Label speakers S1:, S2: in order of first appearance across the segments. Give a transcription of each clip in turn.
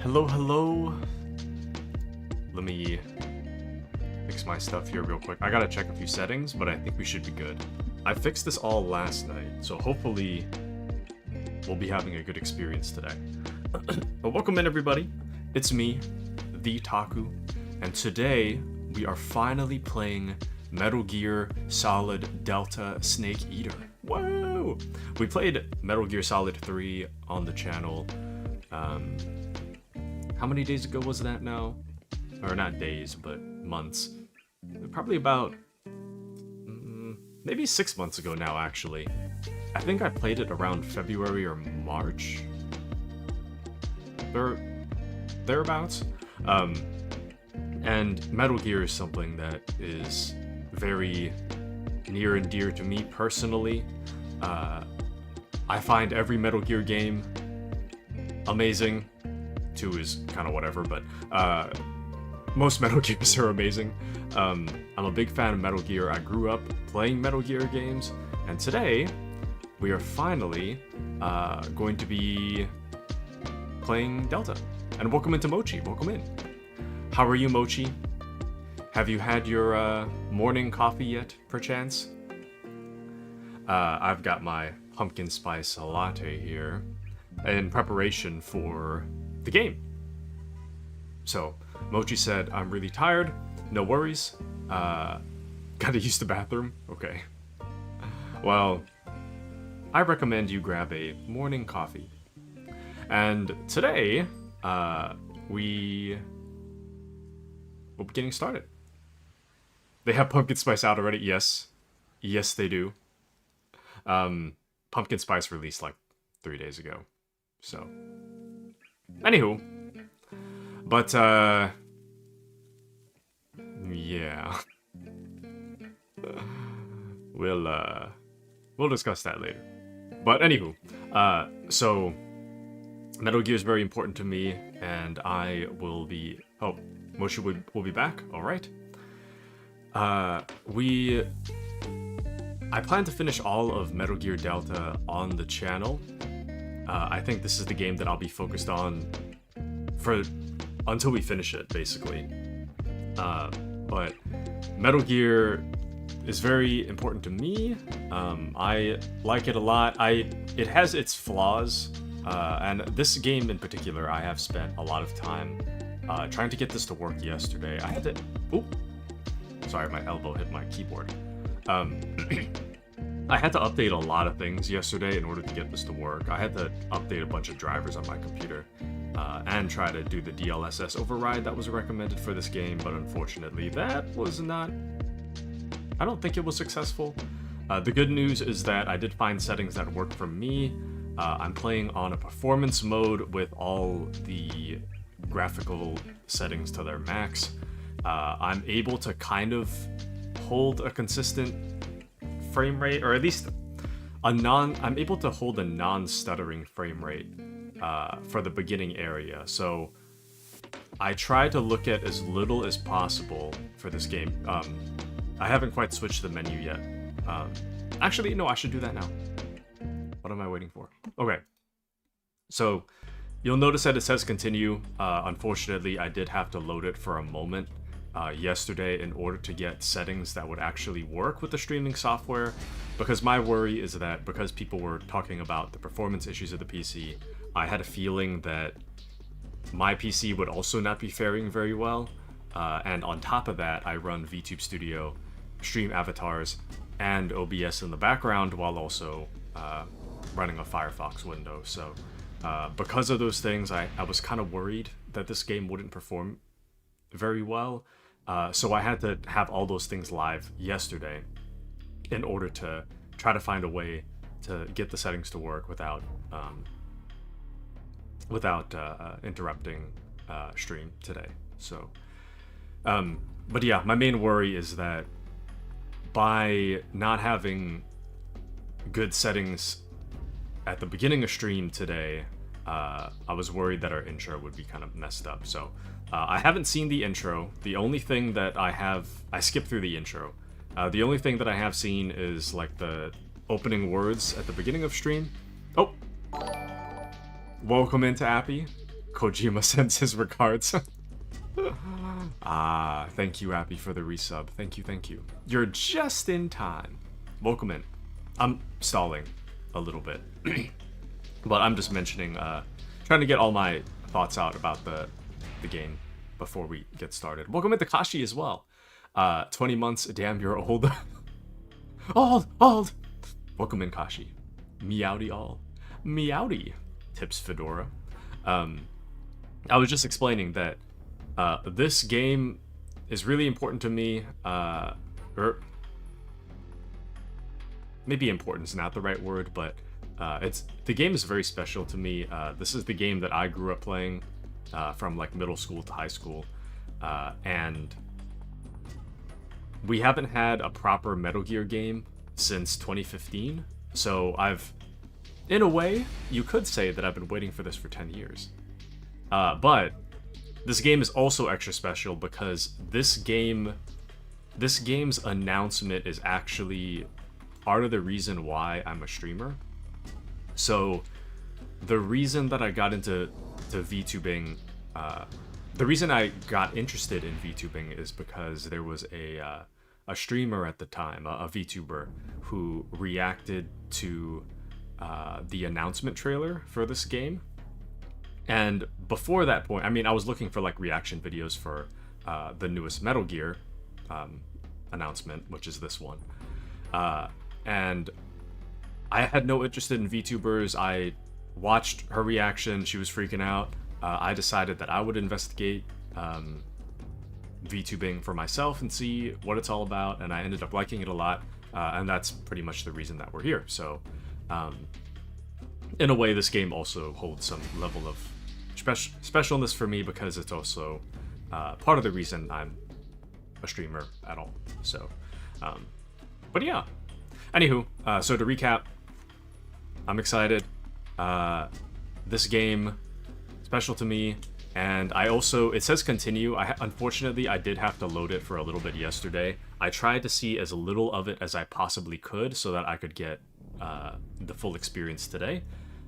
S1: Hello, hello. Let me fix my stuff here real quick. I gotta check a few settings, but I think we should be good. I fixed this all last night, so hopefully we'll be having a good experience today. But welcome in, everybody. It's me, the Taku, and today we are finally playing Metal Gear Solid Delta Snake Eater. Whoa! We played Metal Gear Solid 3 on the channel. How many days ago was that now? Or not days, but months. Probably about maybe 6 months ago now, actually. I think I played it around February or March. Thereabouts. And Metal Gear is something that is very near and dear to me personally. I find every Metal Gear game amazing. 2 is kind of whatever, but most Metal Gears are amazing. I'm a big fan of Metal Gear. I grew up playing Metal Gear games, and today we are finally going to be playing Delta. And welcome into Mochi. Welcome in. How are you, Mochi? Have you had your morning coffee yet, perchance? I've got my pumpkin spice latte here in preparation for the game. So, Mochi said, I'm really tired. No worries. Gotta use the bathroom? Okay. Well, I recommend you grab a morning coffee. And today, we'll be getting started. They have pumpkin spice out already? Yes. Yes, they do. Pumpkin spice released like 3 days ago. So, anywho. But, yeah. We'll discuss that later. But anywho, so Metal Gear is very important to me, and I will be. Oh, Moshi will be back. All right. I plan to finish all of Metal Gear Delta on the channel. I think this is the game that I'll be focused on until we finish it, basically. But Metal Gear is very important to me. I like it a lot. It has its flaws, and this game in particular, I have spent a lot of time trying to get this to work yesterday. I had to. Oh, sorry, my elbow hit my keyboard. I had to update a lot of things yesterday in order to get this to work. I had to update a bunch of drivers on my computer. And try to do the DLSS override that was recommended for this game, but unfortunately that was not... I don't think it was successful. The good news is that I did find settings that work for me. I'm playing on a performance mode with all the graphical settings to their max. I'm able to kind of hold a consistent frame rate, or at least I'm able to hold a non-stuttering frame rate for the beginning area. So I try to look at as little as possible for this game. I haven't quite switched the menu yet. Actually, no, I should do that now. What am I waiting for? Okay. So you'll notice that it says continue. Unfortunately, I did have to load it for a moment yesterday in order to get settings that would actually work with the streaming software, because my worry is that because people were talking about the performance issues of the PC, I had a feeling that my PC would also not be faring very well, and on top of that, I run VTuber Studio, stream avatars, and OBS in the background while also running a Firefox window. So because of those things, I was kind of worried that this game wouldn't perform very well. So I had to have all those things live yesterday in order to try to find a way to get the settings to work without interrupting stream today. So, but yeah, my main worry is that by not having good settings at the beginning of stream today, I was worried that our intro would be kind of messed up. So I haven't seen the intro. The only thing that I skipped through the intro. The only thing that I have seen is like the opening words at the beginning of stream. Oh! Welcome into Appy. Kojima sends his regards. Thank you, Appy, for the resub. Thank you, thank you. You're just in time. Welcome in. I'm stalling a little bit. But I'm just mentioning, trying to get all my thoughts out about the game before we get started. Welcome in Takashi as well. 20 months, damn, you're old. Old! Welcome in, Kashi. Meowdy all. Meowdy, tips Fedora. I was just explaining that this game is really important to me. Or maybe important is not the right word, but the game is very special to me. This is the game that I grew up playing from like middle school to high school, and we haven't had a proper Metal Gear game since 2015. So in a way, you could say that I've been waiting for this for 10 years. But this game is also extra special because this game's announcement is actually part of the reason why I'm a streamer. So the reason that I got into VTubing, the reason I got interested in VTubing is because there was a streamer at the time, a VTuber, who reacted to the announcement trailer for this game. And before that point, I mean, I was looking for like reaction videos for the newest Metal Gear announcement, which is this one. And I had no interest in VTubers. I watched her reaction. She was freaking out. I decided that I would investigate VTubing for myself and see what it's all about, and I ended up liking it a lot, and that's pretty much the reason that we're here. So in a way, this game also holds some level of specialness for me because it's also part of the reason I'm a streamer at all. So but yeah, anywho, so to recap, I'm excited. This game, special to me. And I also, it says continue. Unfortunately, I did have to load it for a little bit yesterday. I tried to see as little of it as I possibly could so that I could get the full experience today.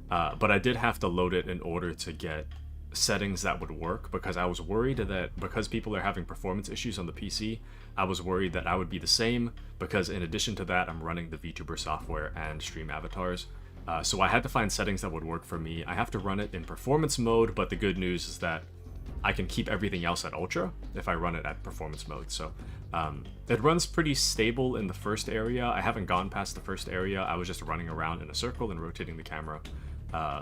S1: But I did have to load it in order to get settings that would work, because I was worried that because people are having performance issues on the PC, I was worried that I would be the same, because in addition to that, I'm running the VTuber software and stream avatars. So I had to find settings that would work for me. I have to run it in performance mode, but the good news is that I can keep everything else at ultra if I run it at performance mode. So it runs pretty stable in the first area. I haven't gone past the first area. I was just running around in a circle and rotating the camera.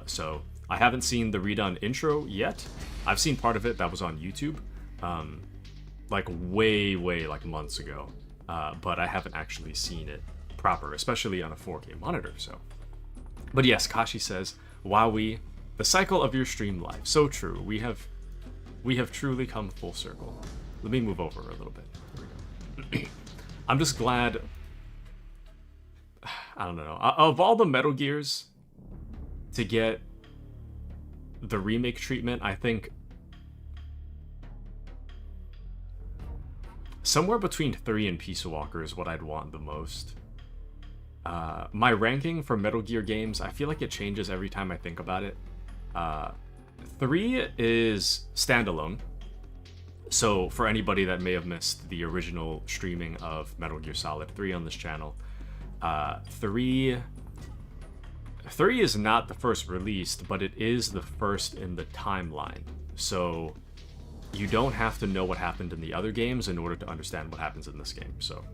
S1: So I haven't seen the redone intro yet. I've seen part of it that was on YouTube, like way like months ago. But I haven't actually seen it proper, especially on a 4K monitor. So. But yes, Kashi says, "Wowie, the cycle of your stream life." So true. We have truly come full circle. Let me move over a little bit. Here we go. I'm just glad. I don't know. Of all the Metal Gears to get the remake treatment, I think somewhere between 3 and Peace Walker is what I'd want the most. My ranking for Metal Gear games, I feel like it changes every time I think about it. 3 is standalone. So for anybody that may have missed the original streaming of Metal Gear Solid 3 on this channel, 3 is not the first released, but it is the first in the timeline. So you don't have to know what happened in the other games in order to understand what happens in this game. So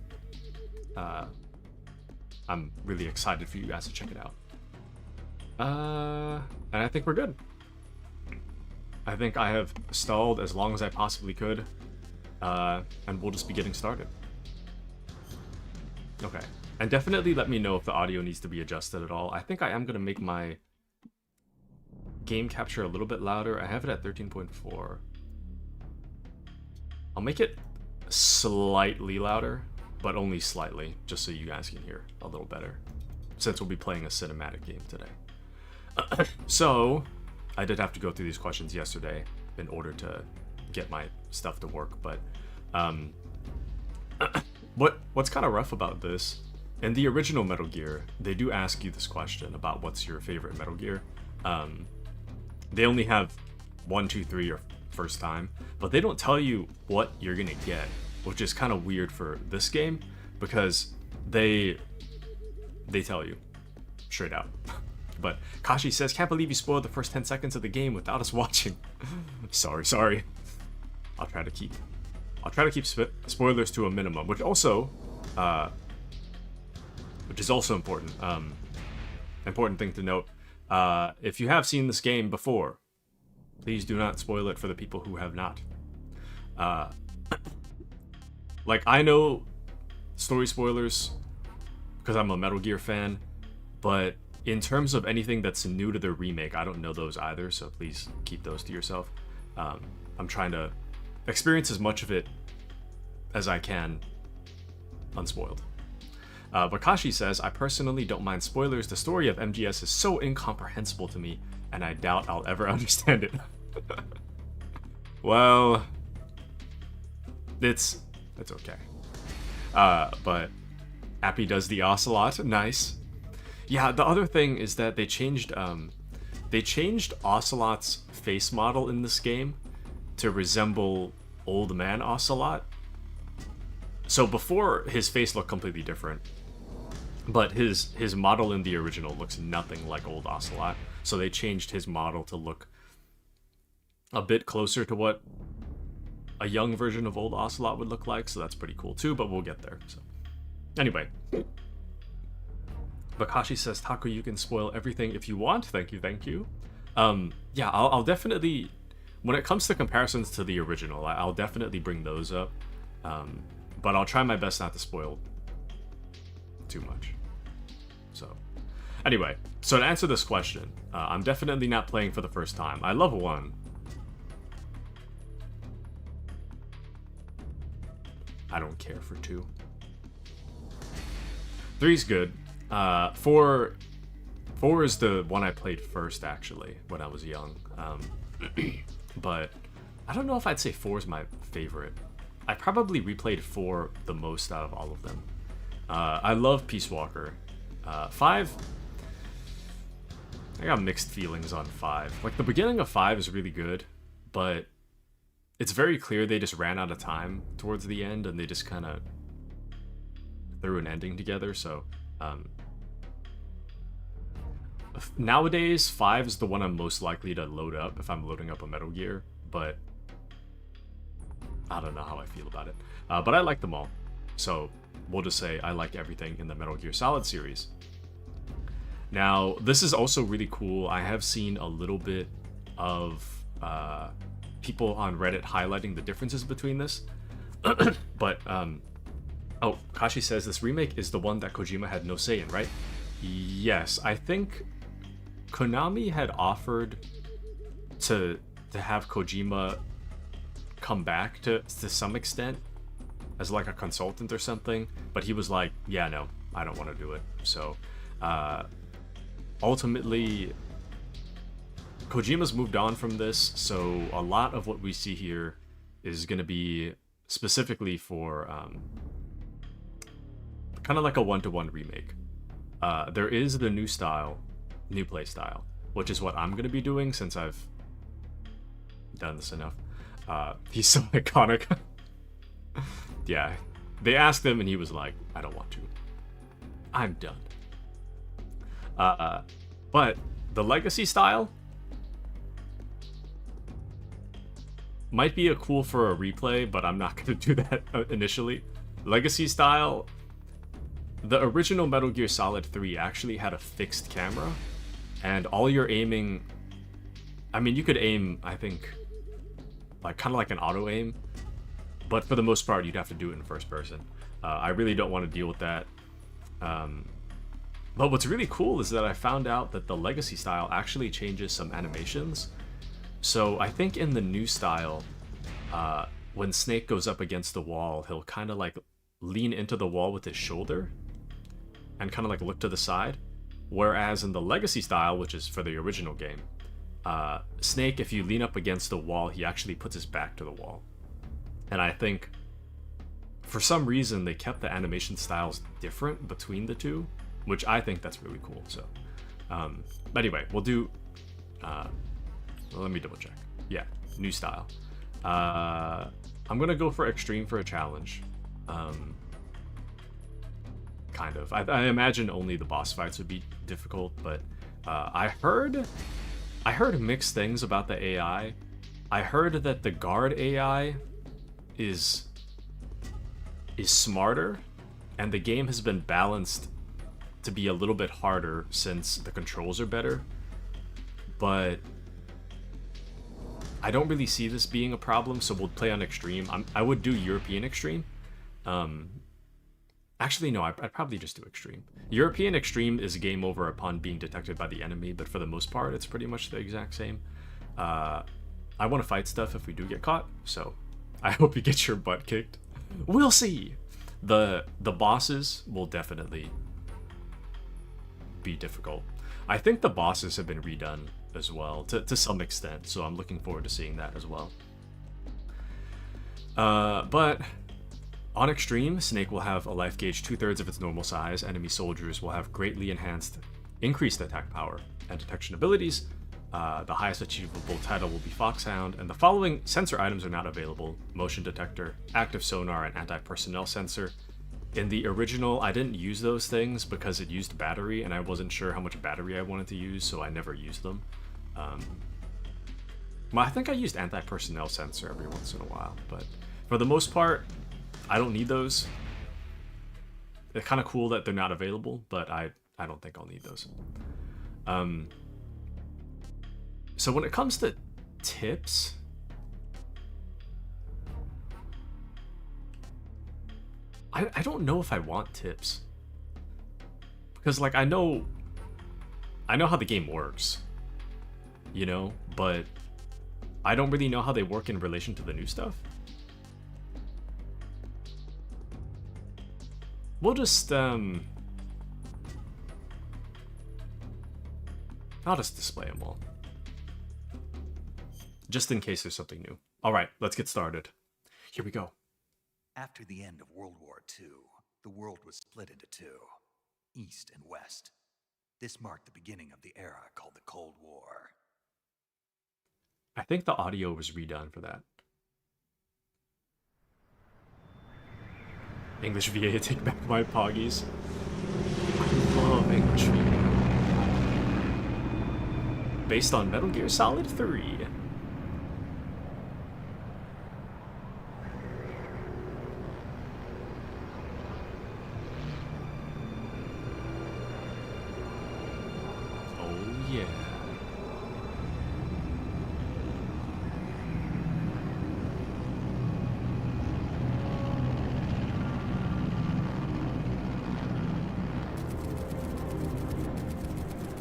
S1: I'm really excited for you guys to check it out. And I think we're good. I think I have stalled as long as I possibly could, and we'll just be getting started. Okay, and definitely let me know if the audio needs to be adjusted at all. I think I am going to make my game capture a little bit louder. I have it at 13.4. I'll make it slightly louder, but only slightly, just so you guys can hear a little better, since we'll be playing a cinematic game today. So, I did have to go through these questions yesterday in order to get my stuff to work, but what's kind of rough about this, in the original Metal Gear, they do ask you this question about what's your favorite Metal Gear. They only have 1, 2, 3 your first time, but they don't tell you what you're gonna get, which is kind of weird for this game because they tell you straight out. But Kashi says, can't believe you spoiled the first 10 seconds of the game without us watching. sorry. I'll try to keep spoilers to a minimum, which is also important. Important thing to note. If you have seen this game before, please do not spoil it for the people who have not. Like, I know story spoilers because I'm a Metal Gear fan, but in terms of anything that's new to the remake, I don't know those either, so please keep those to yourself. I'm trying to experience as much of it as I can unspoiled. Bakashi says, I personally don't mind spoilers. The story of MGS is so incomprehensible to me, and I doubt I'll ever understand it. Well, it's okay. But Appy does the Ocelot. Nice. Yeah, the other thing is that they changed Ocelot's face model in this game to resemble Old Man Ocelot. So before, his face looked completely different, but his model in the original looks nothing like Old Ocelot. So they changed his model to look a bit closer to what a young version of Old Ocelot would look like. So that's pretty cool too, but we'll get there. So anyway, Bakashi says, Taku, you can spoil everything if you want. Thank you. Yeah, I'll definitely, when it comes to comparisons to the original, I'll definitely bring those up. But I'll try my best not to spoil too much. So, anyway, so to answer this question, I'm definitely not playing for the first time. I love 1. I don't care for 2. 3's good. 4 is the one I played first, actually, when I was young. But I don't know if I'd say 4 is my favorite. I probably replayed 4 the most out of all of them. I love Peace Walker. 5, I got mixed feelings on 5. Like, the beginning of 5 is really good, but it's very clear they just ran out of time towards the end, and they just kind of threw an ending together, so... nowadays, 5 is the one I'm most likely to load up if I'm loading up a Metal Gear, but I don't know how I feel about it. But I like them all, so we'll just say I like everything in the Metal Gear Solid series. Now, this is also really cool. I have seen a little bit of people on Reddit highlighting the differences between this, but oh, Kashi says this remake is the one that Kojima had no say in, right? Yes, I think Konami had offered to have Kojima come back to some extent as like a consultant or something, but he was like, yeah, no, I don't want to do it. So ultimately Kojima's moved on from this, so a lot of what we see here is going to be specifically for kind of like a one-to-one remake. There is the new play style, which is what I'm going to be doing since I've done this enough. He's so iconic. Yeah, they asked him and he was like, I don't want to. I'm done. But the legacy style might be cool for a replay, but I'm not going to do that initially. Legacy style, the original Metal Gear Solid 3 actually had a fixed camera, and all your aiming, I mean, you could aim, I think, like kind of like an auto aim, but for the most part, you'd have to do it in first person. I really don't want to deal with that. But what's really cool is that I found out that the legacy style actually changes some animations. So I think in the new style, when Snake goes up against the wall, he'll kind of like lean into the wall with his shoulder and kind of like look to the side. Whereas in the legacy style, which is for the original game, Snake, if you lean up against the wall, he actually puts his back to the wall. And I think for some reason they kept the animation styles different between the two, which I think that's really cool. So anyway, we'll do Let me double check. Yeah, new style. I'm gonna go for extreme for a challenge. Kind of. I imagine only the boss fights would be difficult, but I heard mixed things about the AI. I heard that the guard AI is smarter, and the game has been balanced to be a little bit harder since the controls are better. But I don't really see this being a problem, so we'll play on extreme. I would do European extreme. Actually, no, I'd probably just do extreme. European extreme is game over upon being detected by the enemy, but for the most part, it's pretty much the exact same. I want to fight stuff if we do get caught, so I hope you get your butt kicked. We'll see. The bosses will definitely be difficult. I think the bosses have been redone as well to some extent, so I'm looking forward to seeing that as well. But on extreme, Snake will have a life gauge 2/3 of its normal size. Enemy soldiers will have greatly increased attack power and detection abilities. The highest achievable title will be Foxhound, and the following sensor items are not available: motion detector, active sonar, and anti-personnel sensor. In the original, I didn't use those things because it used battery, and I wasn't sure how much battery I wanted to use, so I never used them. I think I used anti-personnel sensor every once in a while, but for the most part, I don't need those. They're kind of cool that they're not available, but I don't think I'll need those. So when it comes to tips, I don't know if I want tips, because like I know how the game works, you know, but I don't really know how they work in relation to the new stuff. We'll just I'll just display them all, just in case there's something new. All right, let's get started. Here we go.
S2: After the end of World War II, the world was split into two, East and West. This marked the beginning of the era called the Cold War.
S1: I think the audio was redone for that. English VA, take back my poggies. I love English VA. Based on Metal Gear Solid 3. Yeah.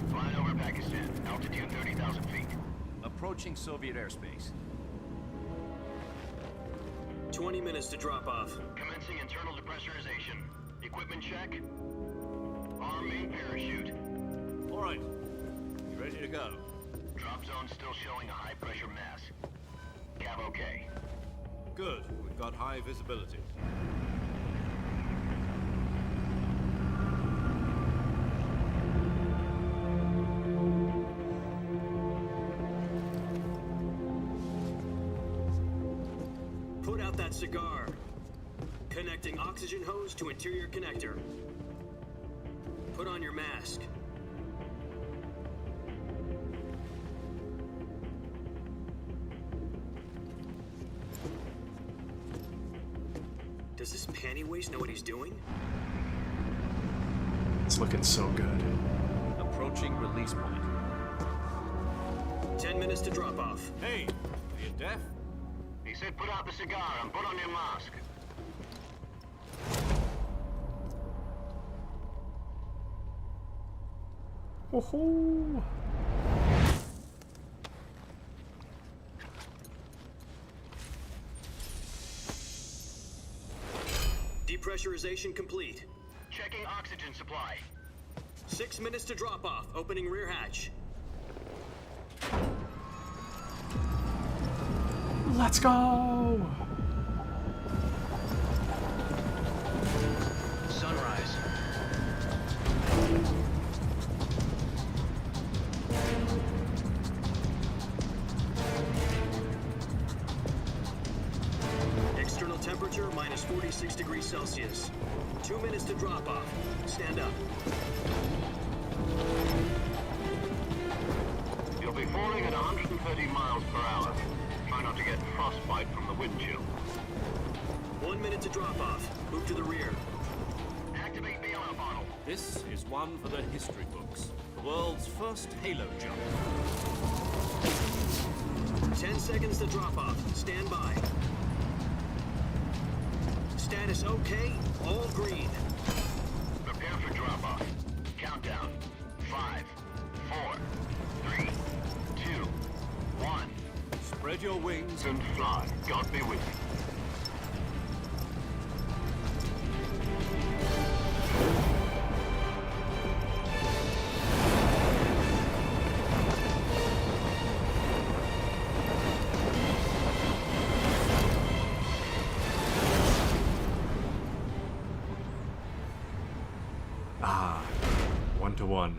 S3: Flying over Pakistan, altitude 30,000 feet.
S4: Approaching Soviet airspace.
S5: 20 minutes to drop off.
S3: Commencing internal depressurization. Equipment check. Arm main parachute.
S4: All right. You ready to go?
S3: Drop zone still showing a high pressure mass. Cav okay.
S4: Good. We've got high visibility.
S5: Put out that cigar. Connecting oxygen hose to interior connector. Put on your mask. Does this panty waste know what he's doing?
S1: It's looking so good.
S4: Approaching release point.
S5: 10 minutes to drop off.
S4: Hey, are you deaf?
S3: He said put out the cigar and put on your mask.
S1: Woohoo!
S5: Depressurization complete.
S3: Checking oxygen supply.
S5: 6 minutes to drop off. Opening rear hatch.
S1: Let's go!
S3: Sunrise.
S5: 6 degrees Celsius. 2 minutes to drop off. Stand up.
S3: You'll be falling at 130 miles per hour. Try not to get frostbite from the wind chill.
S5: 1 minute to drop off. Move to the rear.
S3: Activate the air bottle.
S4: This is one for the history books. The world's first halo jump.
S5: 10 seconds to drop off. Stand by. Status okay. All green.
S3: Prepare for drop-off. Countdown. 5, 4, 3, 2, 1.
S4: Spread your wings
S3: And fly. God be with you.
S1: Ah, 1-to-1.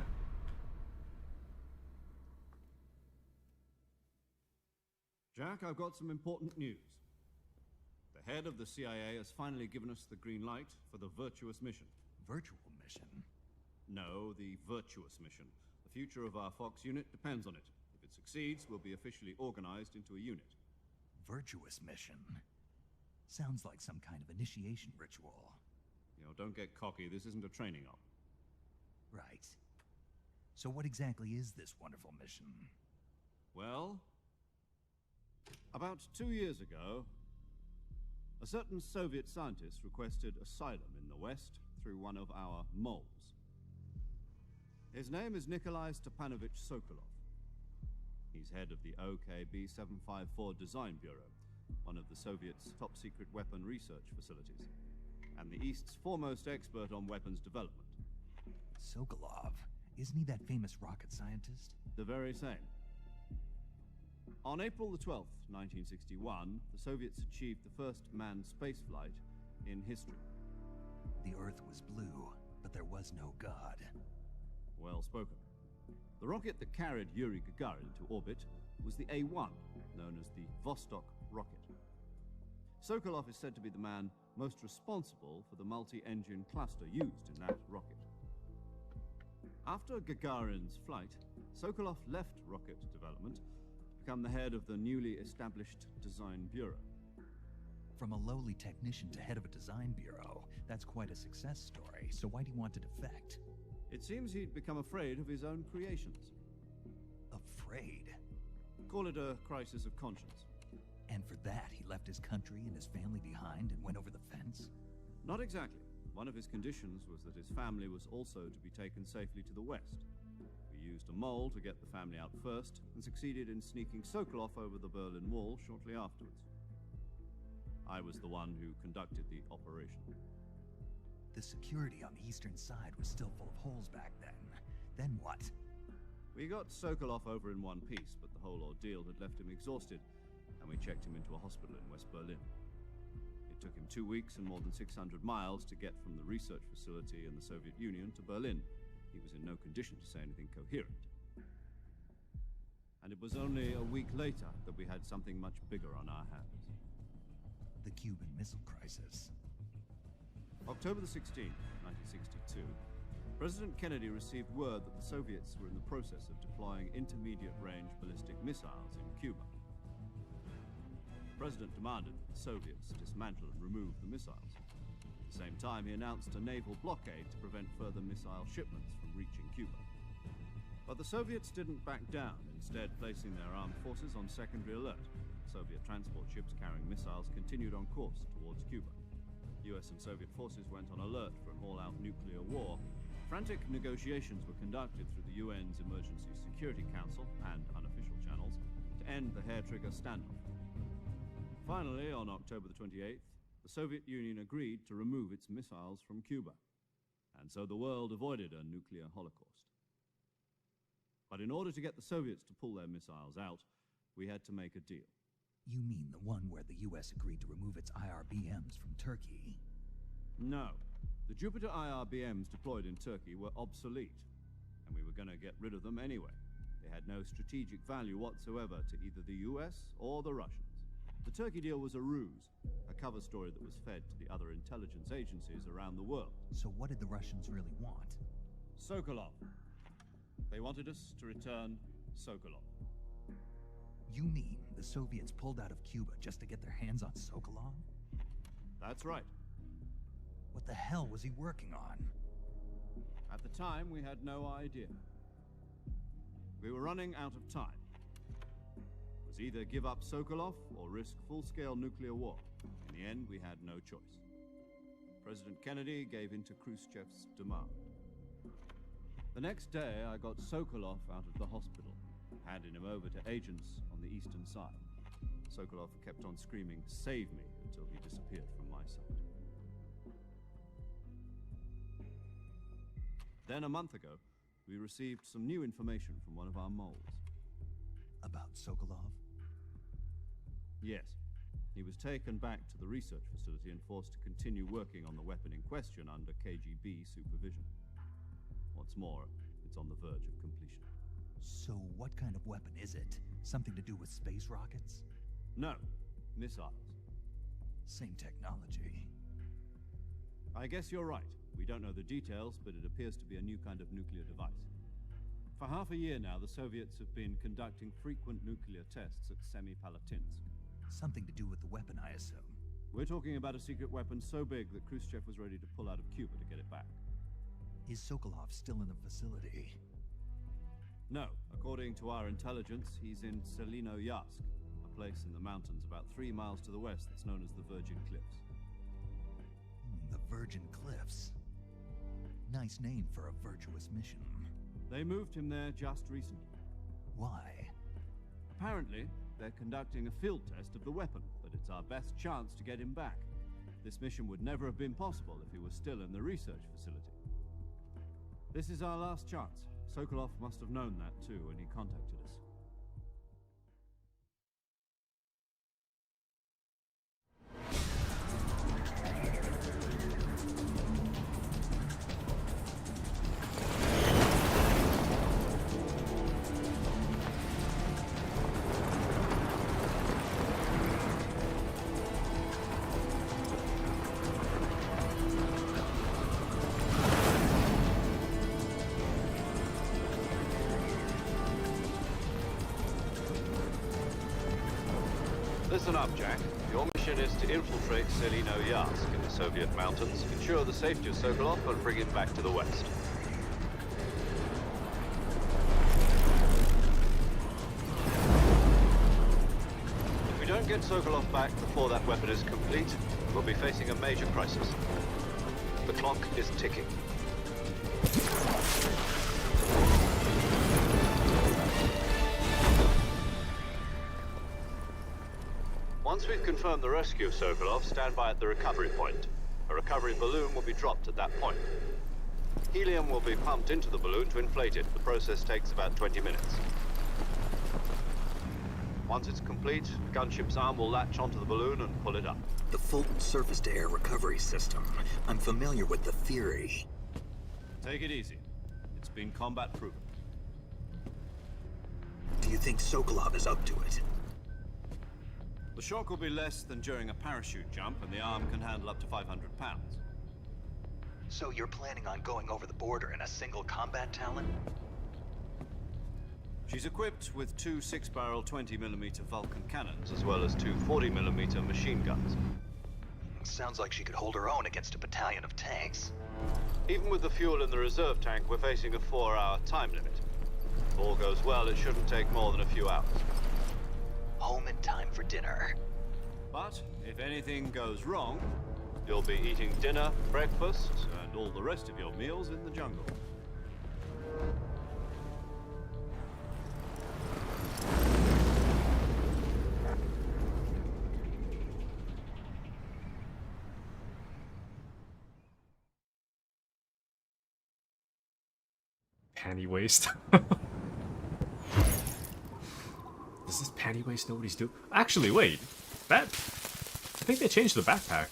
S4: Jack, I've got some important news. The head of the CIA has finally given us the green light for the virtuous mission.
S2: Virtual mission?
S4: No, the virtuous mission. The future of our Fox unit depends on it. If it succeeds, we'll be officially organized into a unit.
S2: Virtuous mission? Sounds like some kind of initiation ritual.
S4: You know, don't get cocky. This isn't a training op.
S2: Right. So what exactly is this wonderful mission?
S4: Well, about 2 years ago, a certain Soviet scientist requested asylum in the West through one of our moles. His name is Nikolai Stepanovich Sokolov. He's head of the OKB 754 Design Bureau, one of the Soviets' top-secret weapon research facilities, and the East's foremost expert on weapons development.
S2: Sokolov? Isn't he that famous rocket scientist?
S4: The very same. On April the 12th, 1961, the Soviets achieved the first manned spaceflight in history.
S2: The Earth was blue, but there was no God.
S4: Well spoken. The rocket that carried Yuri Gagarin to orbit was the A-1, known as the Vostok rocket. Sokolov is said to be the man most responsible for the multi-engine cluster used in that rocket. After Gagarin's flight, Sokolov left rocket development to become the head of the newly established Design Bureau.
S2: From a lowly technician to head of a design bureau, that's quite a success story, so why do you want to defect?
S4: It seems he'd become afraid of his own creations.
S2: Afraid?
S4: Call it a crisis of conscience.
S2: And for that, he left his country and his family behind and went over the fence?
S4: Not exactly. One of his conditions was that his family was also to be taken safely to the west. We used a mole to get the family out first, and succeeded in sneaking Sokolov over the Berlin Wall shortly afterwards. I was the one who conducted the operation.
S2: The security on the eastern side was still full of holes back then. Then what?
S4: We got Sokolov over in one piece, but the whole ordeal had left him exhausted, and we checked him into a hospital in West Berlin. It took him 2 weeks and more than 600 miles to get from the research facility in the Soviet Union to Berlin. He was in no condition to say anything coherent. And it was only a week later that we had something much bigger on our hands.
S2: The Cuban Missile Crisis.
S4: October the 16th, 1962, President Kennedy received word that the Soviets were in the process of deploying intermediate-range ballistic missiles in Cuba. The President demanded that the Soviets dismantle and remove the missiles. At the same time, he announced a naval blockade to prevent further missile shipments from reaching Cuba. But the Soviets didn't back down, instead placing their armed forces on secondary alert. Soviet transport ships carrying missiles continued on course towards Cuba. US and Soviet forces went on alert for an all-out nuclear war. Frantic negotiations were conducted through the UN's Emergency Security Council and unofficial channels to end the hair-trigger standoff. Finally, on October the 28th, the Soviet Union agreed to remove its missiles from Cuba, and so the world avoided a nuclear holocaust. But in order to get the Soviets to pull their missiles out, we had to make a deal.
S2: You mean the one where the US agreed to remove its IRBMs from Turkey?
S4: No. The Jupiter IRBMs deployed in Turkey were obsolete, and we were going to get rid of them anyway. They had no strategic value whatsoever to either the US or the Russians. The Turkey deal was a ruse, a cover story that was fed to the other intelligence agencies around the world.
S2: So what did the Russians really want?
S4: Sokolov. They wanted us to return Sokolov.
S2: You mean the Soviets pulled out of Cuba just to get their hands on Sokolov?
S4: That's right.
S2: What the hell was he working on?
S4: At the time, we had no idea. We were running out of time. It was either give up Sokolov or risk full-scale nuclear war. In the end, we had no choice. President Kennedy gave in to Khrushchev's demand. The next day, I got Sokolov out of the hospital, handing him over to agents on the eastern side. Sokolov kept on screaming, "Save me," until he disappeared from my sight. Then a month ago, we received some new information from one of our moles.
S2: About Sokolov?
S4: Yes. He was taken back to the research facility and forced to continue working on the weapon in question under KGB supervision. What's more, it's on the verge of completion.
S2: So what kind of weapon is it? Something to do with space rockets?
S4: No, missiles.
S2: Same technology.
S4: I guess you're right. We don't know the details, but it appears to be a new kind of nuclear device. For half a year now, the Soviets have been conducting frequent nuclear tests at Semipalatinsk.
S2: Something to do with the weapon, I assume.
S4: We're talking about a secret weapon so big that Khrushchev was ready to pull out of Cuba to get it back.
S2: Is Sokolov still in the facility?
S4: No. According to our intelligence, he's in Selino-Yarsk, a place in the mountains about 3 miles to the west that's known as the Virgin Cliffs.
S2: The Virgin Cliffs. Nice name for a virtuous mission.
S4: They moved him there just recently.
S2: Why?
S4: Apparently, they're conducting a field test of the weapon, but it's our best chance to get him back. This mission would never have been possible if he was still in the research facility. This is our last chance. Sokolov must have known that too when he contacted us.
S6: Listen up, Jack. Your mission is to infiltrate Selino-Yarsk in the Soviet mountains, ensure the safety of Sokolov, and bring him back to the west. If we don't get Sokolov back before that weapon is complete, we'll be facing a major crisis. The clock is ticking. Once we've confirmed the rescue of Sokolov, stand by at the recovery point. A recovery balloon will be dropped at that point. Helium will be pumped into the balloon to inflate it. The process takes about 20 minutes. Once it's complete, the gunship's arm will latch onto the balloon and pull it up.
S7: The Fulton surface-to-air recovery system. I'm familiar with the theory.
S4: Take it easy. It's been combat proven.
S7: Do you think Sokolov is up to it?
S4: The shock will be less than during a parachute jump, and the arm can handle up to 500 pounds.
S2: So you're planning on going over the border in a single combat Talon?
S4: She's equipped with 2 6-barrel 20mm Vulcan cannons,
S6: As well as 2 40mm machine guns.
S2: Sounds like she could hold her own against a battalion of tanks.
S6: Even with the fuel in the reserve tank, we're facing a 4-hour time limit. If all goes well, it shouldn't take more than a few hours.
S2: Home in time for dinner.
S4: But if anything goes wrong,
S6: You'll be eating dinner, breakfast,
S4: and all the rest of your meals in the jungle.
S1: Panty waist. Does this panty waist know what he's doing? Actually, wait. I think they changed the backpack.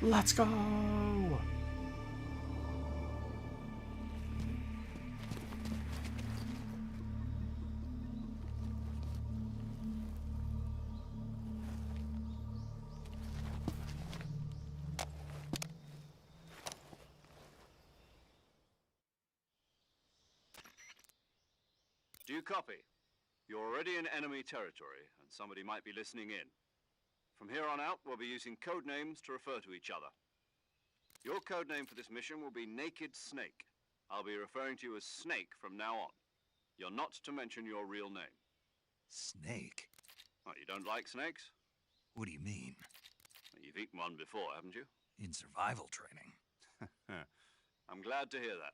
S1: Let's go!
S3: Do you copy? You're already in enemy territory, and somebody might be listening in. From here on out, we'll be using code names to refer to each other. Your code name for this mission will be Naked Snake. I'll be referring to you as Snake from now on. You're not to mention your real name.
S2: Snake?
S3: What, you don't like snakes?
S2: What do you mean?
S3: You've eaten one before, haven't you?
S2: In survival training?
S3: I'm glad to hear that.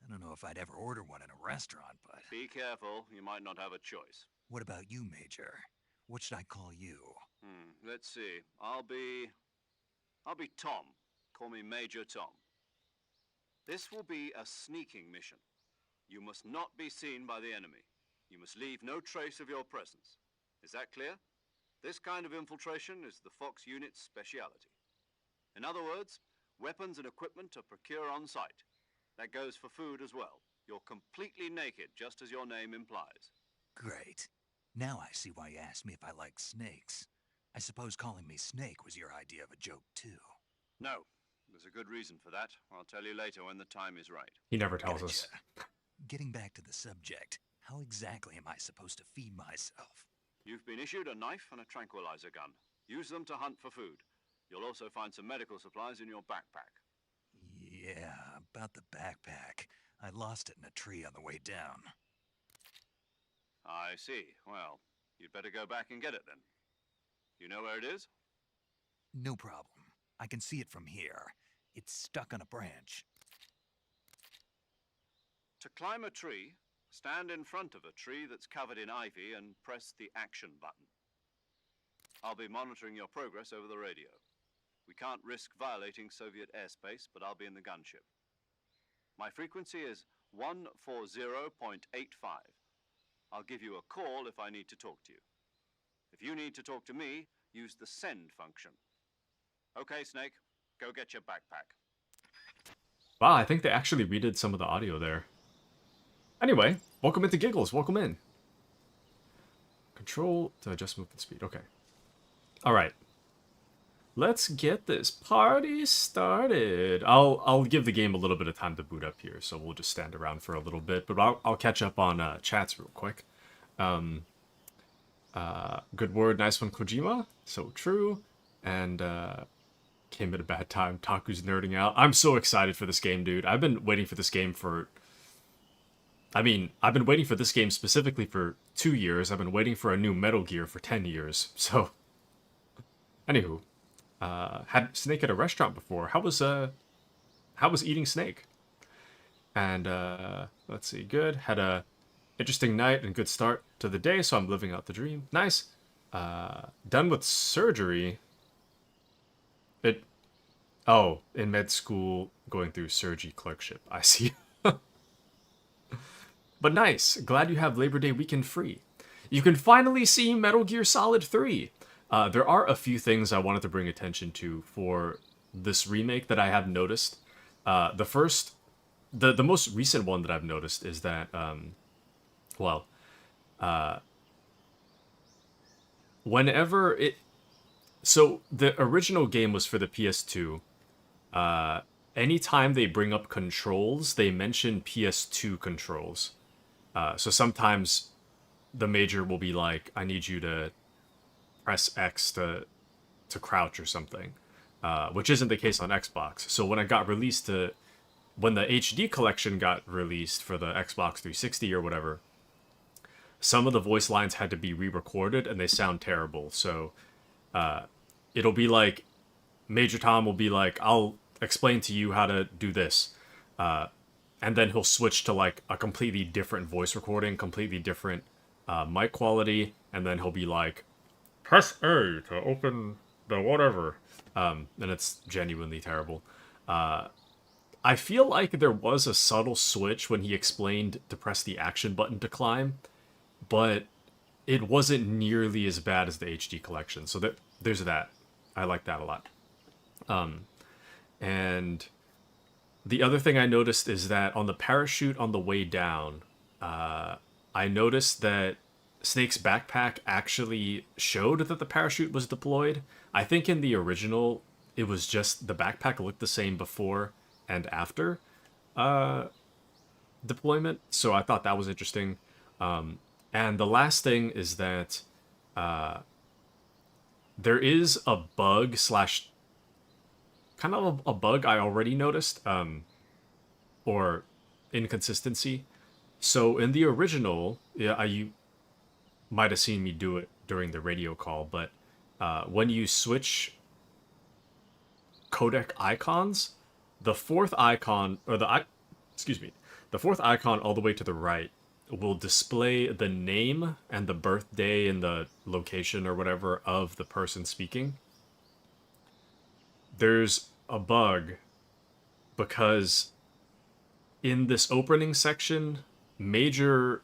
S2: I don't know if I'd ever order one in a restaurant, but...
S3: Be careful, you might not have a choice.
S2: What about you, Major? What should I call you?
S3: Let's see. I'll be Tom. Call me Major Tom. This will be a sneaking mission. You must not be seen by the enemy. You must leave no trace of your presence. Is that clear? This kind of infiltration is the Fox unit's speciality. In other words, weapons and equipment are procured on site. That goes for food as well. You're completely naked, just as your name implies.
S2: Great. Now I see why you asked me if I like snakes. I suppose calling me Snake was your idea of a joke, too.
S3: No. There's a good reason for that. I'll tell you later when the time is right.
S1: He never tells us.
S2: Getting back to the subject, how exactly am I supposed to feed myself?
S3: You've been issued a knife and a tranquilizer gun. Use them to hunt for food. You'll also find some medical supplies in your backpack.
S2: Yeah, about the backpack. I lost it in a tree on the way down.
S3: I see. Well, you'd better go back and get it then. You know where it is?
S2: No problem. I can see it from here. It's stuck on a branch.
S3: To climb a tree, stand in front of a tree that's covered in ivy and press the action button. I'll be monitoring your progress over the radio. We can't risk violating Soviet airspace, but I'll be in the gunship. My frequency is 140.85. I'll give you a call if I need to talk to you. If you need to talk to me, use the send function. Okay, Snake, go get your backpack.
S1: Wow, I think they actually redid some of the audio there. Anyway, welcome into Giggles. Welcome in. Control to adjust movement speed. Okay. All right. Let's get this party started. I'll give the game a little bit of time to boot up here, so we'll just stand around for a little bit. But I'll catch up on chats real quick. Good word, nice one, Kojima. So true. And came at a bad time. Taku's nerding out. I'm so excited for this game, dude. I've been waiting for this game for... I've been waiting for this game specifically for 2 years. I've been waiting for a new Metal Gear for 10 years. So, anywho, had Snake at a restaurant before. How was eating Snake? And let's see, good. Had a interesting night and good start to the day, so I'm living out the dream. Nice. Done with surgery. In med school, going through surgery clerkship. I see. But nice. Glad you have Labor Day weekend free. You can finally see Metal Gear Solid 3. There are a few things I wanted to bring attention to for this remake that I have noticed. The most recent one that I've noticed is that, whenever it... So, the original game was for the PS2. Anytime they bring up controls, they mention PS2 controls. So sometimes the Major will be like, I need you to press X to crouch or something, which isn't the case on Xbox. So when it got released when the HD collection got released for the Xbox 360 or whatever, some of the voice lines had to be re-recorded and they sound terrible. So it'll be like, Major Tom will be like, I'll explain to you how to do this. And then he'll switch to like a completely different voice recording, completely different mic quality. And then he'll be like, press A to open the whatever. And it's genuinely terrible. I feel like there was a subtle switch when he explained to press the action button to climb, but it wasn't nearly as bad as the HD collection. So there's that. I like that a lot. And the other thing I noticed is that on the parachute on the way down, I noticed that Snake's backpack actually showed that the parachute was deployed. I think in the original, it was just the backpack looked the same before and after deployment. So I thought that was interesting. And the last thing is that there is a bug slash kind of a bug I already noticed, or inconsistency. So in the original, yeah, you might have seen me do it during the radio call, but when you switch codec icons, the fourth icon, or the fourth icon all the way to the right will display the name and the birthday and the location or whatever of the person speaking. There's a bug because in this opening section, the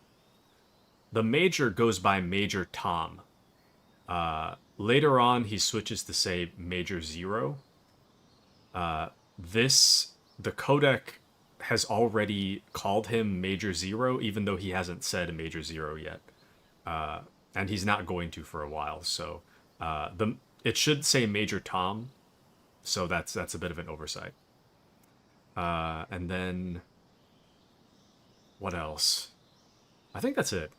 S1: Major goes by Major Tom. Later on, he switches to say Major Zero. The codec has already called him Major Zero, even though he hasn't said Major Zero yet. And he's not going to for a while, so it should say Major Tom, so that's a bit of an oversight. And then what else? I think that's it.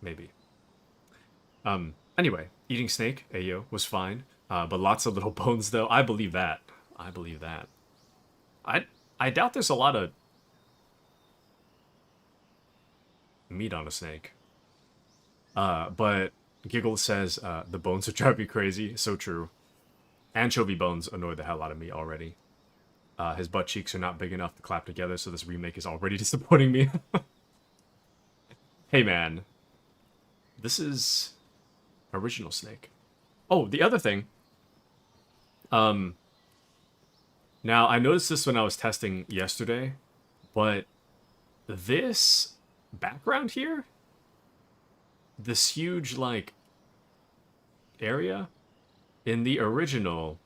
S1: Maybe. Anyway, eating snake, Ayo, was fine. But lots of little bones, though. I believe that. I doubt there's a lot of meat on a snake. But Giggle says, the bones would drive me crazy. So true. Anchovy bones annoy the hell out of me already. His butt cheeks are not big enough to clap together, so this remake is already disappointing me. Hey, man. This is original Snake. Oh, the other thing. Now, I noticed this when I was testing yesterday, but this background here, this huge, like, area, in the original,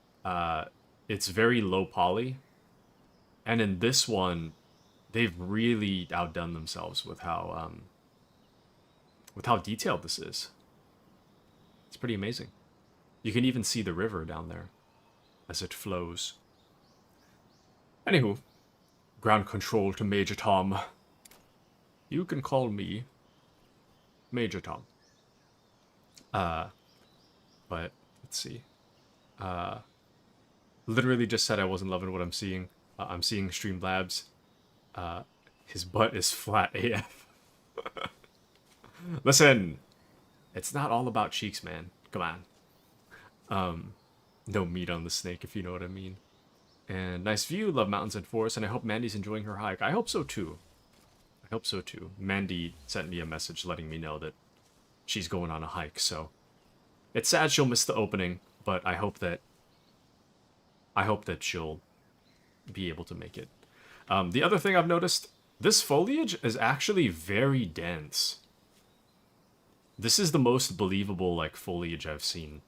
S1: it's very low poly, and in this one, they've really outdone themselves with how detailed this is. It's pretty amazing. You can even see the river down there as it flows. Anywho, ground control to Major Tom. You can call me Major Tom. But let's see. Literally just said I wasn't loving what I'm seeing. I'm seeing Streamlabs. His butt is flat AF. Listen, it's not all about cheeks, man. Come on. No meat on the snake, if you know what I mean. And nice view, love mountains and forests, and I hope Mandy's enjoying her hike. I hope so too. Mandy sent me a message letting me know that she's going on a hike, so it's sad she'll miss the opening, but I hope that she'll be able to make it. The other thing I've noticed, this foliage is actually very dense. This is the most believable, like, foliage I've seen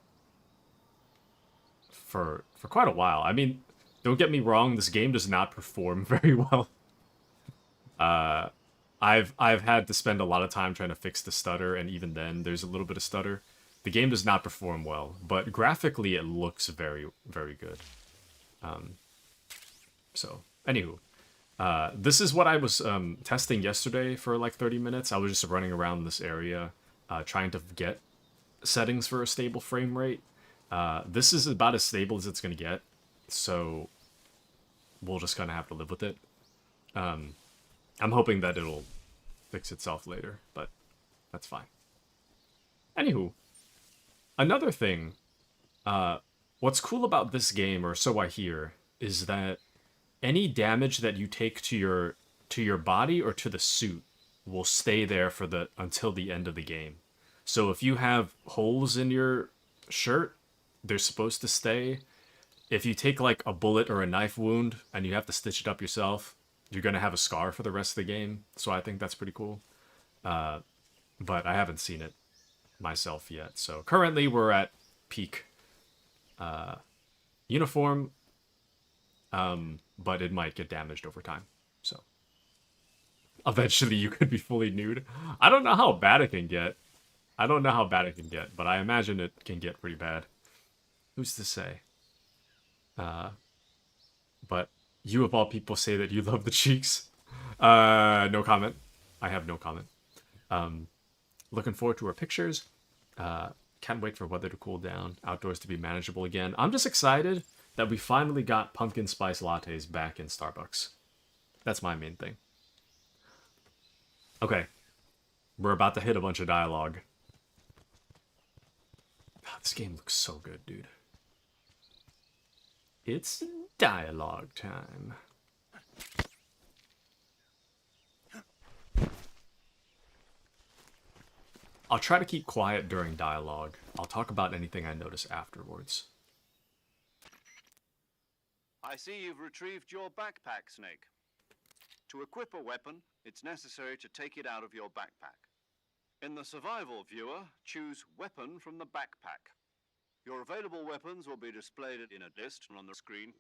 S1: for quite a while. I mean, don't get me wrong, this game does not perform very well. I've had to spend a lot of time trying to fix the stutter, and even then, there's a little bit of stutter. The game does not perform well, but graphically, it looks very, very good. So, anywho, this is what I was testing yesterday for like 30 minutes. I was just running around this area, trying to get settings for a stable frame rate. This is about as stable as it's going to get, so we'll just kind of have to live with it. I'm hoping that it'll fix itself later, but that's fine. Anywho, another thing, what's cool about this game, or so I hear, is that any damage that you take to your body or to the suit will stay there until the end of the game. So if you have holes in your shirt, they're supposed to stay. If you take like a bullet or a knife wound and you have to stitch it up yourself, you're going to have a scar for the rest of the game. So I think that's pretty cool. But I haven't seen it myself yet. So currently we're at peak uniform, but it might get damaged over time. So eventually you could be fully nude. I don't know how bad it can get. But I imagine it can get pretty bad. Who's to say? But you of all people say that you love the cheeks. No comment. I have no comment. Looking forward to our pictures. Can't wait for weather to cool down. Outdoors to be manageable again. I'm just excited that we finally got pumpkin spice lattes back in Starbucks. That's my main thing. Okay. We're about to hit a bunch of dialogue. God, this game looks so good, dude. It's dialogue time. I'll try to keep quiet during dialogue. I'll talk about anything I notice afterwards.
S3: I see you've retrieved your backpack, Snake. To equip a weapon, it's necessary to take it out of your backpack. In the survival viewer, choose Weapon from the backpack. Your available weapons will be displayed in a list on the screen.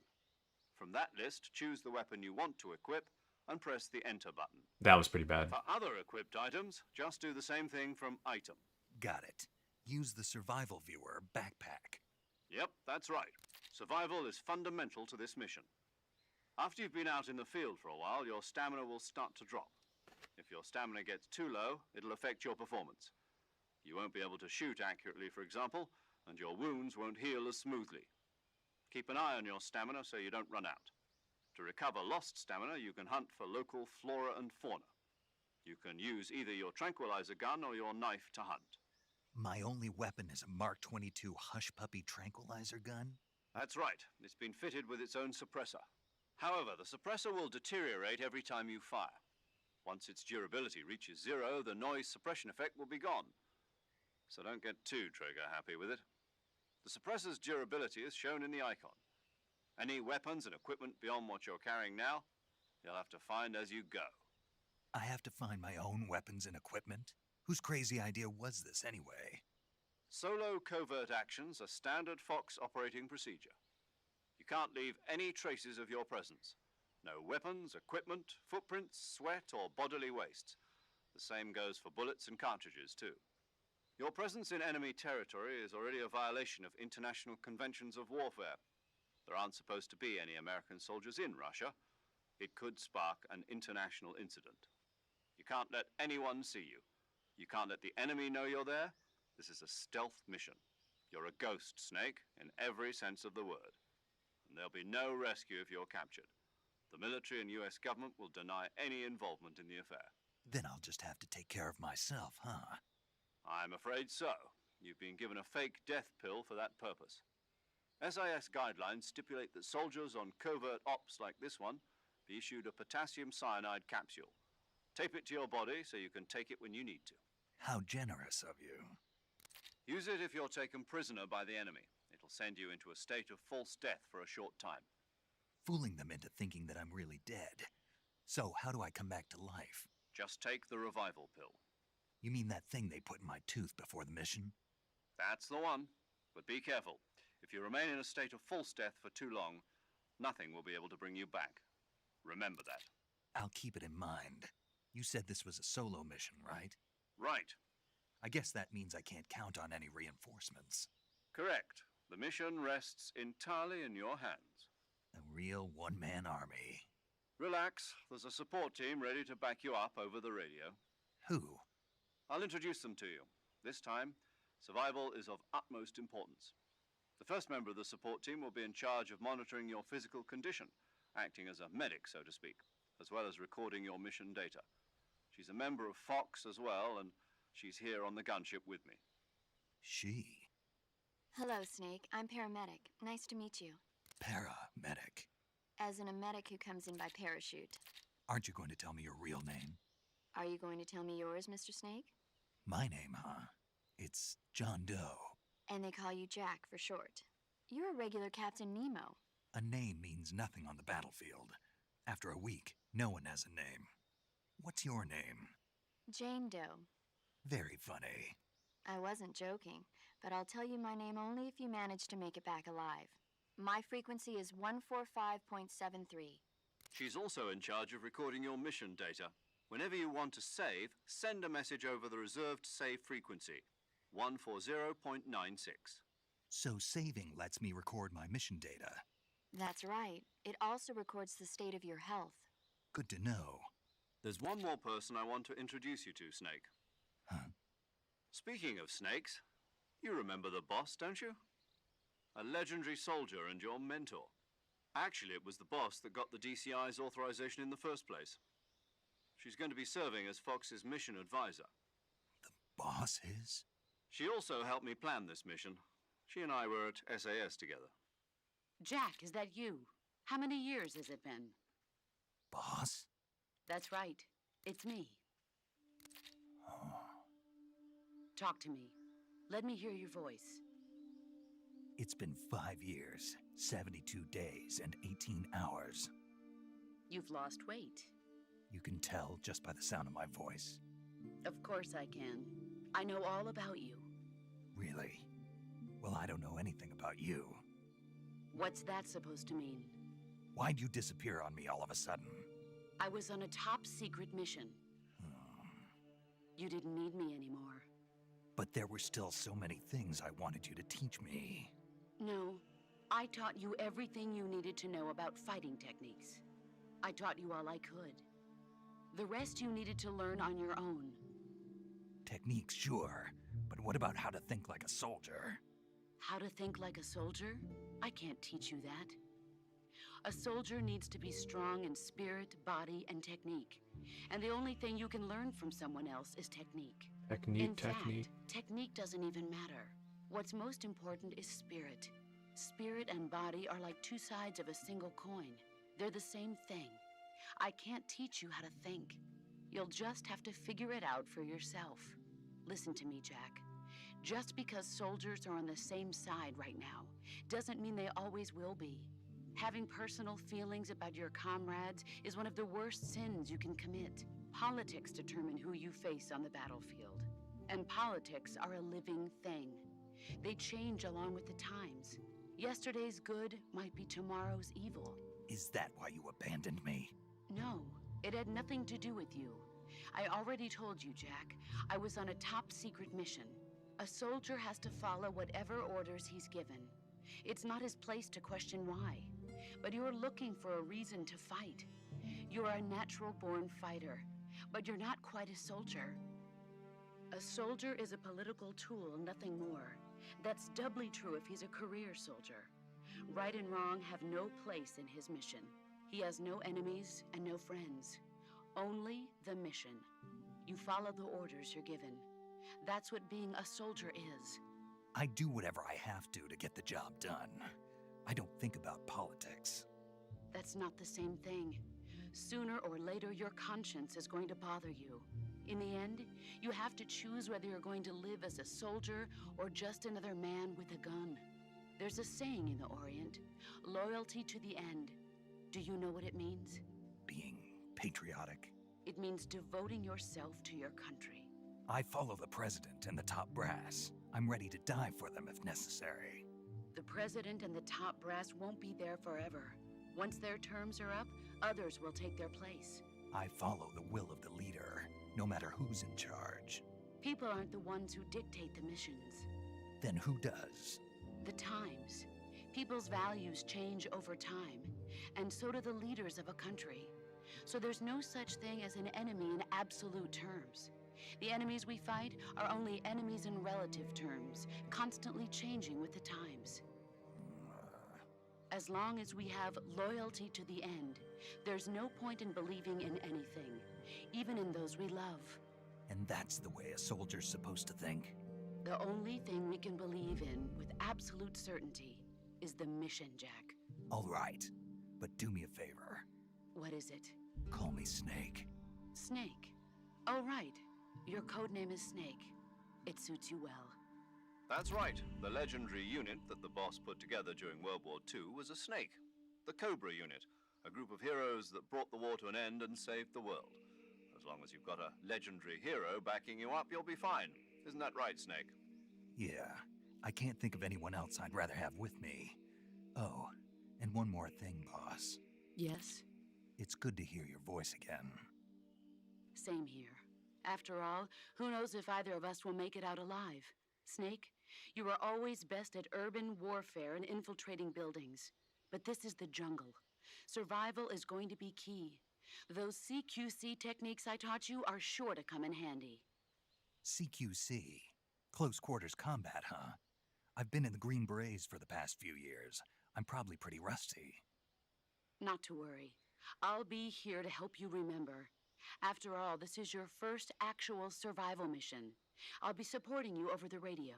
S3: From that list, choose the weapon you want to equip and press the Enter button.
S1: That was pretty bad.
S3: For other equipped items, just do the same thing from Item.
S2: Got it. Use the survival viewer backpack.
S3: Yep, that's right. Survival is fundamental to this mission. After you've been out in the field for a while, your stamina will start to drop. If your stamina gets too low, it'll affect your performance. You won't be able to shoot accurately, for example, and your wounds won't heal as smoothly. Keep an eye on your stamina so you don't run out. To recover lost stamina, you can hunt for local flora and fauna. You can use either your tranquilizer gun or your knife to hunt.
S2: My only weapon is a Mark 22 Hush Puppy tranquilizer gun?
S3: That's right. It's been fitted with its own suppressor. However, the suppressor will deteriorate every time you fire. Once its durability reaches 0, the noise suppression effect will be gone. So don't get too trigger happy with it. The suppressor's durability is shown in the icon. Any weapons and equipment beyond what you're carrying now, you'll have to find as you go.
S2: I have to find my own weapons and equipment? Whose crazy idea was this anyway?
S3: Solo covert actions are standard Fox operating procedure. You can't leave any traces of your presence. No weapons, equipment, footprints, sweat, or bodily waste. The same goes for bullets and cartridges, too. Your presence in enemy territory is already a violation of international conventions of warfare. There aren't supposed to be any American soldiers in Russia. It could spark an international incident. You can't let anyone see you. You can't let the enemy know you're there. This is a stealth mission. You're a ghost, Snake, in every sense of the word. And there'll be no rescue if you're captured. The military and US government will deny any involvement in the affair.
S2: Then I'll just have to take care of myself, huh?
S3: I'm afraid so. You've been given a fake death pill for that purpose. SIS guidelines stipulate that soldiers on covert ops like this one be issued a potassium cyanide capsule. Tape it to your body so you can take it when you need to.
S2: How generous of you.
S3: Use it if you're taken prisoner by the enemy. It'll send you into a state of false death for a short time.
S2: Fooling them into thinking that I'm really dead. So, how do I come back to life?
S3: Just take the revival pill.
S2: You mean that thing they put in my tooth before the mission?
S3: That's the one. But be careful. If you remain in a state of false death for too long, nothing will be able to bring you back. Remember that.
S2: I'll keep it in mind. You said this was a solo mission, right?
S3: Right.
S2: I guess that means I can't count on any reinforcements.
S3: Correct. The mission rests entirely in your hands.
S2: A real one-man army.
S3: Relax. There's a support team ready to back you up over the radio.
S2: Who?
S3: I'll introduce them to you. This time, survival is of utmost importance. The first member of the support team will be in charge of monitoring your physical condition, acting as a medic, so to speak, as well as recording your mission data. She's a member of Fox as well, and she's here on the gunship with me.
S2: She?
S8: Hello, Snake. I'm paramedic. Nice to meet you.
S2: Paramedic.
S8: As in a medic who comes in by parachute.
S2: Aren't you going to tell me your real name?
S8: Are you going to tell me yours, Mr. Snake?
S2: My name, huh? It's John Doe.
S8: And they call you Jack for short. You're a regular Captain Nemo.
S2: A name means nothing on the battlefield. After a week, no one has a name. What's your name?
S8: Jane Doe.
S2: Very funny.
S8: I wasn't joking, but I'll tell you my name only if you manage to make it back alive. My frequency is 145.73.
S3: She's also in charge of recording your mission data. Whenever you want to save, send a message over the reserved save frequency, 140.96.
S2: So saving lets me record my mission data.
S8: That's right. It also records the state of your health.
S2: Good to know.
S3: There's one more person I want to introduce you to, Snake.
S2: Huh?
S3: Speaking of snakes, you remember the boss, don't you? A legendary soldier and your mentor. Actually, it was the boss that got the DCI's authorization in the first place. She's going to be serving as Fox's mission advisor.
S2: The boss is?
S3: She also helped me plan this mission. She and I were at SAS together.
S9: Jack, is that you? How many years has it been?
S2: Boss?
S9: That's right. It's me.
S2: Oh.
S9: Talk to me. Let me hear your voice.
S2: It's been 5 years, 72 days, and 18 hours.
S9: You've lost weight.
S2: You can tell just by the sound of my voice.
S9: Of course I can. I know all about you.
S2: Really? Well, I don't know anything about you.
S9: What's that supposed to mean?
S2: Why'd you disappear on me all of a sudden?
S9: I was on a top-secret mission. You didn't need me anymore.
S2: But there were still so many things I wanted you to teach me.
S9: No, I taught you everything you needed to know about fighting techniques. I taught you all I could. The rest you needed to learn on your own.
S2: Techniques, sure. But what about how to think like a soldier?
S9: How to think like a soldier? I can't teach you that. A soldier needs to be strong in spirit, body, and technique. And the only thing you can learn from someone else is technique. In fact, technique doesn't even matter. What's most important is spirit. Spirit and body are like two sides of a single coin. They're the same thing. I can't teach you how to think. You'll just have to figure it out for yourself. Listen to me, Jack. Just because soldiers are on the same side right now doesn't mean they always will be. Having personal feelings about your comrades is one of the worst sins you can commit. Politics determine who you face on the battlefield. And politics are a living thing. They change along with the times. Yesterday's good might be tomorrow's evil.
S2: Is that why you abandoned me?
S9: No, it had nothing to do with you. I already told you, Jack. I was on a top-secret mission. A soldier has to follow whatever orders he's given. It's not his place to question why. But you're looking for a reason to fight. You're a natural-born fighter, but you're not quite a soldier. A soldier is a political tool, nothing more. That's doubly true if he's a career soldier. Right and wrong have no place in his mission. He has no enemies and no friends. Only the mission. You follow the orders you're given. That's what being a soldier is.
S2: I do whatever I have to get the job done. I don't think about politics.
S9: That's not the same thing. Sooner or later, your conscience is going to bother you. In the end, you have to choose whether you're going to live as a soldier or just another man with a gun. There's a saying in the Orient, loyalty to the end. Do you know what it means?
S2: Being patriotic.
S9: It means devoting yourself to your country.
S2: I follow the president and the top brass. I'm ready to die for them if necessary.
S9: The president and the top brass won't be there forever. Once their terms are up, others will take their place.
S2: I follow the will of the leader, no matter who's in charge.
S9: People aren't the ones who dictate the missions.
S2: Then who does?
S9: The times. People's values change over time, and so do the leaders of a country. So there's no such thing as an enemy in absolute terms. The enemies we fight are only enemies in relative terms, constantly changing with the times. As long as we have loyalty to the end, there's no point in believing in anything, even in those we love.
S2: And that's the way a soldier's supposed to think?
S9: The only thing we can believe in with absolute certainty is the mission, Jack.
S2: All right, but do me a favor.
S9: What is it?
S2: Call me Snake.
S9: Snake? Oh, right. Your codename is Snake. It suits you well.
S3: That's right. The legendary unit that the boss put together during World War II was a snake. The Cobra unit, a group of heroes that brought the war to an end and saved the world. As long as you've got a legendary hero backing you up, you'll be fine. Isn't that right, Snake?
S2: Yeah, I can't think of anyone else I'd rather have with me. Oh, and one more thing, boss.
S9: Yes?
S2: It's good to hear your voice again.
S9: Same here. After all, who knows if either of us will make it out alive? Snake, you are always best at urban warfare and infiltrating buildings. But this is the jungle. Survival is going to be key. Those CQC techniques I taught you are sure to come in handy.
S2: CQC? Close quarters combat, huh? I've been in the Green Berets for the past few years. I'm probably pretty rusty.
S9: Not to worry. I'll be here to help you remember. After all, this is your first actual survival mission. I'll be supporting you over the radio.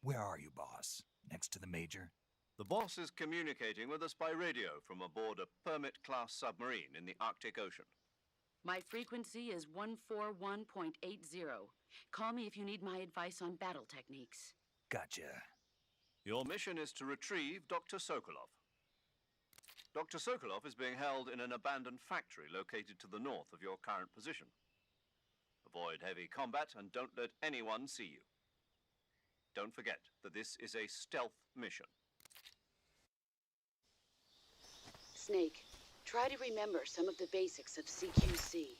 S2: Where are you, boss? Next to the Major?
S3: The boss is communicating with us by radio from aboard a Permit-class submarine in the Arctic Ocean.
S9: My frequency is 141.80. Call me if you need my advice on battle techniques.
S2: Gotcha.
S3: Your mission is to retrieve Dr. Sokolov. Dr. Sokolov is being held in an abandoned factory located to the north of your current position. Avoid heavy combat and don't let anyone see you. Don't forget that this is a stealth mission.
S9: Snake, try to remember some of the basics of CQC.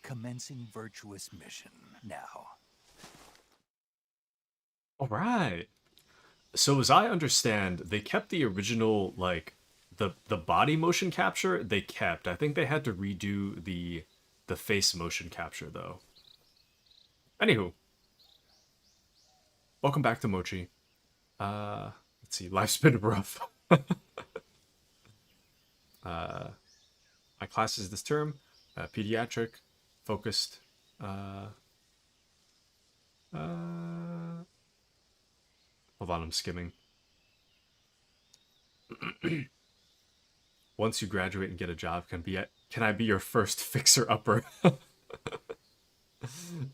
S2: Commencing virtuous mission now.
S1: All right. So as I understand, they kept the original, like, the body motion capture, they kept. I think they had to redo the face motion capture, though. Anywho. Welcome back to Mochi. Let's see, life's been rough. My class is this term, pediatric, focused, hold on, I'm skimming. Once you graduate and get a job, can I be your first fixer-upper?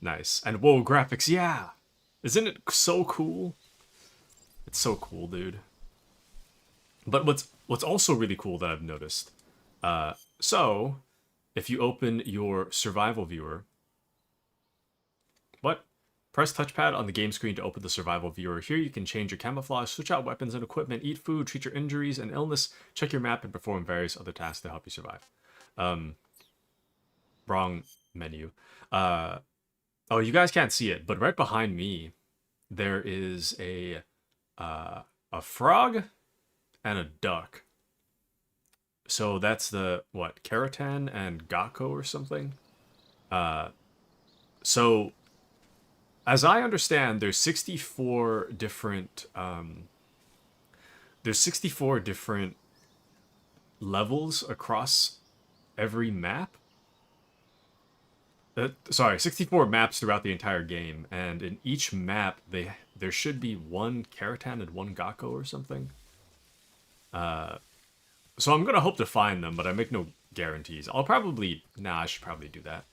S1: Nice. And whoa, graphics, yeah! Isn't it so cool? It's so cool, dude. But what's also really cool that I've noticed, so if you open your survival viewer, press touchpad on the game screen to open the survival viewer. Here you can change your camouflage, switch out weapons and equipment, eat food, treat your injuries and illness, check your map, and perform various other tasks to help you survive. Wrong menu. Oh, you guys can't see it, but right behind me, there is a frog and a duck. So that's the, what, Keratin and Gakko or something? So, as I understand, there's 64 different, levels across every map. Sorry, 64 maps throughout the entire game, and in each map, there should be one Keratin and one Gakko or something. So I'm gonna hope to find them, but I make no guarantees. I should probably do that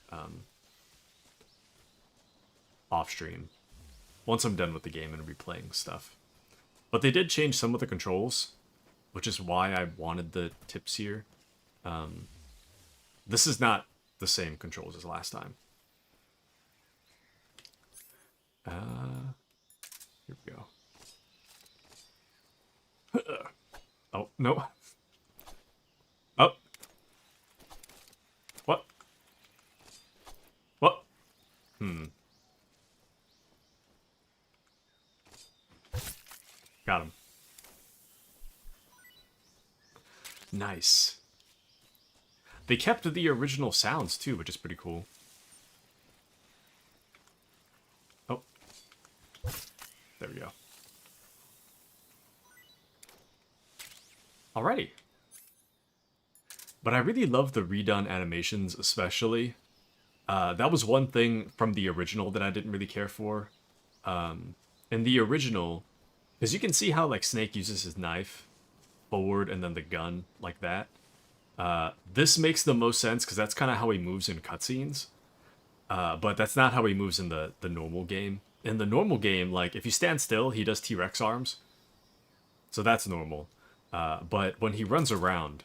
S1: off stream once I'm done with the game and replaying stuff. But they did change some of the controls, which is why I wanted the tips here. This is not the same controls as last time. Here we go. Oh, no. Oh. What? What? Got him. Nice. They kept the original sounds too, which is pretty cool. Oh. There we go. Alrighty. But I really love the redone animations, especially. That was one thing from the original that I didn't really care for. In the original, because you can see how like Snake uses his knife forward and then the gun like that. This makes the most sense because that's kind of how he moves in cutscenes. But that's not how he moves in the normal game. In the normal game, like if you stand still, he does T-Rex arms. So that's normal. But when he runs around,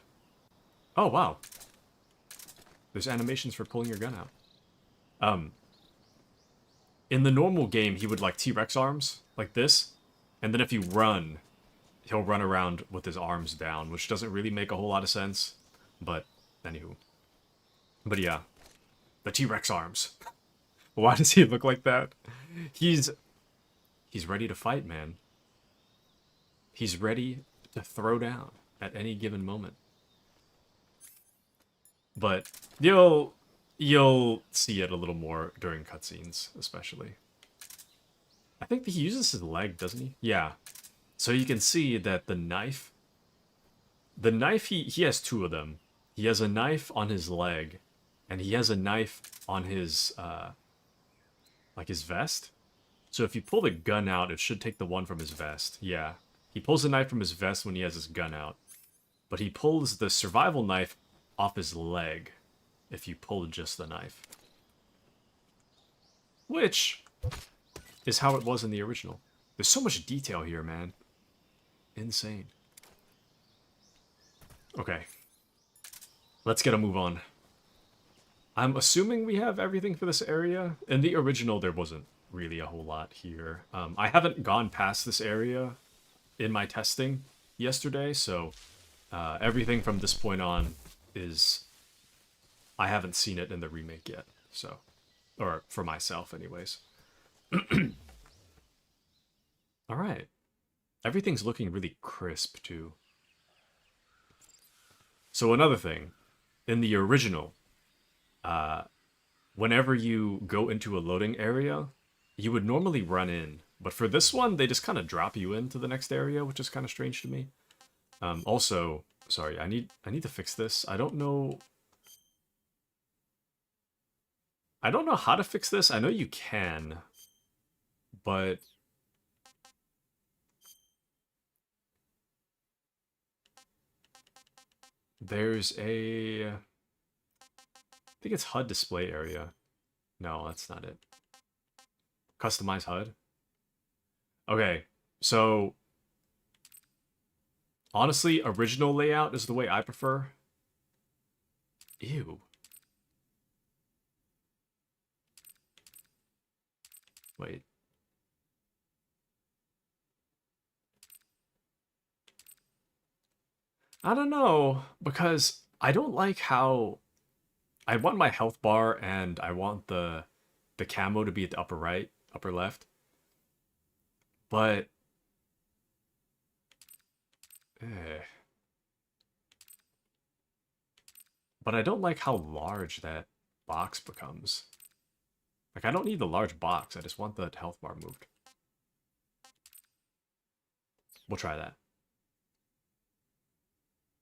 S1: Oh, wow. There's animations for pulling your gun out. In the normal game, he would, like, T-Rex arms, like this. And then if you run, he'll run around with his arms down, which doesn't really make a whole lot of sense. But, anywho. But yeah. The T-Rex arms. Why does he look like that? He's ready to fight, man. He's ready to throw down at any given moment. But you'll see it a little more during cutscenes, especially. I think he uses his leg, doesn't he? Yeah. So you can see that the knife, he has two of them. He has a knife on his leg, and he has a knife on his, like his vest. So if you pull the gun out, it should take the one from his vest. Yeah. He pulls the knife from his vest when he has his gun out. But he pulls the survival knife off his leg if you pull just the knife. Which is how it was in the original. There's so much detail here, man. Insane. Okay. Let's get a move on. I'm assuming we have everything for this area. In the original, there wasn't really a whole lot here. I haven't gone past this area in my testing yesterday, so everything from this point on is... I haven't seen it in the remake yet, so... Or for myself, anyways. Alright. Everything's looking really crisp, too. So another thing. In the original, whenever you go into a loading area, you would normally run in. But for this one, they just kind of drop you into the next area, which is kind of strange to me. Also, sorry, I need to fix this. I don't know how to fix this. I know you can, but there's a... I think it's HUD display area. No, that's not it. Customize HUD. Okay, so honestly, original layout is the way I prefer. Ew. Wait. I don't know, because I don't like how... I want my health bar and I want the camo to be at the upper right, upper left. But... But I don't like how large that box becomes. Like, I don't need the large box, I just want the health bar moved. We'll try that.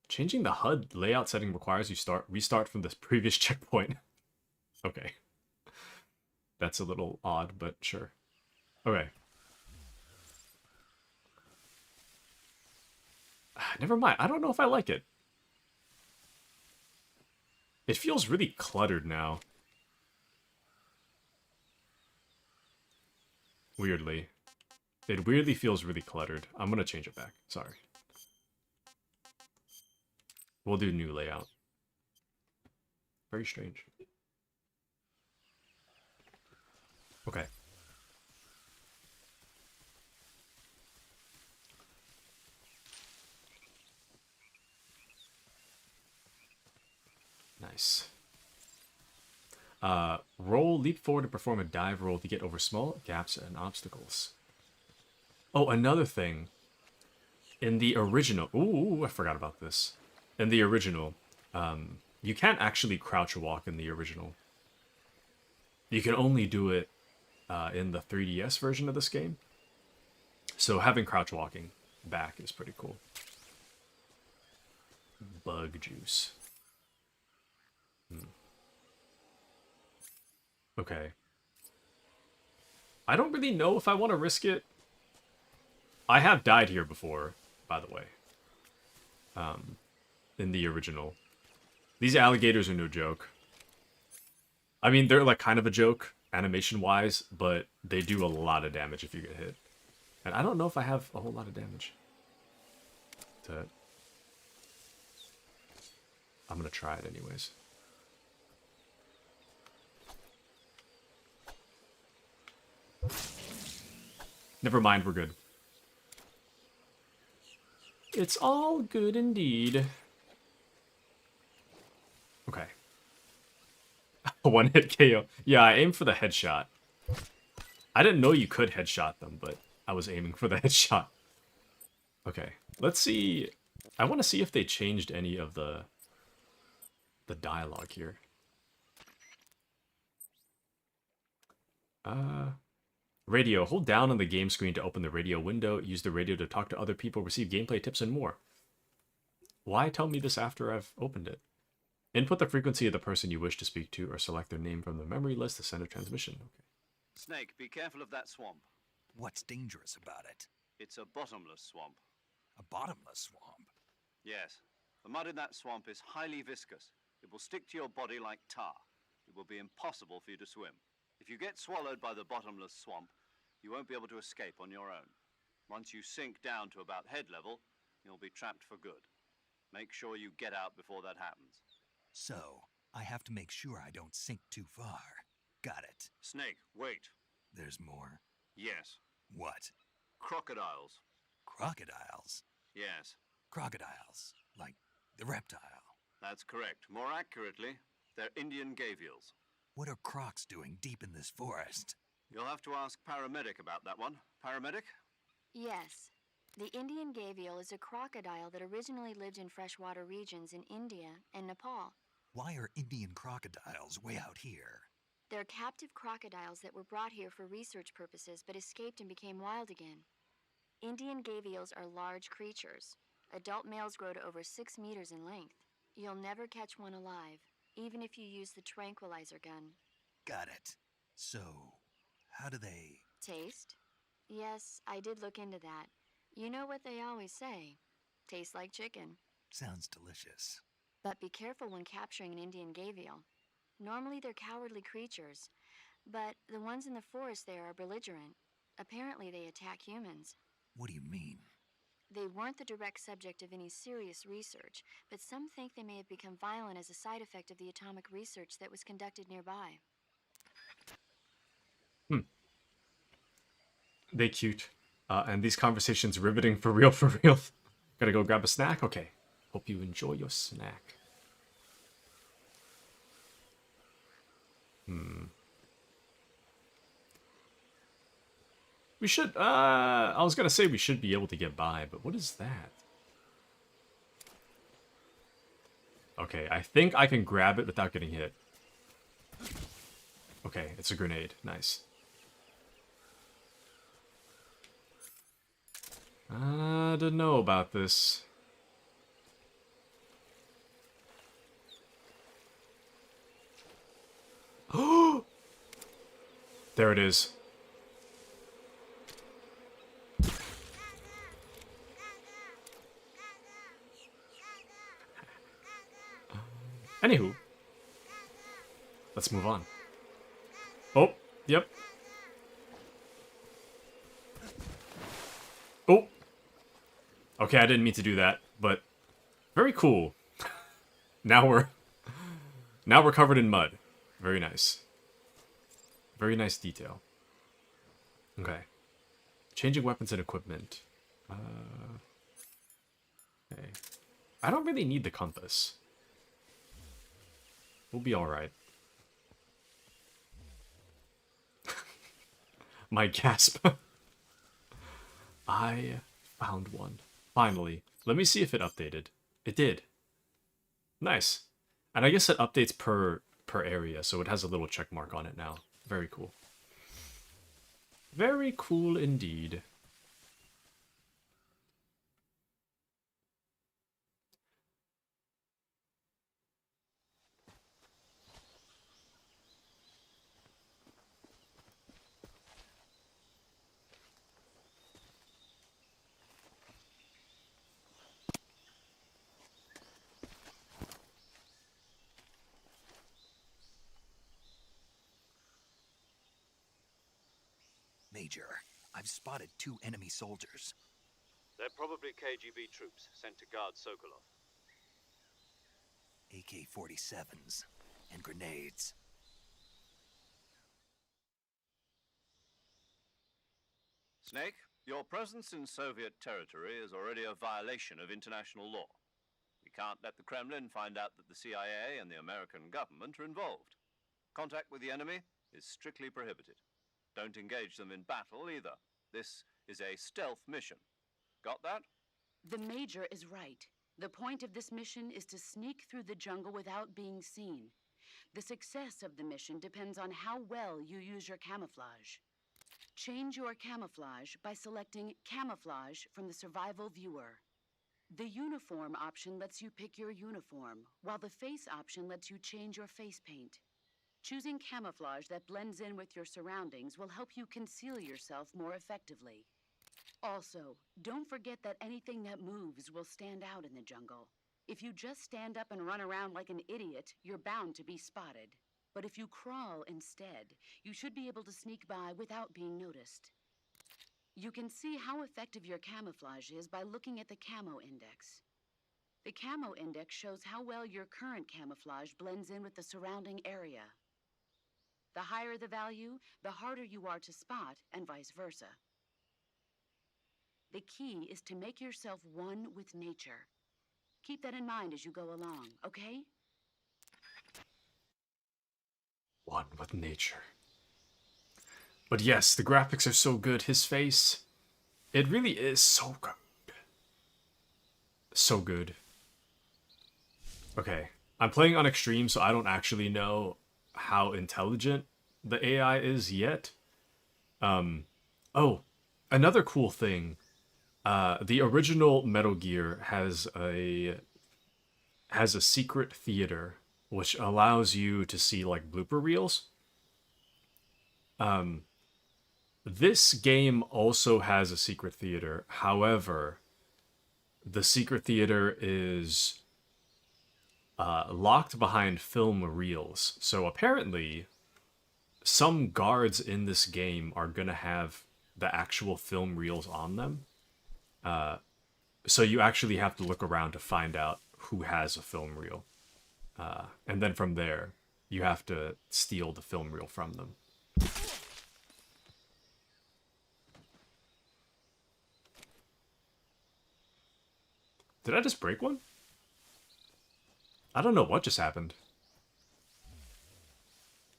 S1: Changing the HUD layout setting requires you restart from this previous checkpoint. Okay. That's a little odd, but sure. Okay. Never mind. I don't know if I like it. It feels really cluttered now. Weirdly. It weirdly feels really cluttered. I'm gonna change it back. Sorry. We'll do new layout. Very strange. Okay. Nice. Roll, leap forward and perform a dive roll to get over small gaps and obstacles. Oh, another thing. In the original... Ooh, I forgot about this. In the original, you can't actually crouch walk in the original. You can only do it in the 3DS version of this game. So having crouch walking back is pretty cool. Bug juice. Okay. I don't really know if I want to risk it. I have died here before, by the way. In the original. These alligators are no joke. I mean, they're like kind of a joke, animation-wise, but they do a lot of damage if you get hit. And I don't know if I have a whole lot of damage. I'm gonna try it anyways. Never mind, we're good. It's all good indeed. Okay. One hit KO. Yeah, I aimed for the headshot. I didn't know you could headshot them, but I was aiming for the headshot. Okay, let's see. I want to see if they changed any of the dialogue here. Radio. Hold down on the game screen to open the radio window. Use the radio to talk to other people, receive gameplay tips, and more. Why tell me this after I've opened it? Input the frequency of the person you wish to speak to, or select their name from the memory list to send a transmission. Okay.
S3: Snake, be careful of that swamp.
S2: What's dangerous about it?
S3: It's a bottomless swamp.
S2: A bottomless swamp?
S3: Yes. The mud in that swamp is highly viscous. It will stick to your body like tar. It will be impossible for you to swim. If you get swallowed by the bottomless swamp, you won't be able to escape on your own. Once you sink down to about head level, you'll be trapped for good. Make sure you get out before that happens.
S2: So, I have to make sure I don't sink too far. Got it.
S3: Snake, wait.
S2: There's more?
S3: Yes.
S2: What?
S3: Crocodiles.
S2: Crocodiles?
S3: Yes.
S2: Crocodiles, like the reptile.
S3: That's correct. More accurately, they're Indian gavials.
S2: What are crocs doing deep in this forest?
S3: You'll have to ask Paramedic about that one. Paramedic?
S8: Yes. The Indian gavial is a crocodile that originally lived in freshwater regions in India and Nepal.
S2: Why are Indian crocodiles way out here?
S8: They're captive crocodiles that were brought here for research purposes but escaped and became wild again. Indian gavials are large creatures. Adult males grow to over 6 meters in length. You'll never catch one alive, even if you use the tranquilizer gun.
S2: Got it. So, how do they...
S8: Taste? Yes, I did look into that. You know what they always say. Tastes like chicken.
S2: Sounds delicious.
S8: But be careful when capturing an Indian gavial. Normally they're cowardly creatures, but the ones in the forest there are belligerent. Apparently they attack humans.
S2: What do you mean?
S8: They weren't the direct subject of any serious research, but some think they may have become violent as a side effect of the atomic research that was conducted nearby.
S1: They cute. And these conversations riveting for real, for real. Gotta go grab a snack? Okay. Hope you enjoy your snack. We should, I was gonna say we should be able to get by, but what is that? Okay, I think I can grab it without getting hit. Okay, it's a grenade. Nice. I don't know about this. Oh! There it is. Anywho, let's move on. Oh, yep. Oh. Okay, I didn't mean to do that, but very cool. Now we're covered in mud. Very nice. Very nice detail. Okay. Changing weapons and equipment. Okay. I don't really need the compass. We'll be alright. My gasp. I found one. Finally. Let me see if it updated. It did. Nice. And I guess it updates per area, so it has a little check mark on it now. Very cool. Very cool indeed.
S2: Major, I've spotted 2 enemy soldiers.
S3: They're probably KGB troops sent to guard Sokolov.
S2: A AK-47s and grenades.
S3: Snake, your presence in Soviet territory is already a violation of international law. We can't let the Kremlin find out that the CIA and the American government are involved. Contact with the enemy is strictly prohibited. Don't engage them in battle either. This is a stealth mission. Got that?
S9: The Major is right. The point of this mission is to sneak through the jungle without being seen. The success of the mission depends on how well you use your camouflage. Change your camouflage by selecting Camouflage from the Survival Viewer. The Uniform option lets you pick your uniform, while the Face option lets you change your face paint. Choosing camouflage that blends in with your surroundings will help you conceal yourself more effectively. Also, don't forget that anything that moves will stand out in the jungle. If you just stand up and run around like an idiot, you're bound to be spotted. But if you crawl instead, you should be able to sneak by without being noticed. You can see how effective your camouflage is by looking at the Camo Index. The Camo Index shows how well your current camouflage blends in with the surrounding area. The higher the value, the harder you are to spot, and vice versa. The key is to make yourself one with nature. Keep that in mind as you go along, okay?
S1: One with nature. But yes, the graphics are so good. His face, it really is so good. So good. Okay, I'm playing on extreme, so I don't actually know how intelligent the AI is yet. Oh, another cool thing. The original Metal Gear has a secret theater which allows you to see like blooper reels. This game also has a secret theater. However, the secret theater is locked behind film reels. So apparently, some guards in this game are gonna have the actual film reels on them. So you actually have to look around to find out who has a film reel. And then from there, you have to steal the film reel from them. Did I just break one? I don't know what just happened.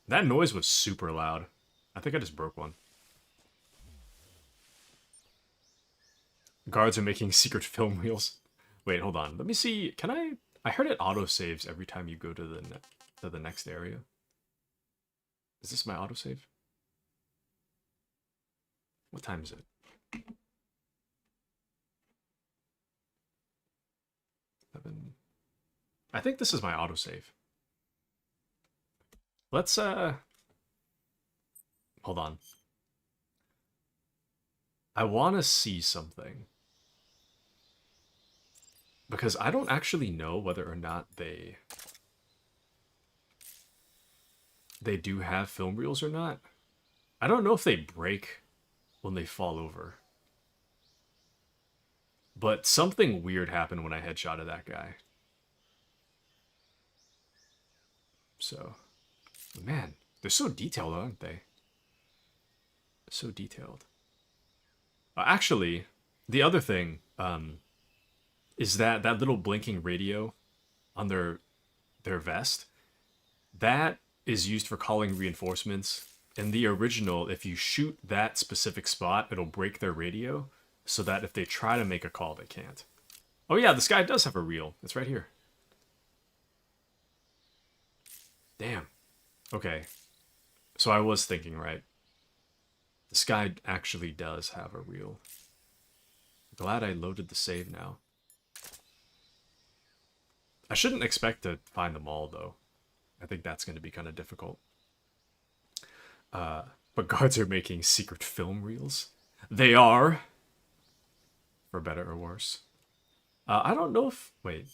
S1: That noise was super loud. I think I just broke one. Guards are making secret film reels. Wait, hold on. Let me see. Can I heard it autosaves every time you go to the next area. Is this my autosave? What time is it? 11. I think this is my autosave. Let's hold on. I want to see something. Because I don't actually know whether or not they do have film reels or not. I don't know if they break when they fall over. But something weird happened when I headshotted that guy. So, man, they're so detailed, aren't they? So detailed. Actually, the other thing, is that little blinking radio on their vest, that is used for calling reinforcements. In the original, if you shoot that specific spot, it'll break their radio, so that if they try to make a call, they can't. Oh yeah, this guy does have a reel. It's right here. Damn. Okay. So I was thinking right. This guy actually does have a reel. Glad I loaded the save now. I shouldn't expect to find them all, though. I think that's going to be kind of difficult. But guards are making secret film reels. They are. For better or worse. I don't know if... Wait.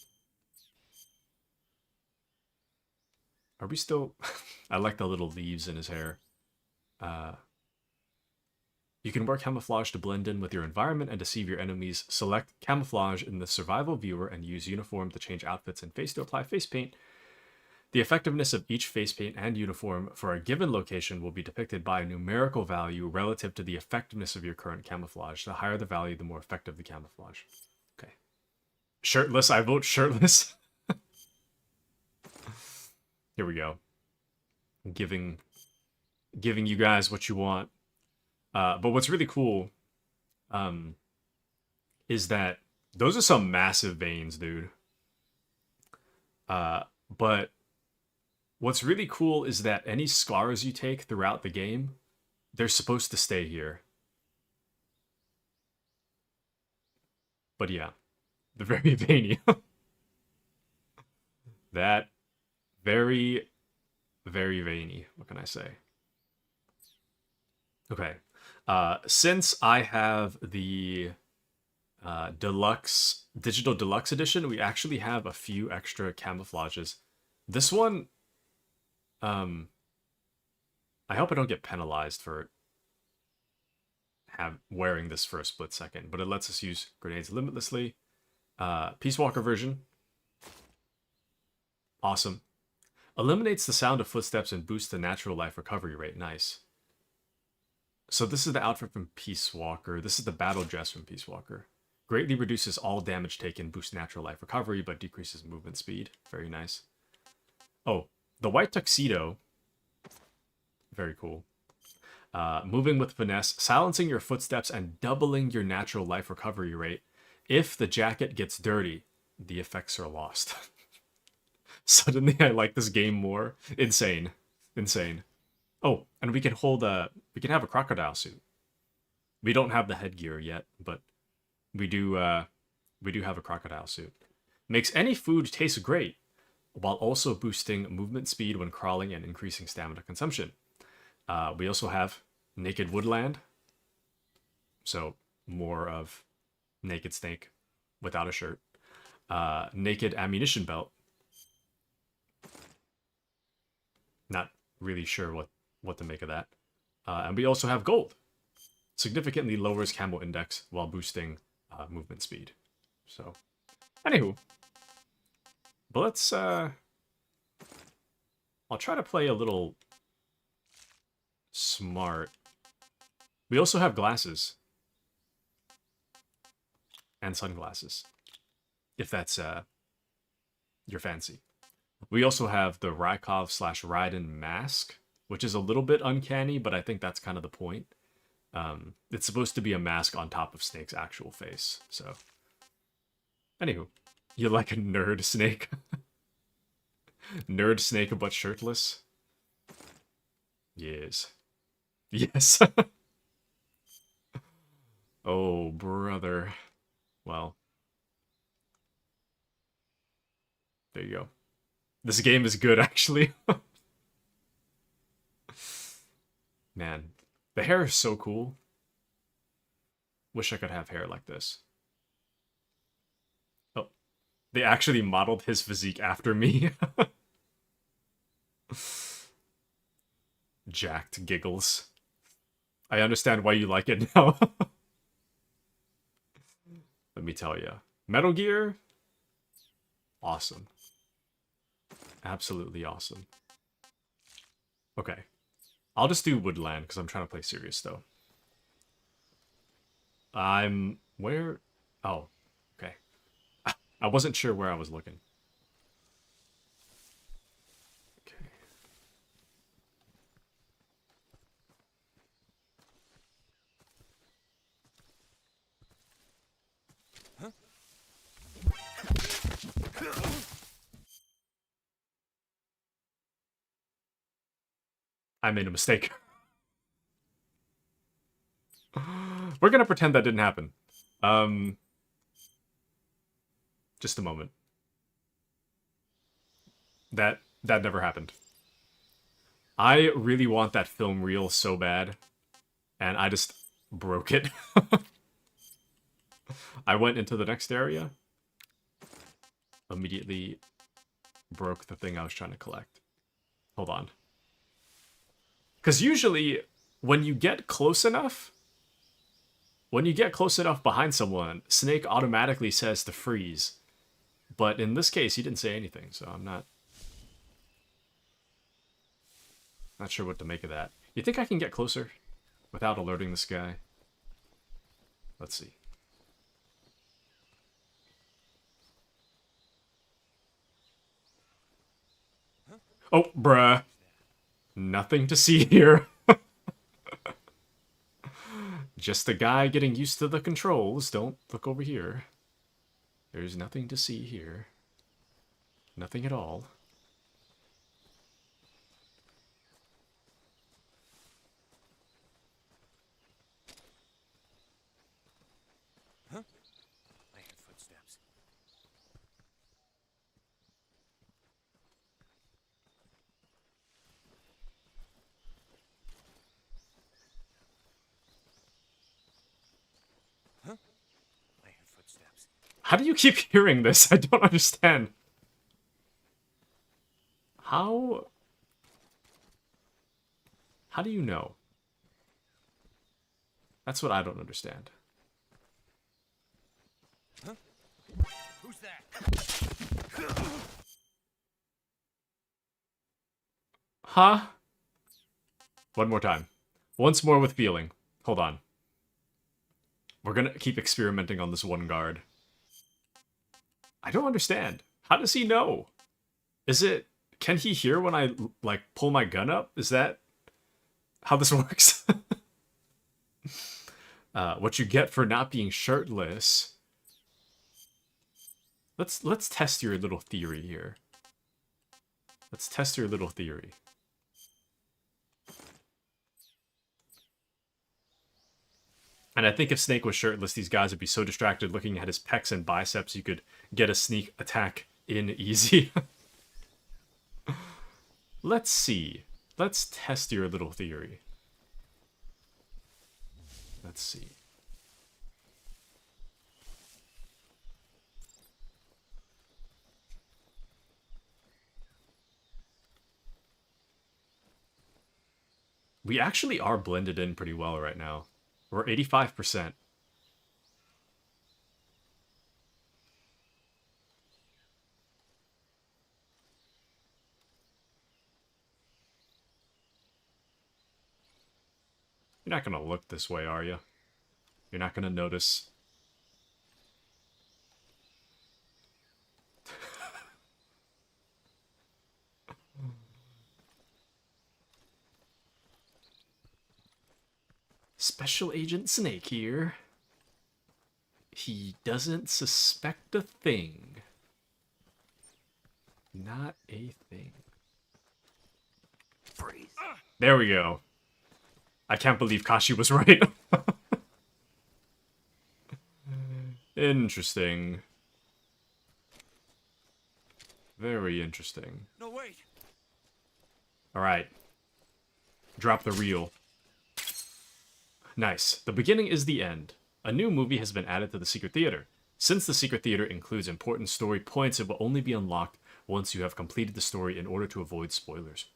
S1: Are we still... I like the little leaves in his hair. You can wear camouflage to blend in with your environment and deceive your enemies. Select camouflage in the survival viewer and use uniform to change outfits and face to apply face paint. The effectiveness of each face paint and uniform for a given location will be depicted by a numerical value relative to the effectiveness of your current camouflage. The higher the value, the more effective the camouflage. Okay. Shirtless, I vote shirtless. Here we go. Giving you guys what you want. But what's really cool is that those are some massive veins, dude. But what's really cool is that any scars you take throughout the game, they're supposed to stay here. But yeah, they're very veiny. That very, very veiny. What can I say? Okay. Since I have the digital deluxe edition, we actually have a few extra camouflages. This one, I hope I don't get penalized for wearing this for a split second, but it lets us use grenades limitlessly. Peace Walker version. Awesome. Eliminates the sound of footsteps and boosts the natural life recovery rate. Nice. So this is the outfit from Peace Walker. This is the battle dress from Peace Walker. Greatly reduces all damage taken, boosts natural life recovery, but decreases movement speed. Very nice. Oh, the white tuxedo. Very cool. Moving with finesse, silencing your footsteps and doubling your natural life recovery rate. If the jacket gets dirty, the effects are lost. Suddenly I like this game more. Insane. Insane. Oh, and we can have a crocodile suit. We don't have the headgear yet, but we do have a crocodile suit. Makes any food taste great, while also boosting movement speed when crawling and increasing stamina consumption. We also have Naked Woodland. So more of Naked Snake without a shirt. Naked Ammunition Belt. Not really sure what to make of that. And we also have Gold. Significantly lowers camo index while boosting movement speed. So, anywho. But let's, I'll try to play a little smart. We also have glasses. And sunglasses. If that's, your fancy. We also have the Rykov/Raiden mask, which is a little bit uncanny, but I think that's kind of the point. It's supposed to be a mask on top of Snake's actual face, so. Anywho, you like a nerd Snake? Nerd Snake but shirtless? Yes. Yes. Oh, brother. Well. There you go. This game is good, actually. Man, the hair is so cool. Wish I could have hair like this. Oh, they actually modeled his physique after me. Jacked giggles. I understand why you like it now. Let me tell you. Metal Gear? Awesome. Absolutely awesome. Okay. I'll just do Woodland, because I'm trying to play serious, though. Where? Oh, okay. I wasn't sure where I was looking. Okay.
S10: Huh?
S1: I made a mistake. We're gonna pretend that didn't happen. Just a moment. That never happened. I really want that film reel so bad, and I just broke it. I went into the next area, immediately broke the thing I was trying to collect. Hold on. Because usually, when you get close enough behind someone, Snake automatically says to freeze. But in this case, he didn't say anything, so I'm not Not sure what to make of that. You think I can get closer without alerting this guy? Let's see. Oh, bruh. Nothing to see here. Just a guy getting used to the controls. Don't look over here. There's nothing to see here. Nothing at all.
S10: Huh? I hear footsteps. Huh? I hear footsteps.
S1: How do you keep hearing this? I don't understand. How do you know? That's what I don't understand.
S10: Huh? Who's that?
S1: Huh? One more time. Once more with feeling. Hold on. We're gonna keep experimenting on this one guard. I don't understand. How does he know? Is it... Can he hear when I, like, pull my gun up? Is that how this works? What you get for not being shirtless. Let's test your little theory here. Let's test your little theory. And I think if Snake was shirtless, these guys would be so distracted looking at his pecs and biceps, you could get a sneak attack in easy. Let's see. Let's test your little theory. Let's see. We actually are blended in pretty well right now. We're 85%. You're not gonna look this way, are you? You're not gonna notice. Special Agent Snake here. He doesn't suspect a thing. Not a thing.
S2: Freeze.
S1: There we go. I can't believe Kashi was right. Interesting. Very interesting.
S10: No, wait.
S1: Alright. Drop the reel. Nice. The beginning is the end. A new movie has been added to the Secret Theater. Since the Secret Theater includes important story points, it will only be unlocked once you have completed the story in order to avoid spoilers.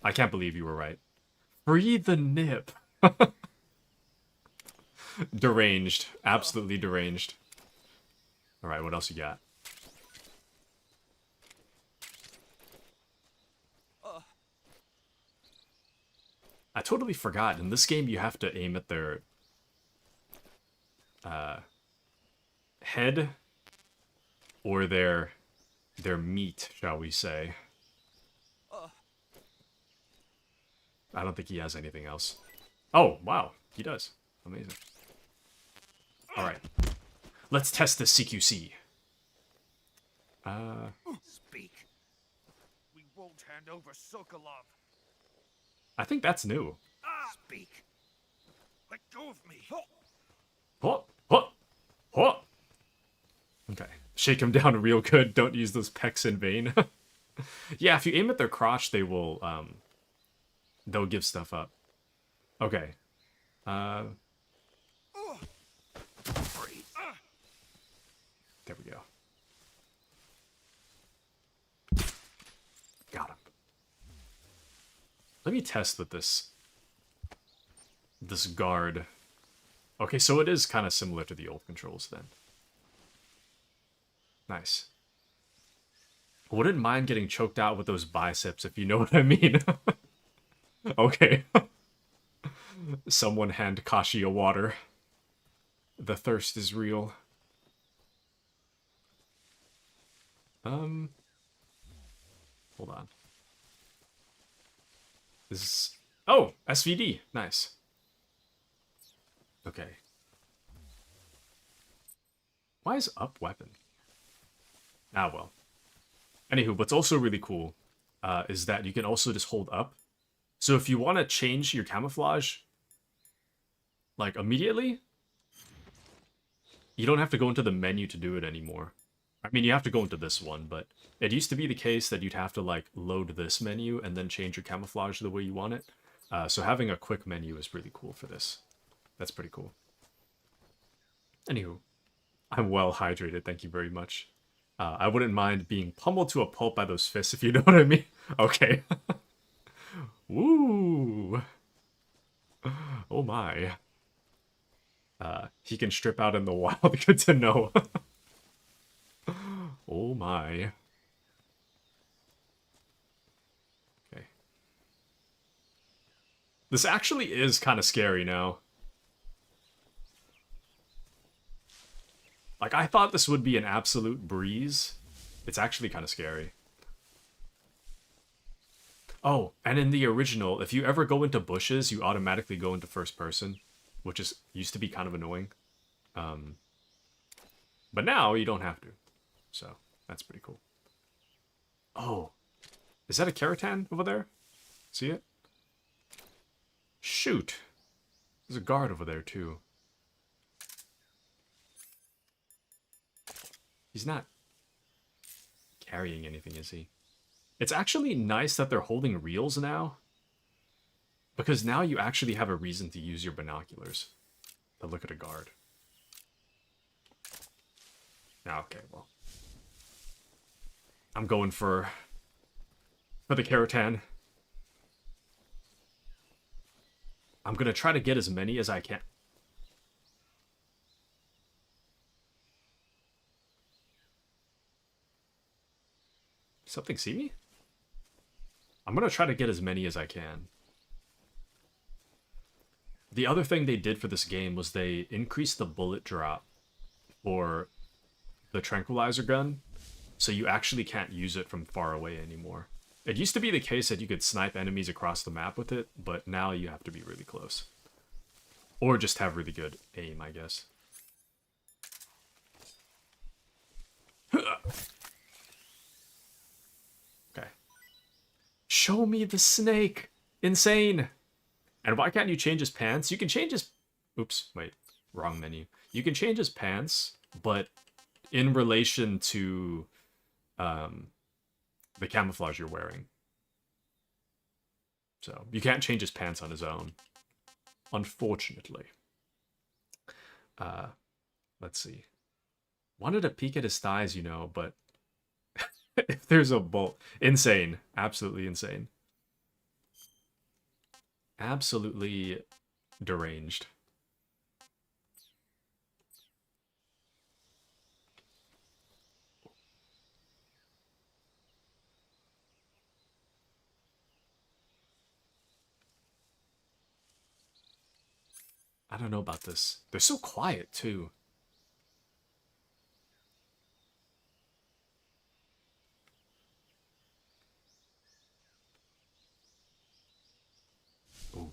S1: I can't believe you were right. Free the nip. Deranged. Absolutely deranged. Alright, what else you got? I totally forgot. In this game, you have to aim at their head or their meat, shall we say. I don't think he has anything else. Oh, wow. He does. Amazing. Alright. Let's test this CQC.
S10: Speak. We won't hand over Sokolov.
S1: I think that's new.
S10: Speak. Let go of me.
S1: What? What? What? Okay. Shake him down real good. Don't use those pecs in vain. Yeah, if you aim at their crotch, they will, they'll give stuff up. Okay. There we go. Got him. Let me test with this guard. Okay, so it is kind of similar to the old controls then. Nice. I wouldn't mind getting choked out with those biceps, if you know what I mean. Okay. Someone hand Kashi a water. The thirst is real. Hold on. This is... Oh! SVD! Nice. Okay. Why is up weapon? Ah, well. Anywho, what's also really cool is that you can also just hold up. So if you want to change your camouflage, like, immediately, you don't have to go into the menu to do it anymore. I mean, you have to go into this one, but it used to be the case that you'd have to, like, load this menu and then change your camouflage the way you want it. So having a quick menu is really cool for this. That's pretty cool. Anywho, I'm well hydrated, thank you very much. I wouldn't mind being pummeled to a pulp by those fists, if you know what I mean. Okay. Woo! Oh my. He can strip out in the wild, good to know. Oh my. Okay. This actually is kind of scary now. Like, I thought this would be an absolute breeze. It's actually kind of scary. Oh, and in the original, if you ever go into bushes, you automatically go into first person, which is used to be kind of annoying. But now you don't have to. So, that's pretty cool. Oh, is that a Keratin over there? See it? Shoot. There's a guard over there, too. He's not carrying anything, is he? It's actually nice that they're holding reels now. Because now you actually have a reason to use your binoculars to look at a guard. Now, okay, well. I'm going for the Keratin. I'm gonna try to get as many as I can. Something see me? I'm gonna try to get as many as I can. The other thing they did for this game was they increased the bullet drop for the tranquilizer gun, so you actually can't use it from far away anymore. It used to be the case that you could snipe enemies across the map with it, but now you have to be really close. Or just have really good aim, I guess. Okay. Show me the snake! Insane! And why can't you change his pants? You can change his... Oops, wait. Wrong menu. You can change his pants, but in relation to the camouflage you're wearing. So, you can't change his pants on his own. Unfortunately. Let's see. Wanted to peek at his thighs, you know, but... if there's a bolt... Insane. Absolutely insane. Absolutely deranged. I don't know about this. They're so quiet, too. Ooh.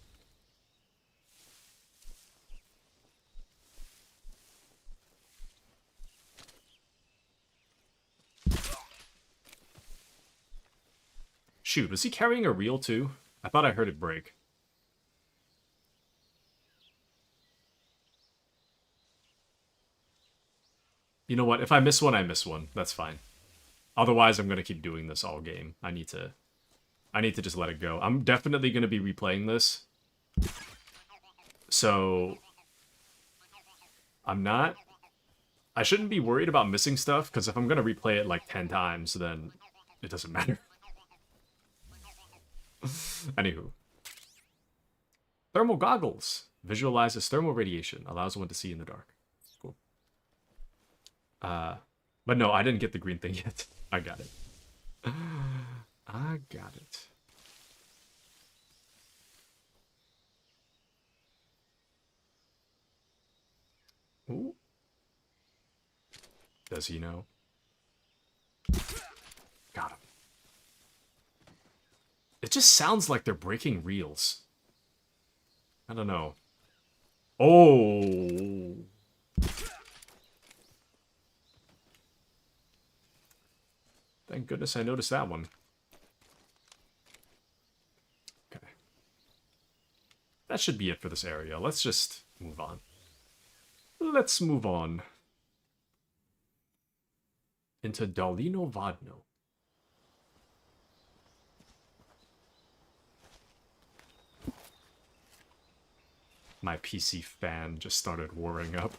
S1: Shoot, was he carrying a reel, too? I thought I heard it break. You know what? If I miss one, I miss one. That's fine. Otherwise, I'm going to keep doing this all game. I need to just let it go. I'm definitely going to be replaying this. So, I shouldn't be worried about missing stuff, because if I'm going to replay it like 10 times, then it doesn't matter. Anywho. Thermal goggles. Visualizes thermal radiation. Allows one to see in the dark. But no, I didn't get the green thing yet. I got it. Got it. Ooh. Does he know? Got him. It just sounds like they're breaking reels. I don't know. Oh. Thank goodness I noticed that one. Okay. That should be it for this area. Let's just move on. Let's move on. Into Dolino Vodno. My PC fan just started warring up.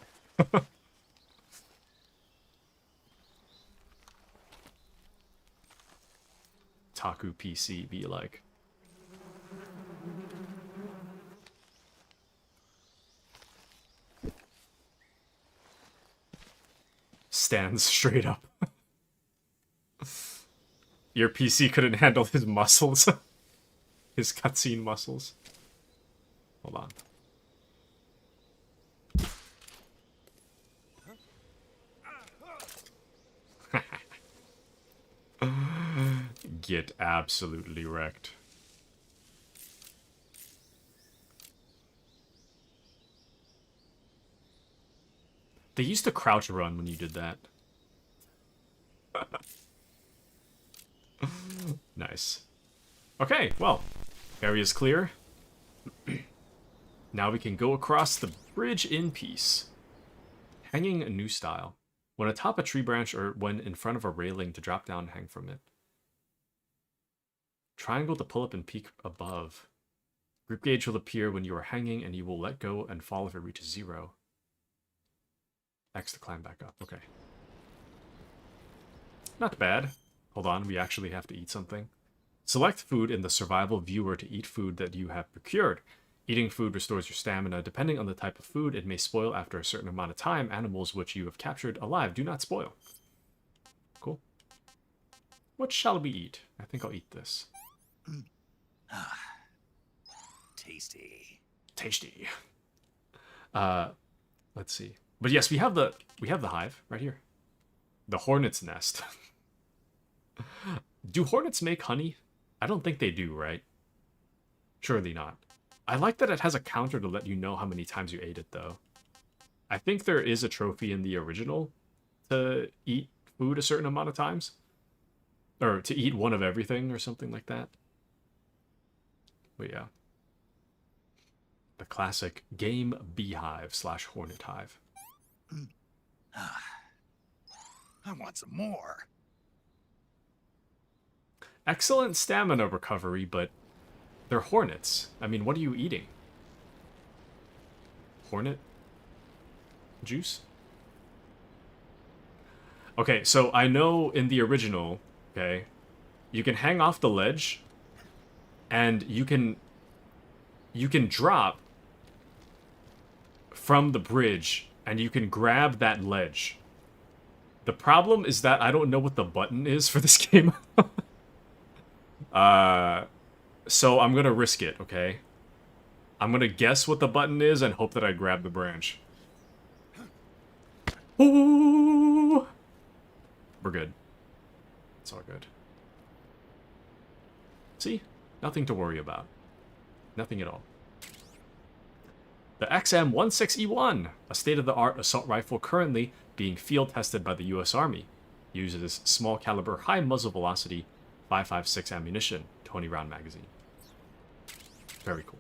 S1: Taku PC be like. Stands straight up. Your PC couldn't handle his muscles. His cutscene muscles. Hold on. Get absolutely wrecked. They used to crouch run when you did that. Nice. Okay, well, area's clear. Now we can go across the bridge in peace. Hanging a new style. When atop a tree branch or when in front of a railing to drop down and hang from it. Triangle to pull up and peek above. Grip gauge will appear when you are hanging and you will let go and fall if it reaches 0. X to climb back up. Okay. Not bad. Hold on, we actually have to eat something. Select food in the survival viewer to eat food that you have procured. Eating food restores your stamina. Depending on the type of food, it may spoil after a certain amount of time. Animals which you have captured alive do not spoil. Cool. What shall we eat? I think I'll eat this.
S2: Tasty.
S1: Tasty. Let's see. But yes, we have the hive right here. The hornet's nest. Do hornets make honey? I don't think they do, right? Surely not. I like that it has a counter to let you know how many times you ate it, though. I think there is a trophy in the original to eat food a certain amount of times. Or to eat one of everything or something like that. But yeah. The classic game beehive / hornet hive.
S2: I want some more.
S1: Excellent stamina recovery, but they're hornets. I mean, what are you eating? Hornet juice? Okay, so I know in the original, okay, you can hang off the ledge and you can drop from the bridge and you can grab that ledge. The problem is that I don't know what the button is for this game. So I'm gonna risk it, okay? I'm gonna guess what the button is and hope that I grab the branch. Ooh! We're good. It's all good. See? Nothing to worry about. Nothing at all. The XM-16E1, a state-of-the-art assault rifle currently being field-tested by the US Army, uses small caliber, high muzzle velocity, 5.56 ammunition, 20-round magazine. Very cool.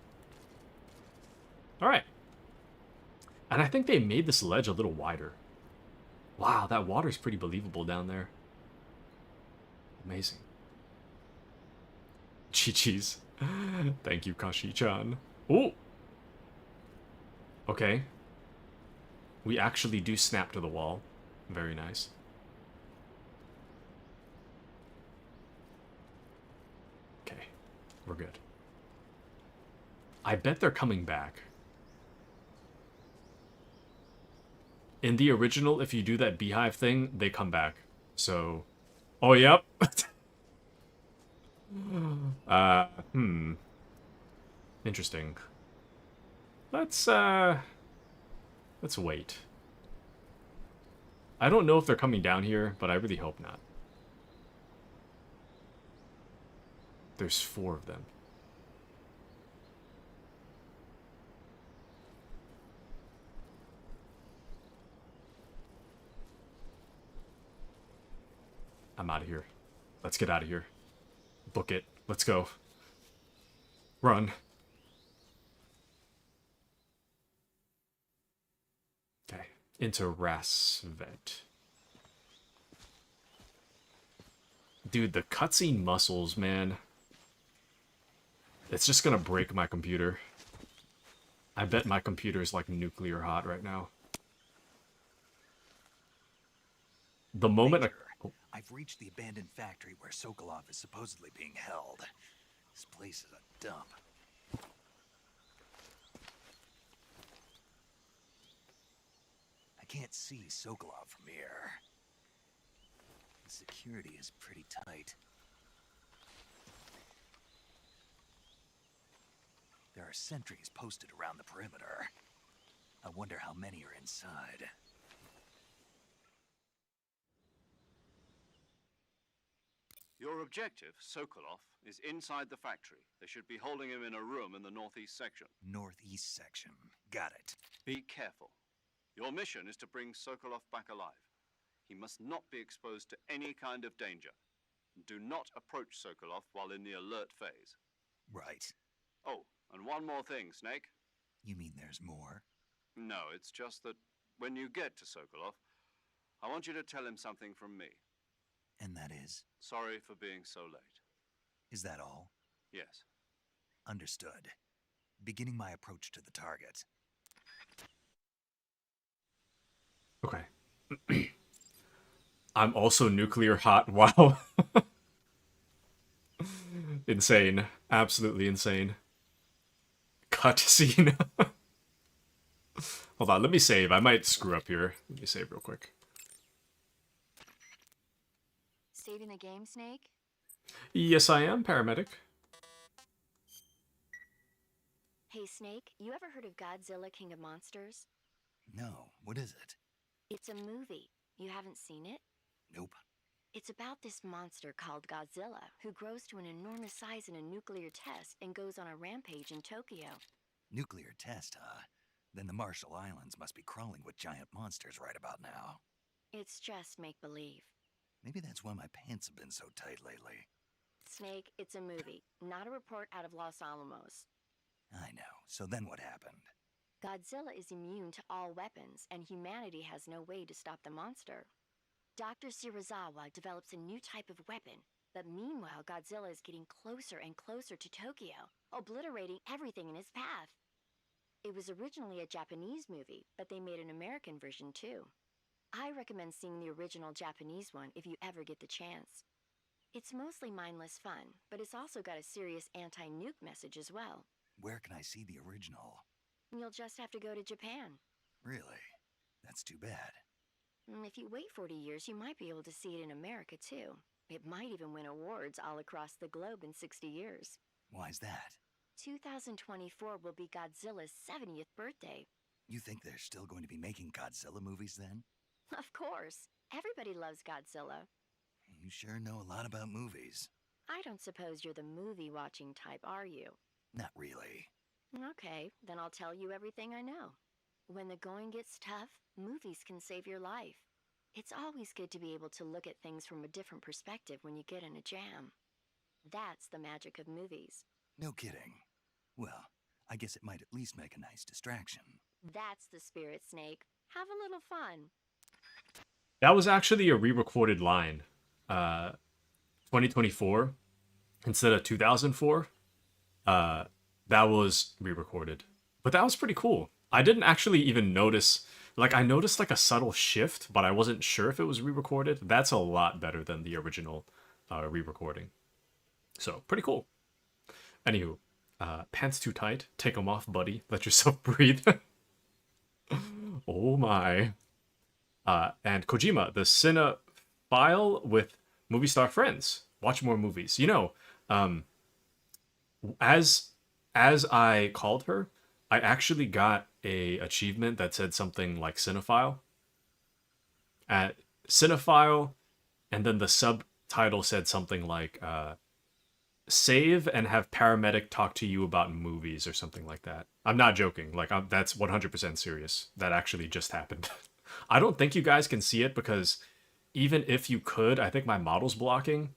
S1: Alright. And I think they made this ledge a little wider. Wow, that water's pretty believable down there. Amazing. Chi-Chi's. Thank you, Kashi-chan. Ooh! Okay. We actually do snap to the wall. Very nice. Okay. We're good. I bet they're coming back. In the original, if you do that beehive thing, they come back. So... Oh, yep. Interesting. Let's wait. I don't know if they're coming down here, but I really hope not. There's 4 of them. I'm out of here. Let's get out of here. Book it. Let's go. Run. Okay. Into Rasvet. Dude, the cutscene muscles, man. It's just gonna break my computer. I bet my computer is like nuclear hot right now. The moment
S2: I've reached the abandoned factory where Sokolov is supposedly being held. This place is a dump. I can't see Sokolov from here. The security is pretty tight. There are sentries posted around the perimeter. I wonder how many are inside.
S3: Your objective, Sokolov, is inside the factory. They should be holding him in a room in the northeast section.
S2: Northeast section. Got it.
S3: Be careful. Your mission is to bring Sokolov back alive. He must not be exposed to any kind of danger. Do not approach Sokolov while in the alert phase.
S2: Right.
S3: Oh, and one more thing, Snake.
S2: You mean there's more?
S3: No, it's just that when you get to Sokolov, I want you to tell him something from me.
S2: And that is?
S3: Sorry for being so late.
S2: Is that all?
S3: Yes.
S2: Understood. Beginning my approach to the target.
S1: Okay. I'm also nuclear hot. Wow. Insane. Absolutely insane. Cutscene. Hold on, let me save. I might screw up here. Let me save real quick.
S8: Saving the game, Snake?
S1: Yes, I am, paramedic.
S8: Hey, Snake, you ever heard of Godzilla King of Monsters?
S2: No, what is it?
S8: It's a movie. You haven't seen it?
S2: Nope.
S8: It's about this monster called Godzilla, who grows to an enormous size in a nuclear test and goes on a rampage in Tokyo.
S2: Nuclear test, huh? Then the Marshall Islands must be crawling with giant monsters right about now.
S8: It's just make-believe.
S2: Maybe that's why my pants have been so tight lately.
S8: Snake, it's a movie, not a report out of Los Alamos.
S2: I know. So then what happened?
S8: Godzilla is immune to all weapons, and humanity has no way to stop the monster. Dr. Shirazawa develops a new type of weapon, but meanwhile Godzilla is getting closer and closer to Tokyo, obliterating everything in his path. It was originally a Japanese movie, but they made an American version too. I recommend seeing the original Japanese one if you ever get the chance. It's mostly mindless fun, but it's also got a serious anti-nuke message as well.
S2: Where can I see the original?
S8: You'll just have to go to Japan.
S2: Really? That's too bad.
S8: If you wait 40 years, you might be able to see it in America too. It might even win awards all across the globe in 60 years.
S2: Why's that?
S8: 2024 will be Godzilla's 70th birthday.
S2: You think they're still going to be making Godzilla movies then?
S8: Of course. Everybody loves Godzilla.
S2: You sure know a lot about movies.
S8: I don't suppose you're the movie-watching type, are you?
S2: Not really.
S8: Okay, then I'll tell you everything I know. When the going gets tough, movies can save your life. It's always good to be able to look at things from a different perspective when you get in a jam. That's the magic of movies.
S2: No kidding. Well, I guess it might at least make a nice distraction.
S8: That's the spirit, Snake. Have a little fun.
S1: That was actually a re-recorded line. 2024 instead of 2004. That was re-recorded. But that was pretty cool. I didn't actually even notice... Like, I noticed, like, a subtle shift, but I wasn't sure if it was re-recorded. That's a lot better than the original re-recording. So, pretty cool. Anywho, pants too tight. Take them off, buddy. Let yourself breathe. Oh my. And Kojima, the cinephile with movie star friends. Watch more movies. You know, as as I called her, I actually got a achievement that said something like cinephile. At cinephile, and then the subtitle said something like save and have paramedic talk to you about movies or something like that. I'm not joking. Like that's 100% serious. That actually just happened. I don't think you guys can see it because even if you could, I think my model's blocking.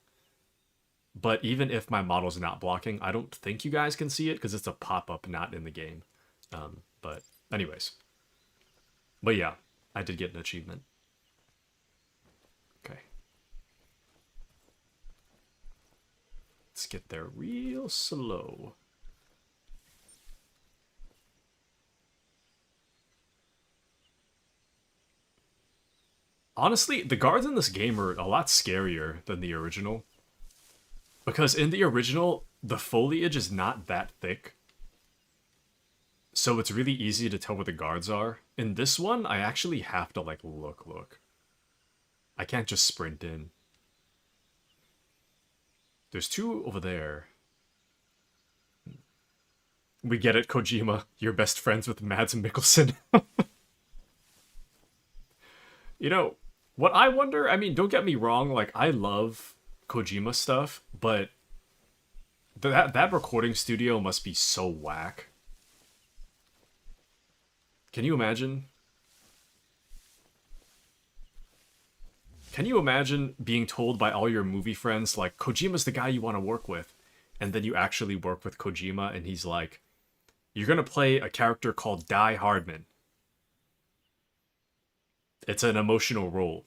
S1: But even if my model's not blocking, I don't think you guys can see it because it's a pop-up not in the game. But anyways. But yeah, I did get an achievement. Okay. Let's get there real slow. Honestly, the guards in this game are a lot scarier than the original. Because in the original, the foliage is not that thick. So it's really easy to tell where the guards are. In this one, I actually have to, like, look. I can't just sprint in. There's two over there. We get it, Kojima. You're best friends with Mads Mikkelsen. You know, what I wonder, I mean, don't get me wrong, like, I love Kojima stuff, but that recording studio must be so whack. Can you imagine? Can you imagine being told by all your movie friends, like, Kojima's the guy you want to work with, and then you actually work with Kojima, and he's like, you're gonna play a character called Die Hardman. It's an emotional role.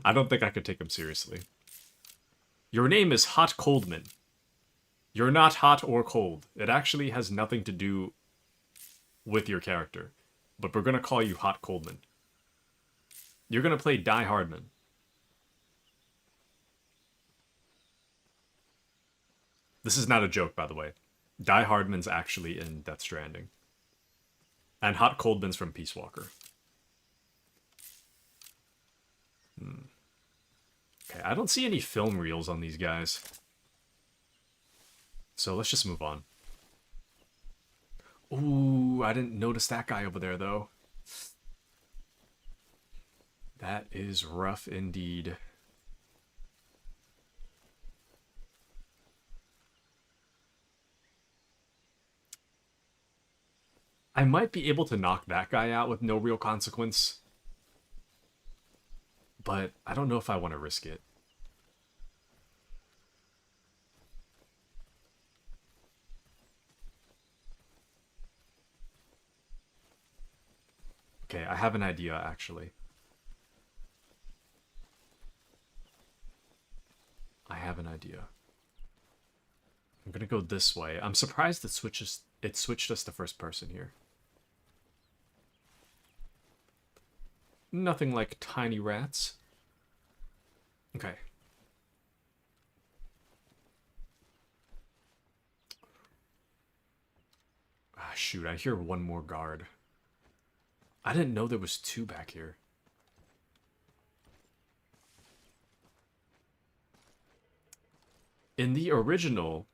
S1: I don't think I could take him seriously. Your name is Hot Coldman. You're not hot or cold. It actually has nothing to do with your character. But we're gonna call you Hot Coldman. You're gonna play Die Hardman. This is not a joke, by the way. Die Hardman's actually in Death Stranding. And Hot Coldman's from Peace Walker. Okay, I don't see any film reels on these guys. So let's just move on. Ooh, I didn't notice that guy over there, though. That is rough indeed. I might be able to knock that guy out with no real consequence. But I don't know if I want to risk it. Okay, I have an idea, actually. I have an idea. I'm gonna go this way. I'm surprised it switched us to first person here. Nothing like tiny rats. Okay. Ah, shoot, I hear one more guard. I didn't know there was two back here. In the original,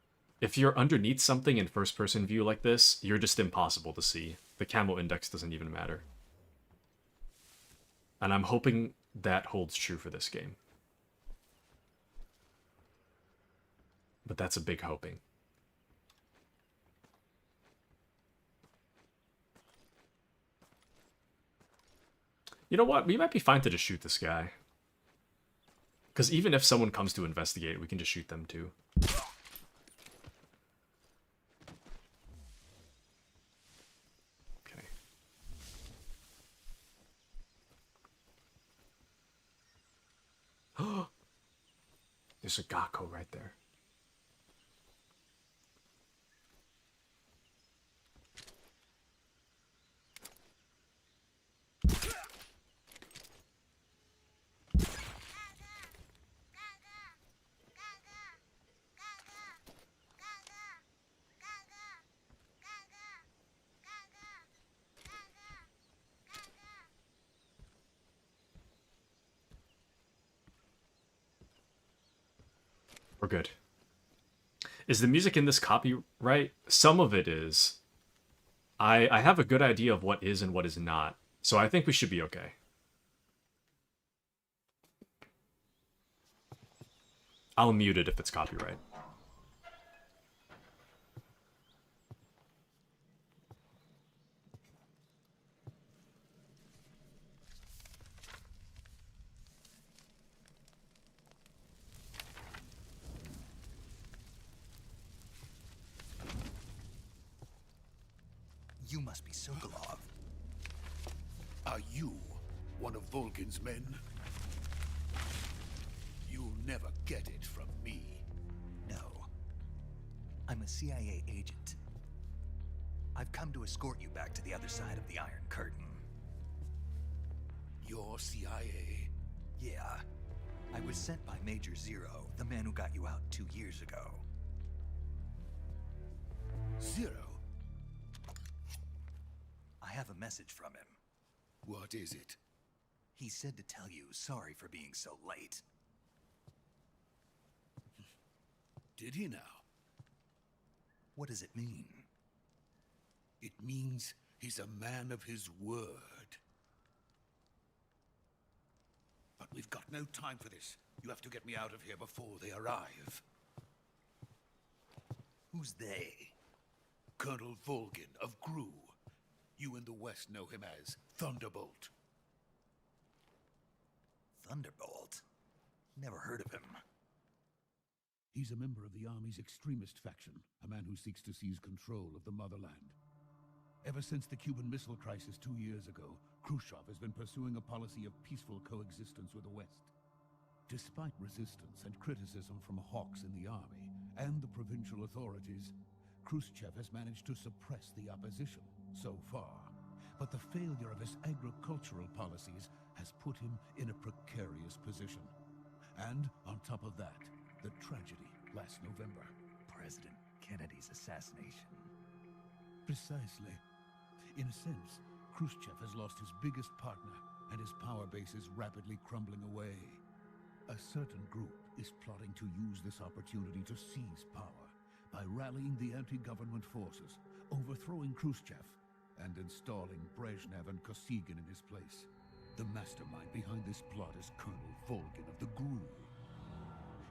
S1: if you're underneath something in first-person view like this, you're just impossible to see. The camo index doesn't even matter. And I'm hoping that holds true for this game. But that's a big hoping. You know what? We might be fine to just shoot this guy. Because even if someone comes to investigate, we can just shoot them too. Okay. There's a Gakko right there. We're good. Is the music in this copyright? Some of it is. I have a good idea of what is and what is not, so I think we should be okay. I'll mute it if it's copyright.
S2: You must be Sokolov.
S10: Are you one of Volgin's men? You'll never get it from me.
S2: No. I'm a CIA agent. I've come to escort you back to the other side of the Iron Curtain.
S10: You're CIA?
S2: Yeah. I was sent by Major Zero, the man who got you out 2 years ago.
S10: Zero?
S2: I have a message from him.
S10: What is it?
S2: He said to tell you sorry for being so late.
S10: Did he now?
S2: What does it mean?
S10: It means he's a man of his word. But we've got no time for this. You have to get me out of here before they arrive.
S2: Who's they?
S10: Colonel Volgin of Gru. You in the West know him as Thunderbolt.
S2: Thunderbolt? Never heard of him.
S10: He's a member of the Army's extremist faction, a man who seeks to seize control of the motherland. Ever since the Cuban Missile Crisis 2 years ago, Khrushchev has been pursuing a policy of peaceful coexistence with the West. Despite resistance and criticism from hawks in the army and the provincial authorities, Khrushchev has managed to suppress the opposition so far. But the failure of his agricultural policies has put him in a precarious position. And on top of that, the tragedy last November.
S2: President Kennedy's assassination.
S10: Precisely. In a sense, Khrushchev has lost his biggest partner, and his power base is rapidly crumbling away. A certain group is plotting to use this opportunity to seize power by rallying the anti-government forces, overthrowing Khrushchev, and installing Brezhnev and Kosygin in his place. The mastermind behind this plot is Colonel Volgin of the GRU.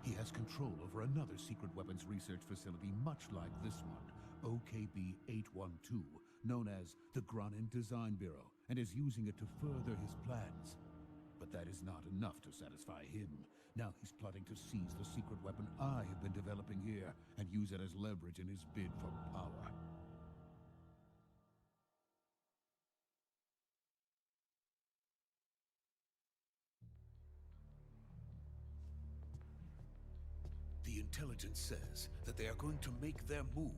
S10: He has control over another secret weapons research facility much like this one, OKB-812, known as the Granin Design Bureau, and is using it to further his plans. But that is not enough to satisfy him. Now he's plotting to seize the secret weapon I have been developing here and use it as leverage in his bid for power. The intelligence says that they are going to make their move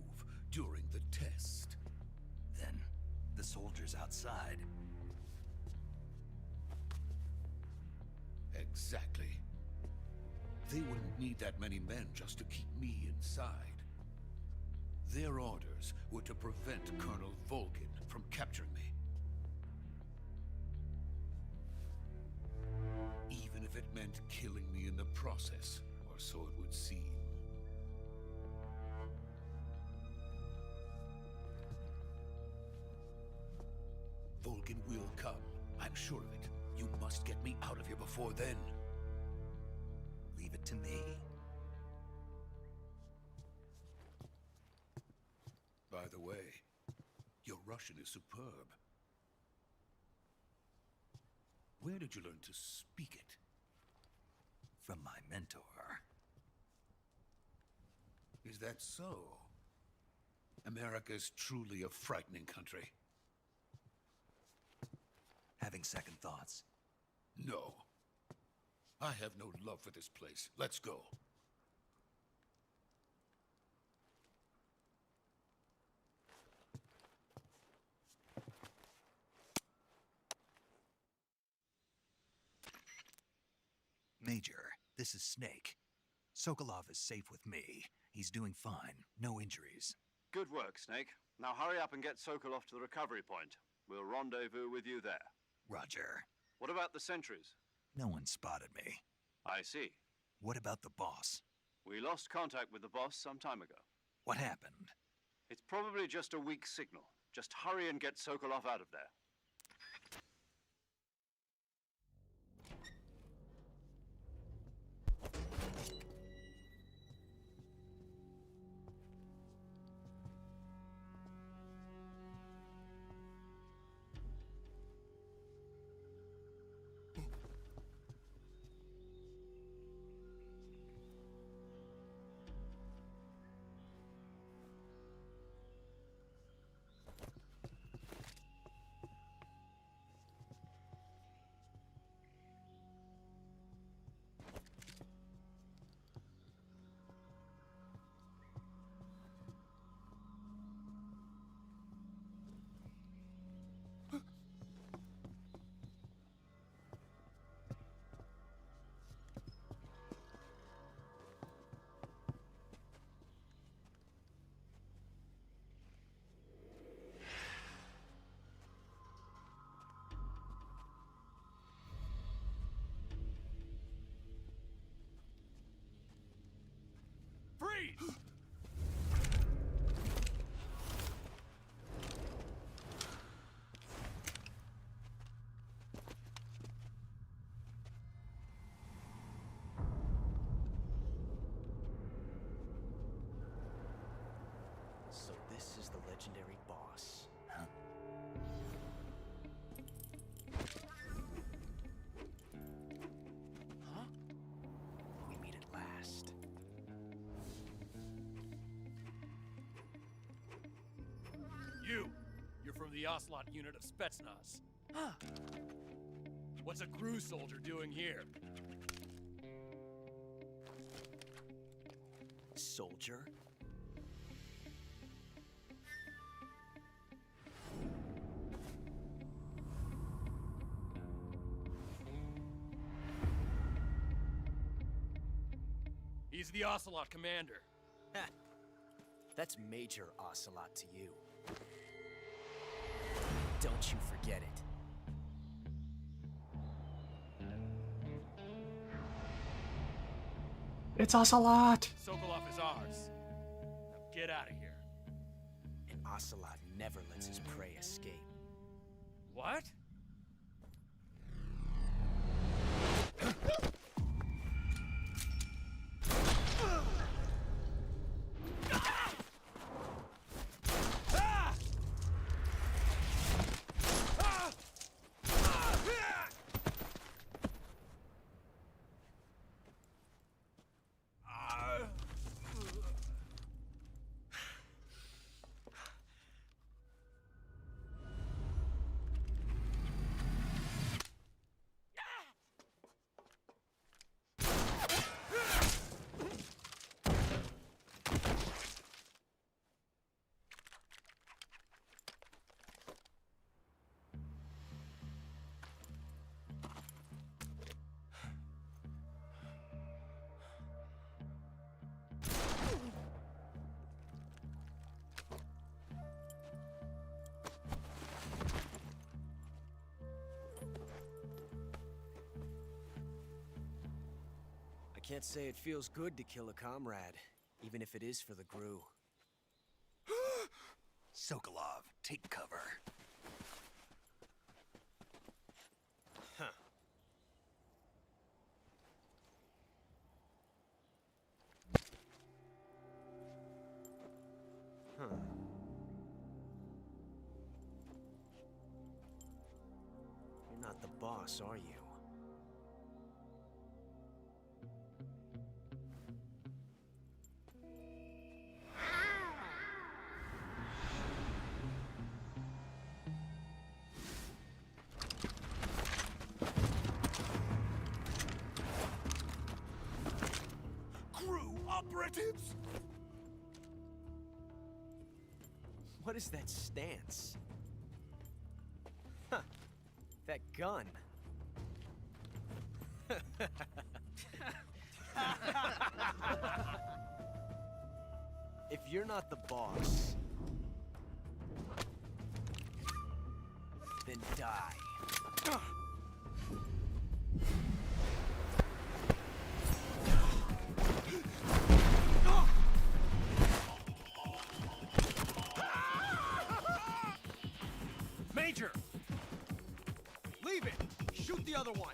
S10: during the test.
S2: Then, the soldiers outside.
S10: Exactly. They wouldn't need that many men just to keep me inside. Their orders were to prevent Colonel Volgin from capturing me. Even if it meant killing me in the process, or so it would seem. Volgin will come. I'm sure of it. You must get me out of here before then.
S2: Leave it to me.
S10: By the way, your Russian is superb. Where did you learn to speak it?
S2: From my mentor.
S10: Is that so? America is truly a frightening country.
S2: Having second thoughts?
S10: No. I have no love for this place. Let's go.
S2: Major, this is Snake. Sokolov is safe with me. He's doing fine. No injuries.
S3: Good work, Snake. Now hurry up and get Sokolov to the recovery point. We'll rendezvous with you there.
S2: Roger.
S3: What about the sentries?
S2: No one spotted me.
S3: I see.
S2: What about the boss?
S3: We lost contact with the boss some time ago.
S2: What happened?
S3: It's probably just a weak signal. Just hurry and get Sokolov out of there.
S11: Freeze!
S12: So this is the legendary boss.
S2: Huh?
S12: Huh? We meet at last.
S11: You're from the Ocelot unit of Spetsnaz. Huh. What's a crew soldier doing here?
S12: Soldier?
S11: He's the Ocelot commander.
S12: Ha! That's Major Ocelot to you. Don't you forget it.
S1: It's Ocelot!
S11: Sokolov is ours. Now get out of here.
S12: And Ocelot never lets his prey escape.
S11: What?
S12: I can't say it feels good to kill a comrade, even if it is for the Gru.
S2: Sokolov, take cover.
S12: Huh. Huh. You're not the boss, are you?
S11: Operatives?
S12: What is that stance? Huh. That gun. If you're not the boss, then die.
S11: Shoot the other one!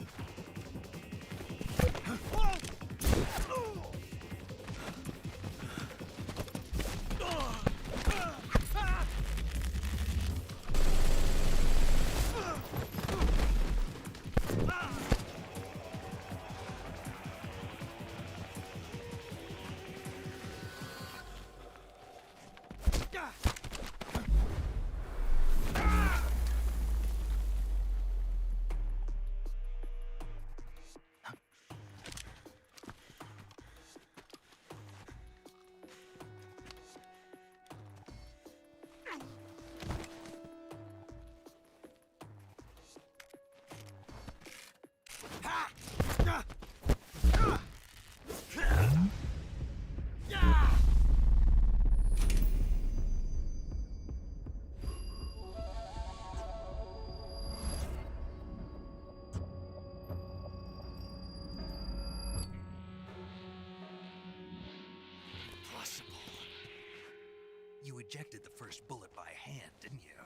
S2: You ejected the first bullet by hand, didn't you?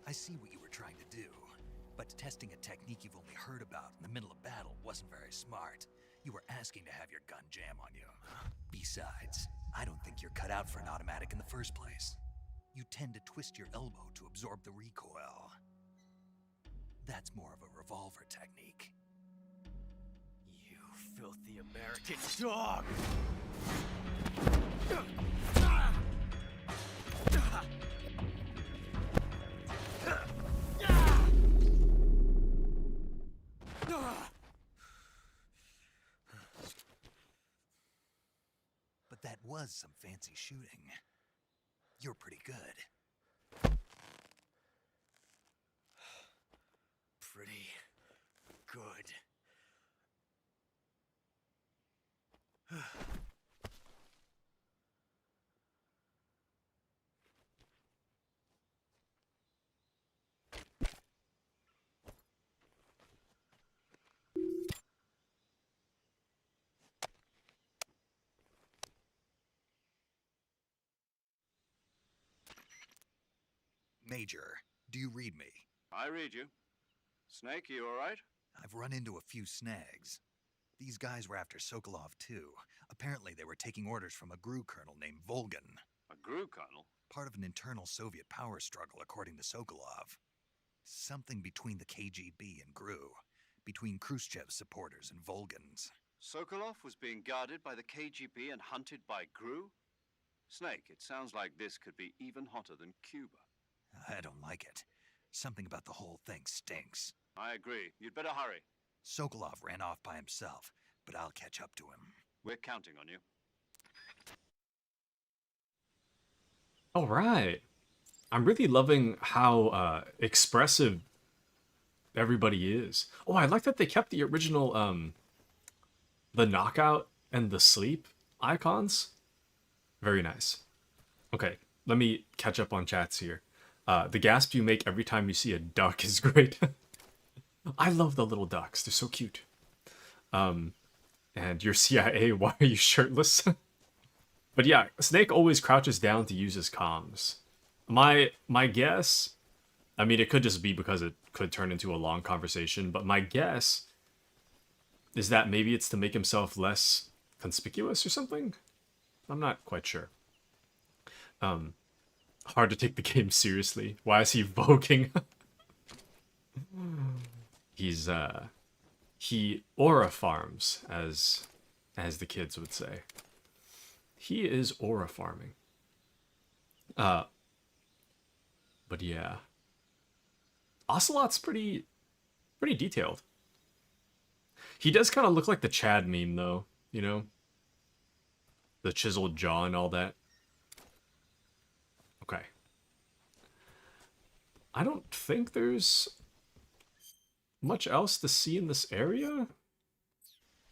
S2: I see what you were trying to do. But testing a technique you've only heard about in the middle of battle wasn't very smart. You were asking to have your gun jam on you. Besides, I don't think you're cut out for an automatic in the first place. You tend to twist your elbow to absorb the recoil. That's more of a revolver technique.
S11: You filthy American dog!
S2: But that was some fancy shooting. You're pretty good.
S11: Pretty good.
S2: Major, do you read me?
S3: I read you. Snake, you all right?
S2: I've run into a few snags. These guys were after Sokolov too. Apparently they were taking orders from a GRU colonel named Volgan.
S3: A GRU colonel?
S2: Part of an internal Soviet power struggle, according to Sokolov. Something between the KGB and GRU. Between Khrushchev's supporters and Volgan's.
S3: Sokolov was being guarded by the KGB and hunted by GRU? Snake, it sounds like this could be even hotter than Cuba.
S2: I don't like it. Something about the whole thing stinks.
S3: I agree. You'd better hurry.
S2: Sokolov ran off by himself, but I'll catch up to him.
S3: We're counting on you.
S1: All right. I'm really loving how expressive everybody is. Oh, I like that they kept the original the knockout and the sleep icons. Very nice. Okay, let me catch up on chats here. The gasp you make every time you see a duck is great. I love the little ducks. They're so cute. And you're CIA, why are you shirtless? But yeah, Snake always crouches down to use his comms. My guess, I mean, it could just be because it could turn into a long conversation, but my guess is that maybe it's to make himself less conspicuous or something? I'm not quite sure. Hard to take the game seriously. Why is he voguing? He's he aura farms, as the kids would say. He is aura farming. But yeah. Ocelot's pretty detailed. He does kind of look like the Chad meme though, you know? The chiseled jaw and all that. Okay. I don't think there's much else to see in this area.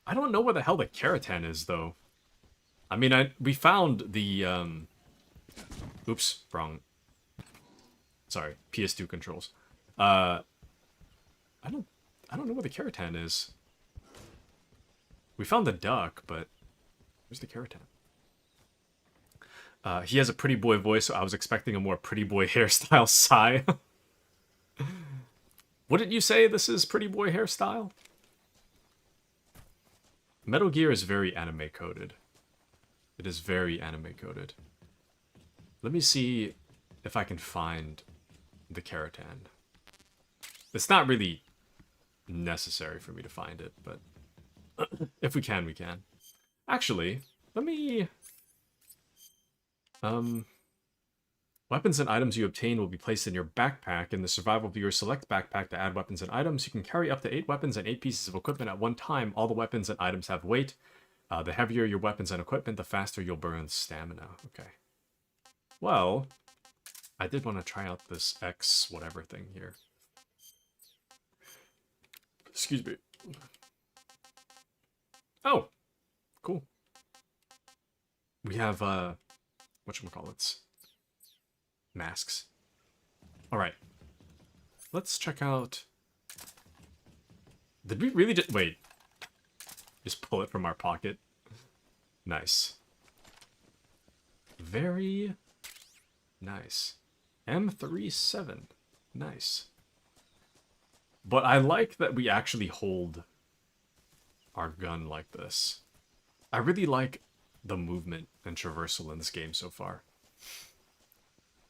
S1: I don't know where the hell the Keratin is, though. I mean, we found the, oops, wrong. Sorry, PS2 controls. I don't know where the Keratin is. We found the duck, but where's the Keratin? He has a pretty boy voice, so I was expecting a more pretty boy hairstyle sigh. Wouldn't you say this is pretty boy hairstyle? Metal Gear is very anime coded. It is very anime coded. Let me see if I can find the Keratin. It's not really necessary for me to find it, but if we can, we can. Actually, let me... Weapons and items you obtain will be placed in your backpack. In the survival viewer, select backpack to add weapons and items. You can carry up to 8 weapons and 8 pieces of equipment at one time. All the weapons and items have weight. The heavier your weapons and equipment, the faster you'll burn stamina. Okay. Well, I did want to try out this X whatever thing here. Excuse me. Oh, cool. We have, whatchamacallits? Masks. Alright. Let's check out... Did we really just... Wait. Just pull it from our pocket. Nice. Very nice. M37. Nice. But I like that we actually hold our gun like this. I really like the movement and traversal in this game so far.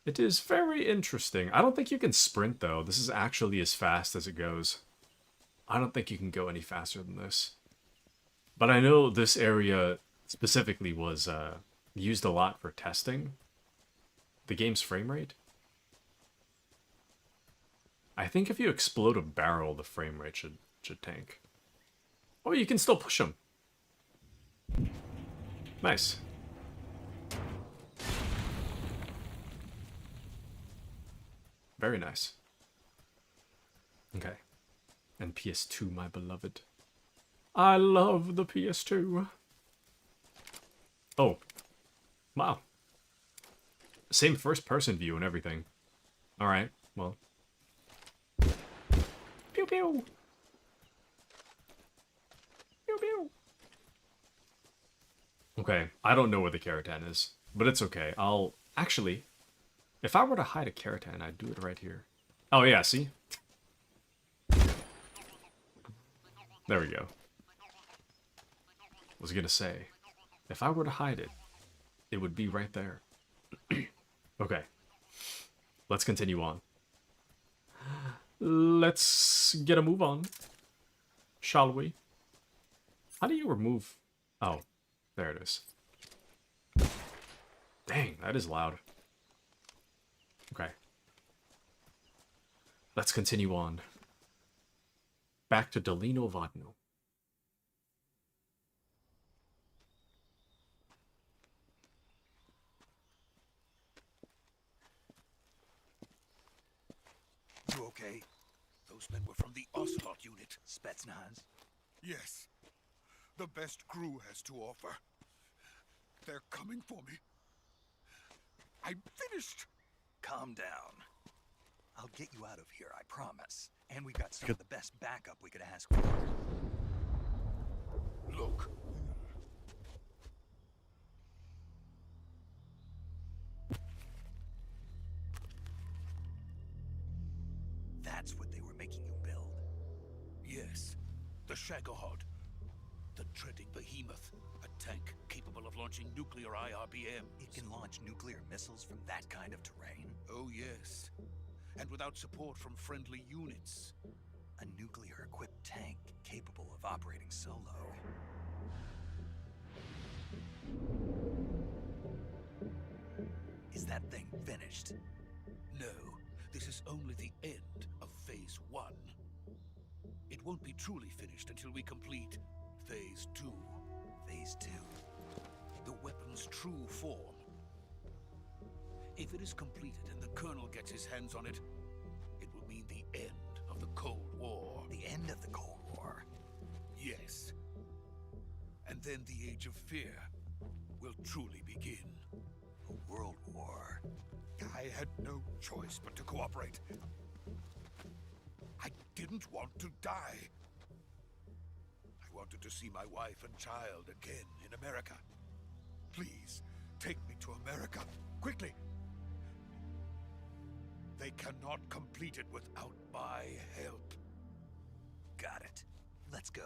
S1: It is very interesting. I don't think you can sprint, though. This is actually as fast as it goes. I don't think you can go any faster than this. But I know this area specifically was used a lot for testing the game's frame rate. I think if you explode a barrel, the frame rate should tank. Oh, you can still push them. Nice. Very nice. Okay. And PS2, my beloved. I love the PS2. Oh. Wow. Same first-person view and everything. Alright, well. Pew pew! Pew pew! Okay, I don't know where the Keratin is, but it's okay. I'll... Actually, if I were to hide a Keratin, I'd do it right here. Oh yeah, see? There we go. Was gonna say, if I were to hide it, it would be right there. Okay. Let's continue on. Let's get a move on. Shall we? How do you remove... Oh, there it is. Dang, that is loud. Okay. Let's continue on. Back to Dolino Vodno.
S13: You okay? Those men were from the Ocelot unit.
S2: Spetsnaz?
S13: Yes. The best crew has to offer. They're coming for me. I'm finished.
S2: Calm down. I'll get you out of here, I promise. And we've got some of the best backup we could ask for.
S13: Look.
S2: That's what they were making you build?
S13: Yes. The Shagohod. The treading behemoth. A tank capable of launching nuclear IRBM.
S2: It can launch nuclear missiles from that kind of terrain?
S13: Oh, yes. And without support from friendly units.
S2: A nuclear-equipped tank capable of operating solo. Is that thing finished?
S13: No. This is only the end of Phase 1. It won't be truly finished until we complete Phase 2.
S2: Phase 2?
S13: The weapon's true form. If it is completed and the Colonel gets his hands on it, it will mean the end of the Cold War.
S2: The end of the Cold War?
S13: Yes. And then the Age of Fear will truly begin.
S2: A world war?
S13: I had no choice but to cooperate. I didn't want to die. I wanted to see my wife and child again in America. Please, take me to America, quickly. They cannot complete it without my help.
S2: Got it. Let's go.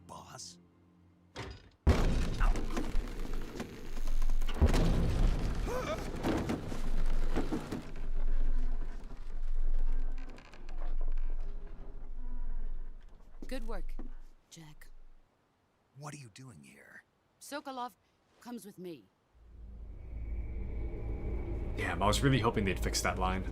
S2: Boss?
S9: Good work, Jack.
S2: What are you doing here?
S9: Sokolov comes with me.
S1: Damn, I was really hoping they'd fix that line.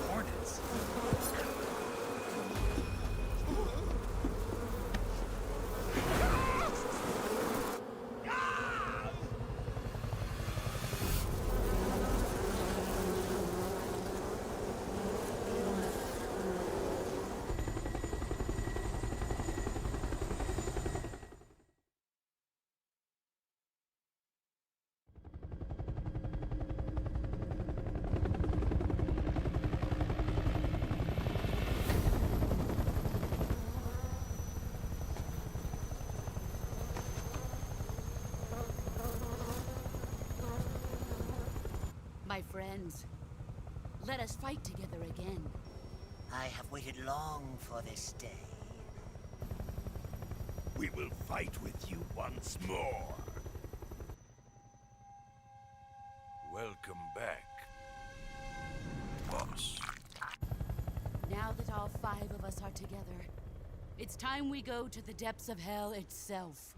S2: Hornets.
S9: My friends, let us fight together again.
S14: I have waited long for this day.
S13: We will fight with you once more. Welcome back, boss.
S9: Now that all 5 of us are together, it's time we go to the depths of hell itself.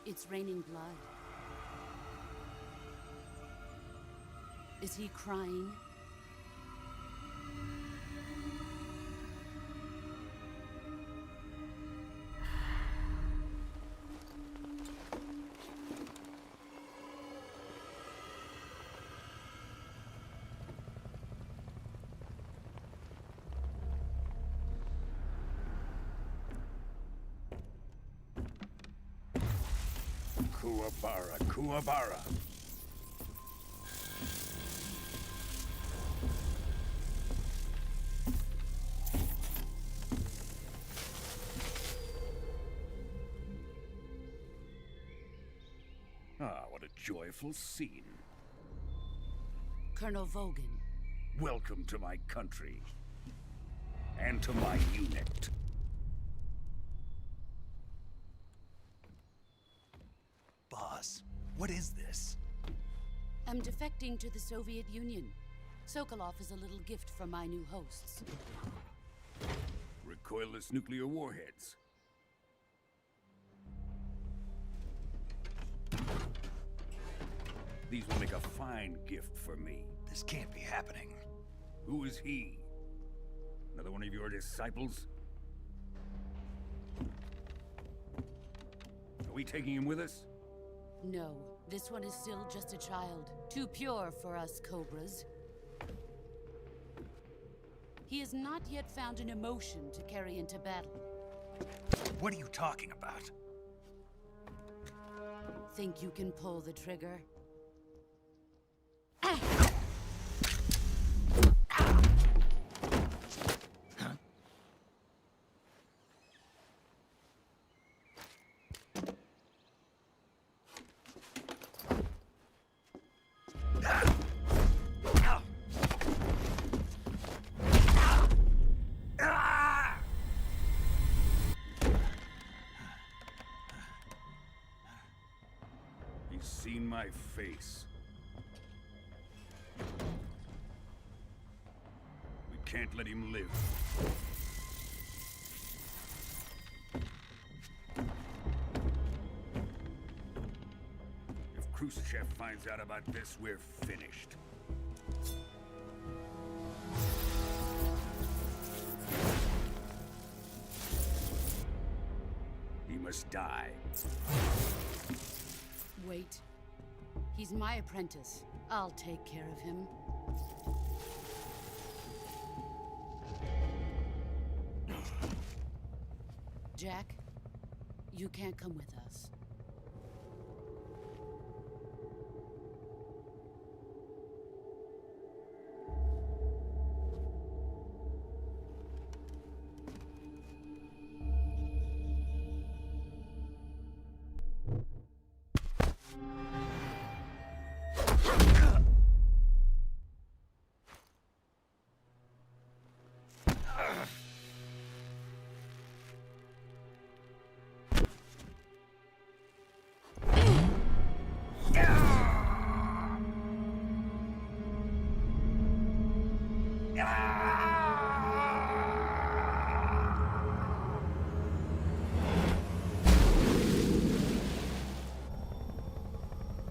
S9: It's raining blood. Is he crying?
S13: Kuwabara, Kuwabara. Ah, what a joyful scene.
S9: Colonel Vogan.
S13: Welcome to my country. And to my unit.
S2: Boss, what is this?
S9: I'm defecting to the Soviet Union. Sokolov is a little gift from my new hosts.
S13: Recoilless nuclear warheads. These will make a fine gift for me.
S2: This can't be happening.
S13: Who is he? Another one of your disciples? Are we taking him with us?
S9: No, this one is still just a child. Too pure for us Cobras. He has not yet found an emotion to carry into battle.
S2: What are you talking about?
S9: Think you can pull the trigger?
S13: seen my face. We can't let him live. If Khrushchev finds out about this, we're finished. He must die.
S9: Wait. He's my apprentice. I'll take care of him. Jack, you can't come with us.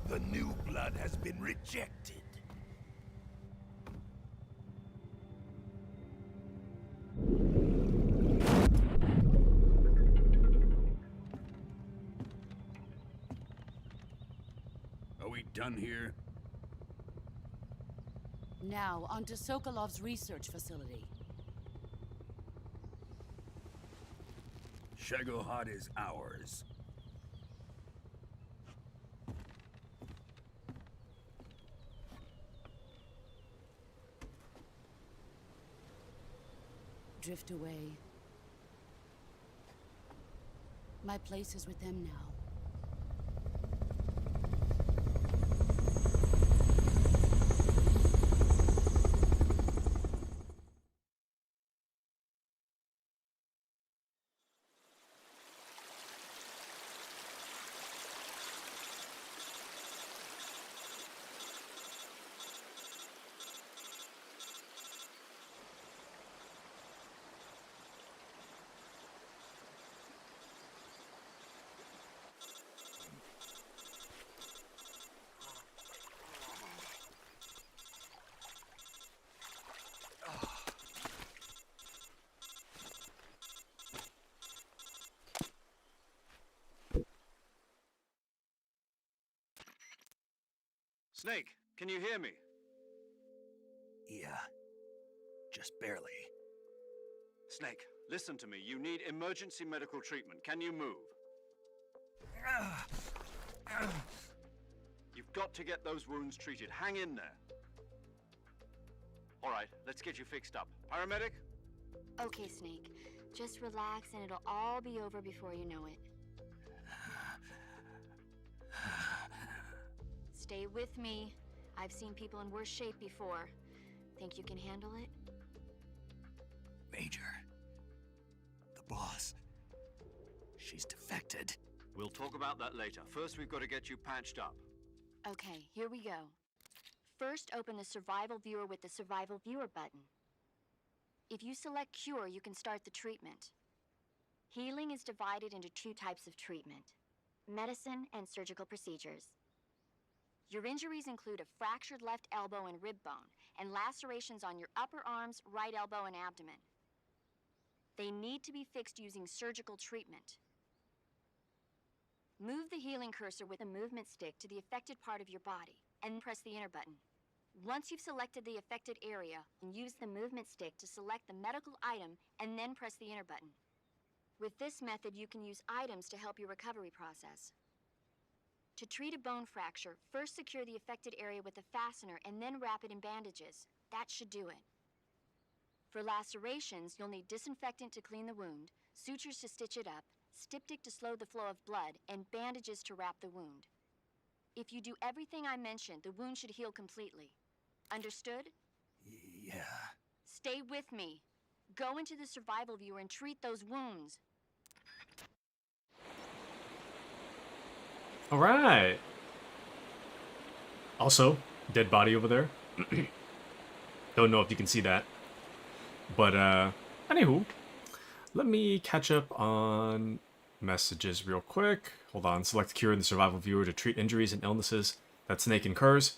S13: The new blood has been rejected. Are we done here?
S9: Now, on to Sokolov's research facility.
S13: Shagohod is ours.
S9: Drift away. My place is with them now.
S3: Snake, can you hear me?
S2: Yeah. Just barely.
S3: Snake, listen to me. You need emergency medical treatment. Can you move? You've got to get those wounds treated. Hang in there. All right, let's get you fixed up. Paramedic?
S8: Okay, Snake. Just relax and it'll all be over before you know it. Stay with me. I've seen people in worse shape before. Think you can handle it?
S2: Major. The boss. She's defected.
S3: We'll talk about that later. First, we've got to get you patched up.
S8: Okay, here we go. First, open the Survival Viewer with the Survival Viewer button. If you select Cure, you can start the treatment. Healing is divided into two types of treatment: medicine and surgical procedures. Your injuries include a fractured left elbow and rib bone, and lacerations on your upper arms, right elbow, and abdomen. They need to be fixed using surgical treatment. Move the healing cursor with a movement stick to the affected part of your body, and press the enter button. Once you've selected the affected area, use the movement stick to select the medical item, and then press the enter button. With this method, you can use items to help your recovery process. To treat a bone fracture, first secure the affected area with a fastener and then wrap it in bandages. That should do it. For lacerations, you'll need disinfectant to clean the wound, sutures to stitch it up, styptic to slow the flow of blood, and bandages to wrap the wound. If you do everything I mentioned, the wound should heal completely. Understood?
S2: Yeah.
S8: Stay with me. Go into the Survival Viewer and treat those wounds.
S1: All right. Also, dead body over there. Don't know if you can see that. But, anywho, let me catch up on messages real quick. Hold on. Select cure in the survival viewer to treat injuries and illnesses that Snake incurs.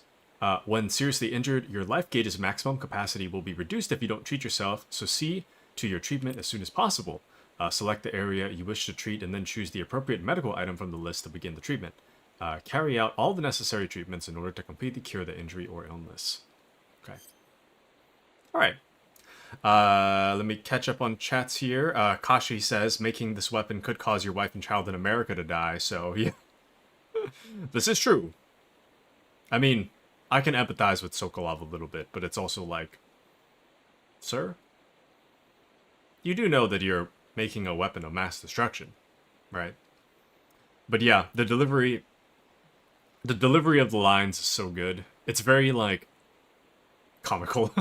S1: When seriously injured, your life gauge's maximum capacity will be reduced if you don't treat yourself, so see to your treatment as soon as possible. Select the area you wish to treat and then choose the appropriate medical item from the list to begin the treatment. Carry out all the necessary treatments in order to completely cure the injury or illness. Okay. Alright. Let me catch up on chats here. Kashi says, making this weapon could cause your wife and child in America to die, so yeah. This is true. I mean, I can empathize with Sokolov a little bit, but it's also like, sir? You do know that you're making a weapon of mass destruction, right? But yeah, the delivery of the lines is so good. It's very, like, comical.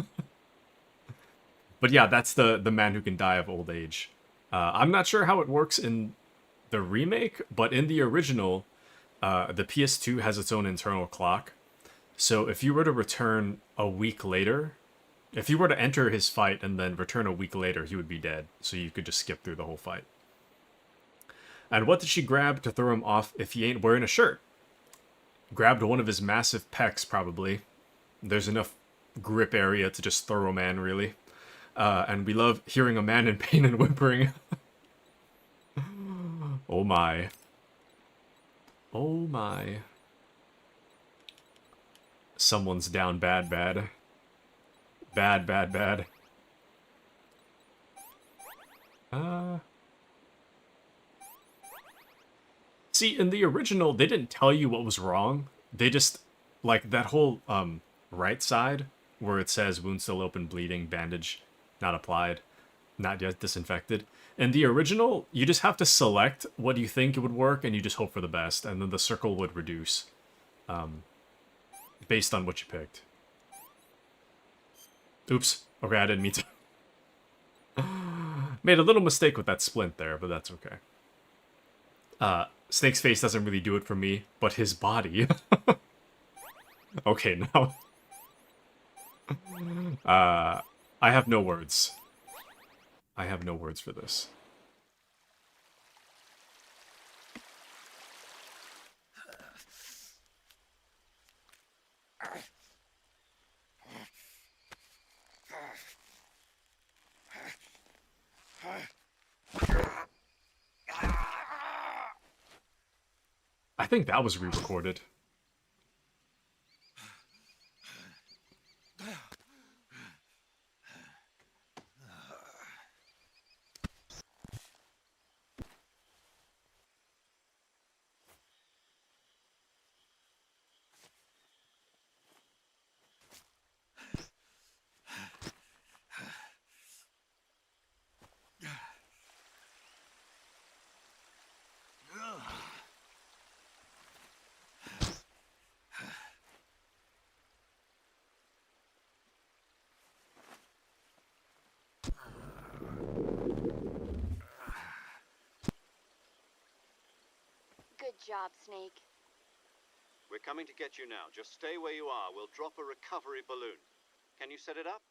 S1: But yeah, that's the man who can die of old age. I'm not sure how it works in the remake, but in the original, the PS2 has its own internal clock. So if you were to return a week later, if you were to enter his fight and then return a week later, he would be dead. So you could just skip through the whole fight. And what did she grab to throw him off if he ain't wearing a shirt? Grabbed one of his massive pecs, probably. There's enough grip area to just throw a man, really. And we love hearing a man in pain and whimpering. Oh my. Oh my. Someone's down bad, bad. Bad, bad, bad. See, in the original, they didn't tell you what was wrong. They just, like, that whole, right side, where it says wound still open, bleeding, bandage not applied, not yet disinfected. In the original, you just have to select what you think it would work, and you just hope for the best, and then the circle would reduce, based on what you picked. Oops. Okay, I didn't mean to. Made a little mistake with that splint there, but that's okay. Snake's face doesn't really do it for me, but his body. Okay, now. I have no words. I have no words for this. I think that was re-recorded.
S8: Good job, Snake.
S6: We're coming to get you now. Just stay where you are. We'll drop a recovery balloon. Can you set it up?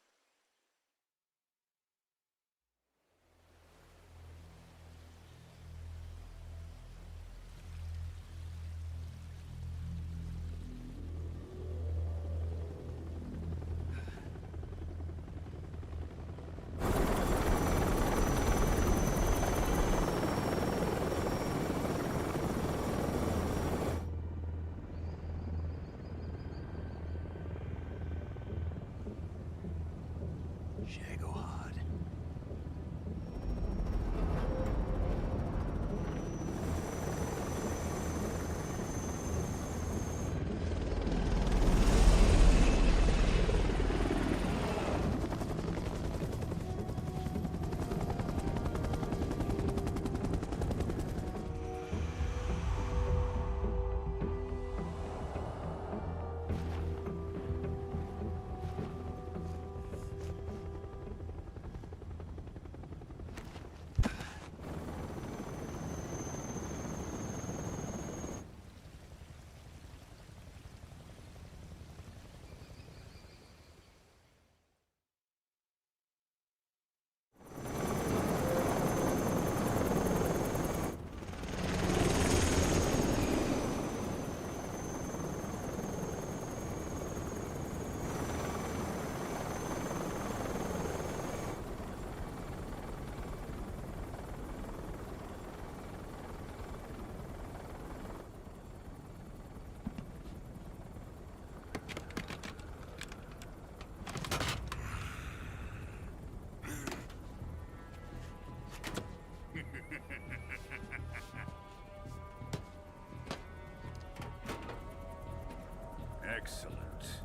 S15: Excellent.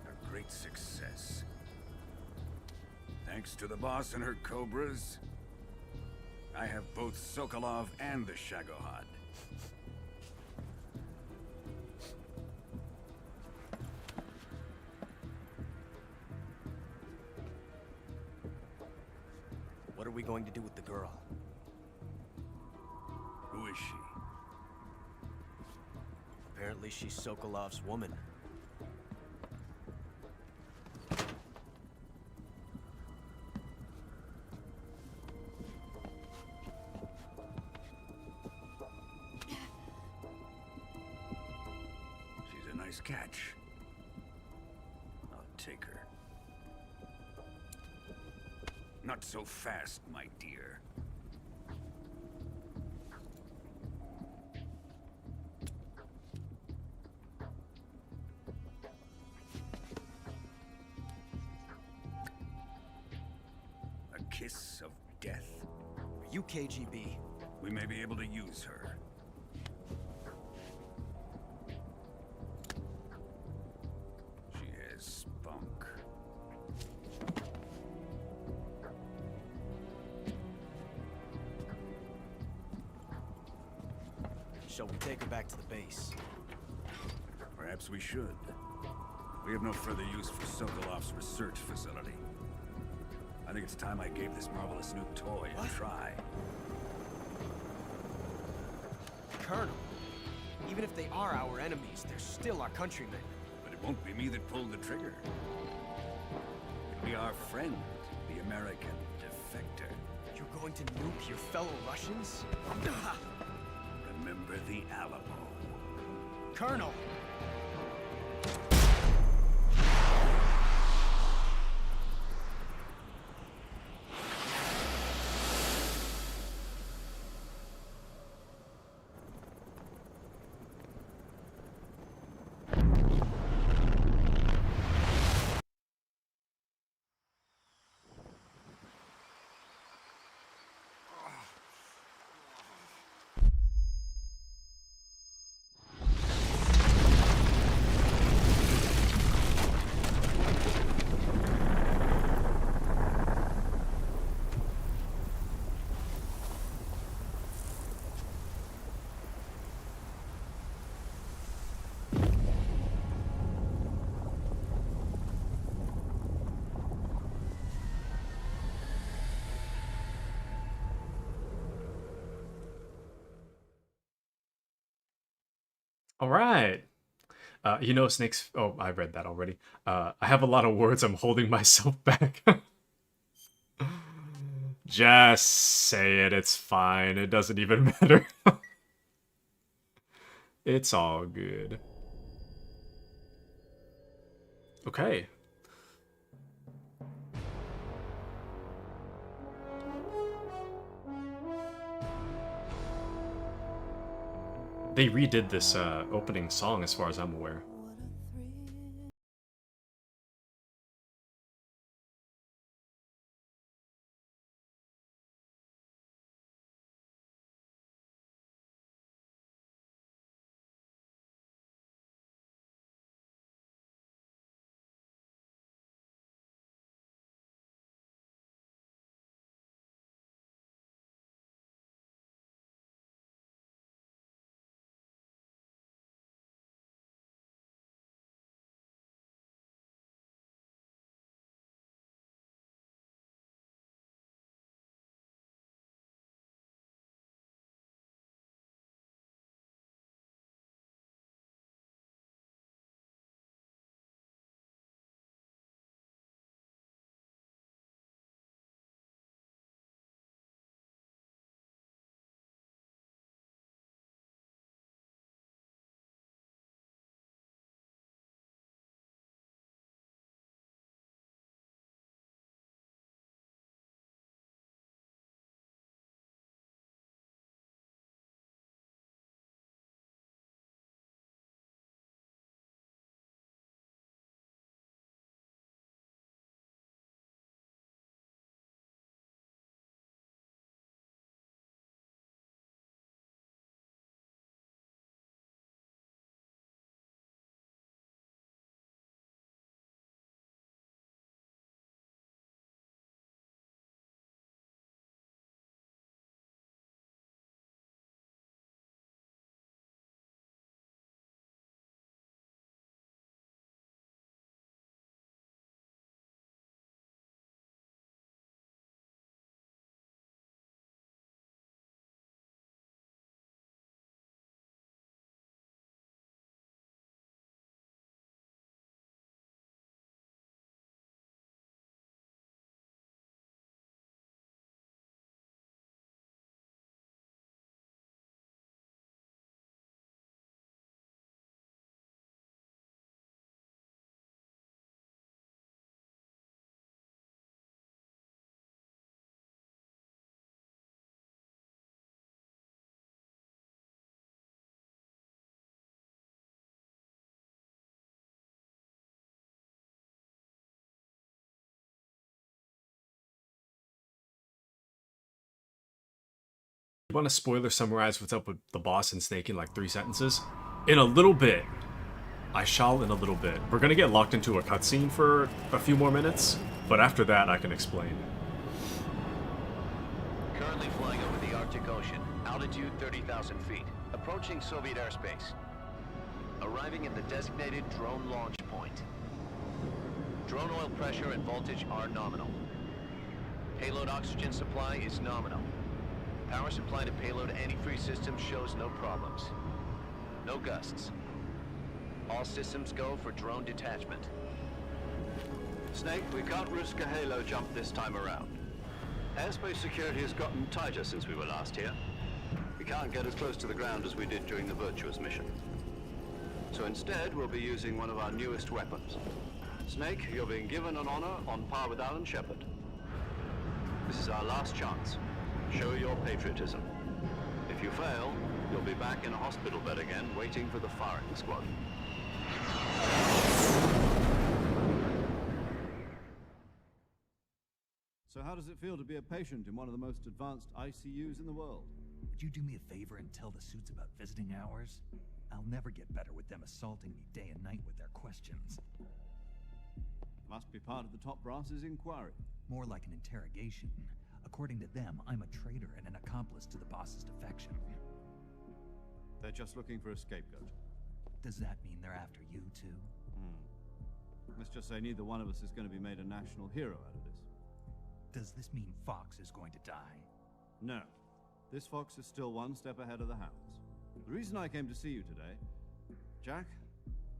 S15: A great success. Thanks to the boss and her cobras, I have both Sokolov and the Shagohod.
S12: What are we going to do with the girl?
S15: Who is she?
S12: Apparently she's Sokolov's woman.
S15: She's a nice catch. I'll take her. Not so fast, my dear. A kiss of death?
S12: Are you KGB?
S15: We may be able to use her. She has spunk.
S12: Shall we take her back to the base?
S15: Perhaps we should. We have no further use for Sokolov's research facility. I think it's time I gave this marvelous new toy a try.
S12: Colonel, even if they are our enemies, they're still our countrymen.
S15: But it won't be me that pulled the trigger. It'll be our friend, the American defector.
S12: You're going to nuke your fellow Russians?
S15: Remember the Alamo.
S12: Colonel!
S1: All right. You know, Snakes. Oh, I read that already. I have a lot of words. I'm holding myself back. Just say it. It's fine. It doesn't even matter. It's all good. Okay. They redid this opening song as far as I'm aware. You want to spoiler summarize what's up with the boss and Snake in like 3 sentences? In a little bit. I shall in a little bit. We're gonna get locked into a cutscene for a few more minutes, but after that I can explain.
S16: Currently flying over the Arctic Ocean, altitude 30,000 feet, approaching Soviet airspace. Arriving at the designated drone launch point. Drone oil pressure and voltage are nominal. Payload oxygen supply is nominal. Power supply to payload antifreeze system shows no problems. No gusts. All systems go for drone detachment.
S3: Snake, we can't risk a halo jump this time around. Airspace security has gotten tighter since we were last here. We can't get as close to the ground as we did during the Virtuous mission. So instead, we'll be using one of our newest weapons. Snake, you're being given an honor on par with Alan Shepard. This is our last chance. Show your patriotism. If you fail, you'll be back in a hospital bed again, waiting for the firing squad.
S4: So how does it feel to be a patient in one of the most advanced ICUs in the world?
S2: Would you do me a favor and tell the suits about visiting hours? I'll never get better with them assaulting me day and night with their questions.
S4: Must be part of the top brass's inquiry.
S2: More like an interrogation. According to them, I'm a traitor and an accomplice to the boss's defection.
S4: They're just looking for a scapegoat.
S2: Does that mean they're after you, too?
S4: Let's just say neither one of us is going to be made a national hero out of this.
S2: Does this mean Fox is going to die?
S4: No. This fox is still one step ahead of the hounds. The reason I came to see you today, Jack,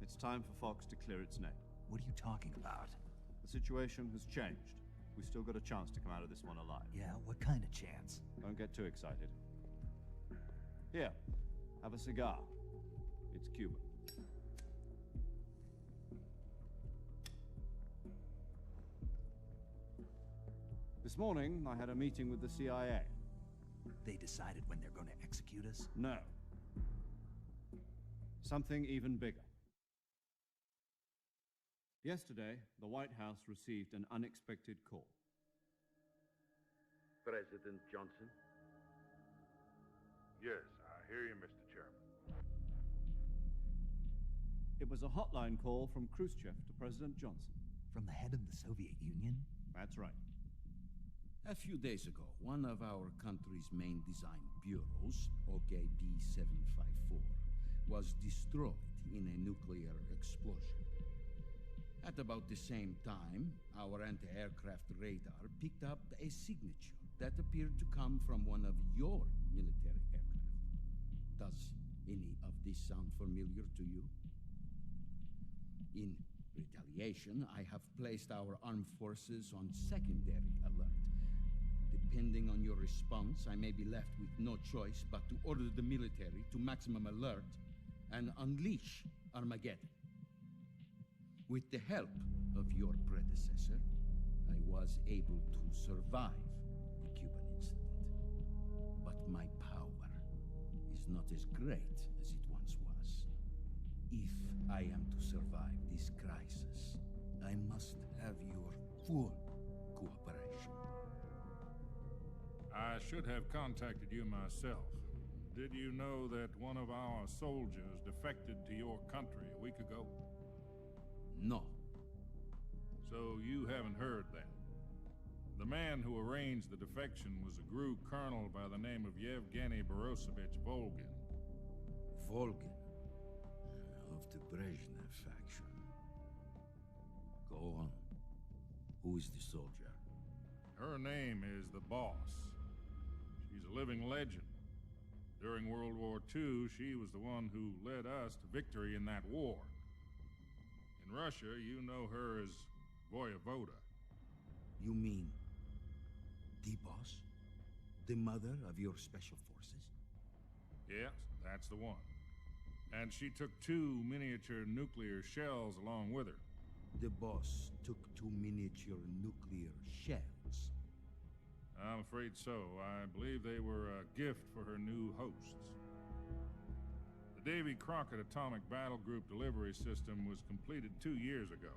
S4: it's time for Fox to clear its name.
S2: What are you talking about?
S4: The situation has changed. We've still got a chance to come out of this one alive.
S2: Yeah, what kind of chance?
S4: Don't get too excited. Here, have a cigar. It's Cuban. This morning, I had a meeting with the CIA.
S2: They decided when they're going to execute us?
S4: No. Something even bigger. Yesterday, the White House received an unexpected call.
S17: President Johnson? Yes, I hear you, Mr. Chairman.
S4: It was a hotline call from Khrushchev to President Johnson.
S2: From the head of the Soviet Union?
S4: That's right.
S10: A few days ago, one of our country's main design bureaus, OKB-754, was destroyed in a nuclear explosion. At about the same time, our anti-aircraft radar picked up a signature that appeared to come from one of your military aircraft. Does any of this sound familiar to you? In retaliation, I have placed our armed forces on secondary alert. Depending on your response, I may be left with no choice but to order the military to maximum alert and unleash Armageddon. With the help of your predecessor, I was able to survive the Cuban incident. But my power is not as great as it once was. If I am to survive this crisis, I must have your full cooperation.
S17: I should have contacted you myself. Did you know that one of our soldiers defected to your country a week ago?
S10: No.
S17: So you haven't heard then. The man who arranged the defection was a GRU colonel by the name of Yevgeny Borosovich Volgin.
S10: Volgin? Of the Brezhnev faction. Go on. Who is the soldier?
S17: Her name is the Boss. She's a living legend. During World War II, she was the one who led us to victory in that war. In Russia, you know her as Voyevoda.
S10: You mean the Boss? The mother of your special forces?
S17: Yes, that's the one. And she took 2 miniature nuclear shells along with her.
S10: The Boss took 2 miniature nuclear shells?
S17: I'm afraid so. I believe they were a gift for her new hosts. The Davy Crockett Atomic Battle Group delivery system was completed 2 years ago.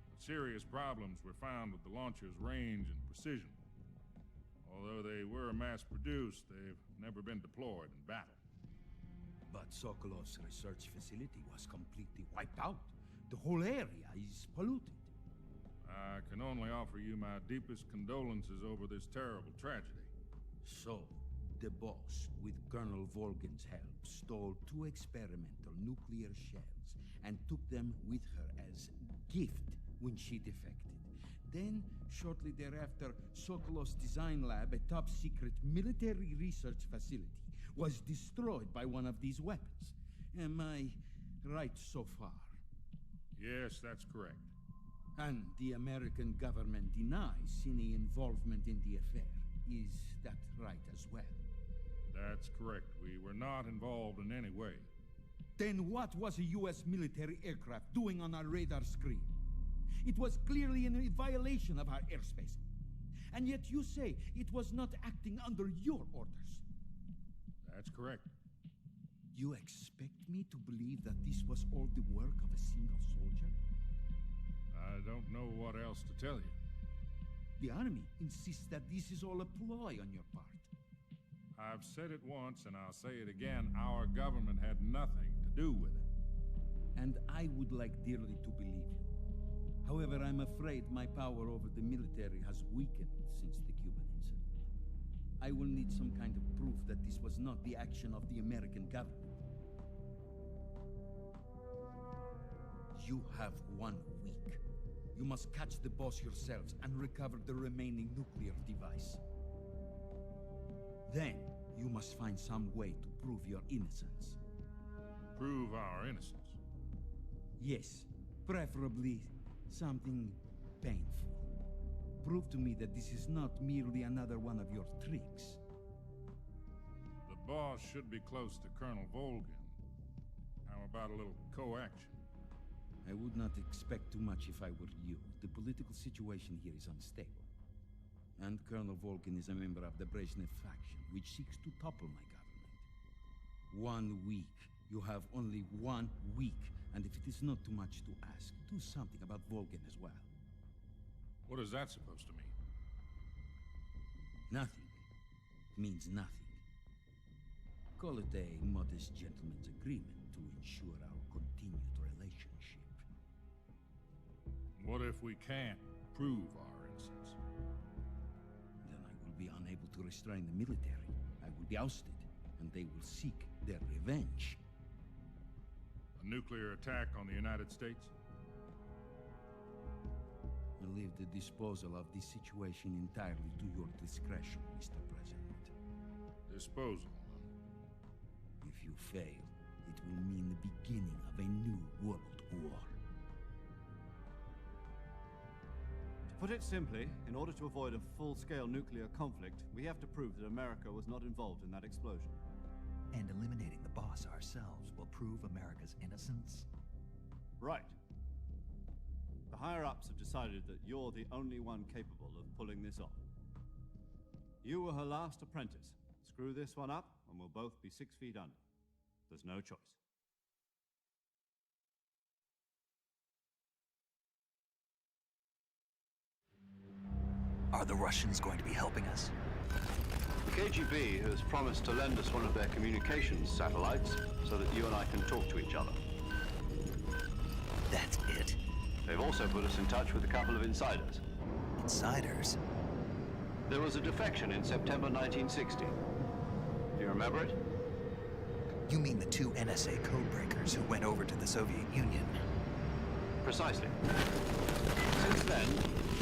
S17: But serious problems were found with the launcher's range and precision. Although they were mass-produced, they've never been deployed in battle.
S10: But Sokolov's research facility was completely wiped out. The whole area is polluted.
S17: I can only offer you my deepest condolences over this terrible tragedy.
S10: So, the boss, with Colonel Volgin's help, stole 2 experimental nuclear shells and took them with her as gift when she defected. Then, shortly thereafter, Sokolov's design lab, a top-secret military research facility, was destroyed by one of these weapons. Am I right so far?
S17: Yes, that's correct.
S10: And the American government denies any involvement in the affair. Is that right as well?
S17: That's correct. We were not involved in any way.
S10: Then what was a U.S. military aircraft doing on our radar screen? It was clearly in a violation of our airspace. And yet you say it was not acting under your orders.
S17: That's correct.
S10: You expect me to believe that this was all the work of a single soldier?
S17: I don't know what else to tell you.
S10: The army insists that this is all a ploy on your part.
S17: I've said it once and I'll say it again. Our government had nothing to do with it.
S10: And I would like dearly to believe you. However, I'm afraid my power over the military has weakened since the Cuban incident. I will need some kind of proof that this was not the action of the American government. You have 1 week. You must catch the boss yourselves and recover the remaining nuclear device. Then, you must find some way to prove your innocence.
S17: Prove our innocence?
S10: Yes, preferably something painful. Prove to me that this is not merely another one of your tricks.
S17: The boss should be close to Colonel Volgin. How about a little co-action?
S10: I would not expect too much if I were you. The political situation here is unstable. And Colonel Volgin is a member of the Brezhnev faction, which seeks to topple my government. 1 week. You have only 1 week. And if it is not too much to ask, do something about Volgin as well.
S17: What is that supposed to mean?
S10: Nothing. It means nothing. Call it a modest gentleman's agreement to ensure our continued relationship.
S17: What if we can't prove our innocence?
S10: Then I will be unable to restrain the military. I will be ousted, and they will seek their revenge.
S17: A nuclear attack on the United States?
S10: I leave the disposal of this situation entirely to your discretion, Mr. President.
S17: Disposal?
S10: If you fail, it will mean the beginning of a new world war.
S4: To put it simply, in order to avoid a full-scale nuclear conflict, we have to prove that America was not involved in that explosion.
S2: And eliminating the boss ourselves will prove America's innocence?
S4: Right. The higher-ups have decided that you're the only one capable of pulling this off. You were her last apprentice. Screw this one up, and we'll both be 6 feet under. There's no choice.
S2: Are the Russians going to be helping us?
S3: The KGB has promised to lend us one of their communications satellites so that you and I can talk to each other.
S2: That's it?
S3: They've also put us in touch with a couple of insiders.
S2: Insiders?
S3: There was a defection in September 1960. Do you remember it?
S2: You mean the 2 NSA codebreakers who went over to the Soviet Union?
S3: Precisely. Since then,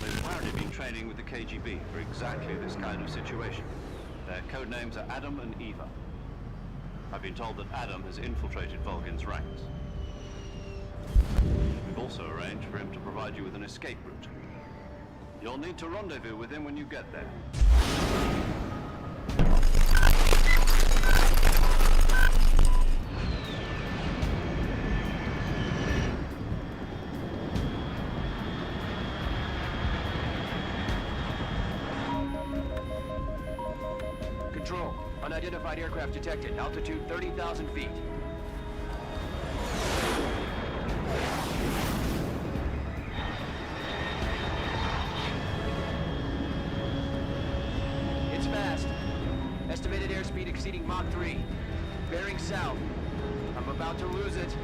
S3: they've apparently been training with the KGB for exactly this kind of situation. Their codenames are Adam and Eva. I've been told that Adam has infiltrated Volgin's ranks. We've also arranged for him to provide you with an escape route. You'll need to rendezvous with him when you get there.
S12: Control. Unidentified aircraft detected. Altitude 30,000 feet. It's
S16: exceeding Mach 3. Bearing south. I'm about to lose it.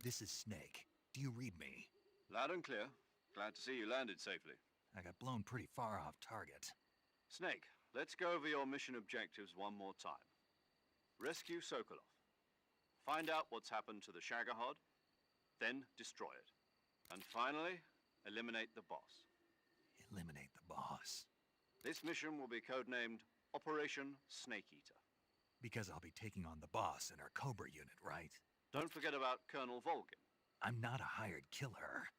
S2: This is Snake. Do you read me?
S3: Loud and clear. Glad to see you landed safely.
S2: I got blown pretty far off target.
S3: Snake, let's go over your mission objectives one more time. Rescue Sokolov. Find out what's happened to the Shagohod, then destroy it. And finally, eliminate the boss.
S2: Eliminate the boss.
S3: This mission will be codenamed Operation Snake Eater.
S2: Because I'll be taking on the boss in our Cobra unit, right?
S3: Don't forget about Colonel Volgin.
S2: I'm not a hired killer.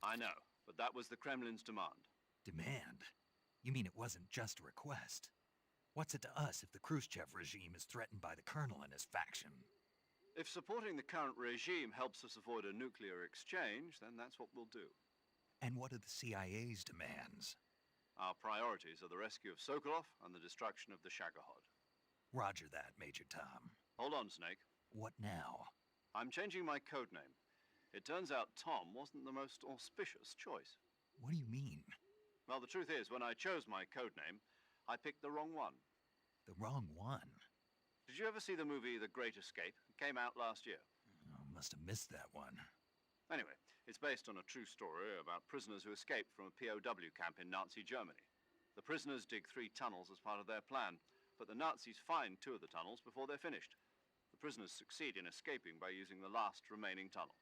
S3: I know, but that was the Kremlin's demand.
S2: Demand? You mean it wasn't just a request? What's it to us if the Khrushchev regime is threatened by the Colonel and his faction?
S3: If supporting the current regime helps us avoid a nuclear exchange, then that's what we'll do.
S2: And what are the CIA's demands?
S3: Our priorities are the rescue of Sokolov and the destruction of the Shagohod.
S2: Roger that, Major Tom.
S3: Hold on, Snake.
S2: What now?
S3: I'm changing my codename. It turns out Tom wasn't the most auspicious choice.
S2: What do you mean?
S3: Well, the truth is, when I chose my codename, I picked the wrong one.
S2: The wrong one?
S3: Did you ever see the movie The Great Escape? It came out last year.
S2: Oh, must have missed that one.
S3: Anyway, it's based on a true story about prisoners who escaped from a POW camp in Nazi Germany. The prisoners dig 3 tunnels as part of their plan, but the Nazis find 2 of the tunnels before they're finished. The prisoners succeed in escaping by using the last remaining tunnel.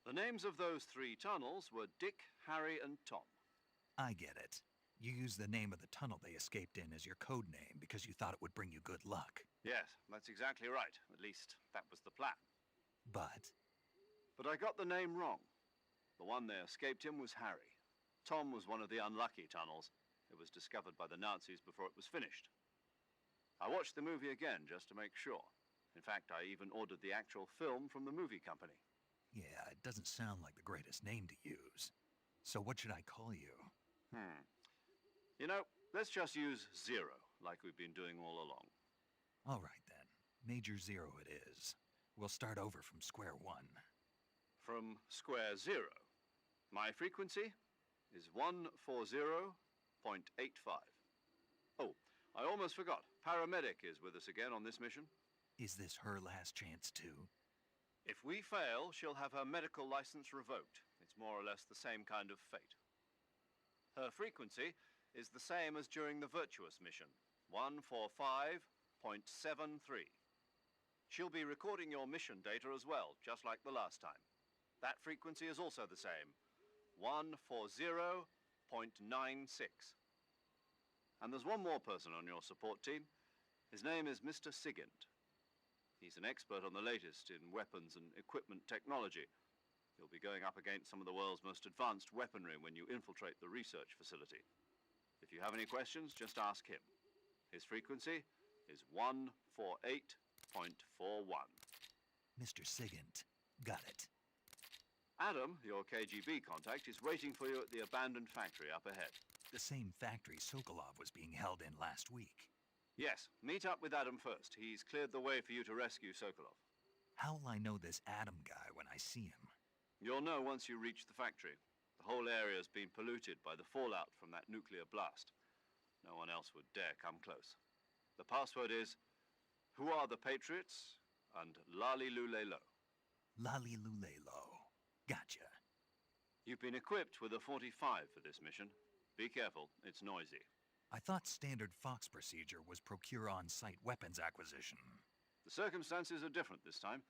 S3: The names of those 3 tunnels were Dick, Harry, and Tom.
S2: I get it. You used the name of the tunnel they escaped in as your code name because you thought it would bring you good luck.
S3: Yes, that's exactly right. At least, that was the plan.
S2: But
S3: I got the name wrong. The one they escaped in was Harry. Tom was one of the unlucky tunnels. It was discovered by the Nazis before it was finished. I watched the movie again just to make sure. In fact, I even ordered the actual film from the movie company.
S2: yeah, it doesn't sound like the greatest name to use. So what should I call you?
S3: You know, let's just use Zero, like we've been doing all along.
S2: All right then. Major Zero it is. We'll start over from square one.
S3: From square 0. My frequency is 140.85. Oh, I almost forgot. Paramedic is with us again on this mission.
S2: Is this her last chance too?
S3: If we fail, she'll have her medical license revoked. It's more or less the same kind of fate. Her frequency is the same as during the Virtuous mission, 145.73. She'll be recording your mission data as well, just like the last time. That frequency is also the same, 140.96. And there's one more person on your support team. His name is Mr. Sigint. He's an expert on the latest in weapons and equipment technology. You'll be going up against some of the world's most advanced weaponry when you infiltrate the research facility. If you have any questions, just ask him. His frequency is 148.41.
S2: Mr. Sigint. Got it.
S3: Adam, your KGB contact, is waiting for you at the abandoned factory up ahead.
S2: The same factory Sokolov was being held in last week.
S3: Yes, meet up with Adam first. He's cleared the way for you to rescue Sokolov.
S2: How will I know this Adam guy when I see him?
S3: You'll know once you reach the factory. The The whole area's been polluted by the fallout from that nuclear blast. No one else would dare come close. The password is, who are the Patriots? And Lali Lule Lo.
S2: Lali Lule Lo. Gotcha.
S3: You've been equipped with a 45 for this mission. Be careful, it's noisy.
S2: I thought standard Fox procedure was procure on-site weapons acquisition.
S3: The circumstances are different this time.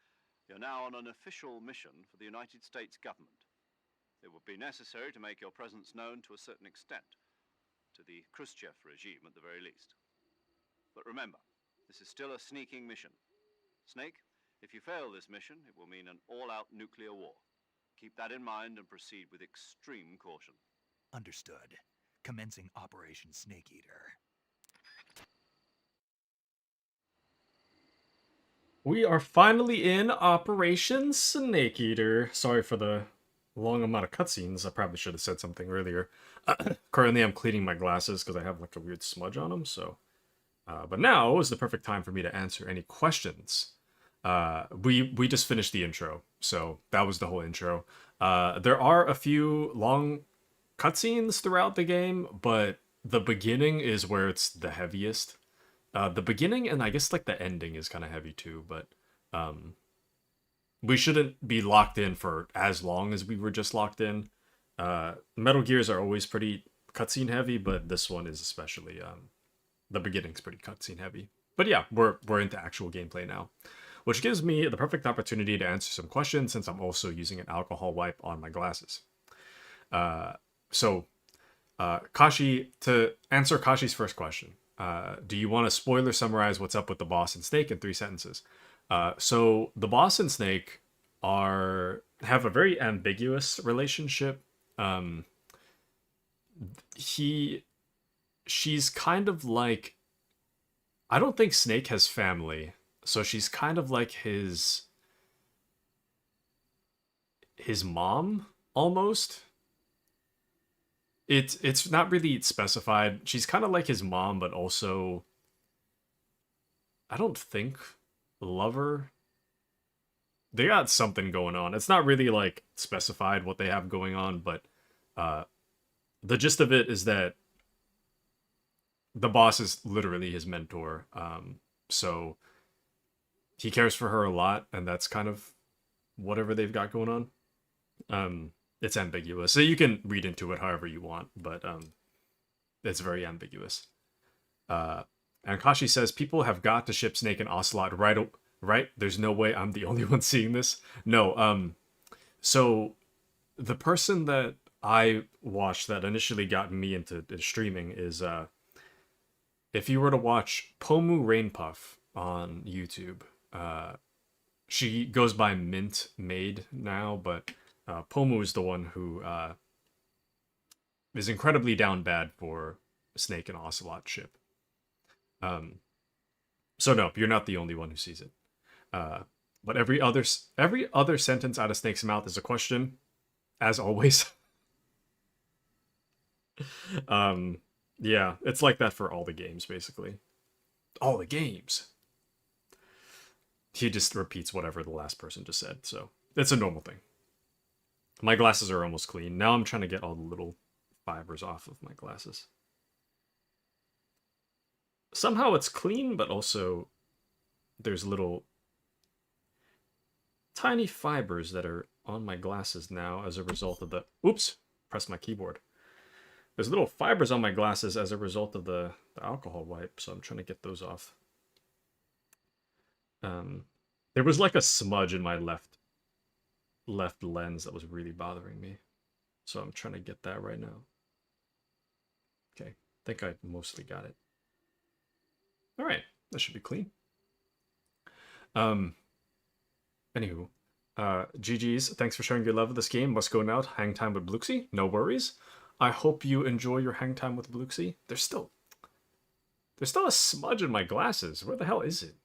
S3: You're now on an official mission for the United States government. It would be necessary to make your presence known to a certain extent, to the Khrushchev regime at the very least. But remember, this is still a sneaking mission. Snake, if you fail this mission, it will mean an all-out nuclear war. Keep that in mind and proceed with extreme caution.
S2: Understood. Commencing Operation Snake Eater.
S1: We are finally in Operation Snake Eater. Sorry for the long amount of cutscenes. I probably should have said something earlier. Currently, I'm cleaning my glasses because I have like a weird smudge on them. So, but now is the perfect time for me to answer any questions. We just finished the intro, so that was the whole intro. There are a few long cutscenes throughout the game, but the beginning is where it's the heaviest. The beginning and I guess like the ending is kind of heavy too, but we shouldn't be locked in for as long as we were just locked in. Metal Gears are always pretty cutscene heavy, but this one is especially the beginning's pretty cutscene heavy. But yeah, we're into actual gameplay now, which gives me the perfect opportunity to answer some questions since I'm also using an alcohol wipe on my glasses. So Kashi, to answer Kashi's first question, do you want to spoiler summarize what's up with the boss and Snake in 3 sentences? So the boss and Snake have a very ambiguous relationship. She's kind of like, I don't think Snake has family, so she's kind of like his mom almost. It's not really specified. She's kind of like his mom, but also, I don't think, lover. They got something going on. It's not really like specified what they have going on, but the gist of it is that the boss is literally his mentor. So he cares for her a lot, and that's kind of whatever they've got going on. It's ambiguous, so you can read into it however you want, but it's very ambiguous. And Kashi says, people have got to ship Snake and Ocelot right? There's no way I'm the only one seeing this. No, so the person that I watched that initially got me into streaming is, if you were to watch Pomu Rainpuff on YouTube, she goes by Mint Maid now, but Pomu is the one who is incredibly down bad for Snake and Ocelot ship. So no, you're not the only one who sees it. But every other sentence out of Snake's mouth is a question, as always. Yeah, it's like that for all the games, basically. All the games. He just repeats whatever the last person just said, so it's a normal thing. My glasses are almost clean. Now I'm trying to get all the little fibers off of my glasses. Somehow it's clean, but also there's little tiny fibers that are on my glasses now as a result of the... Oops! Pressed my keyboard. There's little fibers on my glasses as a result of the alcohol wipe, so I'm trying to get those off. There was like a smudge in my left lens that was really bothering me, so I'm trying to get that right now. Okay, I think I mostly got it. All right, that should be clean. Anywho, GG's, thanks for sharing your love of this game. Must go now. Hang time with Bluxy. No worries. I hope you enjoy your hang time with Bluxy. There's still a smudge in my glasses. Where the hell is it?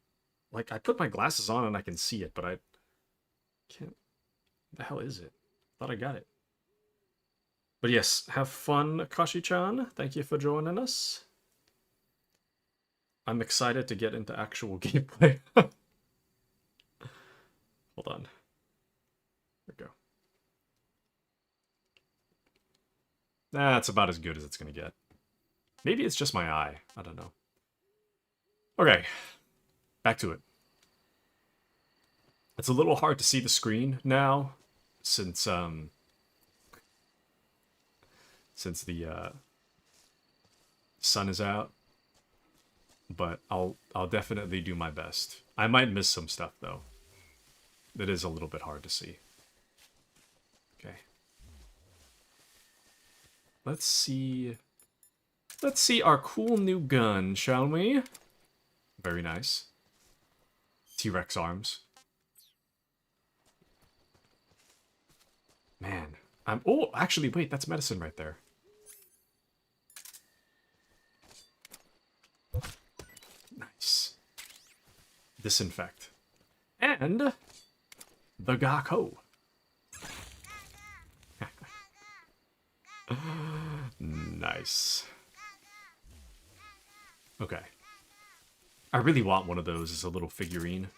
S1: Like, I put my glasses on and I can see it, but I can't. Where the hell is it? Thought I got it. But yes, have fun, Kashi-chan. Thank you for joining us. I'm excited to get into actual gameplay. Hold on. There we go. That's about as good as it's gonna get. Maybe it's just my eye. I don't know. Okay, back to it. It's a little hard to see the screen now, since the sun is out. But I'll definitely do my best. I might miss some stuff though. That is a little bit hard to see. Okay. Let's see our cool new gun, shall we? Very nice. T-Rex arms. Man, oh, actually, wait, that's medicine right there. Nice. Disinfect. And the Gakko. Nice. Okay. I really want one of those as a little figurine.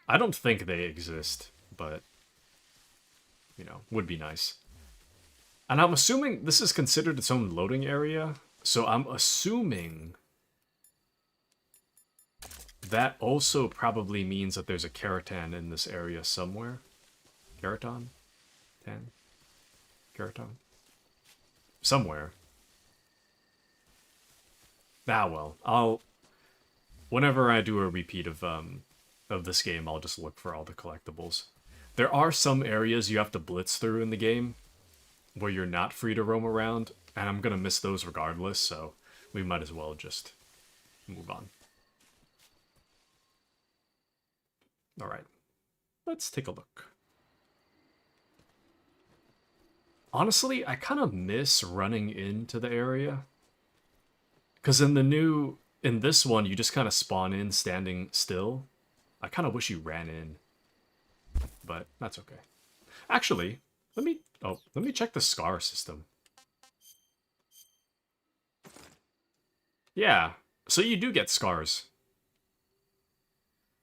S1: I don't think they exist, but, you know, would be nice. And I'm assuming this is considered its own loading area, so I'm assuming that also probably means that there's a Keratin in this area somewhere. Keratin? Keratin? Somewhere. Ah, well, whenever I do a repeat of this game, I'll just look for all the collectibles. There are some areas you have to blitz through in the game where you're not free to roam around, and I'm gonna miss those regardless, so we might as well just move on. Alright, let's take a look. Honestly, I kind of miss running into the area. Because in this one, you just kind of spawn in standing still. I kind of wish you ran in. But that's okay. Actually, let me check the scar system. Yeah, so you do get scars.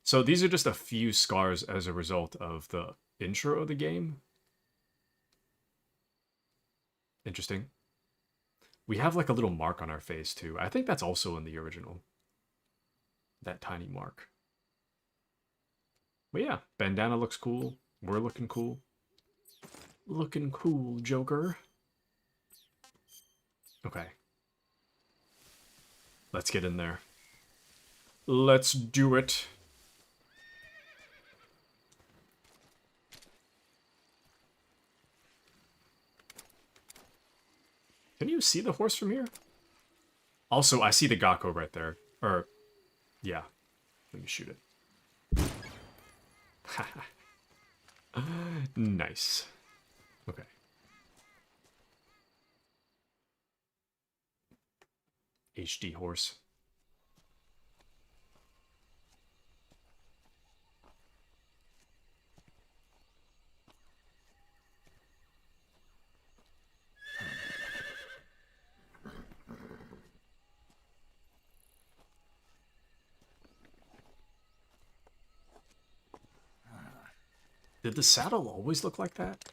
S1: So these are just a few scars as a result of the intro of the game. Interesting. We have like a little mark on our face too. I think that's also in the original. That tiny mark. But yeah, bandana looks cool. We're looking cool. Looking cool, Joker. Okay. Let's get in there. Let's do it. Can you see the horse from here? Also, I see the Gakko right there. Or, yeah. Let me shoot it. Nice. Okay. HD horse. Did the saddle always look like that?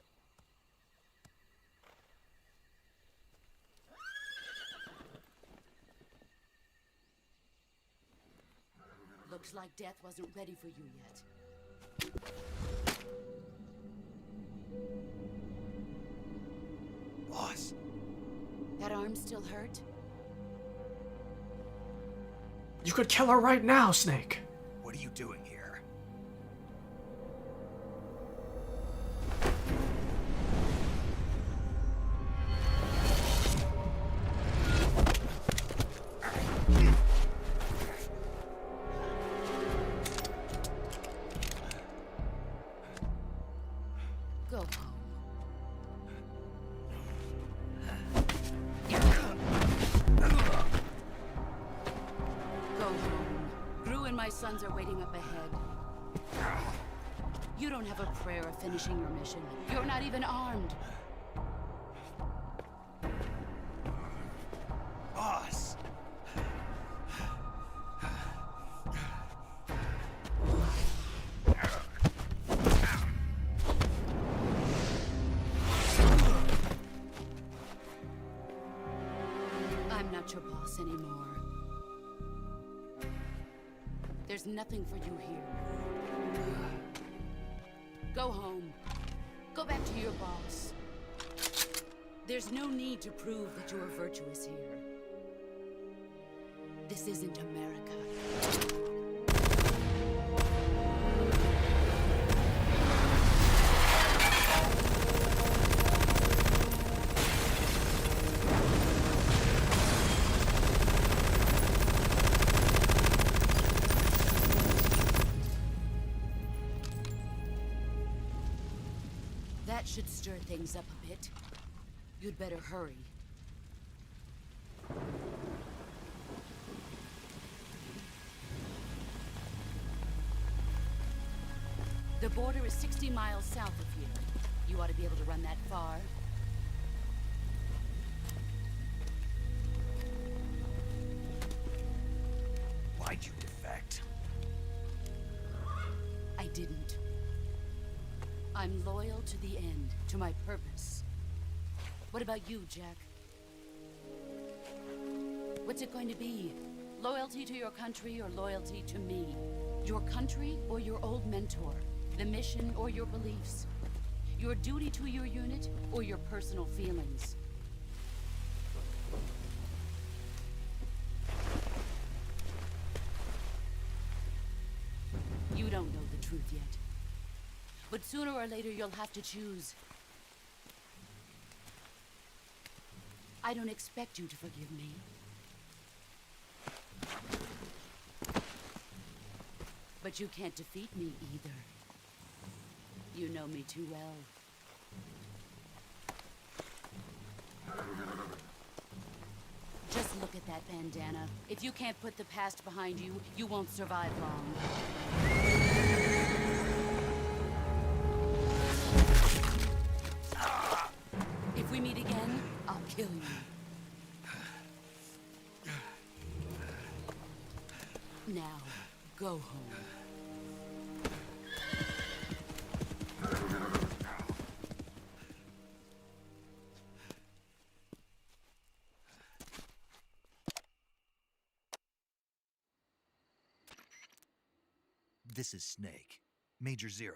S9: Looks like death wasn't ready for you yet.
S2: Boss.
S9: That arm still hurt?
S1: You could kill her right now, Snake.
S2: What are you doing here?
S9: Go home. Go home. Gru and my sons are waiting up ahead. You don't have a prayer of finishing your mission. You're not even armed.
S2: Boss.
S9: There's nothing for you here. Go home. Go back to your boss. There's no need to prove that you are virtuous here. This isn't America. That should stir things up a bit. You'd better hurry. The border is 60 miles south of here. You ought to be able to run that far.
S2: Why'd you defect?
S9: I didn't. I'm loyal to the end, to my purpose. What about you, Jack? What's it going to be? Loyalty to your country or loyalty to me? Your country or your old mentor? The mission or your beliefs? Your duty to your unit or your personal feelings? You don't know the truth yet. But sooner or later you'll have to choose. I don't expect you to forgive me. But you can't defeat me either. You know me too well. Just look at that bandana. If you can't put the past behind you, you won't survive long. If we meet again, I'll kill you. Now, go home.
S2: This is Snake. Major Zero.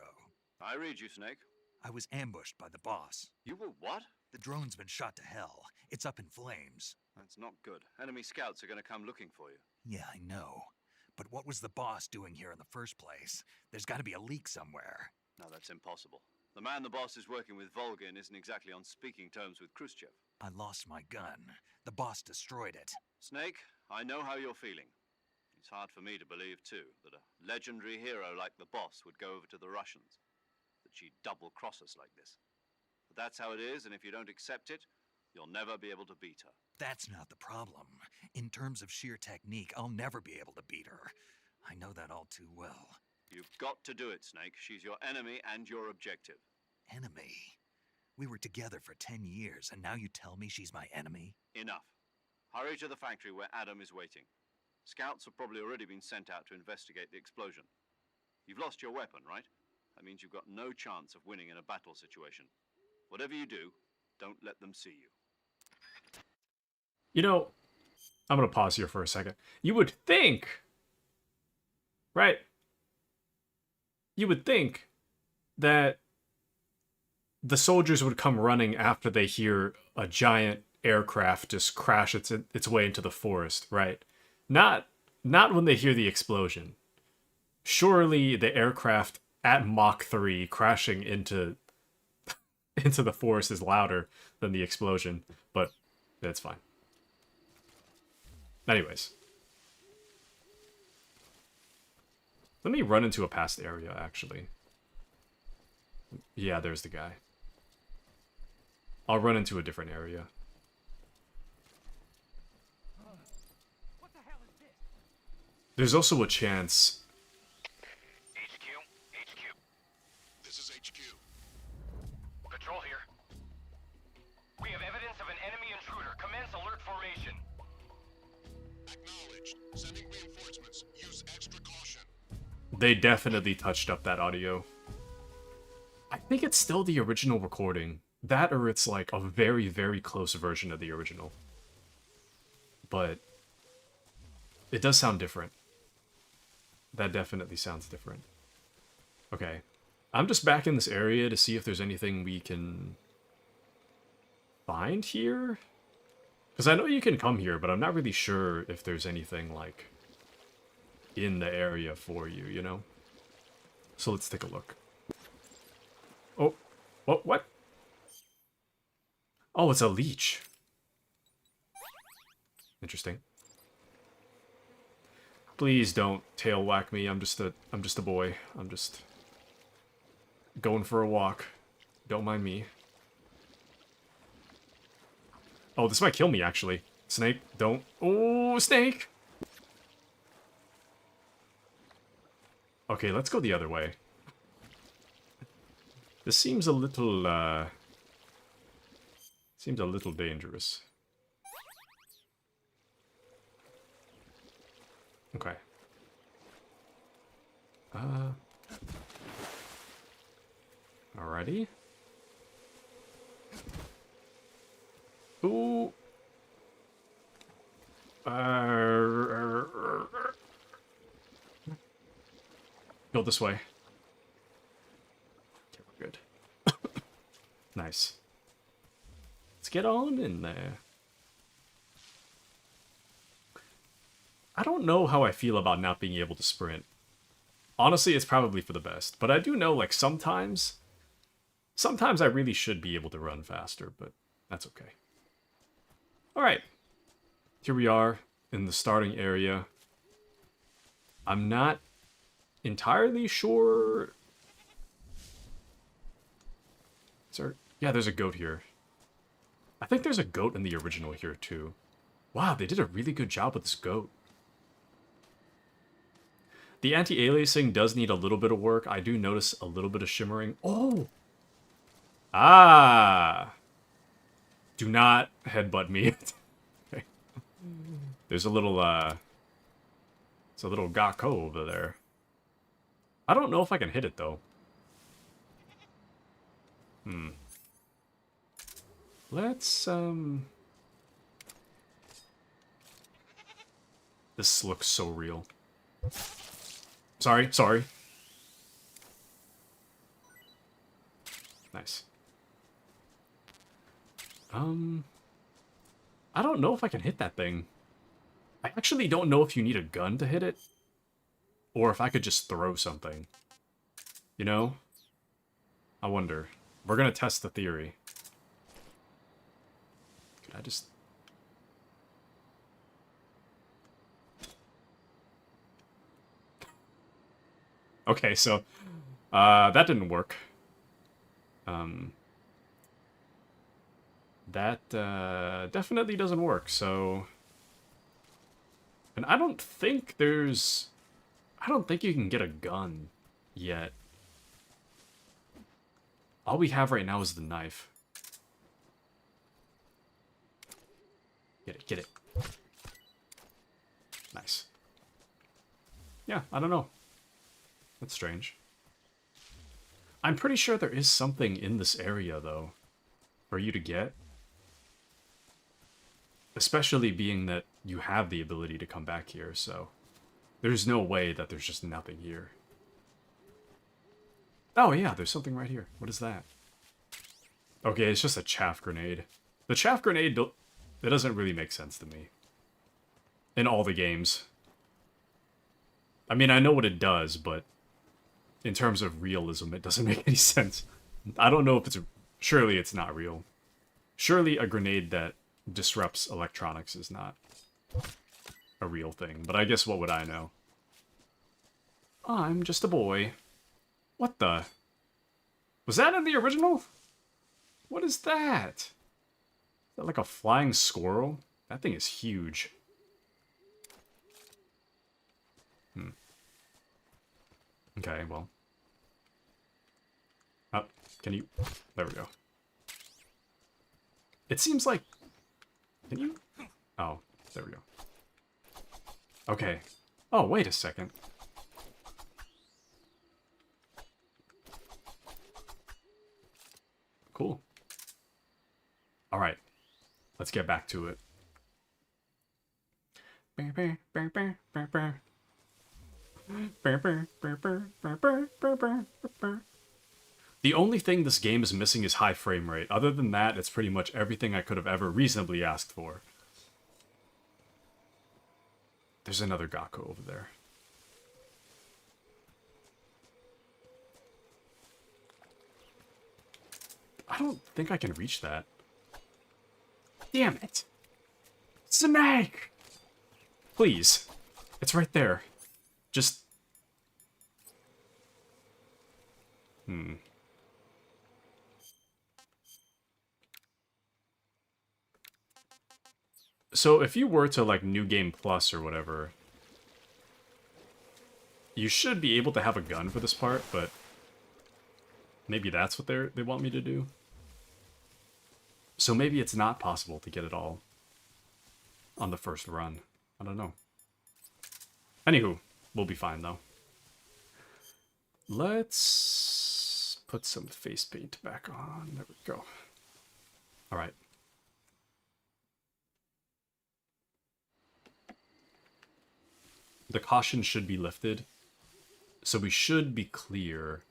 S3: I read you, Snake.
S2: I was ambushed by the boss.
S3: You were what?
S2: The drone's been shot to hell. It's up in flames.
S3: That's not good. Enemy scouts are going to come looking for you.
S2: Yeah, I know. But what was the boss doing here in the first place? There's got to be a leak somewhere.
S3: No, that's impossible. The man the boss is working with, Volgin, isn't exactly on speaking terms with Khrushchev.
S2: I lost my gun. The boss destroyed it.
S3: Snake, I know how you're feeling. It's hard for me to believe, too, that a legendary hero like the boss would go over to the Russians. That she'd double-cross us like this. But that's how it is, and if you don't accept it, you'll never be able to beat her.
S2: That's not the problem. In terms of sheer technique, I'll never be able to beat her. I know that all too well.
S3: You've got to do it, Snake. She's your enemy and your objective.
S2: Enemy? We were together for 10 years, and now you tell me she's my enemy?
S3: Enough. Hurry to the factory where Adam is waiting. Scouts have probably already been sent out to investigate the explosion. You've lost your weapon, right? That means you've got no chance of winning in a battle situation. Whatever you do, don't let them see you.
S1: You know, I'm going to pause here for a second. You would think, right? You would think that the soldiers would come running after they hear a giant aircraft just crash its way into the forest, right? Not when they hear the explosion. Surely the aircraft at Mach 3 crashing into the forest is louder than the explosion, but that's fine. Anyways. Let me run into a past area, actually. Yeah, there's the guy. I'll run into a different area. There's also a chance...
S18: HQ. This is HQ. Patrol here. We have evidence of an enemy intruder. Commence alert formation. Acknowledged. Sending reinforcements. Use extra caution.
S1: They definitely touched up that audio. I think it's still the original recording. That or it's like a very, very close version of the original. But it does sound different. That definitely sounds different. Okay. I'm just back in this area to see if there's anything we can find here. Because I know you can come here, but I'm not really sure if there's anything, like, in the area for you, you know? So let's take a look. Oh. What? Oh, it's a leech. Interesting. Please don't tail whack me. I'm just a boy. I'm just going for a walk. Don't mind me. Oh, this might kill me, actually. Snake, don't. Oh, snake! Okay, let's go the other way. This seems a little, seems a little dangerous. Okay. Alrighty. Ooh. Go this way. Okay, we're good. Nice. Let's get on in there. I don't know how I feel about not being able to sprint. Honestly, it's probably for the best. But I do know, like, sometimes I really should be able to run faster, but that's okay. Alright. Here we are in the starting area. I'm not entirely sure. Yeah, there's a goat here. I think there's a goat in the original here, too. Wow, they did a really good job with this goat. The anti-aliasing does need a little bit of work. I do notice a little bit of shimmering. Oh! Ah! Do not headbutt me. Okay. There's a little, it's a little Gakko over there. I don't know if I can hit it, though. Let's, This looks so real. Sorry. Nice. I don't know if I can hit that thing. I actually don't know if you need a gun to hit it. Or if I could just throw something. You know? I wonder. We're gonna test the theory. Could I just... Okay, so... that didn't work. That definitely doesn't work, so... And I don't think there's... I don't think you can get a gun yet. All we have right now is the knife. Get it. Nice. Yeah, I don't know. That's strange. I'm pretty sure there is something in this area, though, for you to get. Especially being that you have the ability to come back here, so... There's no way that there's just nothing here. Oh yeah, there's something right here. What is that? Okay, it's just a chaff grenade. The chaff grenade, it doesn't really make sense to me. In all the games. I mean, I know what it does, but... in terms of realism, it doesn't make any sense. I don't know if it's... Surely it's not real. Surely a grenade that disrupts electronics is not a real thing. But I guess what would I know? I'm just a boy. What the? Was that in the original? What is that? Is that like a flying squirrel? That thing is huge. Okay, well. Oh, can you... There we go. It seems like... Can you... Oh, there we go. Okay. Oh, wait a second. Cool. Alright. Let's get back to it. The only thing this game is missing is high frame rate. Other than that, it's pretty much everything I could have ever reasonably asked for. There's another Gakko over there. I don't think I can reach that. Damn it. Snake! Please. It's right there. Just... So if you were to, like, New Game Plus or whatever, you should be able to have a gun for this part, but maybe that's what they want me to do. So maybe it's not possible to get it all on the first run. I don't know. Anywho, we'll be fine, though. Let's put some face paint back on. There we go. All right. The caution should be lifted, so we should be clear.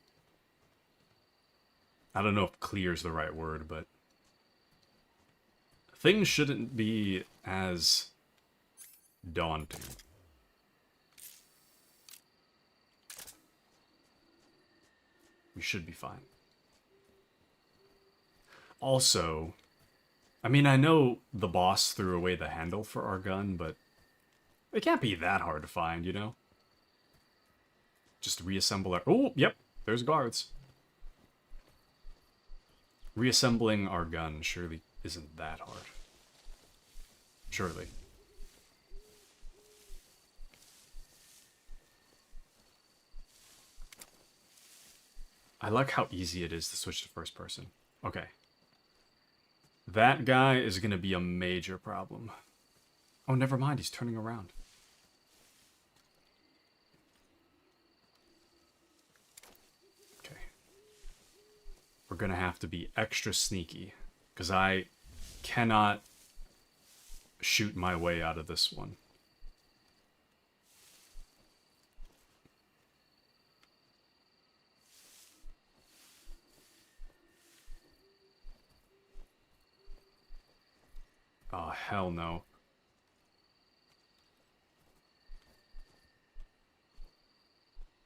S1: I don't know if clear is the right word, but things shouldn't be as daunting. We should be fine. Also, I mean, I know the boss threw away the handle for our gun, but it can't be that hard to find, you know? Just reassemble our... Oh, yep, there's guards. Reassembling our gun surely isn't that hard. Surely. I like how easy it is to switch to first person. Okay. That guy is going to be a major problem. Oh, never mind, he's turning around. Okay. We're going to have to be extra sneaky, because I cannot shoot my way out of this one. Oh, hell no.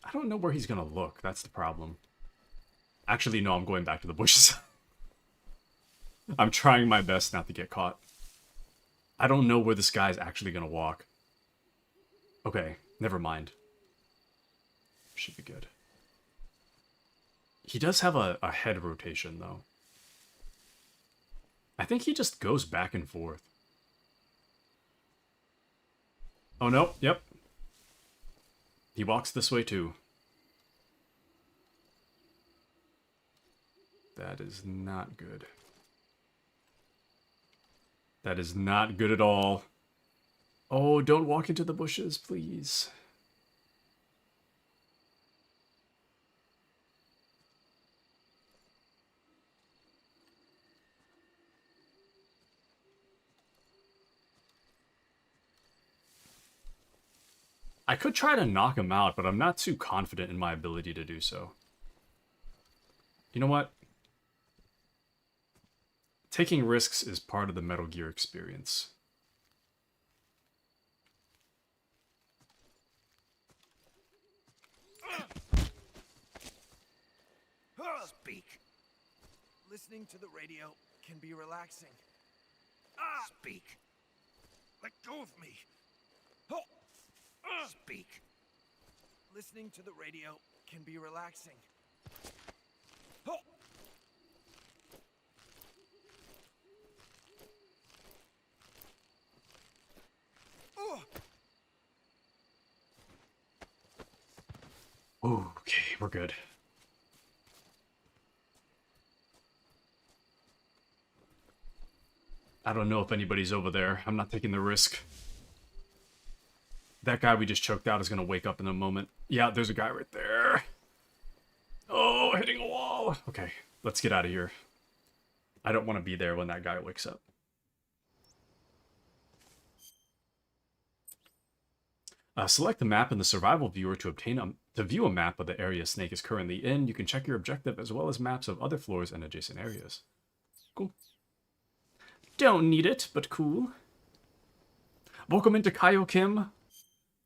S1: I don't know where he's gonna look. That's the problem. Actually, no, I'm going back to the bushes. I'm trying my best not to get caught. I don't know where this guy's actually gonna walk. Okay, never mind. Should be good. He does have a head rotation, though. I think he just goes back and forth. Oh, no. Yep. He walks this way, too. That is not good. That is not good at all. Oh, don't walk into the bushes, please. I could try to knock him out, but I'm not too confident in my ability to do so. You know what? Taking risks is part of the Metal Gear experience.
S19: Speak. Listening to the radio can be relaxing. Speak. Let go of me. Speak. Listening to the radio can be relaxing.
S1: Okay, we're good. I don't know if anybody's over there. I'm not taking the risk. That guy we just choked out is going to wake up in a moment. Yeah, there's a guy right there. Oh, hitting a wall. Okay, let's get out of here. I don't want to be there when that guy wakes up. Select the map in the survival viewer to view a map of the area Snake is currently in. You can check your objective as well as maps of other floors and adjacent areas. Cool. Don't need it, but cool. Welcome into Kaiokim.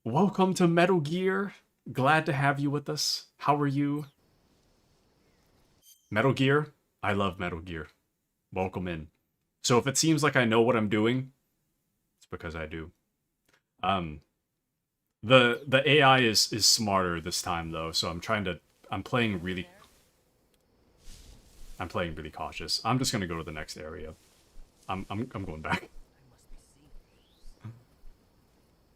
S1: Welcome to Metal Gear. Glad to have you with us. How are you? Metal Gear? I love Metal Gear. Welcome in. So if it seems like I know what I'm doing, it's because I do. The AI is smarter this time though, so I'm playing really cautious. I'm just gonna go to the next area. I'm going back.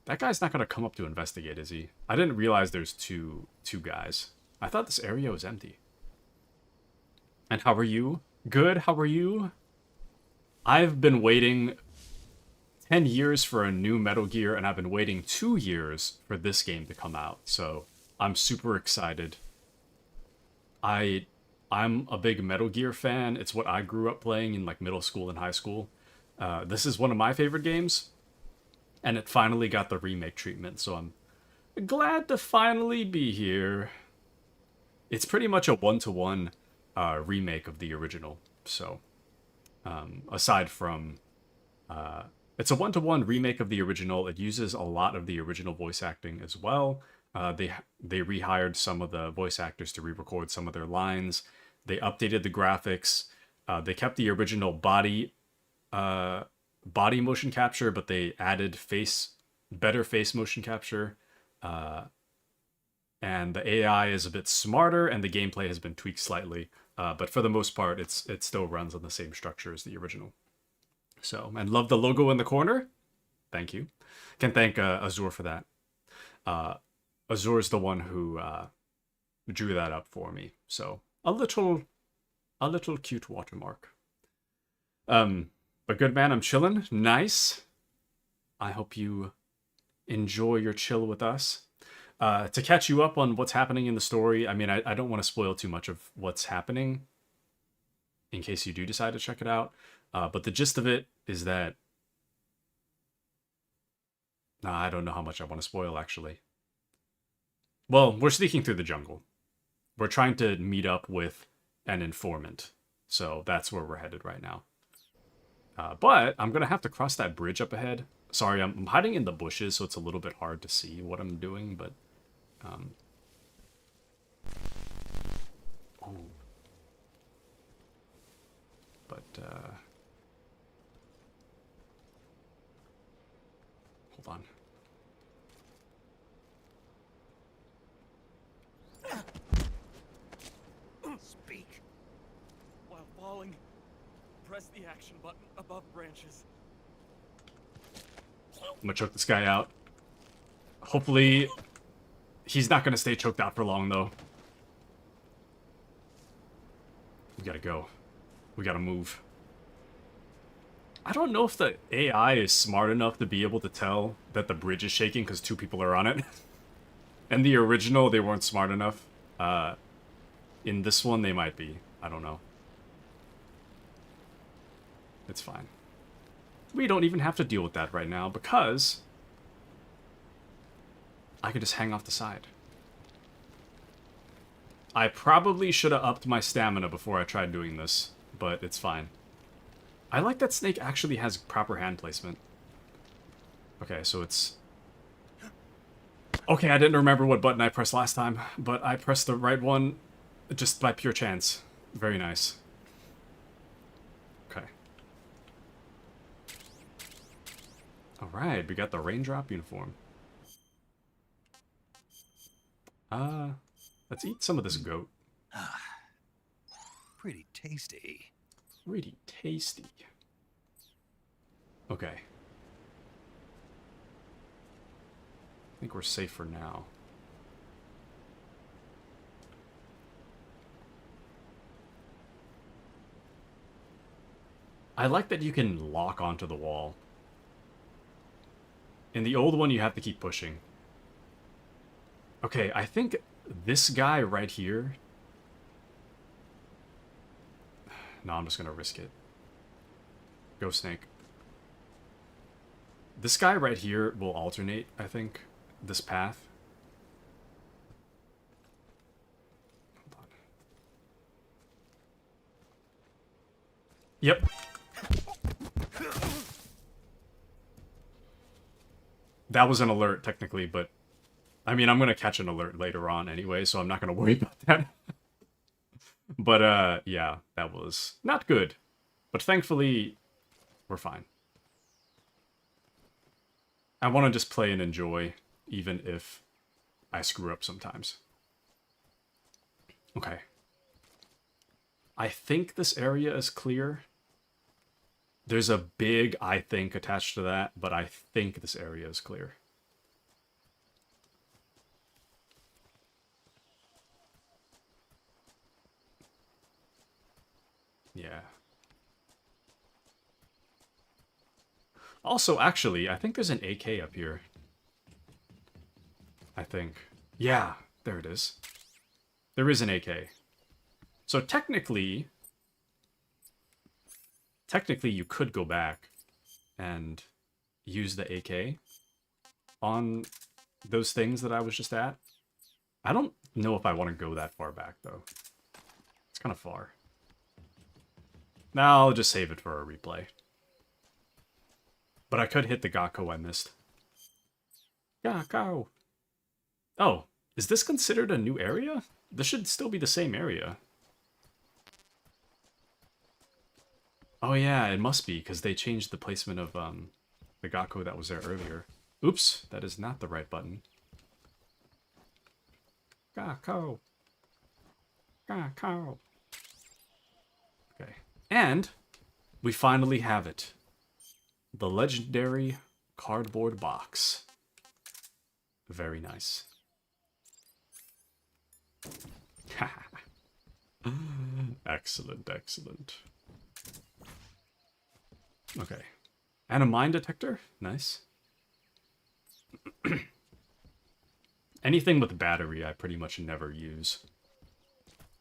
S1: That guy's not gonna come up to investigate, is he? I didn't realize there's two guys. I thought this area was empty. And how are you? Good, how are you? I've been waiting 10 years for a new Metal Gear, and I've been waiting 2 years for this game to come out, so I'm super excited. I'm a big Metal Gear fan. It's what I grew up playing in like middle school and high school. This is one of my favorite games, and it finally got the remake treatment, so I'm glad to finally be here. It's pretty much a one-to-one remake of the original, so aside from it's a one-to-one remake of the original. It uses a lot of the original voice acting as well. They rehired some of the voice actors to re-record some of their lines. They updated the graphics. They kept the original body motion capture, but they added better face motion capture. And the AI is a bit smarter, and the gameplay has been tweaked slightly. But for the most part, it still runs on the same structure as the original. So, and love the logo in the corner. Thank you. Can thank Azure for that. Azure is the one who drew that up for me. So a little cute watermark. But good man, I'm chilling. Nice. I hope you enjoy your chill with us. To catch you up on what's happening in the story, I mean, I don't want to spoil too much of what's happening in case you do decide to check it out. But the gist of it is that... Nah, I don't know how much I want to spoil, actually. Well, we're sneaking through the jungle. We're trying to meet up with an informant. So that's where we're headed right now. But I'm going to have to cross that bridge up ahead. Sorry, I'm hiding in the bushes, so it's a little bit hard to see what I'm doing, but... Oh. But, hold on.
S11: Speak. While falling, press the action button above branches.
S1: I'm gonna choke this guy out. Hopefully, he's not gonna stay choked out for long, though. We gotta go. We gotta move. I don't know if the AI is smart enough to be able to tell that the bridge is shaking because 2 people are on it. In the original, they weren't smart enough. In this one, they might be. I don't know. It's fine. We don't even have to deal with that right now because I could just hang off the side. I probably should have upped my stamina before I tried doing this, but it's fine. I like that Snake actually has proper hand placement. Okay, so it's... Okay, I didn't remember what button I pressed last time, but I pressed the right one just by pure chance. Very nice. Okay. Alright, we got the raindrop uniform. Let's eat some of this goat.
S2: Pretty tasty.
S1: Pretty tasty. Okay. I think we're safe for now. I like that you can lock onto the wall. In the old one, you have to keep pushing. Okay, I think this guy right here... No, I'm just gonna risk it. Go, Snake. This guy right here will alternate, I think. this path. Hold on. Yep. That was an alert, technically, but... I mean, I'm gonna catch an alert later on anyway, so I'm not gonna worry about that. But, yeah, that was not good. But thankfully, we're fine. I want to just play and enjoy, even if I screw up sometimes. Okay. I think this area is clear. There's a big I think attached to that, but I think this area is clear. Yeah. Also, actually, I think there's an AK up here. I think. Yeah, there it is. There is an AK. So technically you could go back and use the AK on those things that I was just at. I don't know if I want to go that far back, though. It's kind of far. Now I'll just save it for a replay. But I could hit the Gakko I missed. Gakko! Oh, is this considered a new area? This should still be the same area. Oh yeah, it must be, because they changed the placement of the Gakko that was there earlier. Oops, that is not the right button. Gakko! Gakko! Okay, and we finally have it. The legendary cardboard box. Very nice. Excellent, excellent. Okay. And a mine detector? Nice. Anything with battery I pretty much never use.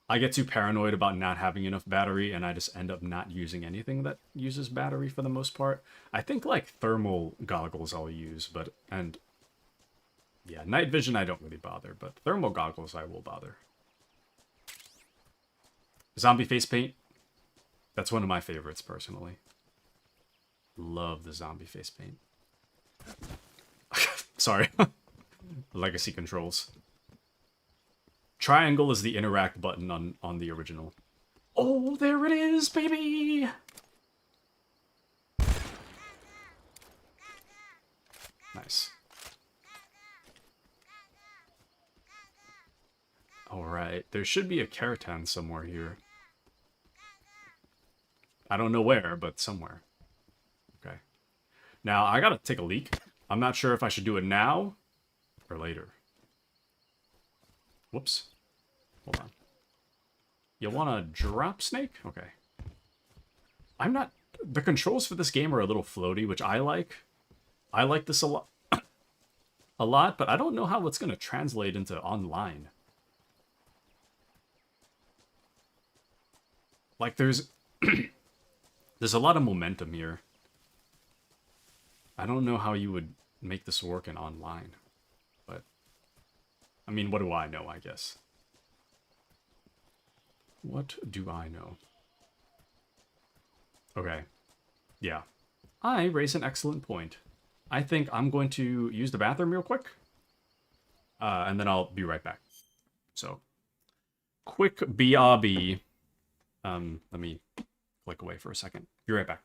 S1: I get too paranoid about not having enough battery, and I just end up not using anything that uses battery for the most part. I think, like, thermal goggles I'll use, but... And... yeah, night vision I don't really bother, but thermal goggles I will bother. Zombie face paint? That's one of my favorites, personally. Love the zombie face paint. Sorry. Legacy controls. Triangle is the interact button on the original. Oh, there it is, baby! Nice. Alright, there should be a Keratin somewhere here. I don't know where, but somewhere. Okay. Now, I gotta take a leak. I'm not sure if I should do it now or later. Whoops. Hold on. You want a drop snake? Okay. I'm not... The controls for this game are a little floaty, which I like. I like this a lot. A lot, but I don't know how it's going to translate into online. Like, there's... there's a lot of momentum here. I don't know how you would make this work in online. But... I mean, what do I know, I guess? What do I know? Okay. Yeah. I raise an excellent point. I think I'm going to use the bathroom real quick. And then I'll be right back. So, quick BRB. Let me click away for a second. Be right back.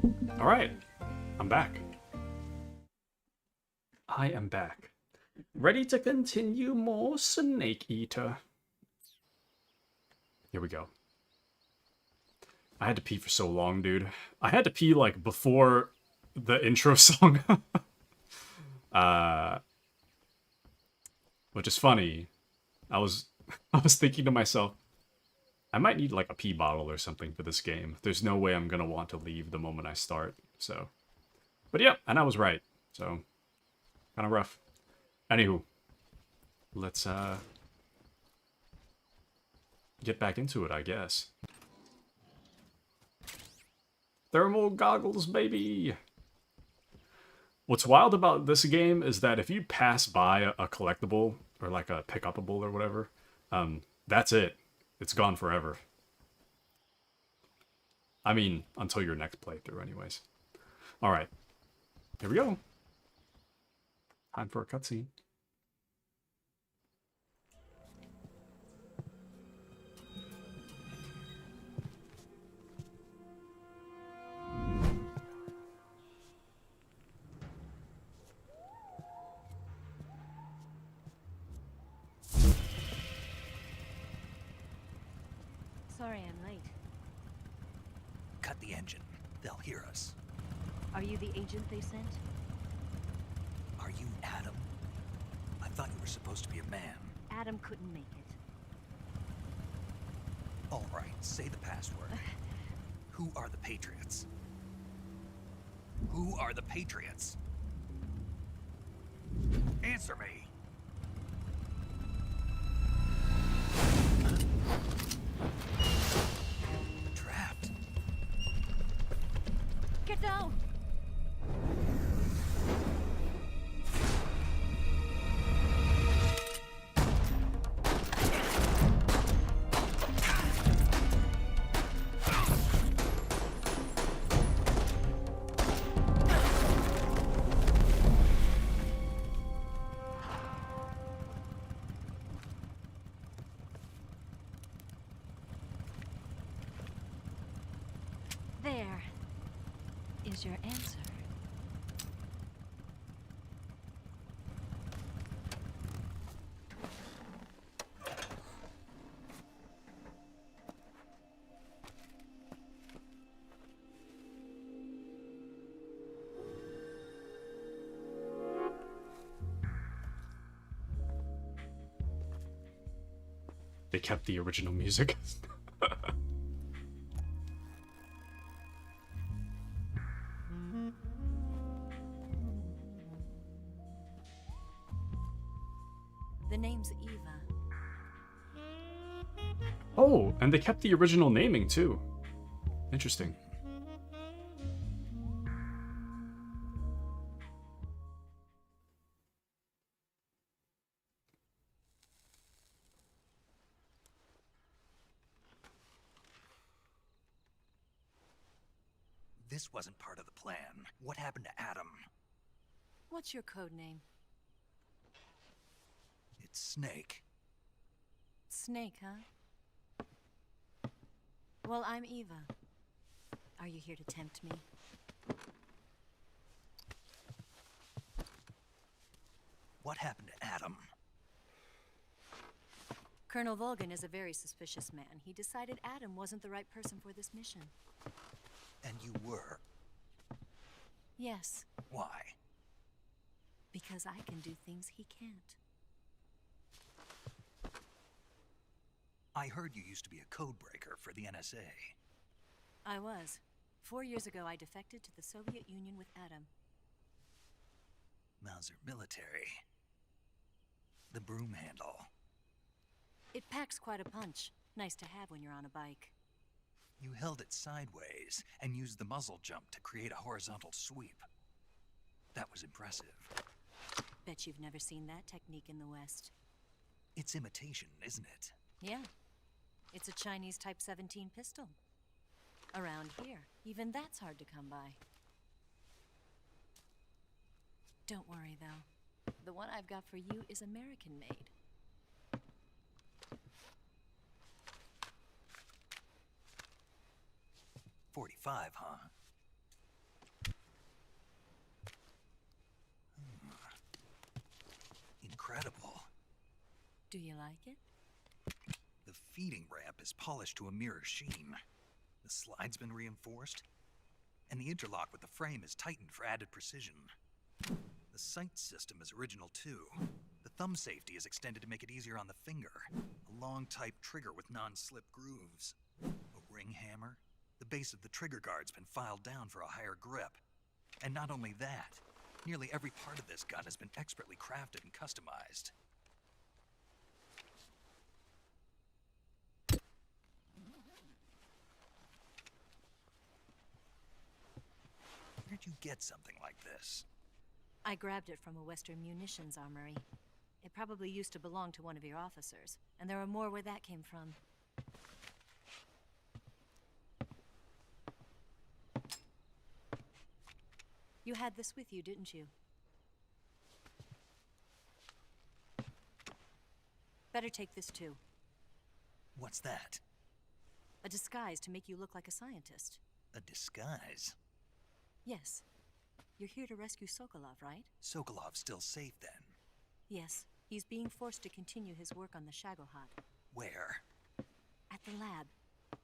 S1: Alright, I'm back. I am back. Ready to continue more Snake Eater. Here we go. I had to pee for so long, dude. I had to pee, like, before the intro song. Which is funny. I was thinking to myself, I might need, like, a pee bottle or something for this game. There's no way I'm gonna want to leave the moment I start, so. But yeah, and I was right, so. Kinda rough. Anywho. Let's, get back into it, I guess. Thermal goggles, baby! What's wild about this game is that if you pass by a collectible, or like a pick-upable or whatever, that's it. It's gone forever. I mean, until your next playthrough anyways. Alright. Here we go. Time for a cutscene.
S20: Sorry I'm late.
S2: Cut the engine. They'll hear us.
S20: Are you the agent they sent?
S2: Are you Adam? I thought you were supposed to be a man.
S20: Adam couldn't make it.
S2: All right, say the password. Who are the Patriots? Who are the Patriots? Answer me. Trapped.
S20: Get down! There is your answer.
S1: They kept the original music.
S20: The name's Eva.
S1: Oh, and they kept the original naming too. Interesting.
S2: This wasn't part of the plan. What happened to Adam?
S20: What's your code name?
S2: It's Snake.
S20: Snake, huh? Well, I'm Eva. Are you here to tempt me?
S2: What happened to Adam?
S20: Colonel Volgan is a very suspicious man. He decided Adam wasn't the right person for this mission.
S2: And you were?
S20: Yes.
S2: Why?
S20: Because I can do things he can't.
S2: I heard you used to be a codebreaker for the NSA.
S20: I was. 4 years ago, I defected to the Soviet Union with Adam.
S2: Mauser military. The broom handle.
S20: It packs quite a punch. Nice to have when you're on a bike.
S2: You held it sideways and used the muzzle jump to create a horizontal sweep. That was impressive.
S20: Bet you've never seen that technique in the West.
S2: It's imitation, isn't it?
S20: Yeah. It's a Chinese Type 17 pistol. Around here, even that's hard to come by. Don't worry, though. The one I've got for you is American-made.
S2: .45, huh? incredible.
S20: Do you like it?
S2: The feeding ramp is polished to a mirror sheen. The slide's been reinforced, and the interlock with the frame is tightened for added precision. The sight system is original too. The thumb safety is extended to make it easier on the finger. A long type trigger with non-slip grooves. A ring hammer. The base of the trigger guard's been filed down for a higher grip. And not only that, nearly every part of this gun has been expertly crafted and customized. Where'd you get something like this?
S20: I grabbed it from a Western munitions armory. It probably used to belong to one of your officers, and there are more where that came from. You had this with you, didn't you? Better take this too.
S2: What's that?
S20: A disguise to make you look like a scientist.
S2: A disguise?
S20: Yes. You're here to rescue Sokolov, right?
S2: Sokolov's still safe then?
S20: Yes. He's being forced to continue his work on the Shagohod.
S2: Where?
S20: At the lab.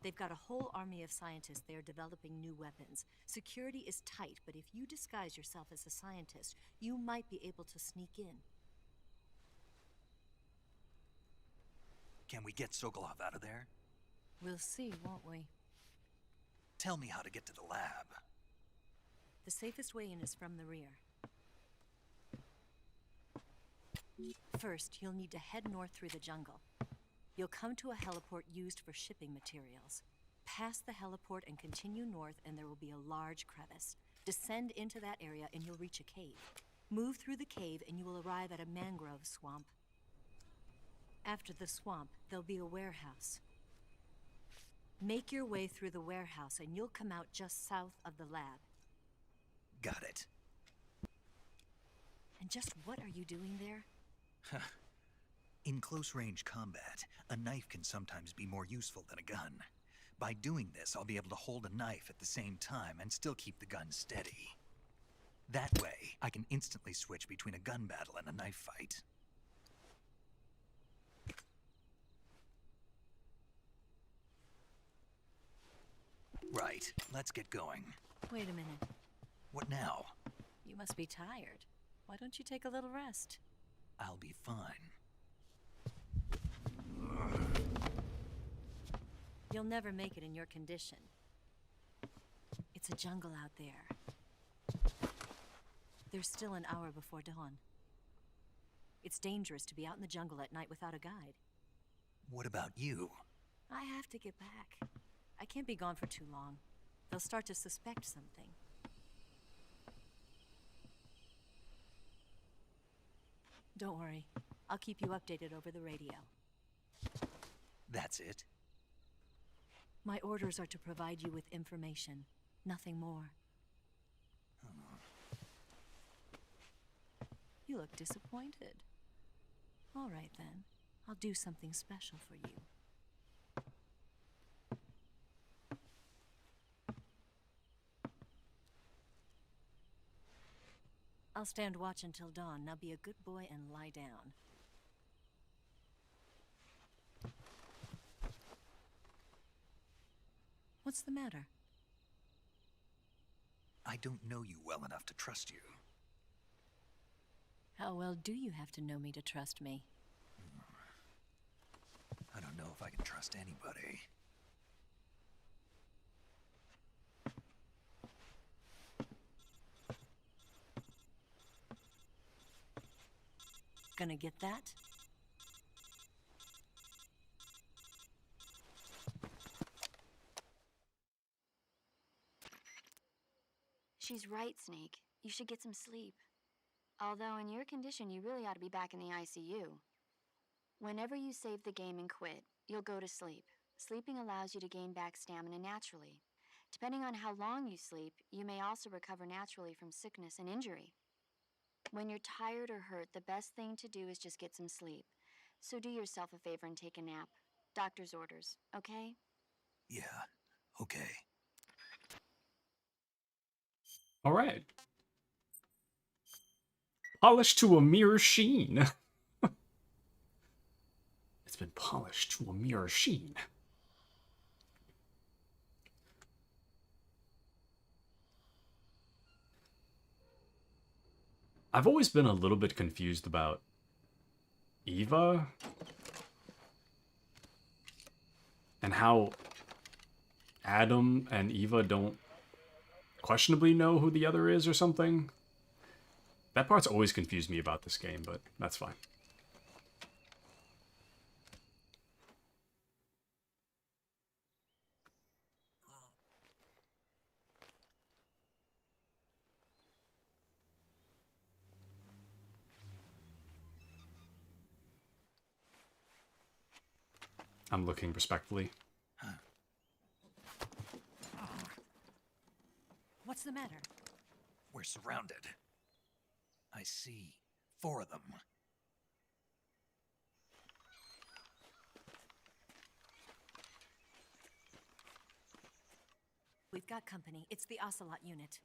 S20: They've got a whole army of scientists there developing new weapons. Security is tight, but if you disguise yourself as a scientist, you might be able to sneak in.
S2: Can we get Sokolov out of there?
S20: We'll see, won't we?
S2: Tell me how to get to the lab.
S20: The safest way in is from the rear. First, you'll need to head north through the jungle. You'll come to a heliport used for shipping materials. Pass the heliport and continue north, and there will be a large crevice. Descend into that area and you'll reach a cave. Move through the cave and you will arrive at a mangrove swamp. After the swamp, there'll be a warehouse. Make your way through the warehouse and you'll come out just south of the lab.
S2: Got it.
S20: And just what are you doing there?
S2: In close-range combat, a knife can sometimes be more useful than a gun. By doing this, I'll be able to hold a knife at the same time and still keep the gun steady. That way, I can instantly switch between a gun battle and a knife fight. Right, let's get going.
S20: Wait a minute.
S2: What now?
S20: You must be tired. Why don't you take a little rest?
S2: I'll be fine.
S20: You'll never make it in your condition. It's a jungle out there. There's still an hour before dawn. It's dangerous to be out in the jungle at night without a guide.
S2: What about you?
S20: I have to get back. I can't be gone for too long. They'll start to suspect something. Don't worry. I'll keep you updated over the radio.
S2: That's it?
S20: My orders are to provide you with information, nothing more. You look disappointed. All right then. I'll do something special for you. I'll stand watch until dawn. Now be a good boy and lie down. What's the matter?
S2: I don't know you well enough to trust you.
S20: How well do you have to know me to trust me?
S2: I don't know if I can trust anybody.
S20: Gonna get that?
S8: She's right, Snake. You should get some sleep. Although in your condition, you really ought to be back in the ICU. Whenever you save the game and quit, you'll go to sleep. Sleeping allows you to gain back stamina naturally. Depending on how long you sleep, you may also recover naturally from sickness and injury. When you're tired or hurt, the best thing to do is just get some sleep. So do yourself a favor and take a nap. Doctor's orders, okay?
S2: Yeah, okay.
S1: All right. Polished to a mirror sheen. been polished to a mere sheen. I've always been a little bit confused about Eva and how Adam and Eva don't questionably know who the other is or something. That part's always confused me about this game, but that's fine. I'm looking respectfully.
S20: What's the matter?
S2: We're surrounded. I see 4 of them.
S20: We've got company. It's the Ocelot unit.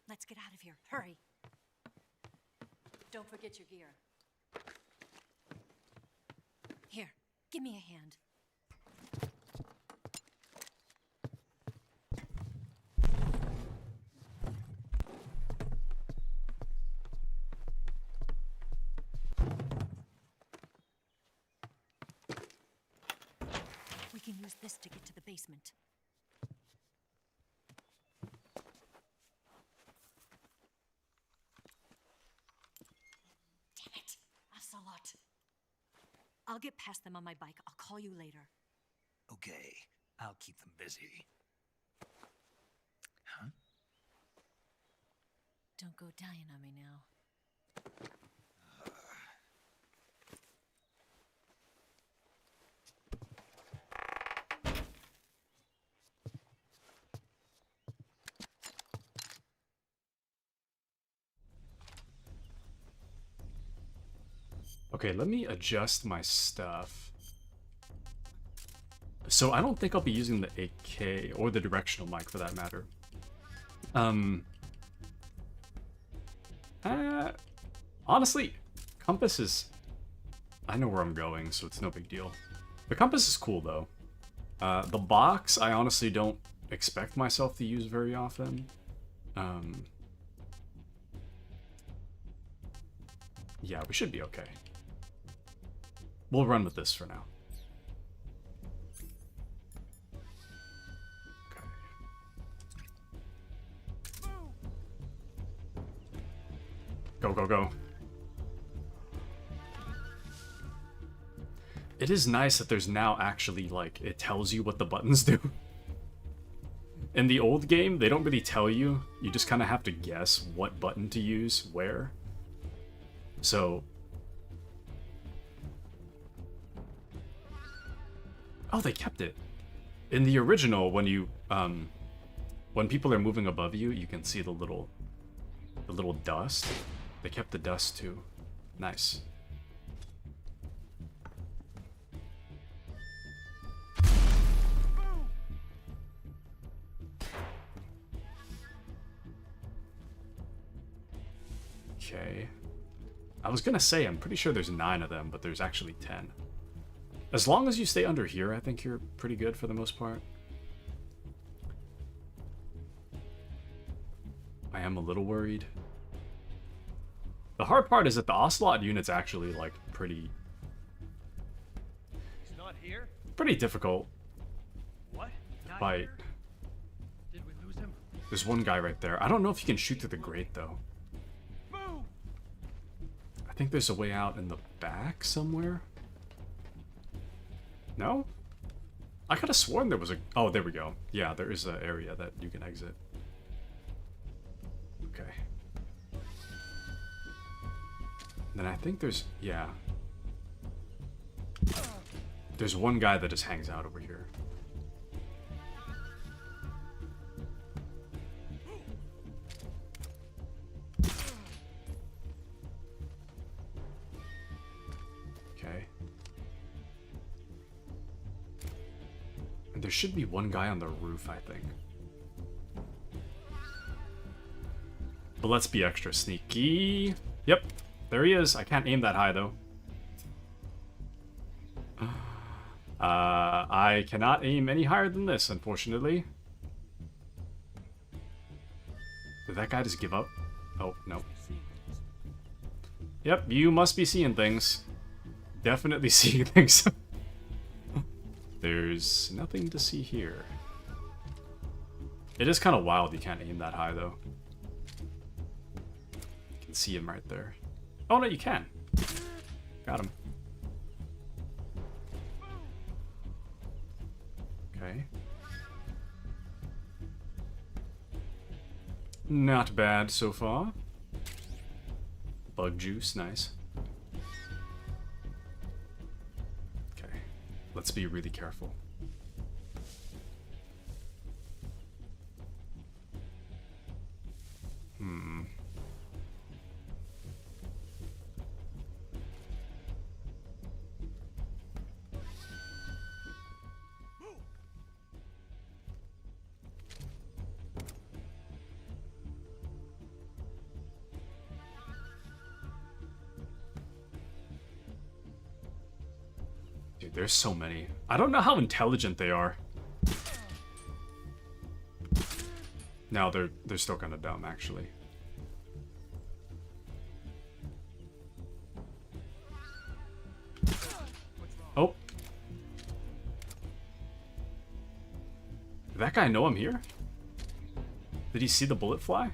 S20: Let's get out of here. Hurry. Don't forget your gear. Here, give me a hand. We can use this to get to the basement. Damn it, Ocelot. I'll get past them on my bike. I'll call you later.
S2: Okay, I'll keep them busy. Huh?
S20: Don't go dying on me now.
S1: Okay, let me adjust my stuff. So I don't think I'll be using the 8K or the directional mic for that matter. Honestly, compass is... I know where I'm going, so it's no big deal. The compass is cool though. The box, I honestly don't expect myself to use very often. Yeah, we should be okay. We'll run with this for now. Okay. Go, go, go. It is nice that there's now actually, like, it tells you what the buttons do. In the old game, they don't really tell you. You just kind of have to guess what button to use where. So... Oh, they kept it. In the original, when you, when people are moving above you, you can see the little dust. They kept the dust too. Nice. Okay. I was gonna say, I'm pretty sure there's 9 of them, but there's actually 10. As long as you stay under here, I think you're pretty good for the most part. I am a little worried. The hard part is that the Ocelot unit's actually, like, pretty...
S11: He's not here?
S1: Pretty difficult.
S11: What?
S1: To fight.
S11: Did we lose him?
S1: There's one guy right there. I don't know if you can shoot through the grate, though.
S11: Move!
S1: I think there's a way out in the back somewhere. No? I could have sworn there was a... Oh, there we go. Yeah, there is an area that you can exit. Okay. Then I think there's... Yeah. There's one guy that just hangs out over here. Okay. And there should be one guy on the roof, I think. But let's be extra sneaky. Yep, there he is. I can't aim that high, though. I cannot aim any higher than this, unfortunately. Did that guy just give up? Oh, no. Yep, you must be seeing things. Definitely seeing things. There's nothing to see here. It is kind of wild you can't aim that high, though. You can see him right there. Oh, no, you can. Got him. Okay. Not bad so far. Bug juice, nice. Okay, let's be really careful. Dude, there's so many. I don't know how intelligent they are. No, they're still kind of dumb, actually. Oh. Did that guy know I'm here? Did he see the bullet fly?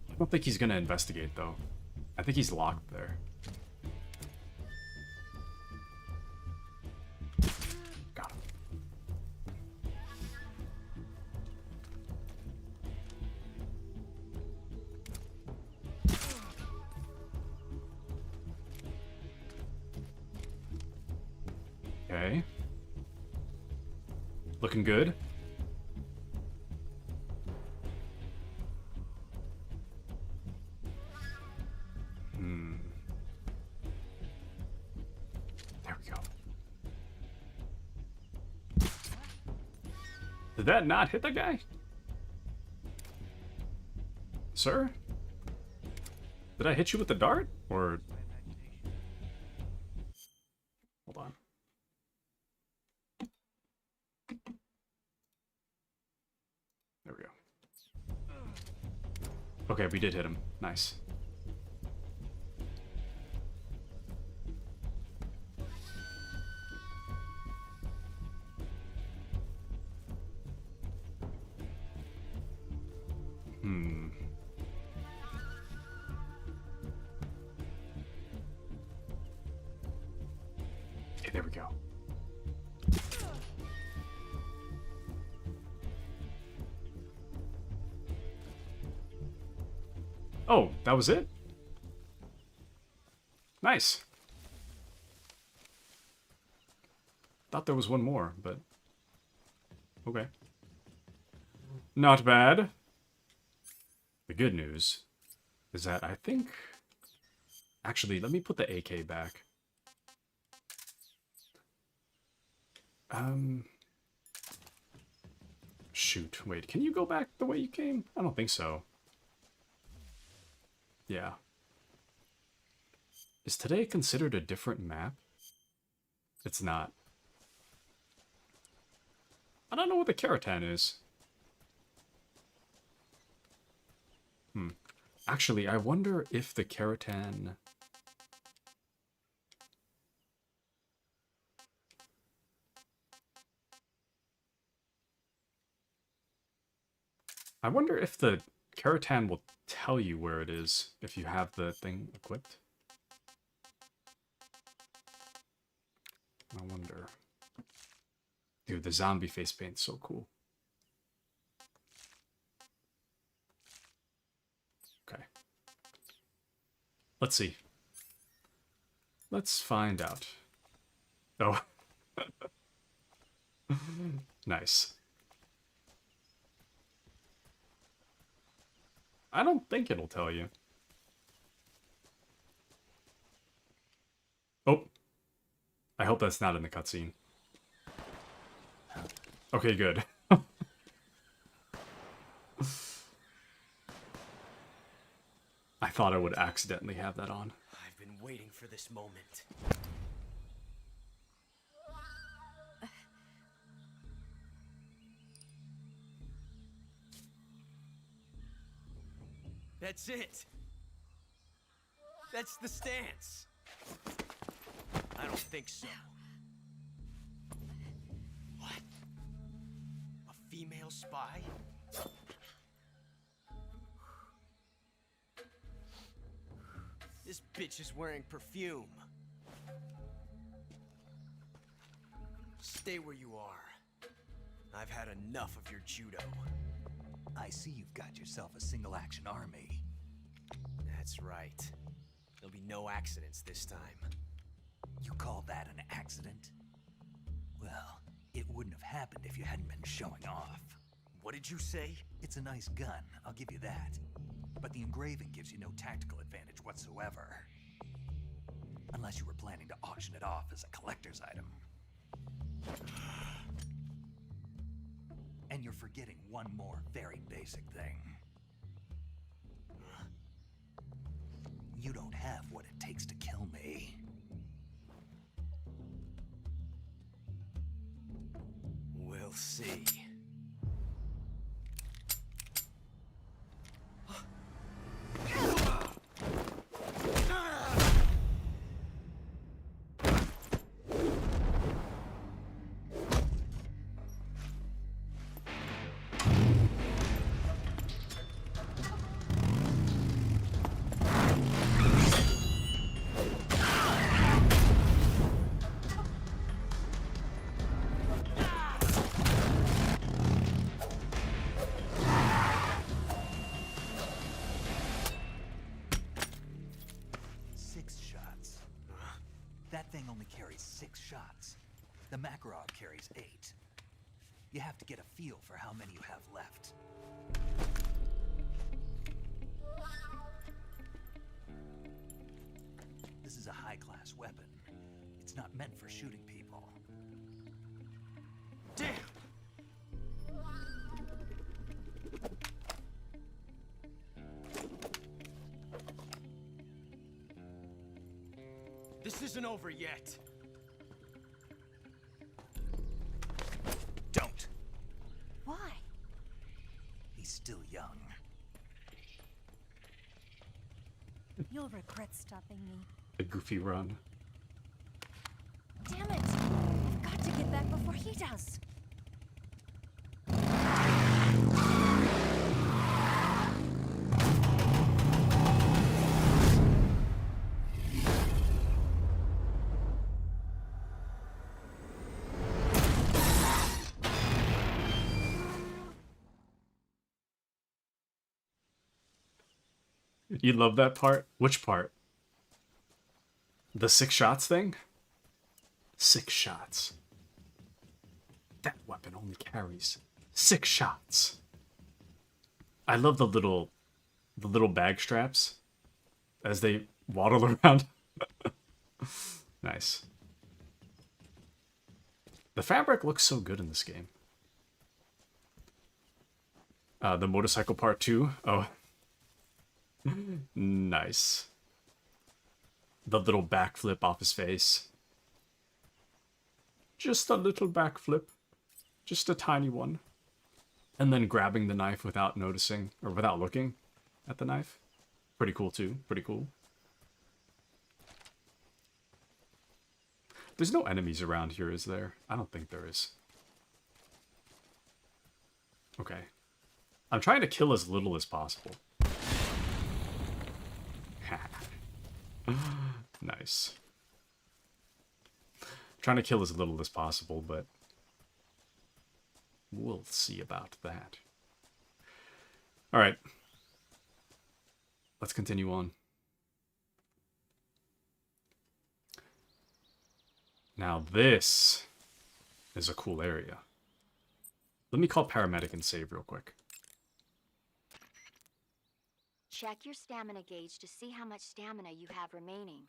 S1: I don't think he's gonna investigate, though. I think he's locked there. Got him. Okay. Looking good. There we go. Did that not hit the guy? Sir? Did I hit you with the dart? Or... Hold on. There we go. Okay, we did hit him. Nice. Okay, there we go. Oh, that was it? Nice. Thought there was one more, but... Okay. Not bad. The good news is that I think... Actually, let me put the AK back. Shoot, wait, can you go back the way you came? I don't think so. Yeah. Is today considered a different map? It's not. I don't know what the Keratan is. Actually, I wonder if the Keratan... I wonder if the Keratan will tell you where it is if you have the thing equipped. I wonder. Dude, the zombie face paint's so cool. Okay. Let's see. Let's find out. Oh. Nice. I don't think it'll tell you. Oh. I hope that's not in the cutscene. Okay, good. I thought I would accidentally have that on.
S12: I've been waiting for this moment. That's it. That's the stance. I don't think so. What? A female spy? This bitch is wearing perfume. Stay where you are. I've had enough of your judo.
S2: I see you've got yourself a single-action army.
S12: That's right. There'll be no accidents this time.
S2: You call that an accident? Well, it wouldn't have happened if you hadn't been showing off.
S12: What did you say?
S2: It's a nice gun, I'll give you that. But the engraving gives you no tactical advantage whatsoever. Unless you were planning to auction it off as a collector's item. And you're forgetting one more very basic thing. You don't have what it takes to kill me.
S12: We'll see.
S2: That thing only carries 6 shots. The Makarov carries 8. You have to get a feel for how many you have left. This is a high-class weapon. It's not meant for shooting people.
S12: Damn! This isn't over yet.
S2: Don't.
S20: Why?
S2: He's still young.
S20: You'll regret stopping me.
S1: A goofy run.
S20: Damn it! I've got to get back before he does.
S1: You love that part? Which part? The 6 shots thing? 6 shots. That weapon only carries 6 shots. I love the little bag straps as they waddle around. Nice. The fabric looks so good in this game. The motorcycle part 2. Oh. Nice. The little backflip off his face. Just a little backflip. Just a tiny one. And then grabbing the knife without noticing, or without looking at the knife. Pretty cool too. Pretty cool. There's no enemies around here, is there? I don't think there is. Okay. I'm trying to kill as little as possible. Nice. Trying to kill as little as possible, but we'll see about that. Alright. Let's continue on. Now this is a cool area. Let me call paramedic and save real quick.
S8: Check your stamina gauge to see how much stamina you have remaining.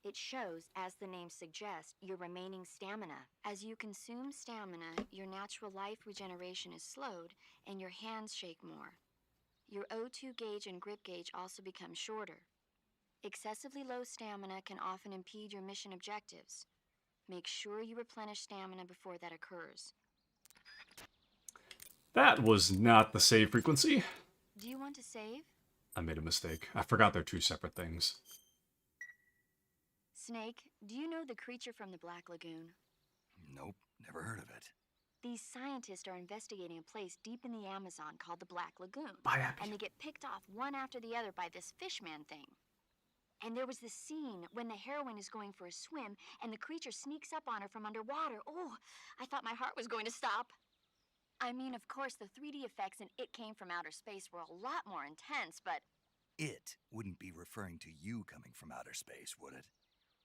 S8: It shows, as the name suggests, your remaining stamina. As you consume stamina, your natural life regeneration is slowed and your hands shake more. Your O2 gauge and grip gauge also become shorter. Excessively low stamina can often impede your mission objectives. Make sure you replenish stamina before that occurs.
S1: That was not the save frequency.
S8: Do you want to save?
S1: I made a mistake. I forgot they're two separate things.
S8: Snake, do you know the creature from the Black Lagoon?
S2: Nope, never heard of it.
S8: These scientists are investigating a place deep in the Amazon called the Black Lagoon.
S1: Bye, Abby.
S8: And they get picked off one after the other by this fishman thing. And there was this scene when the heroine is going for a swim and the creature sneaks up on her from underwater. Oh, I thought my heart was going to stop. I mean, of course, the 3D effects in It Came from Outer Space were a lot more intense, but...
S2: It wouldn't be referring to you coming from outer space, would it?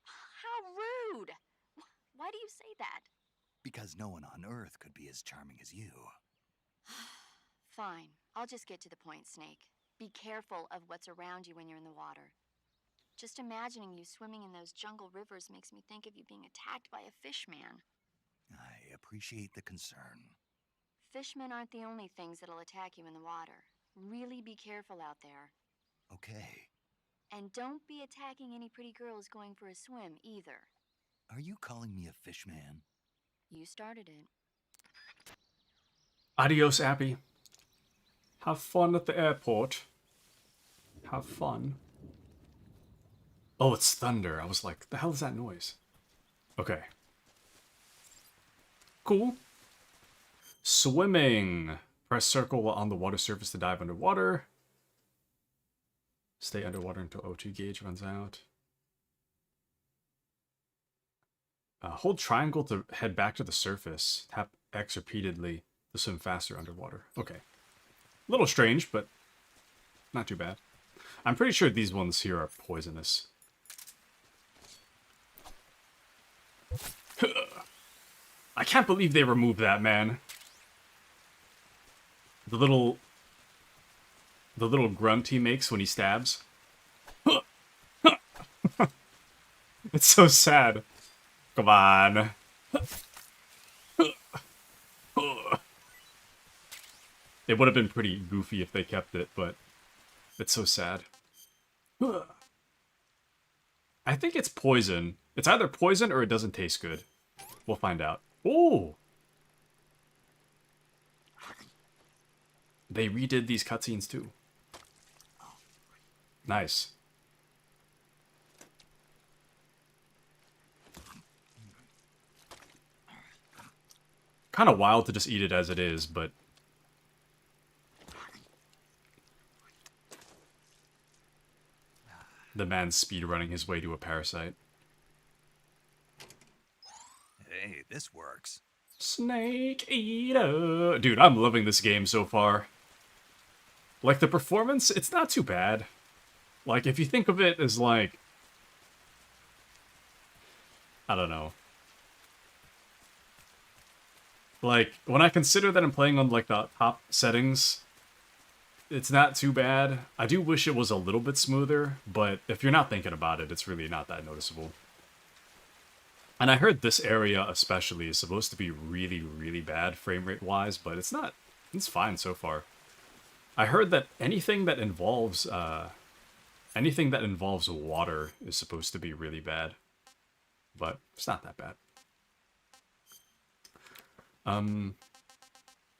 S8: How rude! Why do you say that?
S2: Because no one on Earth could be as charming as you.
S8: Fine, I'll just get to the point, Snake. Be careful of what's around you when you're in the water. Just imagining you swimming in those jungle rivers makes me think of you being attacked by a fishman.
S2: I appreciate the concern.
S8: Fishmen aren't the only things that'll attack you in the water. Really be careful out there.
S2: Okay.
S8: And don't be attacking any pretty girls going for a swim, either.
S2: Are you calling me a fishman?
S8: You started it.
S1: Adios, Abby. Have fun at the airport. Have fun. Oh, it's thunder. I was like, the hell is that noise? Okay. Cool. Swimming. Press circle while on the water surface to dive underwater. Stay underwater until O2 gauge runs out. Hold triangle to head back to the surface. Tap X repeatedly to swim faster underwater. Okay. A little strange, but not too bad. I'm pretty sure these ones here are poisonous. I can't believe they removed that, man. The little grunt he makes when he stabs. It's so sad. Come on. It would have been pretty goofy if they kept it, but it's so sad. I think it's poison. It's either poison or it doesn't taste good. We'll find out. Oh! They redid these cutscenes too. Nice. Kind of wild to just eat it as it is, but... The man's speedrunning his way to a parasite.
S2: Hey, this works.
S1: Snake Eater. Dude, I'm loving this game so far. Like, the performance, it's not too bad. Like, if you think of it as, like... I don't know. Like, when I consider that I'm playing on, like, the top settings, it's not too bad. I do wish it was a little bit smoother, but if you're not thinking about it, it's really not that noticeable. And I heard this area especially is supposed to be really, really bad frame rate wise, but it's not. It's fine so far. I heard that anything that involves water is supposed to be really bad, but it's not that bad.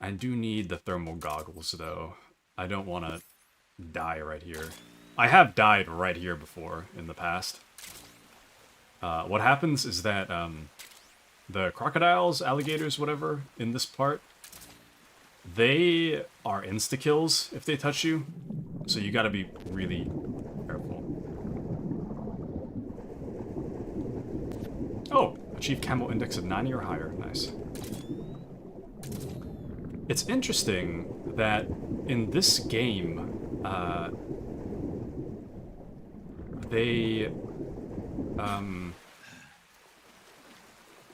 S1: I do need the thermal goggles though. I don't want to die right here. I have died right here before in the past. What happens is that the crocodiles, alligators, whatever, in this part, they are insta-kills if they touch you, so you gotta be really careful. Oh, achieve camo index of 90 or higher, nice. It's interesting that in this game,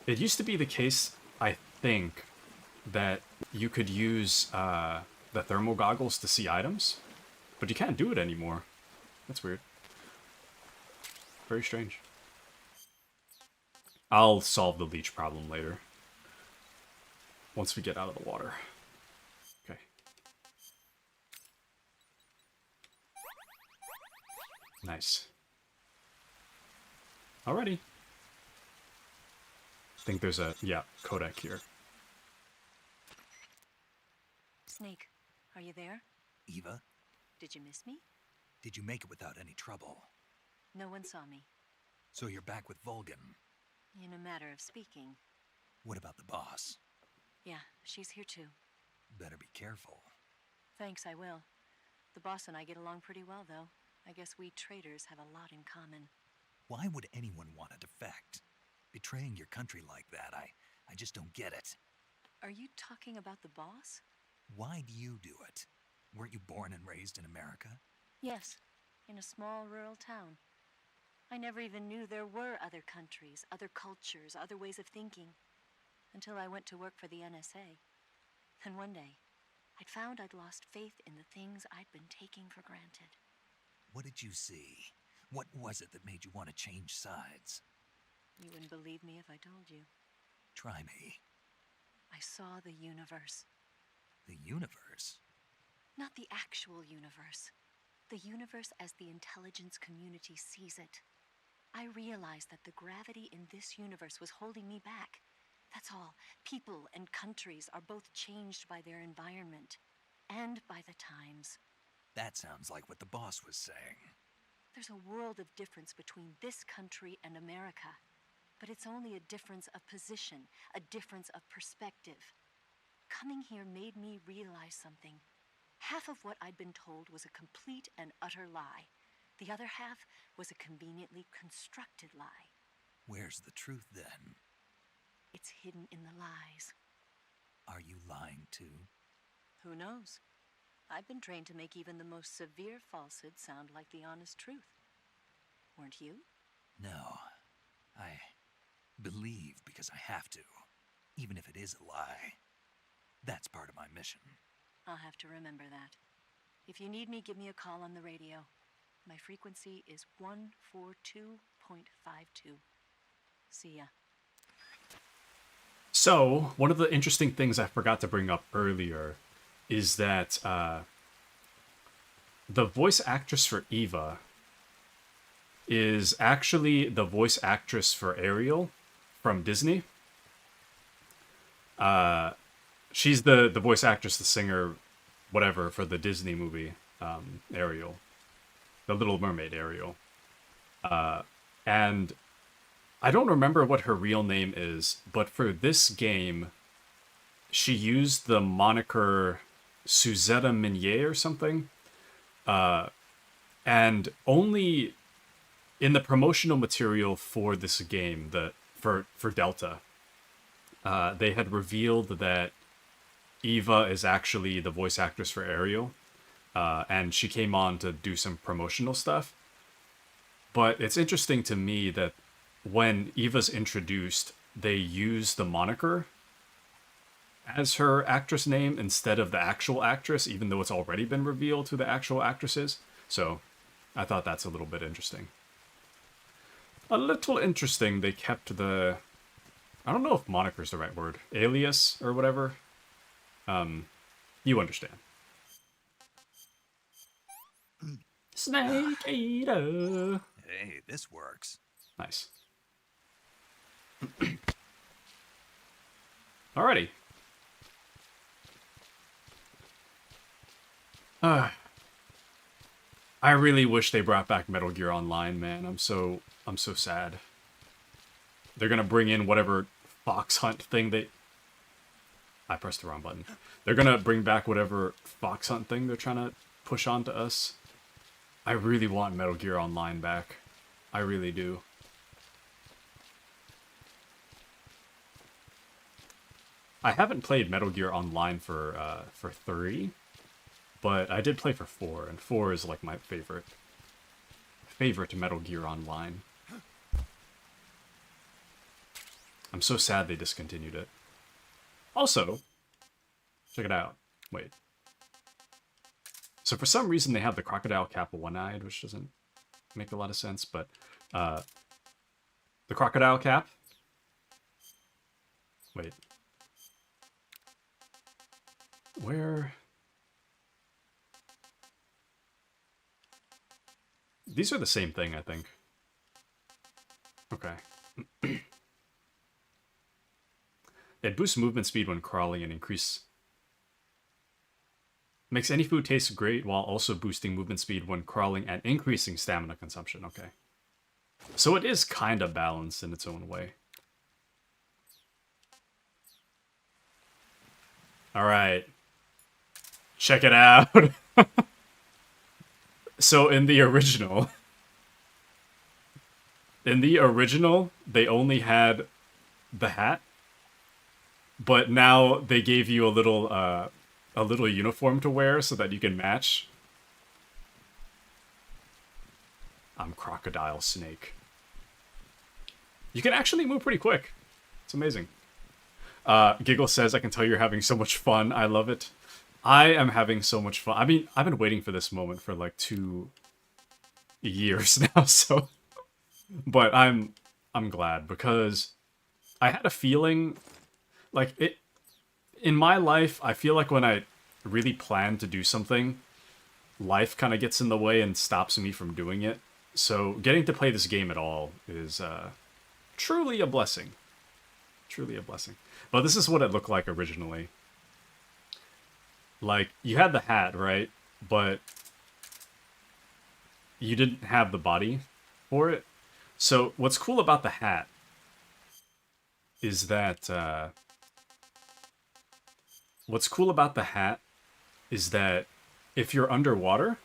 S1: it used to be the case, I think, that you could use the thermal goggles to see items, but you can't do it anymore. That's weird. Very strange. I'll solve the leech problem later. Once we get out of the water. Okay. Nice. Alrighty. I think there's a, yeah, codec here.
S20: Snake, are you there?
S2: Eva?
S20: Did you miss me?
S2: Did you make it without any trouble?
S20: No one saw me.
S2: So you're back with Volgan.
S20: In a matter of speaking.
S2: What about the boss?
S20: Yeah, she's here too.
S2: Better be careful.
S20: Thanks, I will. The boss and I get along pretty well, though. I guess we traders have a lot in common.
S2: Why would anyone want to defect? Betraying your country like that, I just don't get it.
S20: Are you talking about the boss?
S2: Why do you do it? Weren't you born and raised in America?
S20: Yes, in a small rural town. I never even knew there were other countries, other cultures, other ways of thinking, until I went to work for the NSA. Then one day, I'd found I'd lost faith in the things I'd been taking for granted.
S2: What did you see? What was it that made you want to change sides?
S20: You wouldn't believe me if I told you.
S2: Try me.
S20: I saw the universe.
S2: The universe?
S20: Not the actual universe. The universe as the intelligence community sees it. I realized that the gravity in this universe was holding me back. That's all. People and countries are both changed by their environment and by the times.
S2: That sounds like what the boss was saying.
S20: There's a world of difference between this country and America. But it's only a difference of position, a difference of perspective. Coming here made me realize something. Half of what I'd been told was a complete and utter lie. The other half was a conveniently constructed lie.
S2: Where's the truth, then?
S20: It's hidden in the lies.
S2: Are you lying, too?
S20: Who knows? I've been trained to make even the most severe falsehood sound like the honest truth. Weren't you?
S2: No. I believe because I have to, even if it is a lie. That's part of my mission.
S20: I'll have to remember that. If you need me, give me a call on the radio. My frequency is 142.52. See ya.
S1: So, one of the interesting things I forgot to bring up earlier is that the voice actress for Eva is actually the voice actress for Ariel from Disney. She's the voice actress, the singer, whatever, for the Disney movie, Ariel. The Little Mermaid Ariel. And I don't remember what her real name is, but for this game, she used the moniker Suzetta Minier or something. And only in the promotional material for this game, for Delta, they had revealed that Eva is actually the voice actress for Ariel, and she came on to do some promotional stuff. But it's interesting to me that when Eva's introduced, they use the moniker as her actress name instead of the actual actress, even though it's already been revealed who the actual actress is. So I thought that's a little bit interesting. A little interesting, they kept the... I don't know if moniker is the right word. Alias or whatever. You understand. Snake Eater.
S2: Hey, this works.
S1: Nice. Alrighty. I really wish they brought back Metal Gear Online, man. I'm so sad. They're gonna bring in whatever Fox Hunt thing they... I pressed the wrong button. They're gonna bring back whatever Fox Hunt thing they're trying to push onto us. I really want Metal Gear Online back. I really do. I haven't played Metal Gear Online for 3, but I did play for 4, and 4 is like my favorite Metal Gear Online. I'm so sad they discontinued it. Also, check it out. Wait. So for some reason they have the crocodile cap one-eyed, which doesn't make a lot of sense, but the crocodile cap. Wait. Where? These are the same thing, I think. Okay. It boosts movement speed when crawling and increase... Makes any food taste great while also boosting movement speed when crawling and increasing stamina consumption. Okay. So it is kind of balanced in its own way. Alright. Check it out. So in the original... In the original, they only had the hat. But now they gave you a little uniform to wear so that you can match. I'm Crocodile Snake. You can actually move pretty quick. It's amazing. Giggle says, I can tell you're having so much fun. I love it. I am having so much fun. I mean, I've been waiting for this moment for like 2 years now, so... But I'm glad, because I had a feeling... Like, in my life, I feel like when I really plan to do something, life kind of gets in the way and stops me from doing it. So getting to play this game at all is truly a blessing. Truly a blessing. But this is what it looked like originally. Like, you had the hat, right? But you didn't have the body for it. So what's cool about the hat is that... What's cool about the hat is that if you're underwater,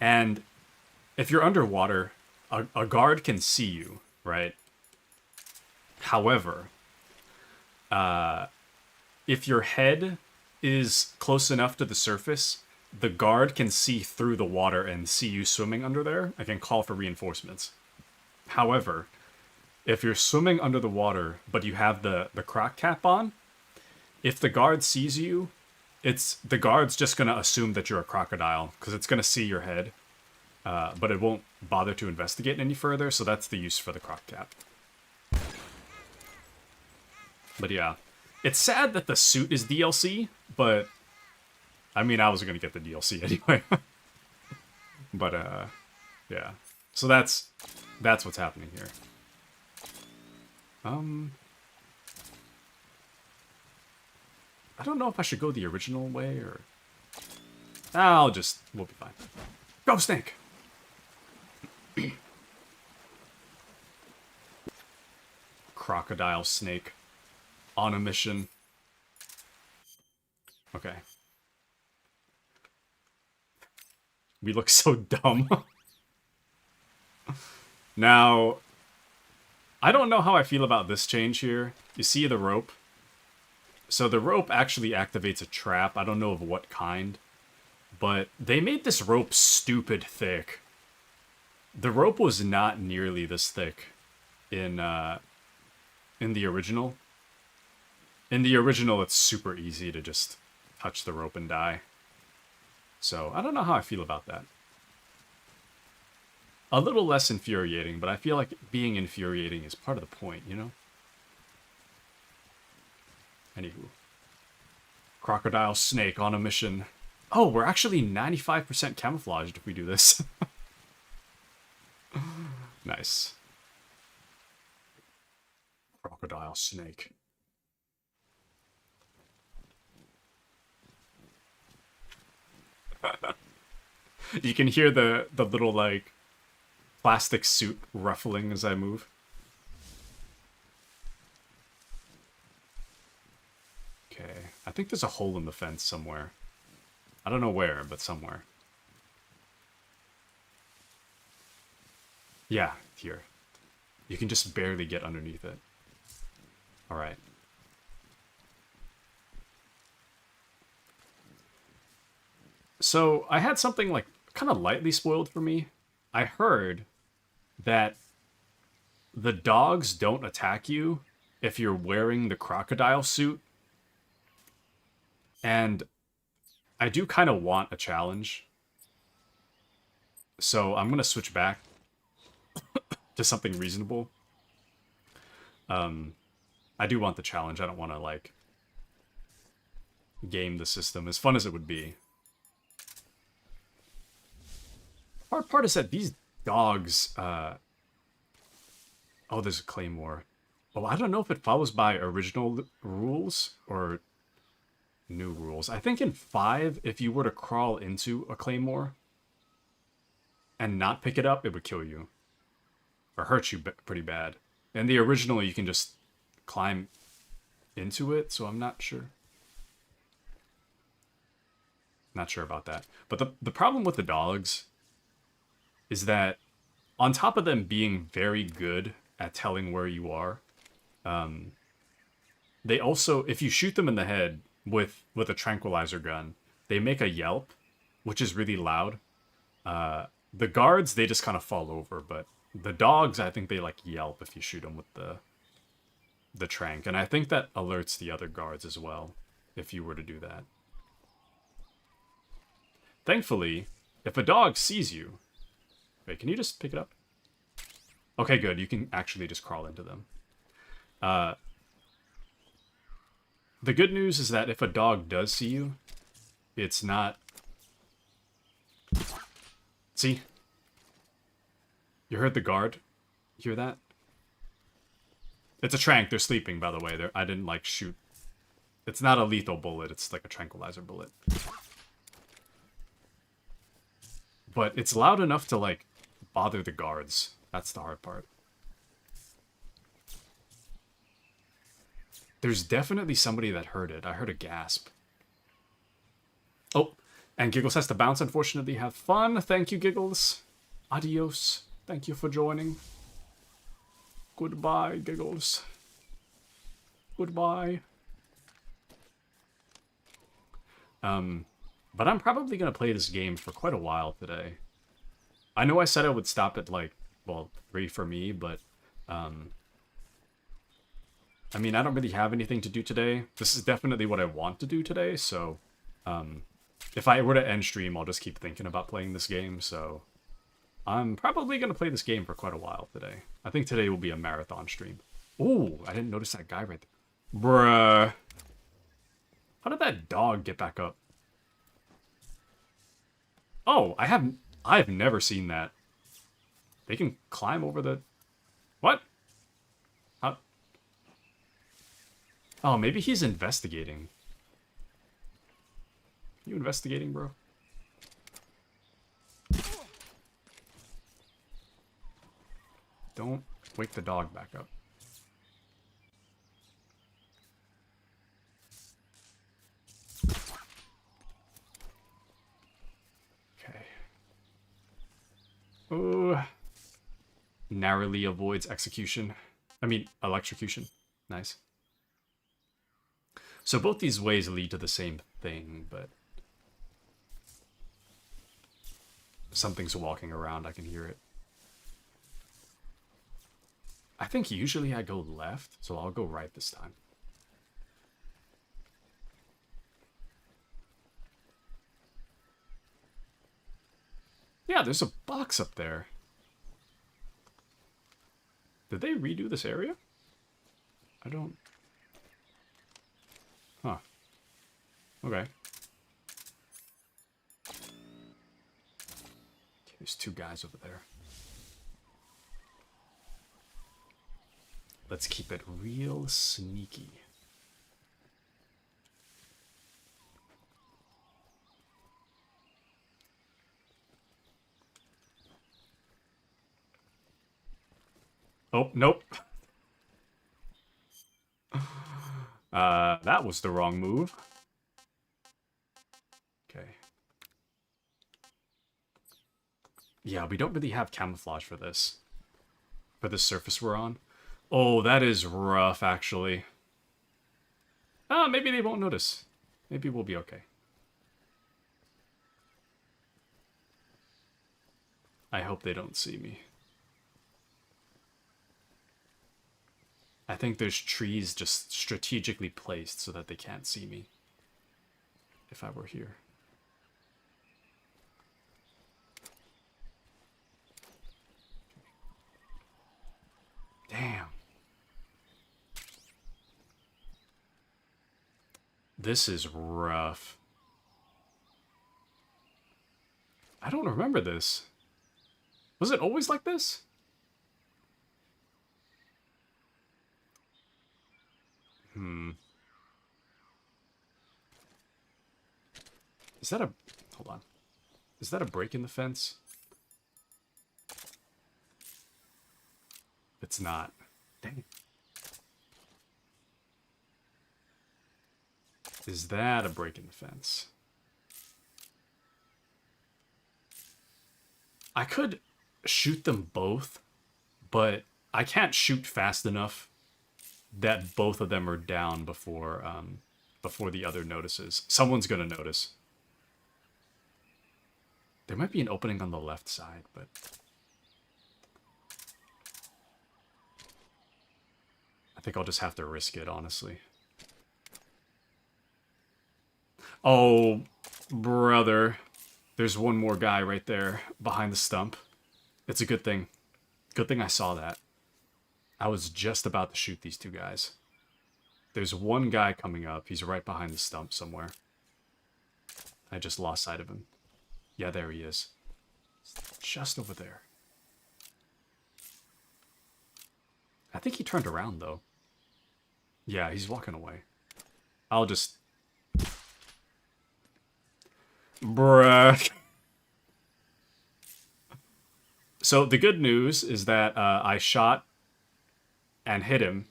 S1: and if you're underwater, a guard can see you, right? However, if your head is close enough to the surface, the guard can see through the water and see you swimming under there and can call for reinforcements. However, if you're swimming under the water, but you have the croc cap on, if the guard sees you, the guard's just going to assume that you're a crocodile, because it's going to see your head, but it won't bother to investigate any further, so that's the use for the croc cap. But yeah, it's sad that the suit is DLC, but, I mean, I was going to get the DLC anyway. But, yeah. So that's what's happening here. I don't know if I should go the original way, or... we'll be fine. Go, Snake! Crocodile Snake. On a mission. Okay. We look so dumb. Now, I don't know how I feel about this change here. You see the rope? So the rope actually activates a trap. I don't know of what kind. But they made this rope stupid thick. The rope was not nearly this thick in the original. In the original, it's super easy to just touch the rope and die. So, I don't know how I feel about that. A little less infuriating, but I feel like being infuriating is part of the point, you know? Anywho. Crocodile Snake on a mission. Oh, we're actually 95% camouflaged if we do this. Nice. Crocodile Snake. You can hear the little, like, plastic suit ruffling as I move. Okay, I think there's a hole in the fence somewhere. I don't know where, but somewhere. Yeah, here. You can just barely get underneath it. Alright. So, I had something, like, kind of lightly spoiled for me. I heard that the dogs don't attack you if you're wearing the crocodile suit. And I do kind of want a challenge. So I'm going to switch back to something reasonable. I do want the challenge. I don't want to, like, game the system, as fun as it would be. Hard part is that these dogs, oh, there's a claymore. Oh, I don't know if it follows by original rules, or new rules. I think in 5, if you were to crawl into a claymore and not pick it up, it would kill you. Or hurt you pretty bad. In the original, you can just climb into it, so I'm not sure. Not sure about that. But the problem with the dogs is that on top of them being very good at telling where you are, they also, if you shoot them in the head with a tranquilizer gun, they make a yelp, which is really loud. The guards, they just kind of fall over, but the dogs, I think they like yelp if you shoot them with the trank, and I think that alerts the other guards as well, if you were to do that. Thankfully, if a dog sees you... Wait, can you just pick it up? Okay, good. You can actually just crawl into them. The good news is that if a dog does see you, it's not... See? You heard the guard? Hear that? It's a trank. They're sleeping, by the way. I didn't, like, shoot. It's not a lethal bullet. It's like a tranquilizer bullet. But it's loud enough to, like, bother the guards. That's the hard part. There's definitely somebody that heard it. I heard a gasp. Oh, and Giggles has to bounce, unfortunately. Have fun. Thank you, Giggles. Adios. Thank you for joining. Goodbye, Giggles. Goodbye. But I'm probably going to play this game for quite a while today. I know I said I would stop at, like, well, 3 for me, but, I mean, I don't really have anything to do today. This is definitely what I want to do today, so, if I were to end stream, I'll just keep thinking about playing this game, so I'm probably going to play this game for quite a while today. I think today will be a marathon stream. Ooh, I didn't notice that guy right there. Bruh. How did that dog get back up? Oh, I've never seen that. They can climb over the... What? How... Oh, maybe he's investigating. You investigating, bro? Don't wake the dog back up. Okay. Oh. Narrowly avoids execution. I mean, electrocution. Nice. So both these ways lead to the same thing, but... Something's walking around, I can hear it. I think usually I go left, so I'll go right this time. Yeah, there's a box up there. Did they redo this area? I don't... Huh. Okay. There's 2 guys over there. Let's keep it real sneaky. Oh, nope. That was the wrong move. Okay. Yeah, we don't really have camouflage for this. For the surface we're on. Oh, that is rough, actually. Ah, maybe they won't notice. Maybe we'll be okay. I hope they don't see me. I think there's trees just strategically placed so that they can't see me. If I were here. Damn. This is rough. I don't remember this. Was it always like this? Is that a... Hold on. Is that a break in the fence? It's not. Dang it. Is that a break in the fence? I could shoot them both, but I can't shoot fast enough that both of them are down before before the other notices. Someone's gonna notice. There might be an opening on the left side, but I think I'll just have to risk it, honestly. Oh, brother. There's one more guy right there behind the stump. It's a good thing. Good thing I saw that. I was just about to shoot these two guys. There's one guy coming up. He's right behind the stump somewhere. I just lost sight of him. Yeah, there he is. Just over there. I think he turned around, though. Yeah, he's walking away. I'll just... Bruh. So the good news is that I shot and hit him.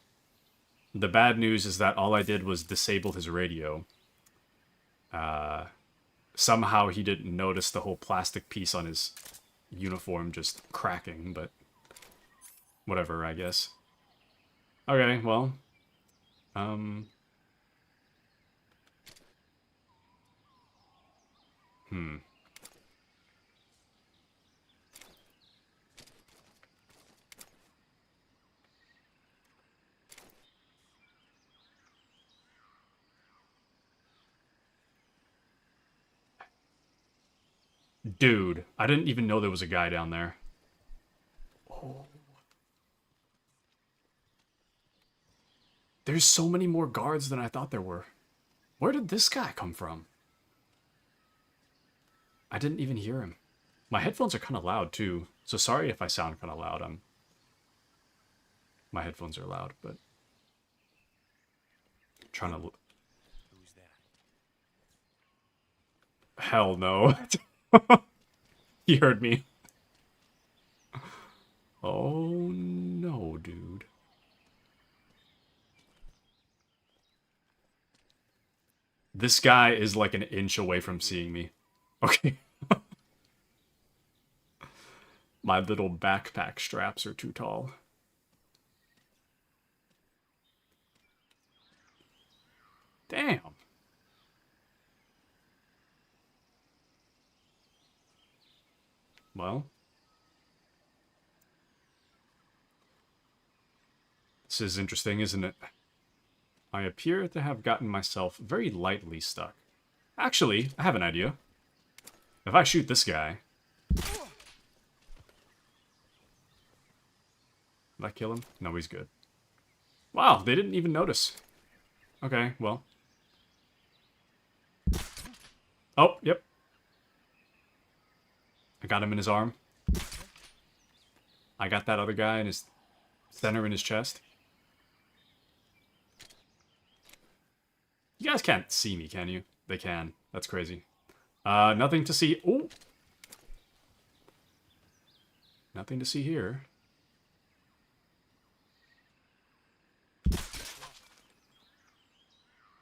S1: The bad news is that all I did was disable his radio. Somehow he didn't notice the whole plastic piece on his uniform just cracking, but whatever, I guess. Okay, well, Dude, I didn't even know there was a guy down there. Oh. There's so many more guards than I thought there were. Where did this guy come from? I didn't even hear him. My headphones are kind of loud, too. So sorry if I sound kind of loud. My headphones are loud, but... I'm trying to...
S12: Who's that?
S1: Hell no. He heard me. Oh no, dude. This guy is like an inch away from seeing me. Okay. My little backpack straps are too tall. Damn. Well. This is interesting, isn't it? I appear to have gotten myself very lightly stuck. Actually, I have an idea. If I shoot this guy... Did I kill him? No, he's good. Wow, they didn't even notice. Okay, well. Oh, yep. I got him in his arm. I got that other guy in his center in his chest. You guys can't see me, can you? They can. That's crazy. Nothing to see. Oh! Nothing to see here.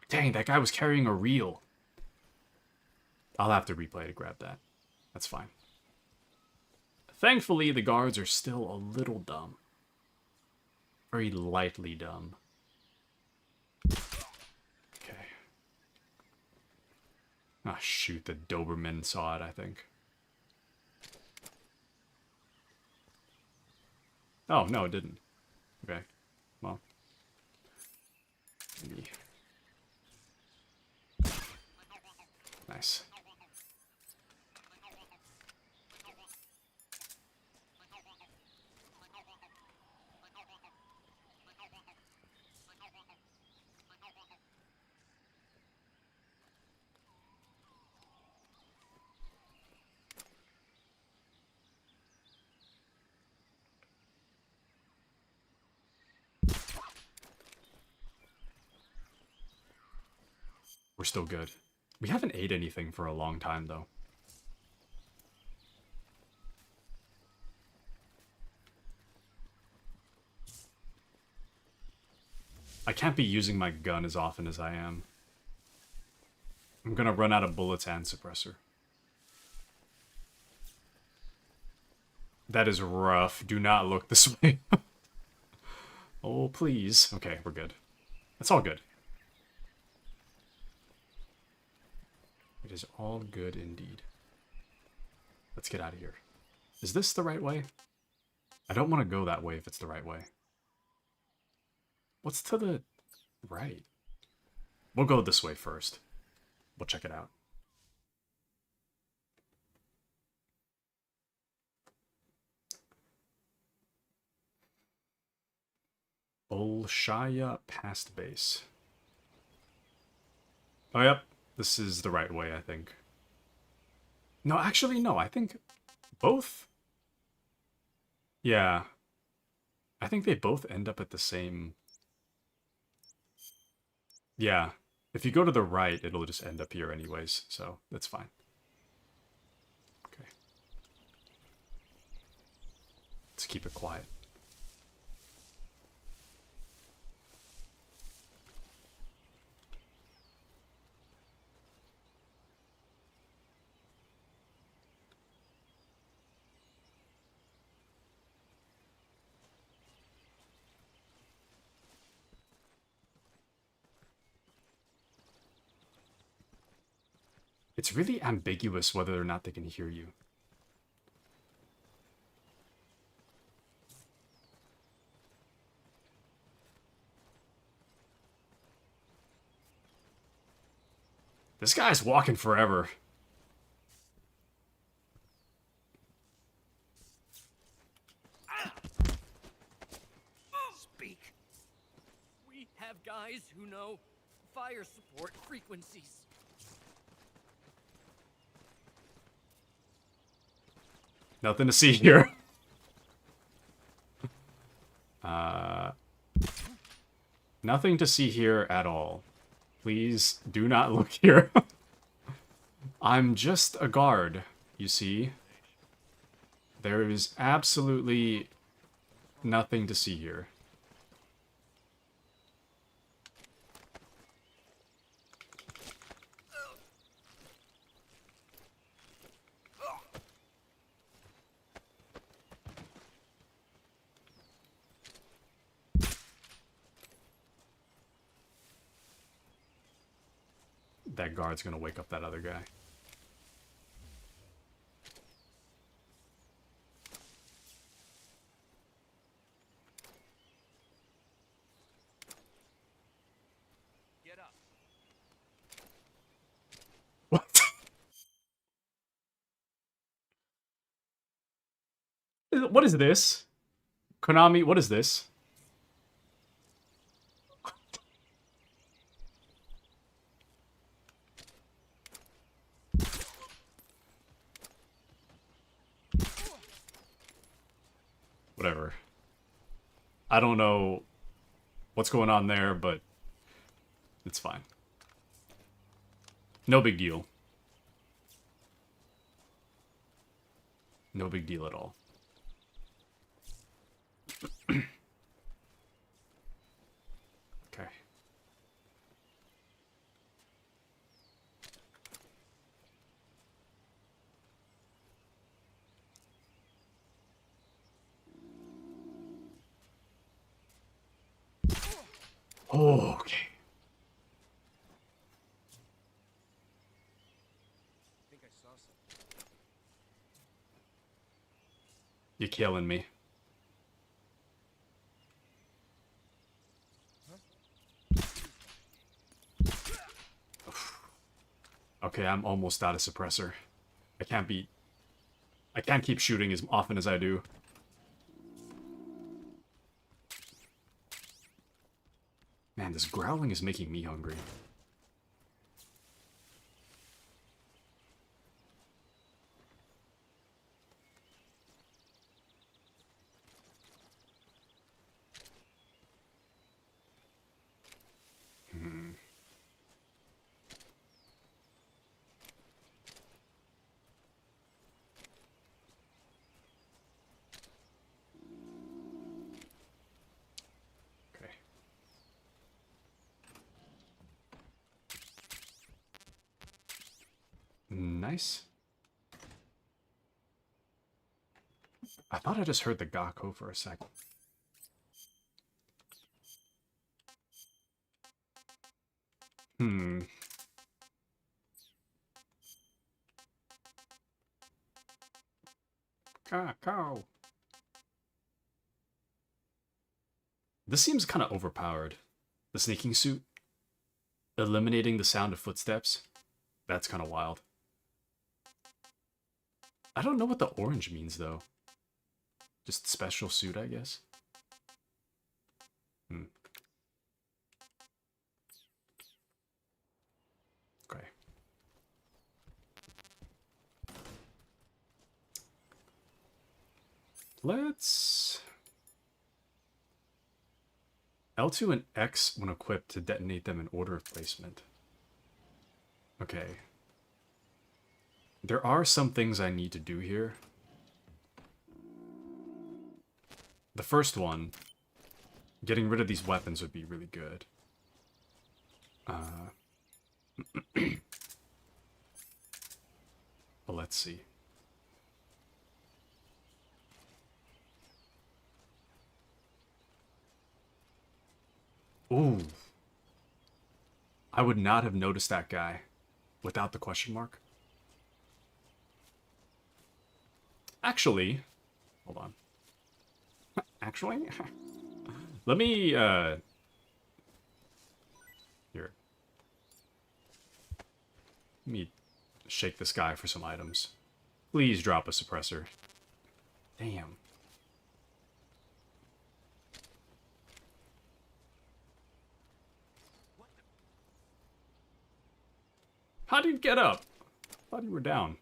S1: Dang, that guy was carrying a reel. I'll have to replay to grab that. That's fine. Thankfully, the guards are still a little dumb. Very lightly dumb. Okay. Ah, shoot, the Doberman saw it, I think. Oh, no, it didn't. Okay. Well. Maybe. Nice. We're still good. We haven't ate anything for a long time, though. I can't be using my gun as often as I am. I'm gonna run out of bullets and suppressor. That is rough. Do not look this way. Oh, please. Okay, we're good. That's all good. It is all good indeed. Let's get out of here. Is this the right way? I don't want to go that way if it's the right way. What's to the right? We'll go this way first. We'll check it out. Bolshaya past base. Oh, yep. This is the right way, I think. No, actually, no. I think both. Yeah. I think they both end up at the same... Yeah. If you go to the right, it'll just end up here anyways, so that's fine. Okay. Let's keep it quiet. It's really ambiguous whether or not they can hear you. This guy's walking forever.
S11: Speak. We have guys who know fire support frequencies.
S1: Nothing to see here. Nothing to see here at all. Please do not look here. I'm just a guard, you see. There is absolutely nothing to see here. That guard's gonna wake up that other guy.
S11: Get up.
S1: What? What is this? Konami, what is this? Whatever. I don't know what's going on there, but it's fine. No big deal. No big deal at all. Okay. Oh, okay.
S11: I think I saw something.
S1: You're killing me. Okay, I'm almost out of suppressor. I can't keep shooting as often as I do. Man, this growling is making me hungry. Nice. I thought I just heard the Gakko for a second. Gakko. This seems kind of overpowered. The sneaking suit. Eliminating the sound of footsteps. That's kind of wild. I don't know what the orange means, though. Just special suit, I guess. Okay. Let's... L2 and X when equipped to detonate them in order of placement. Okay. There are some things I need to do here. The first one, getting rid of these weapons would be really good. But let's see. Ooh. I would not have noticed that guy without the question mark. Actually, hold on. Actually, let me, here. Let me shake this guy for some items. Please drop a suppressor. Damn. How did you get up? I thought you were down.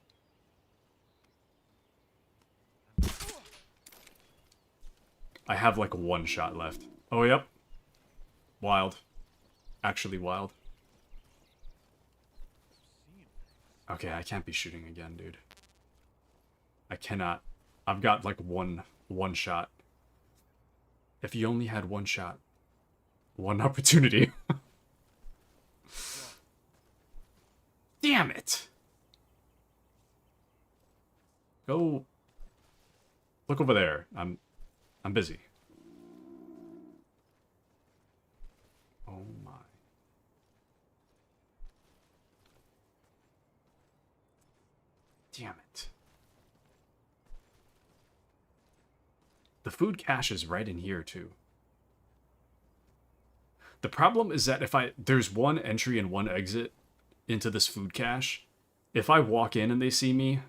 S1: I have like one shot left. Oh, yep. Wild. Actually wild. Okay, I can't be shooting again, dude. I cannot. I've got like one shot. If you only had one shot. One opportunity. Damn it! Go. Look over there. I'm busy. Oh my. Damn it. The food cache is right in here too. The problem is that if there's one entry and one exit into this food cache. If I walk in and they see me,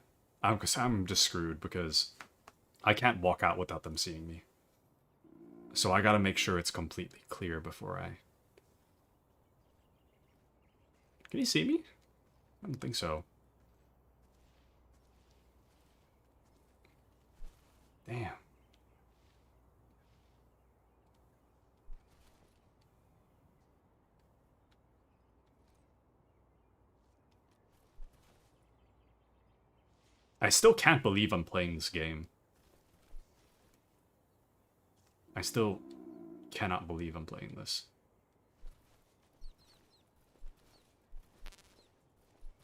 S1: I'm just screwed because I can't walk out without them seeing me. So I gotta make sure it's completely clear before I... Can you see me? I don't think so. Damn. I still can't believe I'm playing this game. I still cannot believe I'm playing this.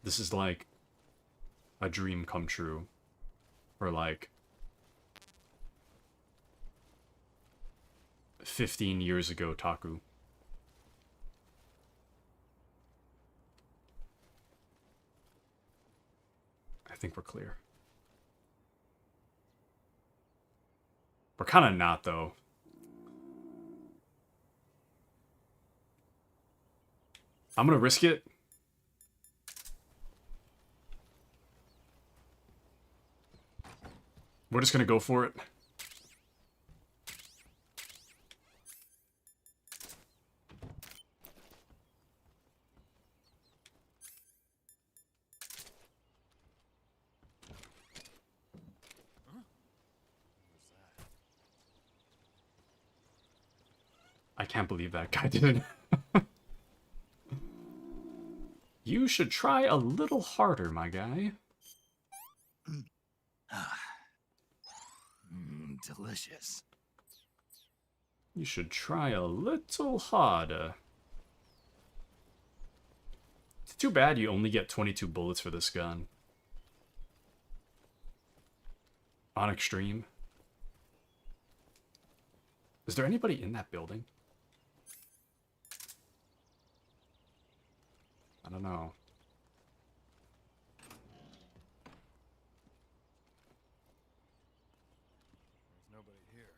S1: This is like a dream come true. Or like 15 years ago, Taku. I think we're clear. We're kind of not, though. I'm gonna risk it. We're just gonna go for it. I can't believe that guy didn't. You should try a little harder, my guy.
S2: Delicious.
S1: You should try a little harder. It's too bad you only get 22 bullets for this gun. On extreme. Is there anybody in that building? I don't know.
S11: There's nobody here.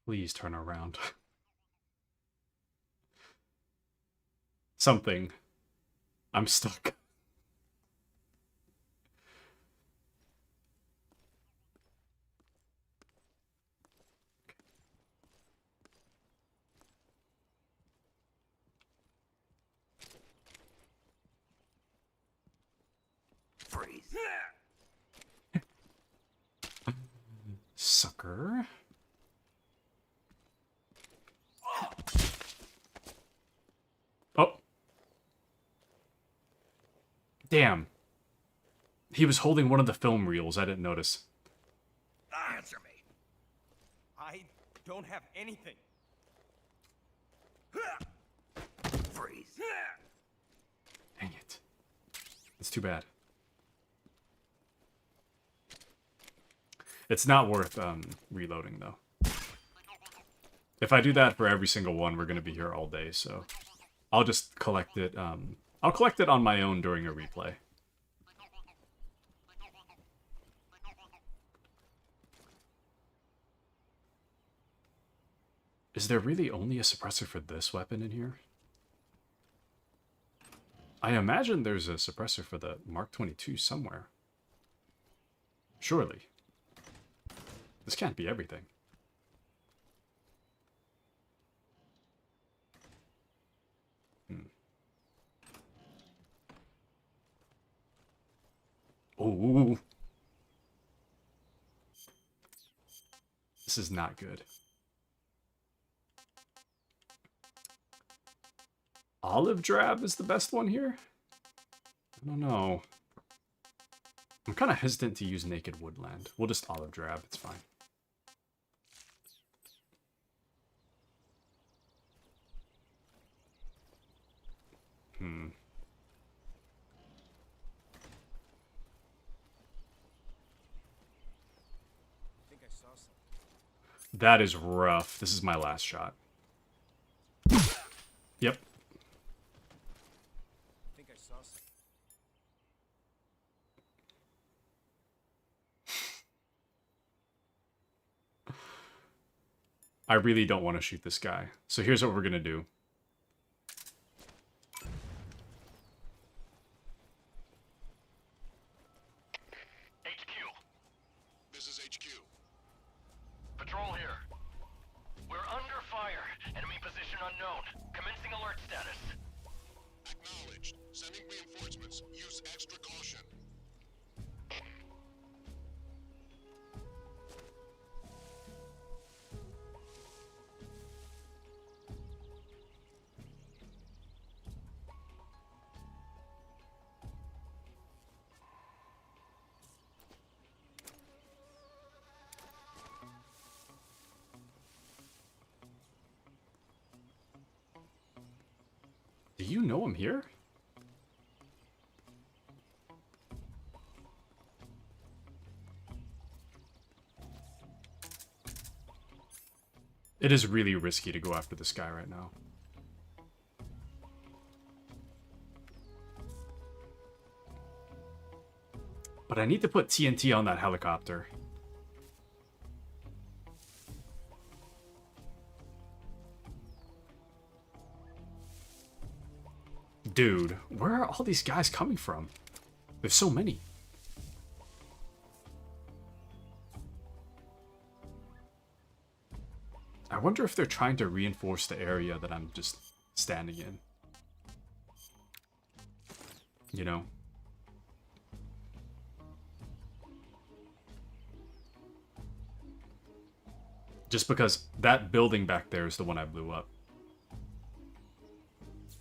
S1: Please turn around. Something. I'm stuck.
S14: Freeze.
S1: Sucker. Oh. Damn. He was holding one of the film reels. I didn't notice.
S19: Answer me. I don't have anything.
S14: Freeze.
S1: Dang it. It's too bad. It's not worth reloading, though. If I do that for every single one, we're going to be here all day, so I'll just collect it. I'll collect it on my own during a replay. Is there really only a suppressor for this weapon in here? I imagine there's a suppressor for the Mark 22 somewhere. Surely. This can't be everything. Oh. This is not good. Olive drab is the best one here? I don't know. I'm kind of hesitant to use naked woodland. We'll just olive drab, it's fine.
S11: I think I saw something.
S1: That is rough. This is my last shot. Yep.
S11: I think I saw something.
S1: I really don't want to shoot this guy. So here's what we're going to do.
S18: This is HQ. Patrol here. We're under fire. Enemy position unknown. Commencing alert status. Acknowledged. Sending reinforcements. Use extra caution.
S1: Do you know him here? It is really risky to go after this guy right now. But I need to put TNT on that helicopter. Dude, where are all these guys coming from? There's so many. I wonder if they're trying to reinforce the area that I'm just standing in. You know? Just because that building back there is the one I blew up.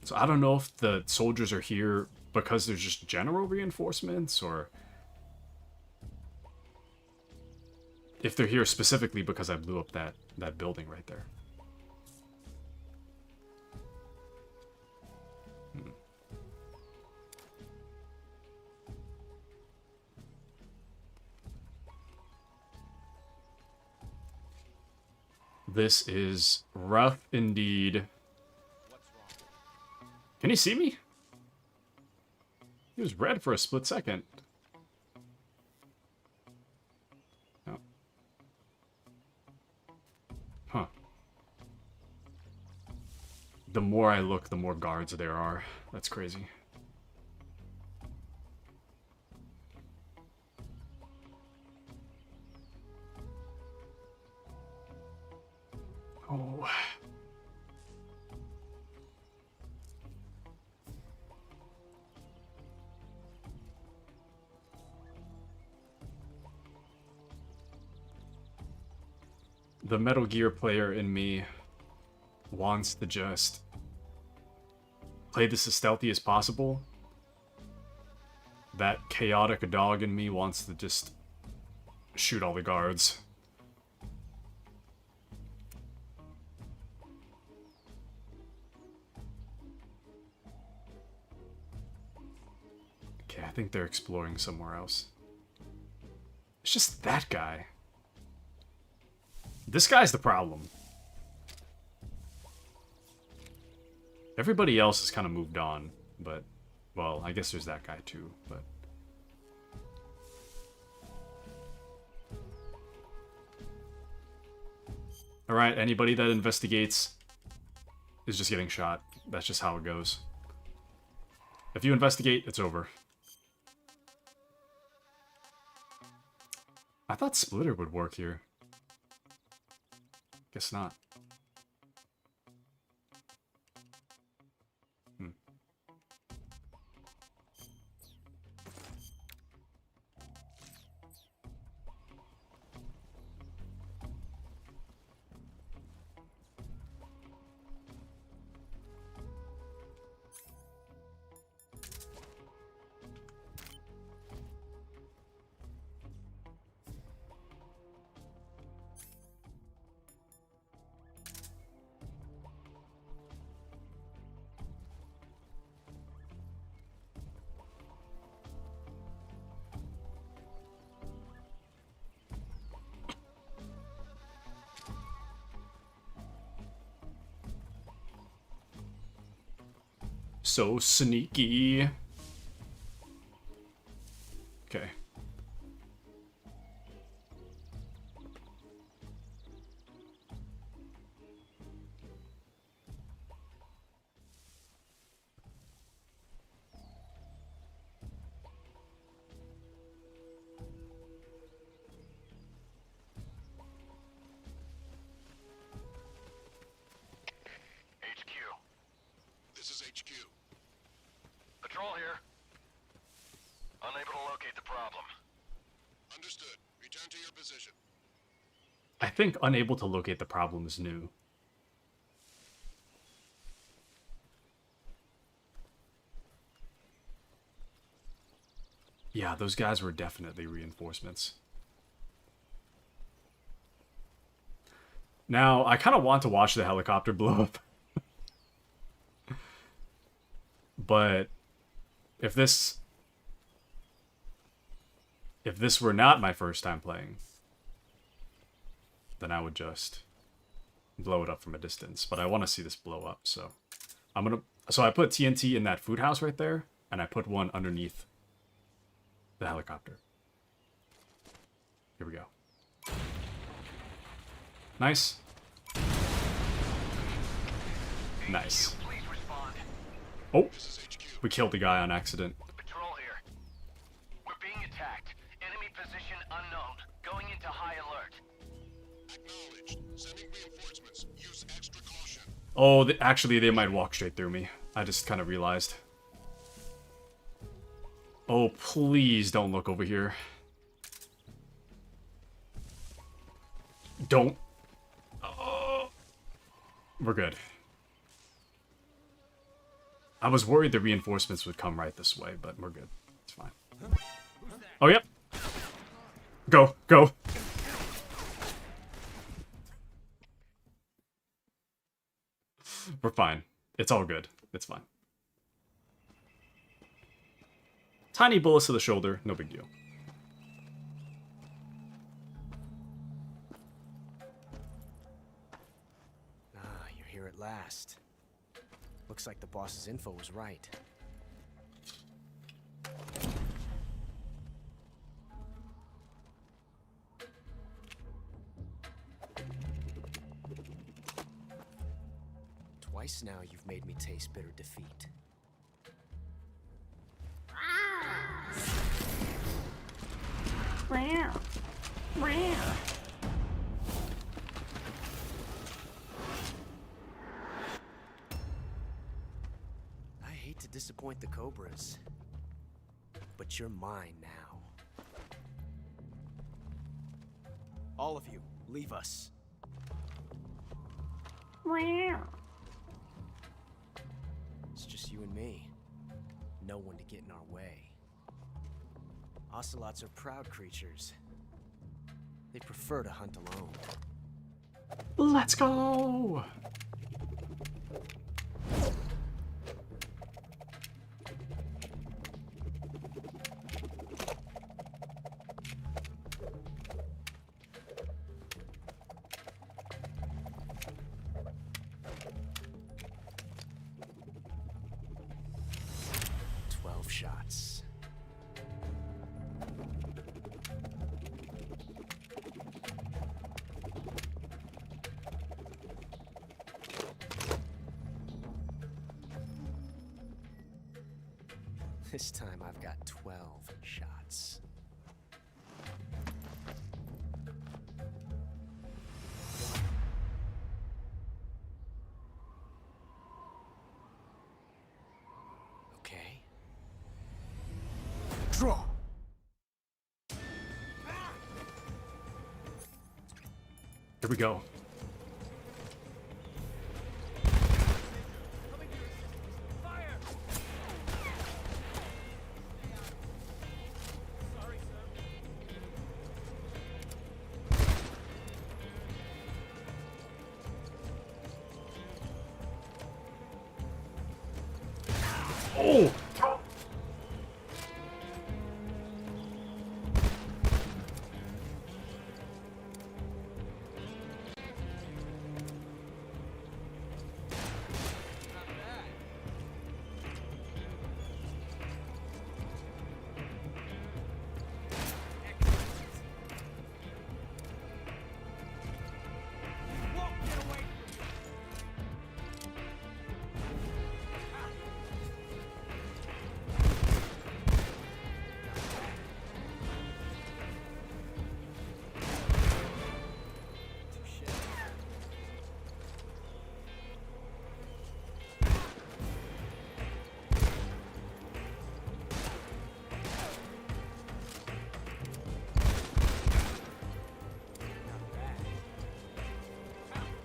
S1: So I don't know if the soldiers are here because there's just general reinforcements, or if they're here specifically because I blew up that building right there. This is rough indeed. Can he see me? He was red for a split second. Oh. Huh. The more I look, the more guards there are. That's crazy. Oh. The Metal Gear player in me wants to just play this as stealthy as possible. That chaotic dog in me wants to just shoot all the guards. Okay, I think they're exploring somewhere else. It's just that guy. This guy's the problem. Everybody else has kind of moved on, but, well, I guess there's that guy too, but... Alright, anybody that investigates is just getting shot. That's just how it goes. If you investigate, it's over. I thought Splitter would work here. Guess not. So sneaky. Okay.
S18: This is HQ. Patrol here. Unable to locate the problem. Understood. Return to your position.
S1: I think unable to locate the problem is new. Yeah, those guys were definitely reinforcements. Now, I kind of want to watch the helicopter blow up. But if this were not my first time playing, then I would just blow it up from a distance. But I want to see this blow up, so so I put TNT in that food house right there, and I put one underneath the helicopter. Here we go. Nice. Nice. Oh, we killed the guy on accident.
S18: Patrol here. We're being attacked. Enemy position unknown. Going into high alert.
S17: Acknowledged. Sending reinforcements. Use extra caution.
S1: Oh, actually, they might walk straight through me. I just kind of realized. Oh, please don't look over here. Don't. Oh. We're good. I was worried the reinforcements would come right this way, but we're good. It's fine. Oh, yep. Go, go. We're fine. It's all good. It's fine. Tiny bullets to the shoulder, no big deal.
S12: Ah, you're here at last. Looks like the boss's info was right. Twice now you've made me taste bitter defeat. I hate to disappoint the Cobras, but you're mine now. All of you, leave us. It's just you and me. No one to get in our way. Ocelots are proud creatures. They prefer to hunt alone.
S1: Let's go!
S12: Shots. This time I've got 12 shots. Okay. Draw.
S1: Here we go. Oh!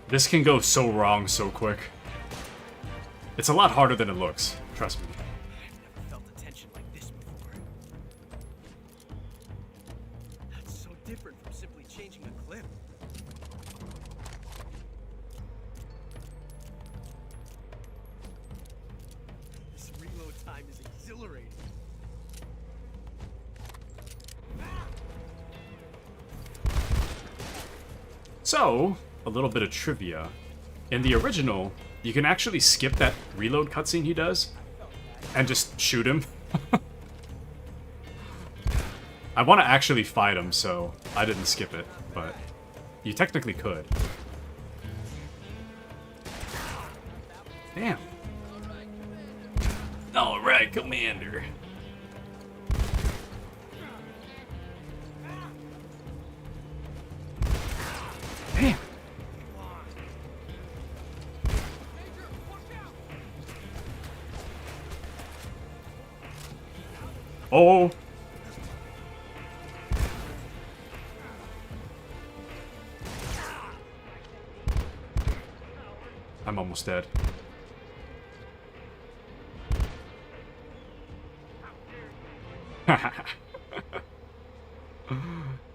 S1: This can go so wrong so quick. It's a lot harder than it looks, trust me.
S5: I've never felt a tension like this before. That's so different from simply changing a clip. This reload time is exhilarating.
S1: So, a little bit of trivia. In the original, you can actually skip that reload cutscene he does and just shoot him. I want to actually fight him, so I didn't skip it, but you technically could. Damn. Aye, Commander. Damn. Oh. I'm almost dead.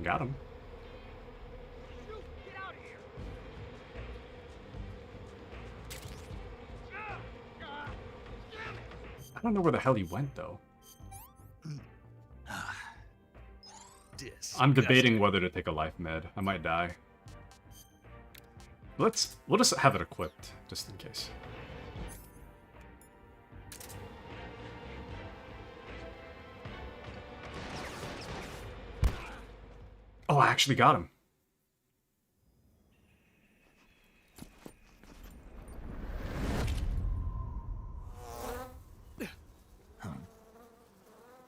S1: Got him. I don't know where the hell he went, though. I'm debating whether to take a life med. I might die. We'll just have it equipped, just in case. Oh, I actually got him.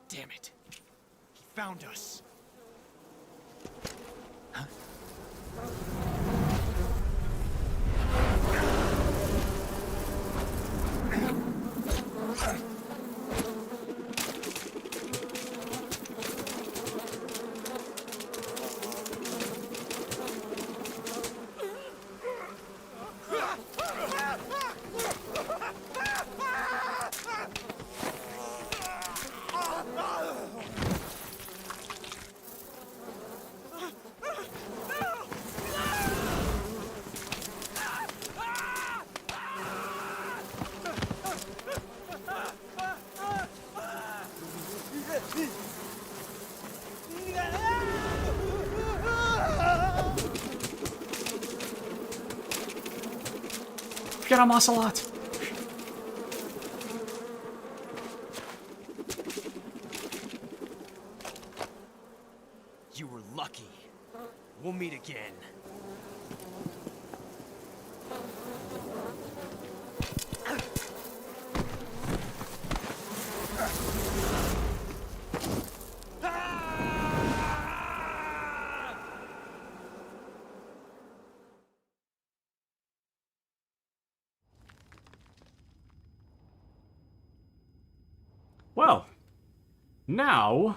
S11: Damn it. He found us.
S1: Get him, Ocelot!
S12: You were lucky. We'll meet again.
S1: Well, now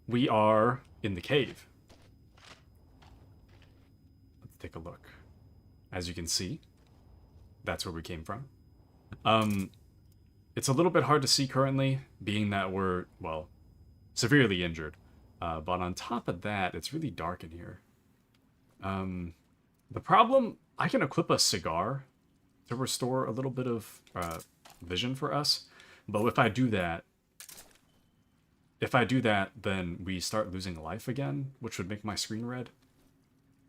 S1: we are in the cave. Let's take a look. As you can see, that's where we came from. It's a little bit hard to see currently, being that we're, well, severely injured. But on top of that, it's really dark in here. The problem, I can equip a cigar to restore a little bit of vision for us. But if I do that, then we start losing life again, which would make my screen red.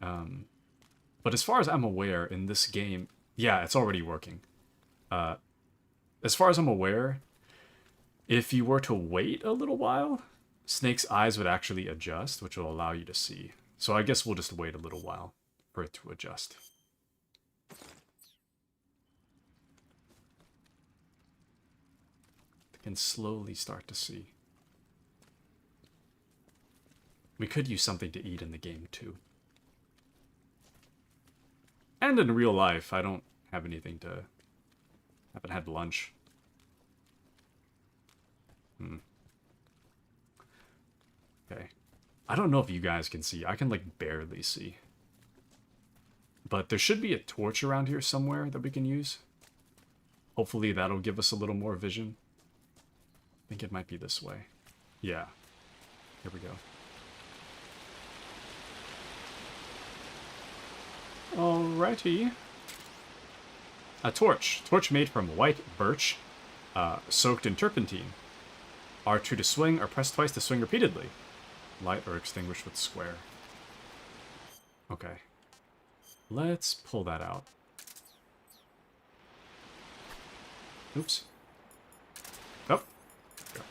S1: But as far as I'm aware, in this game, yeah, it's already working. As far as I'm aware, if you were to wait a little while, Snake's eyes would actually adjust, which will allow you to see. So I guess we'll just wait a little while for it to adjust. I can slowly start to see. We could use something to eat in the game, too. And in real life, I don't have anything to... haven't had lunch. Okay. I don't know if you guys can see. I can, like, barely see. But there should be a torch around here somewhere that we can use. Hopefully that'll give us a little more vision. I think it might be this way. Yeah. Here we go. Alrighty. A torch. Torch made from white birch, soaked in turpentine. R2 to swing, or press twice to swing repeatedly. Light or extinguish with square. Okay. Let's pull that out. Oops. Oh. Go.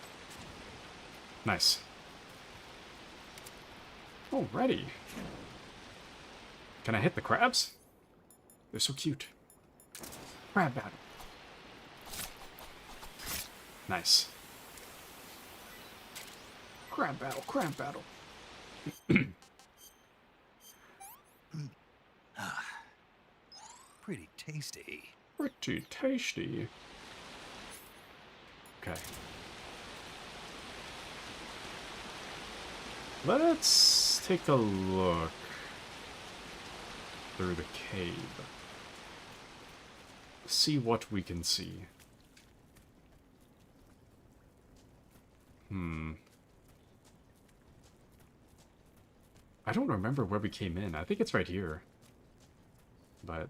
S1: Nice. Alrighty. Can I hit the crabs? They're so cute. Crab battle. Nice. Crab battle, crab battle.
S2: Pretty tasty.
S1: Pretty tasty. Okay. Let's take a look through the cave. See what we can see. I don't remember where we came in. I think it's right here. But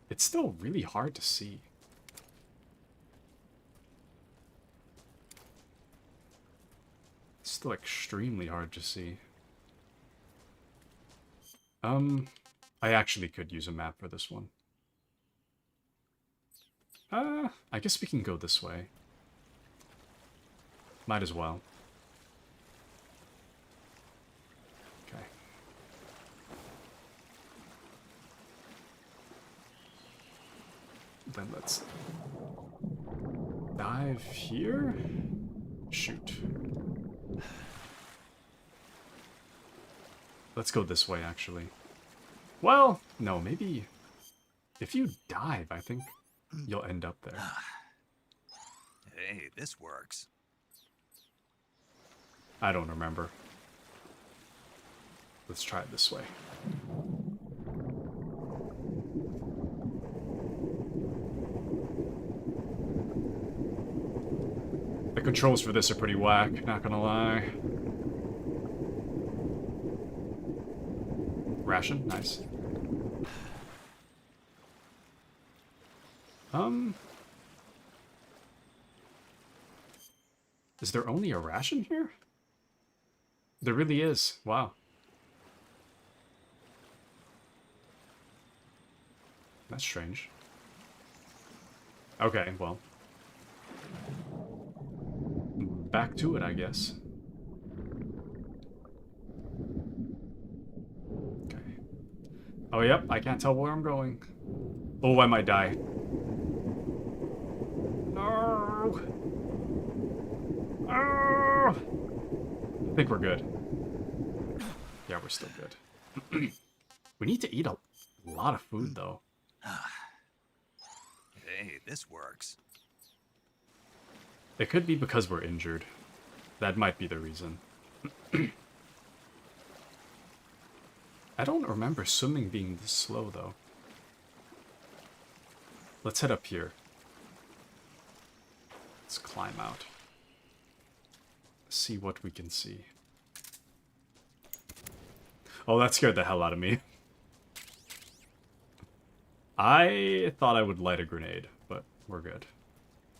S1: it's still really hard to see. It's still extremely hard to see. I actually could use a map for this one. I guess we can go this way. Might as well. Okay. Then let's dive here. Shoot. Let's go this way, actually. Well, no, maybe if you dive, I think you'll end up there.
S2: Hey, this works.
S1: I don't remember. Let's try it this way. The controls for this are pretty whack, not gonna lie. Ration, nice. Is there only a ration here? There really is. Wow. That's strange. Okay, well. Back to it, I guess. Okay. Oh, yep, I can't tell where I'm going. Oh, I might die. No! Oh! I think we're good. Yeah, we're still good. We need to eat a lot of food, though.
S2: Hey, this works.
S1: It could be because we're injured. That might be the reason. I don't remember swimming being this slow, though. Let's head up here. Let's climb out. See what we can see. Oh, that scared the hell out of me. I thought I would light a grenade, but we're good.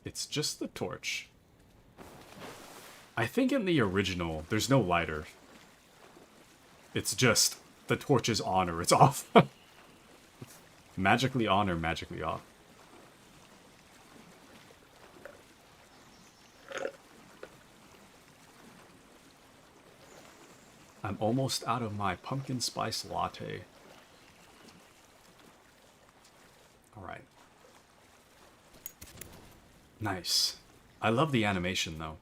S1: It's just the torch. I think in the original, there's no lighter. It's just the torch is on or it's off. Magically on or magically off. I'm almost out of my pumpkin spice latte. Alright. Nice. I love the animation, though.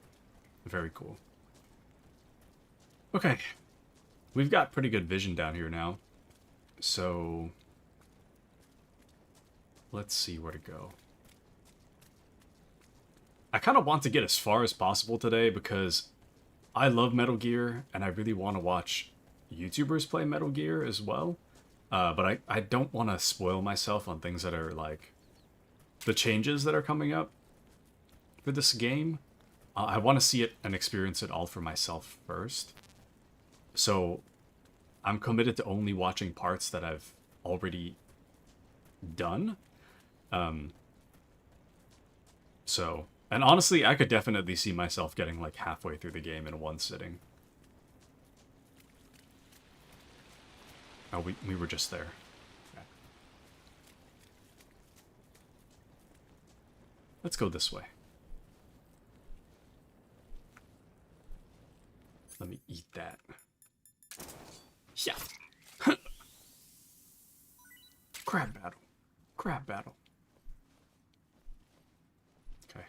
S1: Very cool. Okay. We've got pretty good vision down here now. So let's see where to go. I kind of want to get as far as possible today because I love Metal Gear and I really want to watch YouTubers play Metal Gear as well. But I don't want to spoil myself on things that are like the changes that are coming up for this game. I want to see it and experience it all for myself first. So I'm committed to only watching parts that I've already done. And honestly, I could definitely see myself getting like halfway through the game in one sitting. Oh, we were just there. Okay. Let's go this way. Let me eat that. Yeah. Crab battle. Crab battle. Okay.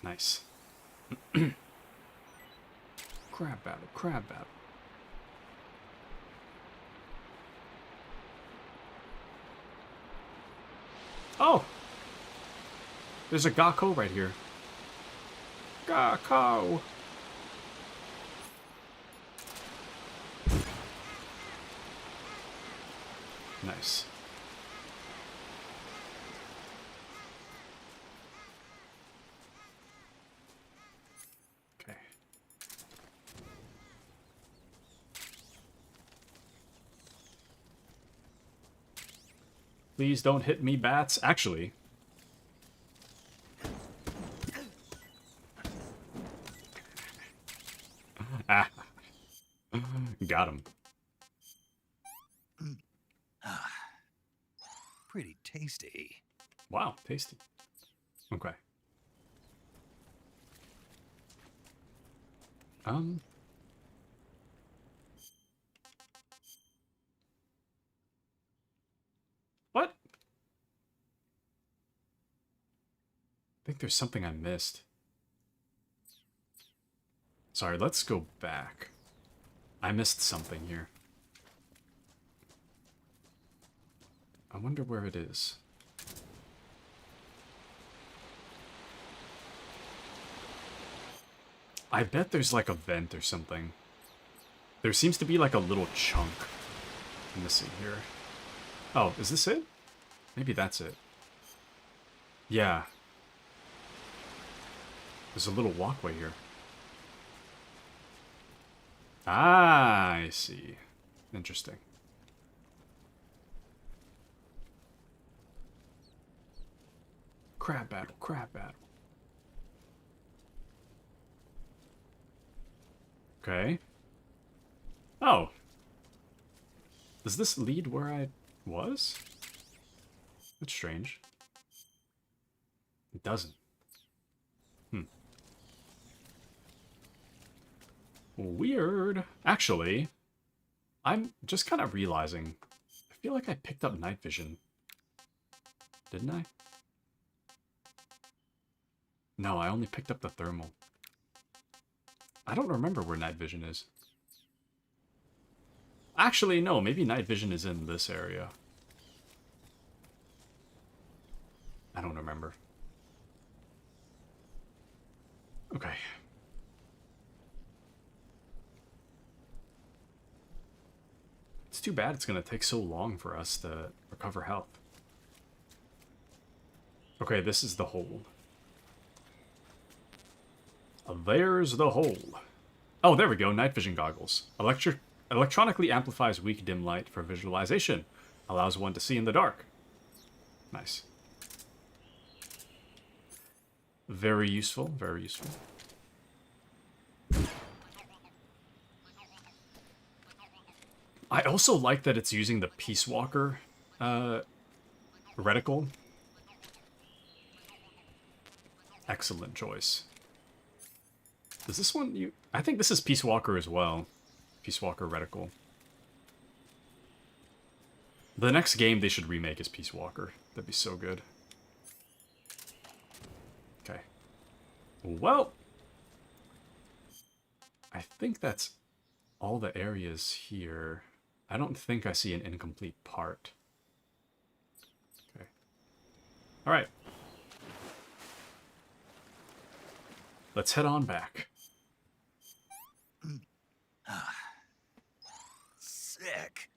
S1: Nice. Crab battle, crab battle. Oh! There's a Gakko right here. Gakko! Nice. Okay. Please don't hit me, bats. Actually. Ah. Got him.
S2: Pretty tasty.
S1: Wow, tasty. Okay. What? I think there's something I missed. Sorry, let's go back. I missed something here. I wonder where it is. I bet there's like a vent or something. There seems to be like a little chunk missing here. Oh, is this it? Maybe that's it. Yeah. There's a little walkway here. Ah, I see. Interesting. Crab battle, crab battle. Okay. Oh. Does this lead where I was? That's strange. It doesn't. Weird. Actually, I'm just kind of realizing, I feel like I picked up night vision. Didn't I? No, I only picked up the thermal. I don't remember where night vision is. Actually, no, maybe night vision is in this area. I don't remember. Okay. It's too bad it's going to take so long for us to recover health. Okay, this is the hole. There's the hole. Oh, there we go. Night vision goggles. Electronically amplifies weak dim light for visualization. Allows one to see in the dark. Nice. Very useful. Very useful. I also like that it's using the Peace Walker reticle. Excellent choice. Does this one... I think this is Peace Walker as well. Peace Walker reticle. The next game they should remake is Peace Walker. That'd be so good. Okay. Well... I think that's all the areas here. I don't think I see an incomplete part. Okay. Alright. Let's head on back.
S2: Sick.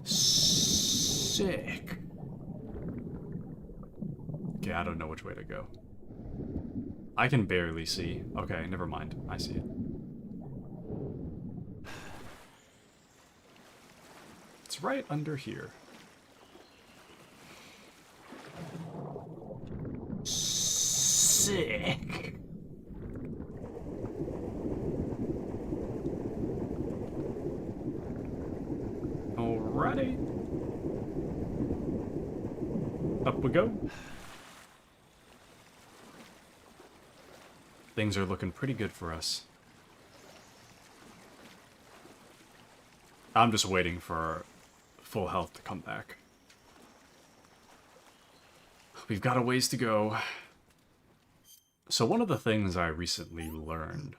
S1: Sick. Okay, I don't know which way to go. I can barely see. Okay, never mind. I see it. It's right under here. Sick. Alrighty. Up we go. Things are looking pretty good for us. I'm just waiting for full health to come back. we've got a ways to go. So one of the things I recently learned...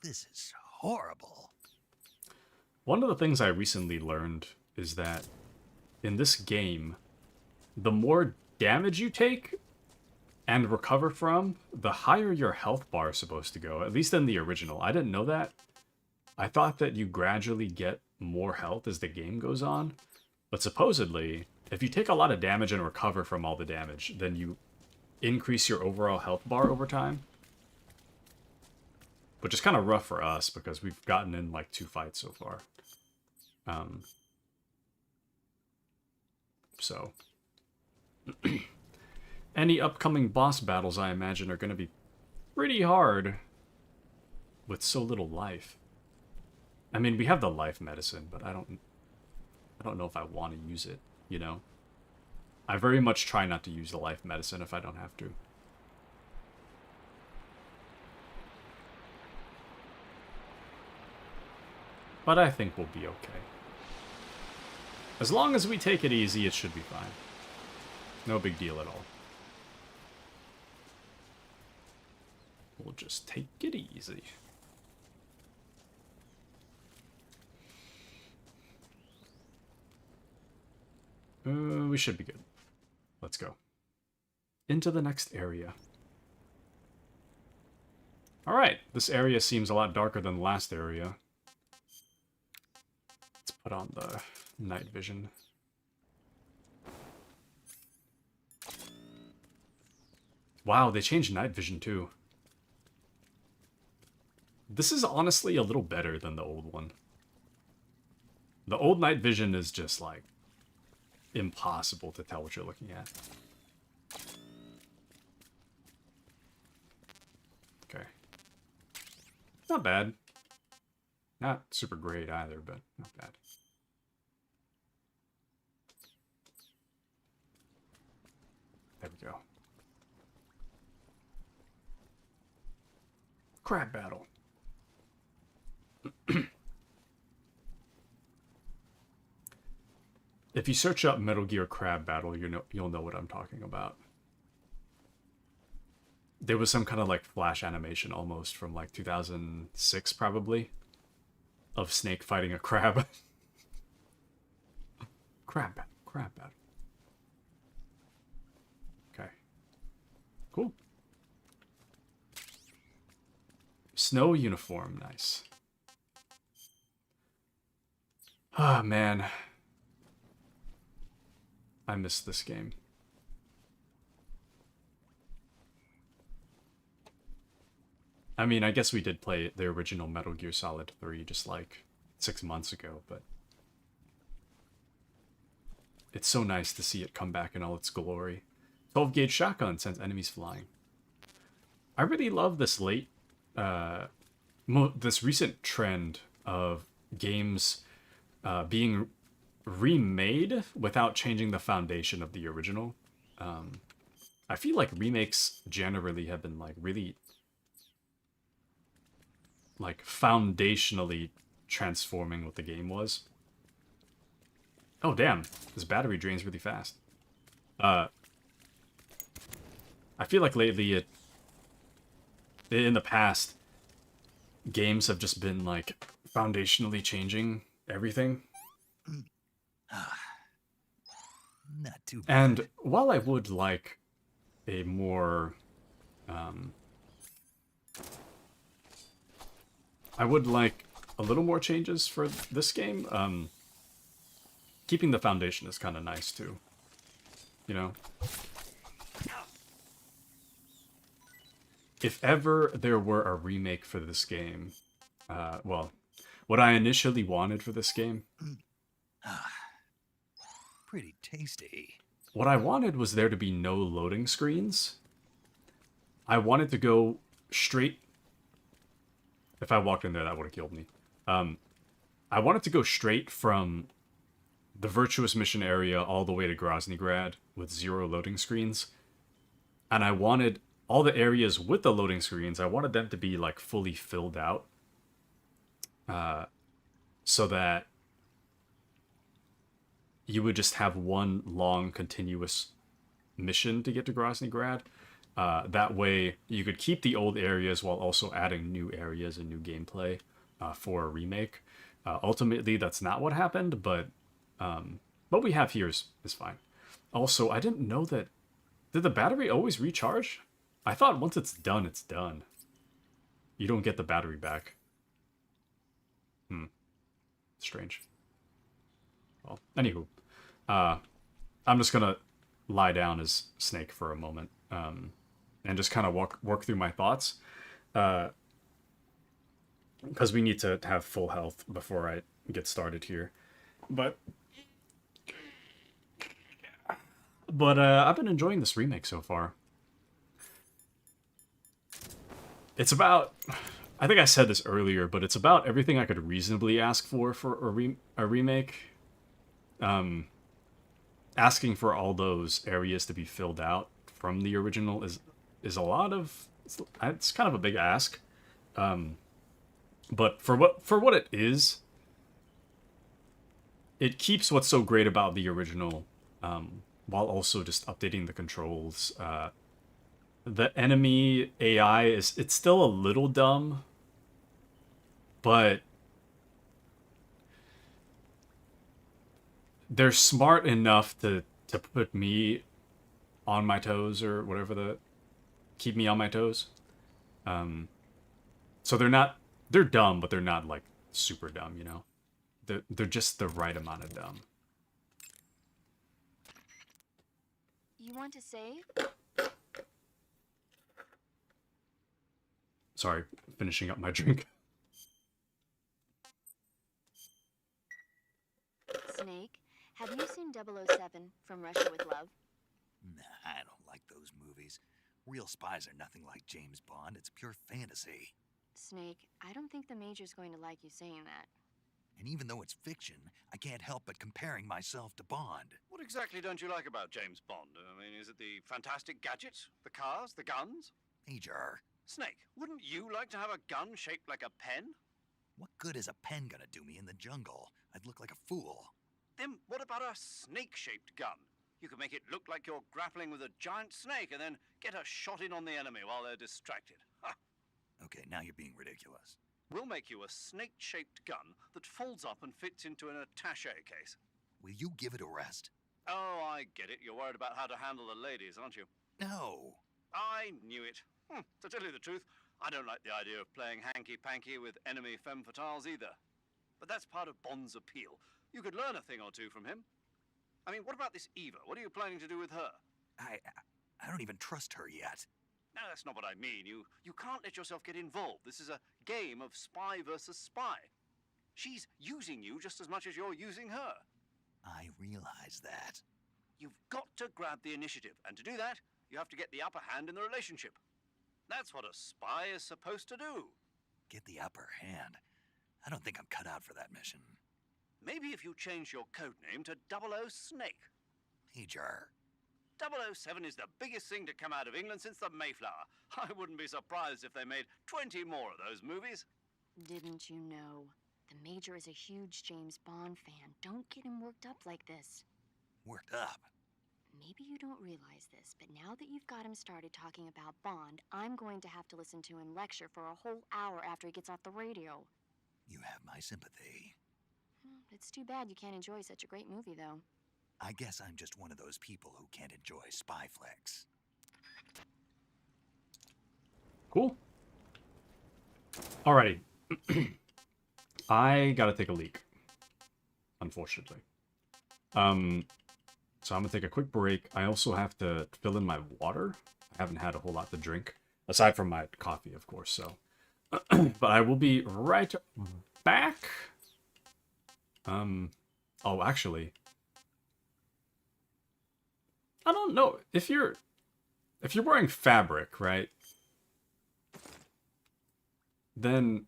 S2: This is horrible.
S1: One of the things I recently learned is that in this game, the more damage you take and recover from, the higher your health bar is supposed to go, at least in the original. I didn't know that. I thought that you gradually get more health as the game goes on, but supposedly, if you take a lot of damage and recover from all the damage, then you increase your overall health bar over time. Which is kind of rough for us, because we've gotten in, like, 2 fights so far. So... Any upcoming boss battles, I imagine, are going to be pretty hard with so little life. I mean, we have the life medicine, but I don't know if I want to use it, you know? I very much try not to use the life medicine if I don't have to. But I think we'll be okay. As long as we take it easy, it should be fine. No big deal at all. We'll just take it easy. We should be good. Let's go. Into the next area. Alright, this area seems a lot darker than the last area. Let's put on the night vision. Wow, they changed night vision too. This is honestly a little better than the old one. The old night vision is just like impossible to tell what you're looking at. Okay. Not bad. Not super great either, but not bad. There we go. Crab battle. If you search up Metal Gear Crab Battle, you'll know what I'm talking about. There was some kind of like flash animation almost from like 2006 probably of Snake fighting a crab. Crab battle. Okay. Cool. Snow uniform, nice. Ah, man. I missed this game. I mean, I guess we did play the original Metal Gear Solid 3 just like 6 months ago, but it's so nice to see it come back in all its glory. 12-gauge shotgun sends enemies flying. I really love this this recent trend of games being remade without changing the foundation of the original. I feel like remakes generally have been like really like foundationally transforming what the game was. Oh damn, this battery drains really fast. I feel like lately in the past, games have just been like foundationally changing everything.
S2: Not too bad.
S1: And while I would like a more I would like a little more changes for this game, keeping the foundation is kind of nice too, you know? If ever there were a remake for this game, well, what I initially wanted for this game...
S2: Pretty tasty.
S1: What I wanted was there to be no loading screens. I wanted to go straight... If I walked in there, that would have killed me. I wanted to go straight from the Virtuous Mission area all the way to Groznygrad with 0 loading screens. And I wanted all the areas with the loading screens, I wanted them to be like fully filled out. So that you would just have one long continuous mission to get to Grozny Grad. That way, you could keep the old areas while also adding new areas and new gameplay for a remake. Ultimately, that's not what happened, but what we have here is fine. Also, I didn't know that... Did the battery always recharge? I thought once it's done, it's done. You don't get the battery back. Strange. Well, anywho. I'm just gonna lie down as Snake for a moment. And just kind of work through my thoughts. Because we need to have full health before I get started here. But I've been enjoying this remake so far. It's about... I think I said this earlier, but it's about everything I could reasonably ask for a remake. Asking for all those areas to be filled out from the original is a lot of... It's kind of a big ask. But for what it is, it keeps what's so great about the original, while also just updating the controls. The enemy AI it's still a little dumb, but they're smart enough to put me on my toes, or whatever, keep me on my toes. So they're dumb, but they're not like super dumb, you know? They're just the right amount of dumb.
S8: You want to save?
S1: Sorry, finishing up my drink.
S8: Snake, have you seen 007 from Russia with Love?
S2: Nah, I don't like those movies. Real spies are nothing like James Bond. It's pure fantasy.
S8: Snake, I don't think the Major's going to like you saying that.
S2: And even though it's fiction, I can't help but comparing myself to Bond.
S3: What exactly don't you like about James Bond? I mean, is it the fantastic gadgets, the cars, the guns?
S2: Major.
S3: Snake, wouldn't you like to have a gun shaped like a pen?
S2: What good is a pen gonna do me in the jungle? I'd look like a fool.
S3: Then what about a snake-shaped gun? You could make it look like you're grappling with a giant snake and then get a shot in on the enemy while they're distracted. Ha!
S2: Okay, now you're being ridiculous.
S3: We'll make you a snake-shaped gun that folds up and fits into an attaché case.
S2: Will you give it a rest?
S3: Oh, I get it. You're worried about how to handle the ladies, aren't you?
S2: No.
S3: I knew it. To tell you the truth, I don't like the idea of playing hanky-panky with enemy femme fatales either. But that's part of Bond's appeal. You could learn a thing or two from him. I mean, what about this Eva? What are you planning to do with her?
S2: I don't even trust her yet.
S3: No, that's not what I mean. You can't let yourself get involved. This is a game of spy versus spy. She's using you just as much as you're using her.
S2: I realize that.
S3: You've got to grab the initiative, and to do that, you have to get the upper hand in the relationship. That's what a spy is supposed to do.
S2: Get the upper hand? I don't think I'm cut out for that mission.
S3: Maybe if you change your codename to 00 Snake.
S2: Major.
S3: 007 is the biggest thing to come out of England since the Mayflower. I wouldn't be surprised if they made 20 more of those movies.
S8: Didn't you know? The Major is a huge James Bond fan. Don't get him worked up like this.
S2: Worked up?
S8: Maybe you don't realize this, but now that you've got him started talking about Bond, I'm going to have to listen to him lecture for a whole hour after he gets off the radio.
S2: You have my sympathy.
S8: It's too bad you can't enjoy such a great movie, though.
S2: I guess I'm just one of those people who can't enjoy spy flicks.
S1: Cool. Alrighty. I gotta take a leak, unfortunately. So I'm gonna take a quick break. I also have to fill in my water. I haven't had a whole lot to drink, aside from my coffee, of course, so. But I will be right back. Oh, actually, I don't know if you're wearing fabric, right? Then,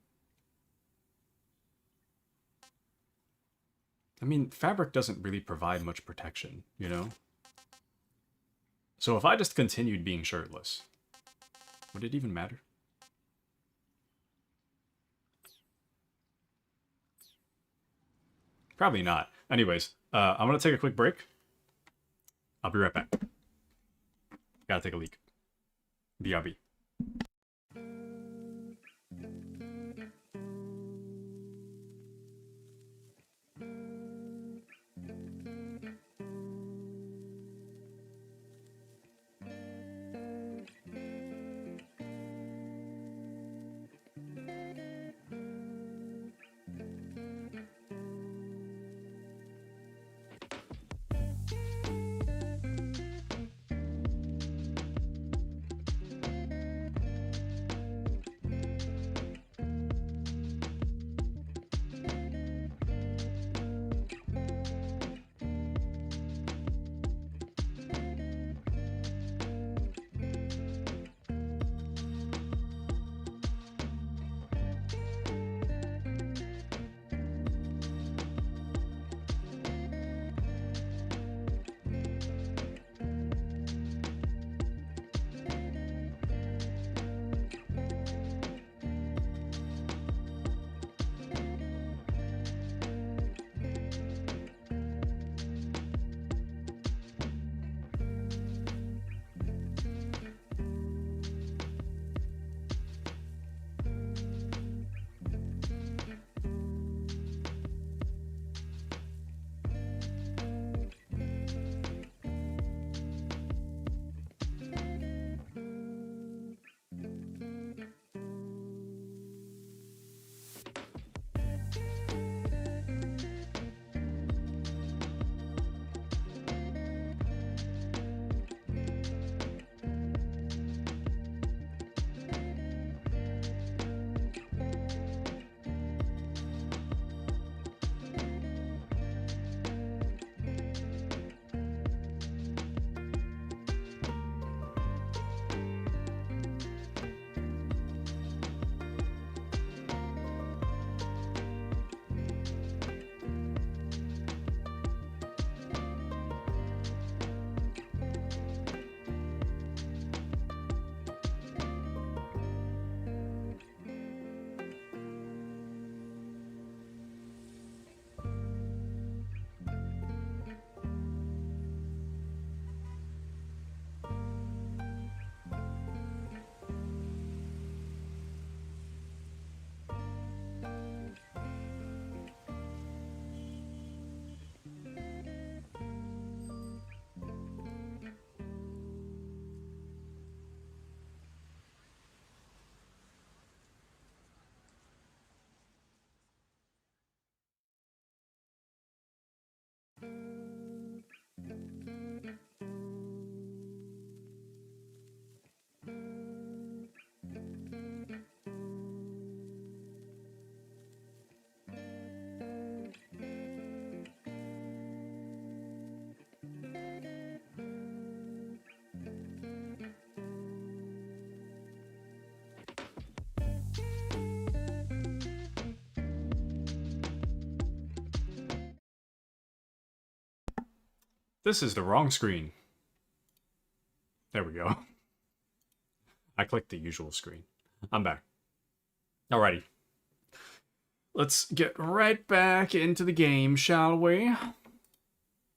S1: I mean, fabric doesn't really provide much protection, you know? So if I just continued being shirtless, would it even matter? Probably not. Anyways, I'm gonna take a quick break. I'll be right back. Gotta take a leak. BRB. This is the wrong screen. There we go. I clicked the usual screen. I'm back. Alrighty. Let's get right back into the game, shall we?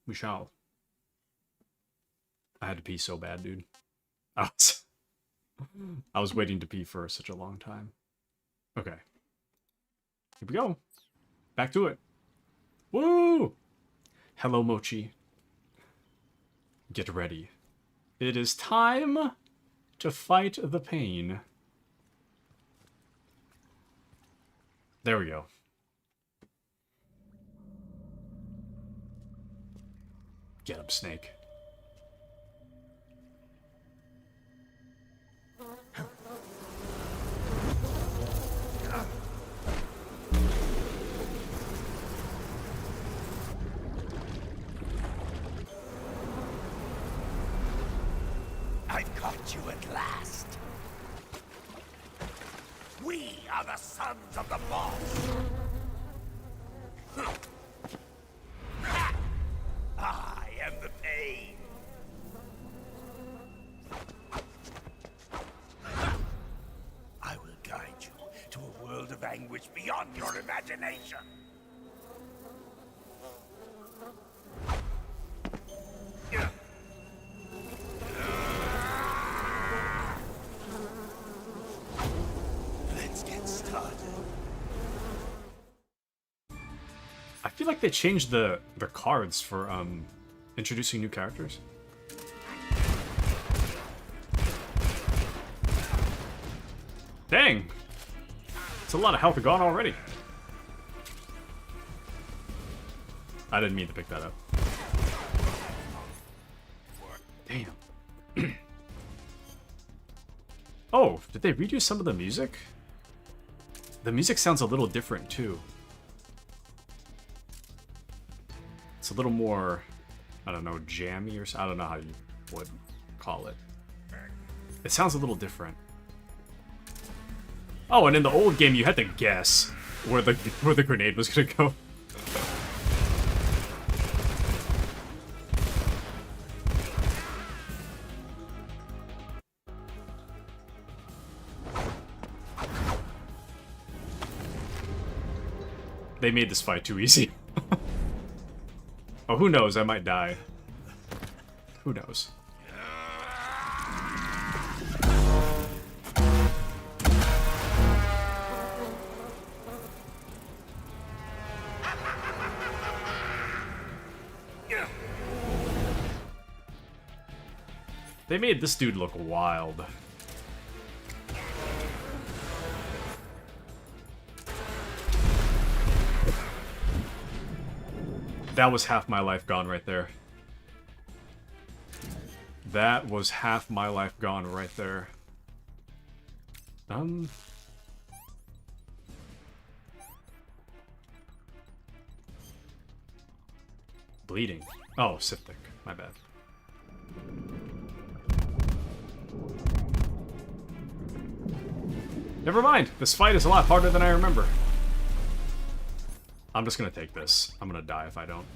S1: We shall. I had to pee so bad, dude. I was waiting to pee for such a long time. Okay. Here we go. Back to it. Woo! Hello, Mochi. Get ready. It is time to fight the pain. There we go. Get up, Snake.
S14: I've caught you at last. We are the sons of the boss. I am the pain. I will guide you to a world of anguish beyond your imagination.
S1: feel like they changed the cards for introducing new characters. Dang! It's a lot of health gone already. I didn't mean to pick that up. Damn. Oh, did they redo some of the music? The music sounds a little different too. It's a little more, I don't know, jammy or I don't know how you would call it. It sounds a little different. Oh, and in the old game you had to guess where the grenade was gonna go. They made this fight too easy. Oh, who knows? I might die. Who knows? They made this dude look wild. That was half my life gone right there. That was half my life gone right there. Bleeding. Oh, septic. My bad. Never mind. This fight is a lot harder than I remember. I'm just gonna take this. I'm gonna die if I don't.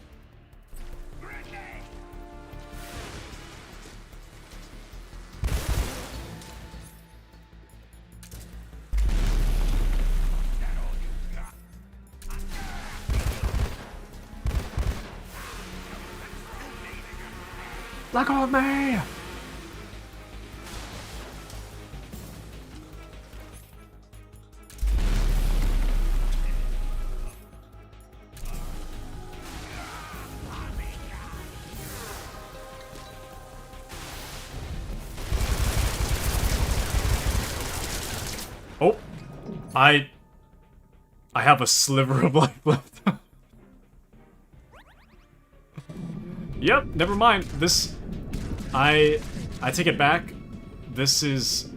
S1: Let go of me! Oh, I have a sliver of life left. Yep, never mind. This, I take it back. This is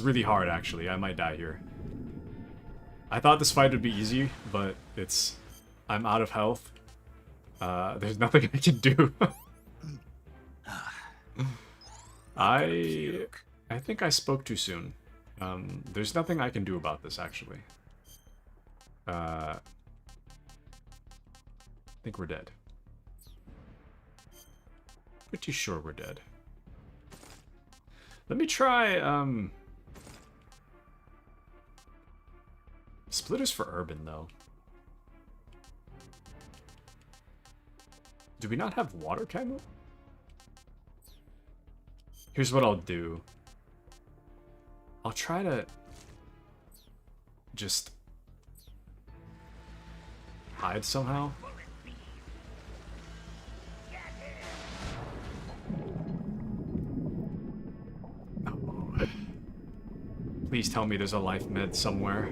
S1: really hard, actually. I might die here. I thought this fight would be easy, but I'm out of health. There's nothing I can do. I think I spoke too soon. There's nothing I can do about this, actually. I think we're dead. Pretty sure we're dead. Let me try, splitters for urban, though. Do we not have water camo? Here's what I'll do. I'll try to just hide somehow. Oh. Please tell me there's a life med somewhere.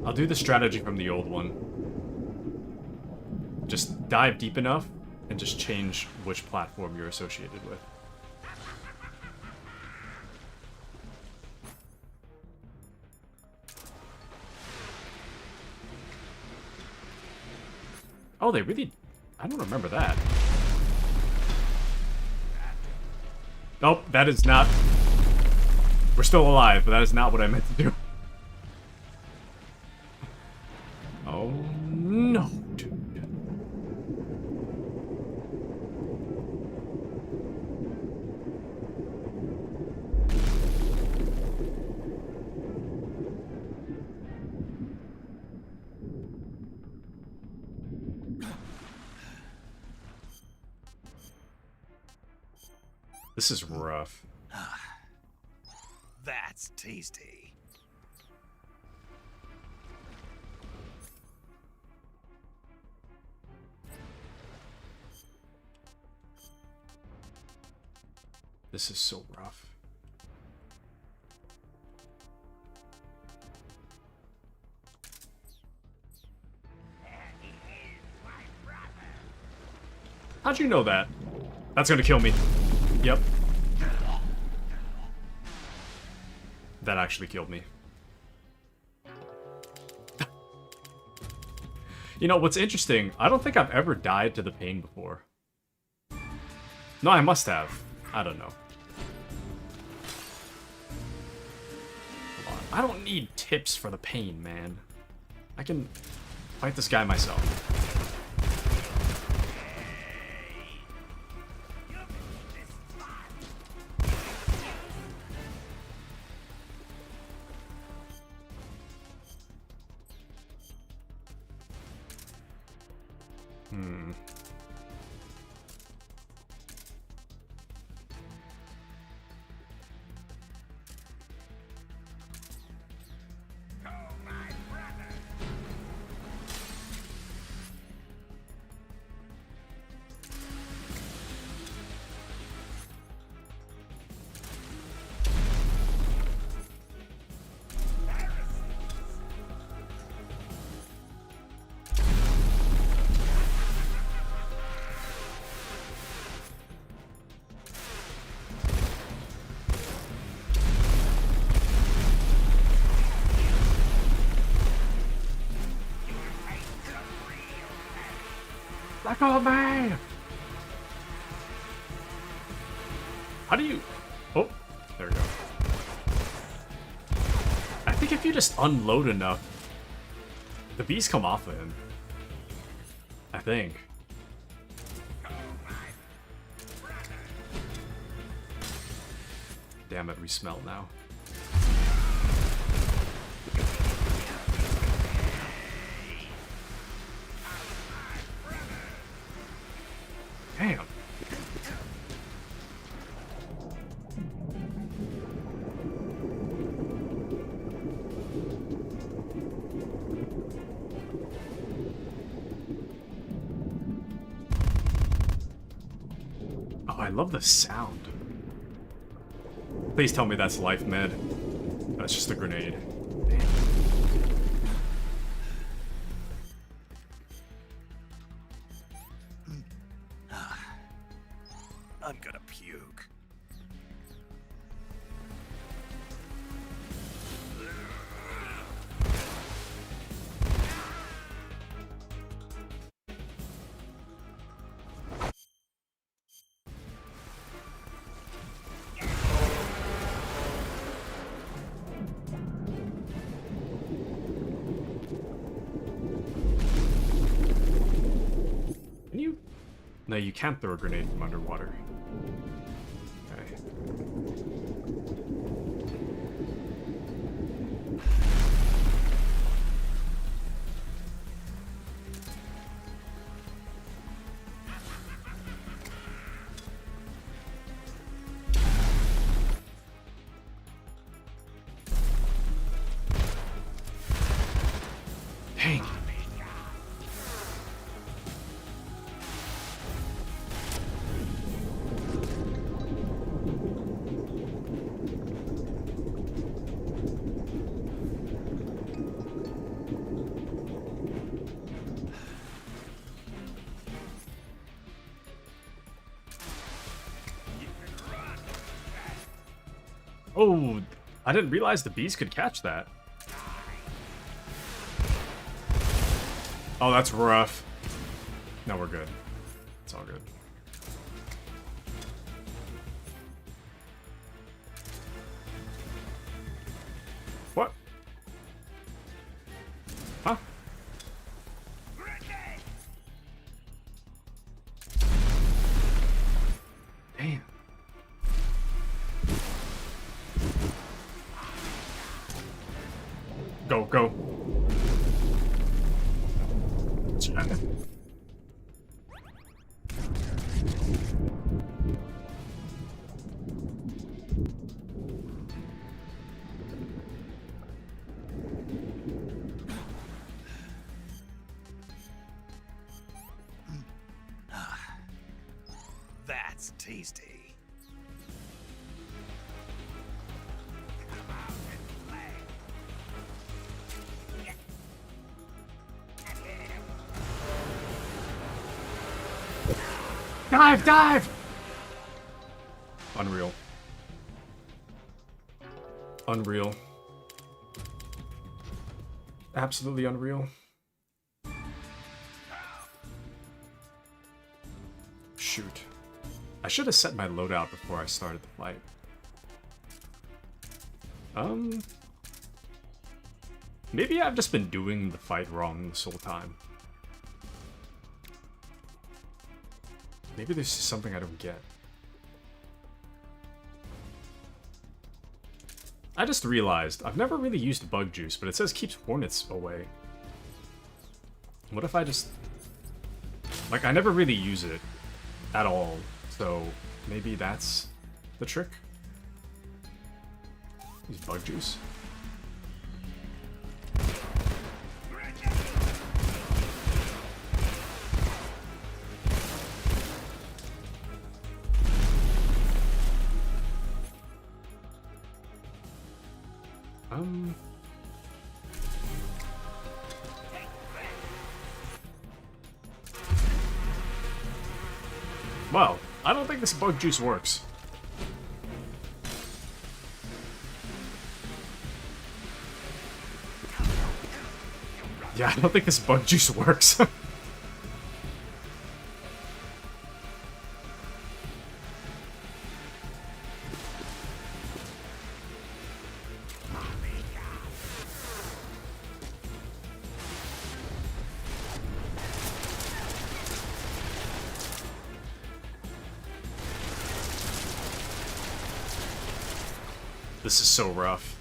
S1: I'll do the strategy from the old one. Just dive deep enough and just change which platform you're associated with. Oh, they really... I don't remember that. Nope, that is not... We're still alive, but that is not what I meant to do. Oh, no, dude. This is rough.
S2: That's tasty.
S1: This is so rough. How'd you know that? That's gonna kill me. Yep. That actually killed me. You know, what's interesting, I don't think I've ever died to the pain before. No, I must have. I don't know. Hold on. I don't need tips for the pain, man. I can fight this guy myself. Let go of me! How do you... Oh, there we go. I think if you just unload enough, the bees come off of him. I think. Damn it, we smell now. Damn. Oh, I love the sound. Please tell me that's life med. That's just a grenade. Damn.
S2: I'm gonna puke.
S1: Can you? No, you can't throw a grenade from underwater. Okay. Dang. Oh, I didn't realize the bees could catch that. Oh, that's rough. No, we're good. It's all good. What? Huh? Damn. Go, go.
S14: That's tasty.
S1: Dive! Dive! Unreal. Unreal. Absolutely unreal. Shoot. I should have set my loadout before I started the fight. Maybe I've just been doing the fight wrong this whole time. Maybe there's something I don't get. I just realized I've never really used bug juice, but it says keeps hornets away. What if I just... Like, I never really use it at all, so maybe that's the trick? Use bug juice. Well, I don't think this bug juice works. Yeah, I don't think this bug juice works. This is so rough.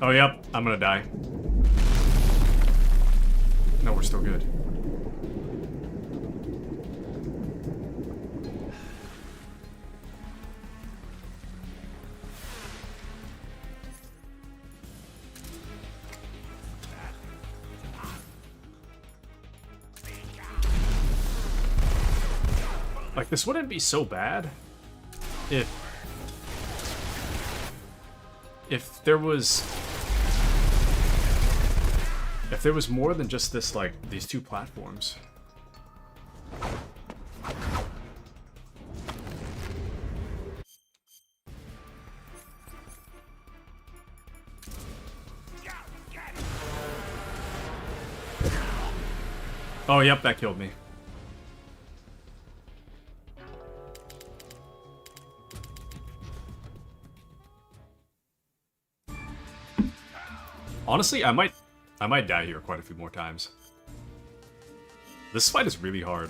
S1: Oh, yep, I'm gonna die. No, we're still good. Like, this wouldn't be so bad if there was... If there was more than just this, like, these two platforms. Oh, yep, that killed me. Honestly, I might die here quite a few more times. This fight is really hard.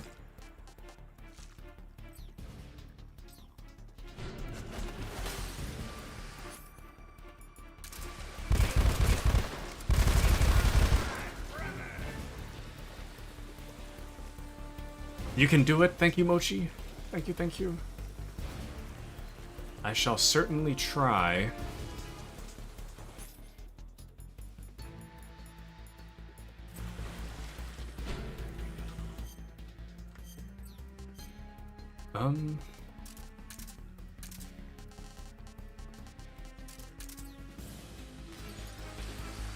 S1: You can do it. Thank you, Mochi. Thank you, thank you. I shall certainly try.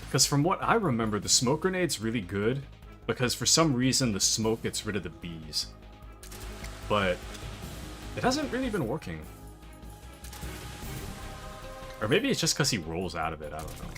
S1: Because from what I remember, the smoke grenade's really good, because for some reason the smoke gets rid of the bees. But it hasn't really been working. Or maybe it's just because he rolls out of it, I don't know.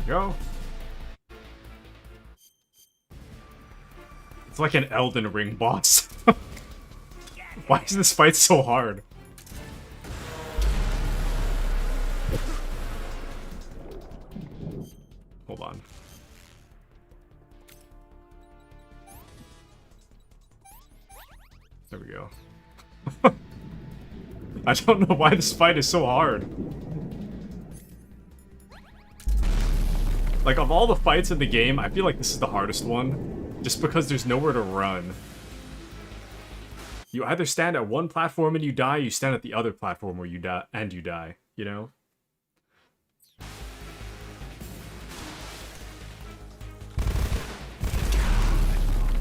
S1: Go. It's like an Elden Ring boss. Why is this fight so hard? Hold on. There we go. I don't know why this fight is so hard. Like, of all the fights in the game, I feel like this is the hardest one. Just because there's nowhere to run. You either stand at one platform and you die, you stand at the other platform where you die, and you die, you know?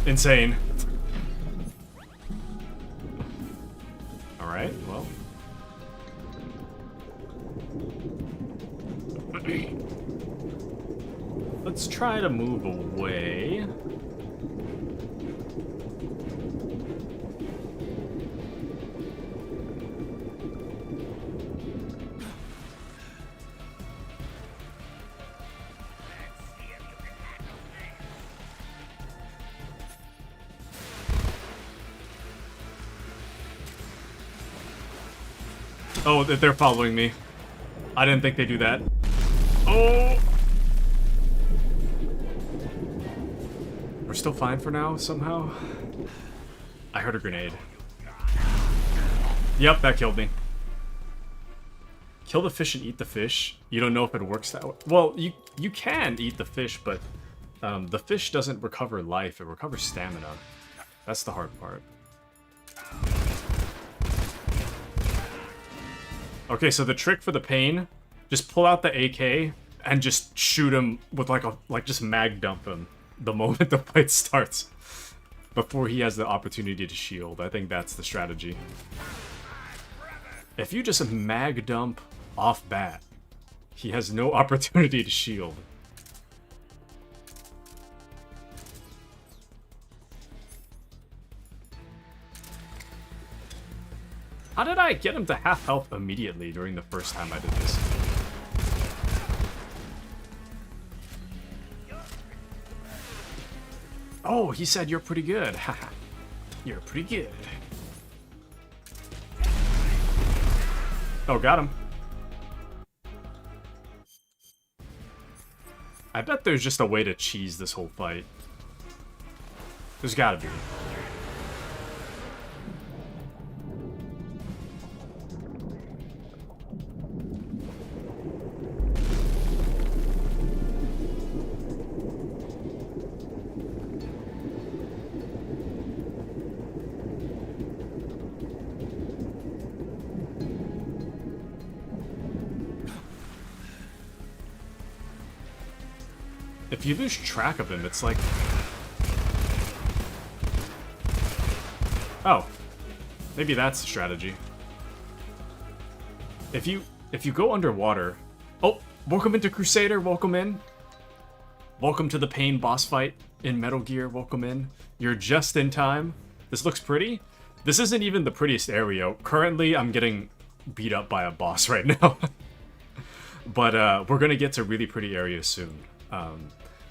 S1: Insane. Alright, well. Let's try to move away. Oh, they're following me. I didn't think they'd do that. Oh! We're still fine for now, somehow. I heard a grenade. Yep, that killed me. Kill the fish and eat the fish. You don't know if it works that way. Well, you can eat the fish, but the fish doesn't recover life. It recovers stamina. That's the hard part. Okay, so the trick for the pain, just pull out the AK and just shoot him with just mag dump him the moment the fight starts before he has the opportunity to shield. I think that's the strategy. If you just mag dump off bat, he has no opportunity to shield. How did I get him to half health immediately during the first time I did this? Oh, he said you're pretty good. Haha. You're pretty good. Oh, got him. I bet there's just a way to cheese this whole fight. There's gotta be. If you lose track of him, it's like... Oh. Maybe that's the strategy. If you go underwater... Oh! Welcome into Crusader, welcome in. Welcome to the Pain boss fight in Metal Gear, welcome in. You're just in time. This looks pretty. This isn't even the prettiest area. Currently, I'm getting beat up by a boss right now. But we're gonna get to really pretty areas soon.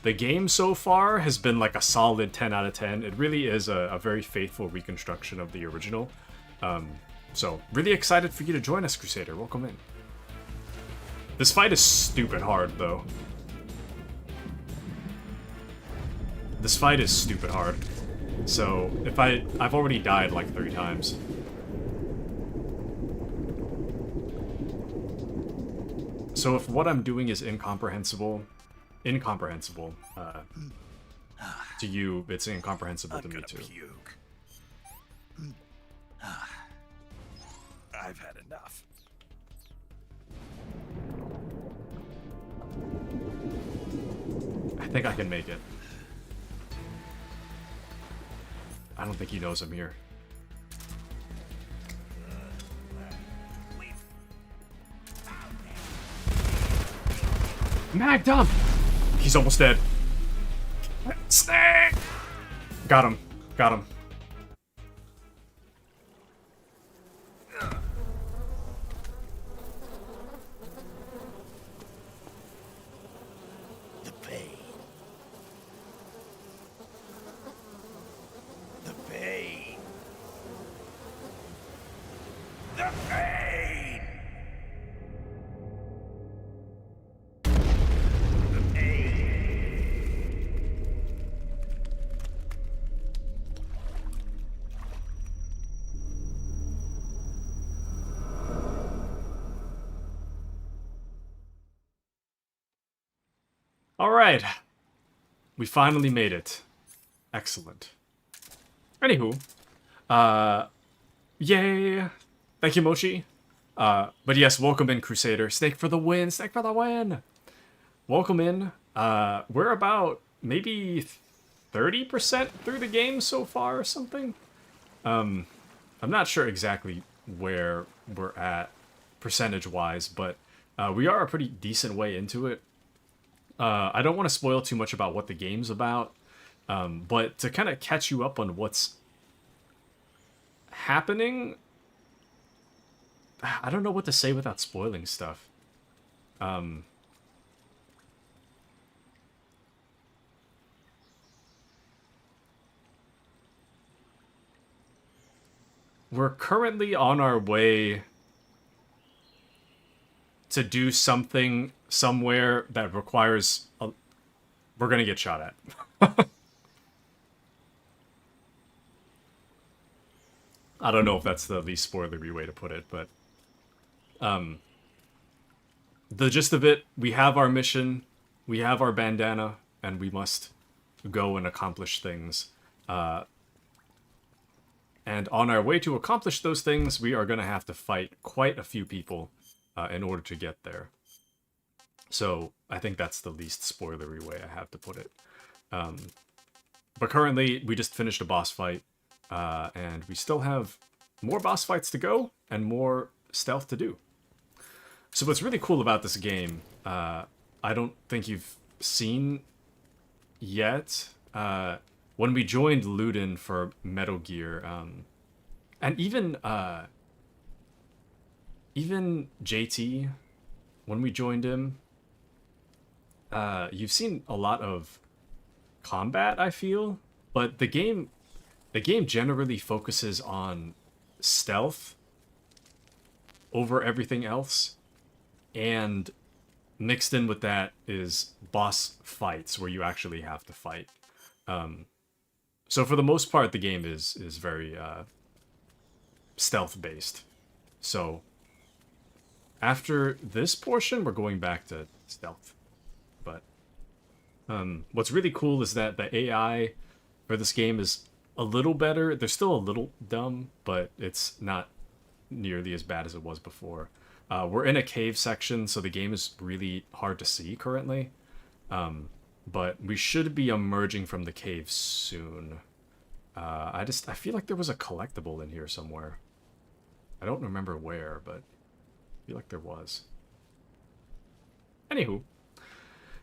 S1: The game so far has been like a solid 10 out of 10. It really is a very faithful reconstruction of the original. So, really excited for you to join us, Crusader. Welcome in. This fight is stupid hard, though. This fight is stupid hard. So, I've already died like 3 times. So if what I'm doing is incomprehensible to you, it's incomprehensible to me too.
S19: I've had enough.
S1: I think I can make it. I don't think he knows I'm here. Mag dump! He's almost dead. Snake! Got him. Got him.
S14: The pain. The pain. the pain!
S1: All right. We finally made it. Excellent. Anywho, yay! Thank you, Mochi. But yes, welcome in, Crusader. Snake for the win! Snake for the win! Welcome in. We're about maybe 30% through the game so far or something. I'm not sure exactly where we're at percentage-wise, but we are a pretty decent way into it. I don't want to spoil too much about what the game's about, but to kind of catch you up on what's happening, I don't know what to say without spoiling stuff. We're currently on our way to do something somewhere that requires we're gonna get shot at. I don't know if that's the least spoilery way to put it, but the gist of it, we have our mission, we have our bandana, and we must go and accomplish things. And on our way to accomplish those things, we are going to have to fight quite a few people in order to get there. So I think that's the least spoilery way I have to put it. But currently, we just finished a boss fight, and we still have more boss fights to go and more stealth to do. So what's really cool about this game, I don't think you've seen yet, when we joined Luden for Metal Gear, and even JT, when we joined him, you've seen a lot of combat, I feel, but the game generally focuses on stealth over everything else, and mixed in with that is boss fights where you actually have to fight. So for the most part, the game is very stealth based. So after this portion, we're going back to stealth. But what's really cool is that the AI for this game is a little better. They're still a little dumb, but it's not nearly as bad as it was before. We're in a cave section, so the game is really hard to see currently. But we should be emerging from the cave soon. I feel like there was a collectible in here somewhere. I don't remember where, but I feel like there was. Anywho.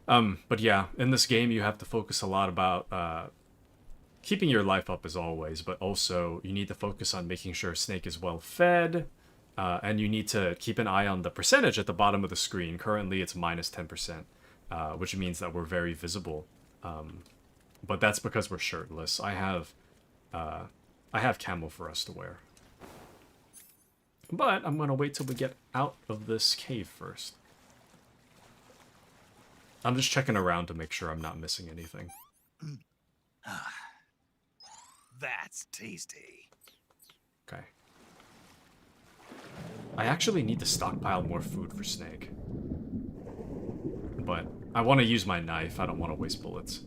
S1: But yeah, in this game you have to focus a lot about keeping your life up as always, but also you need to focus on making sure Snake is well fed, and you need to keep an eye on the percentage at the bottom of the screen. Currently it's minus 10%. Which means that we're very visible, but that's because we're shirtless. I have camo for us to wear, but I'm gonna wait till we get out of this cave first. I'm just checking around to make sure I'm not missing anything.
S14: That's tasty.
S1: Okay. I actually need to stockpile more food for Snake. But I want to use my knife. I don't want to waste bullets.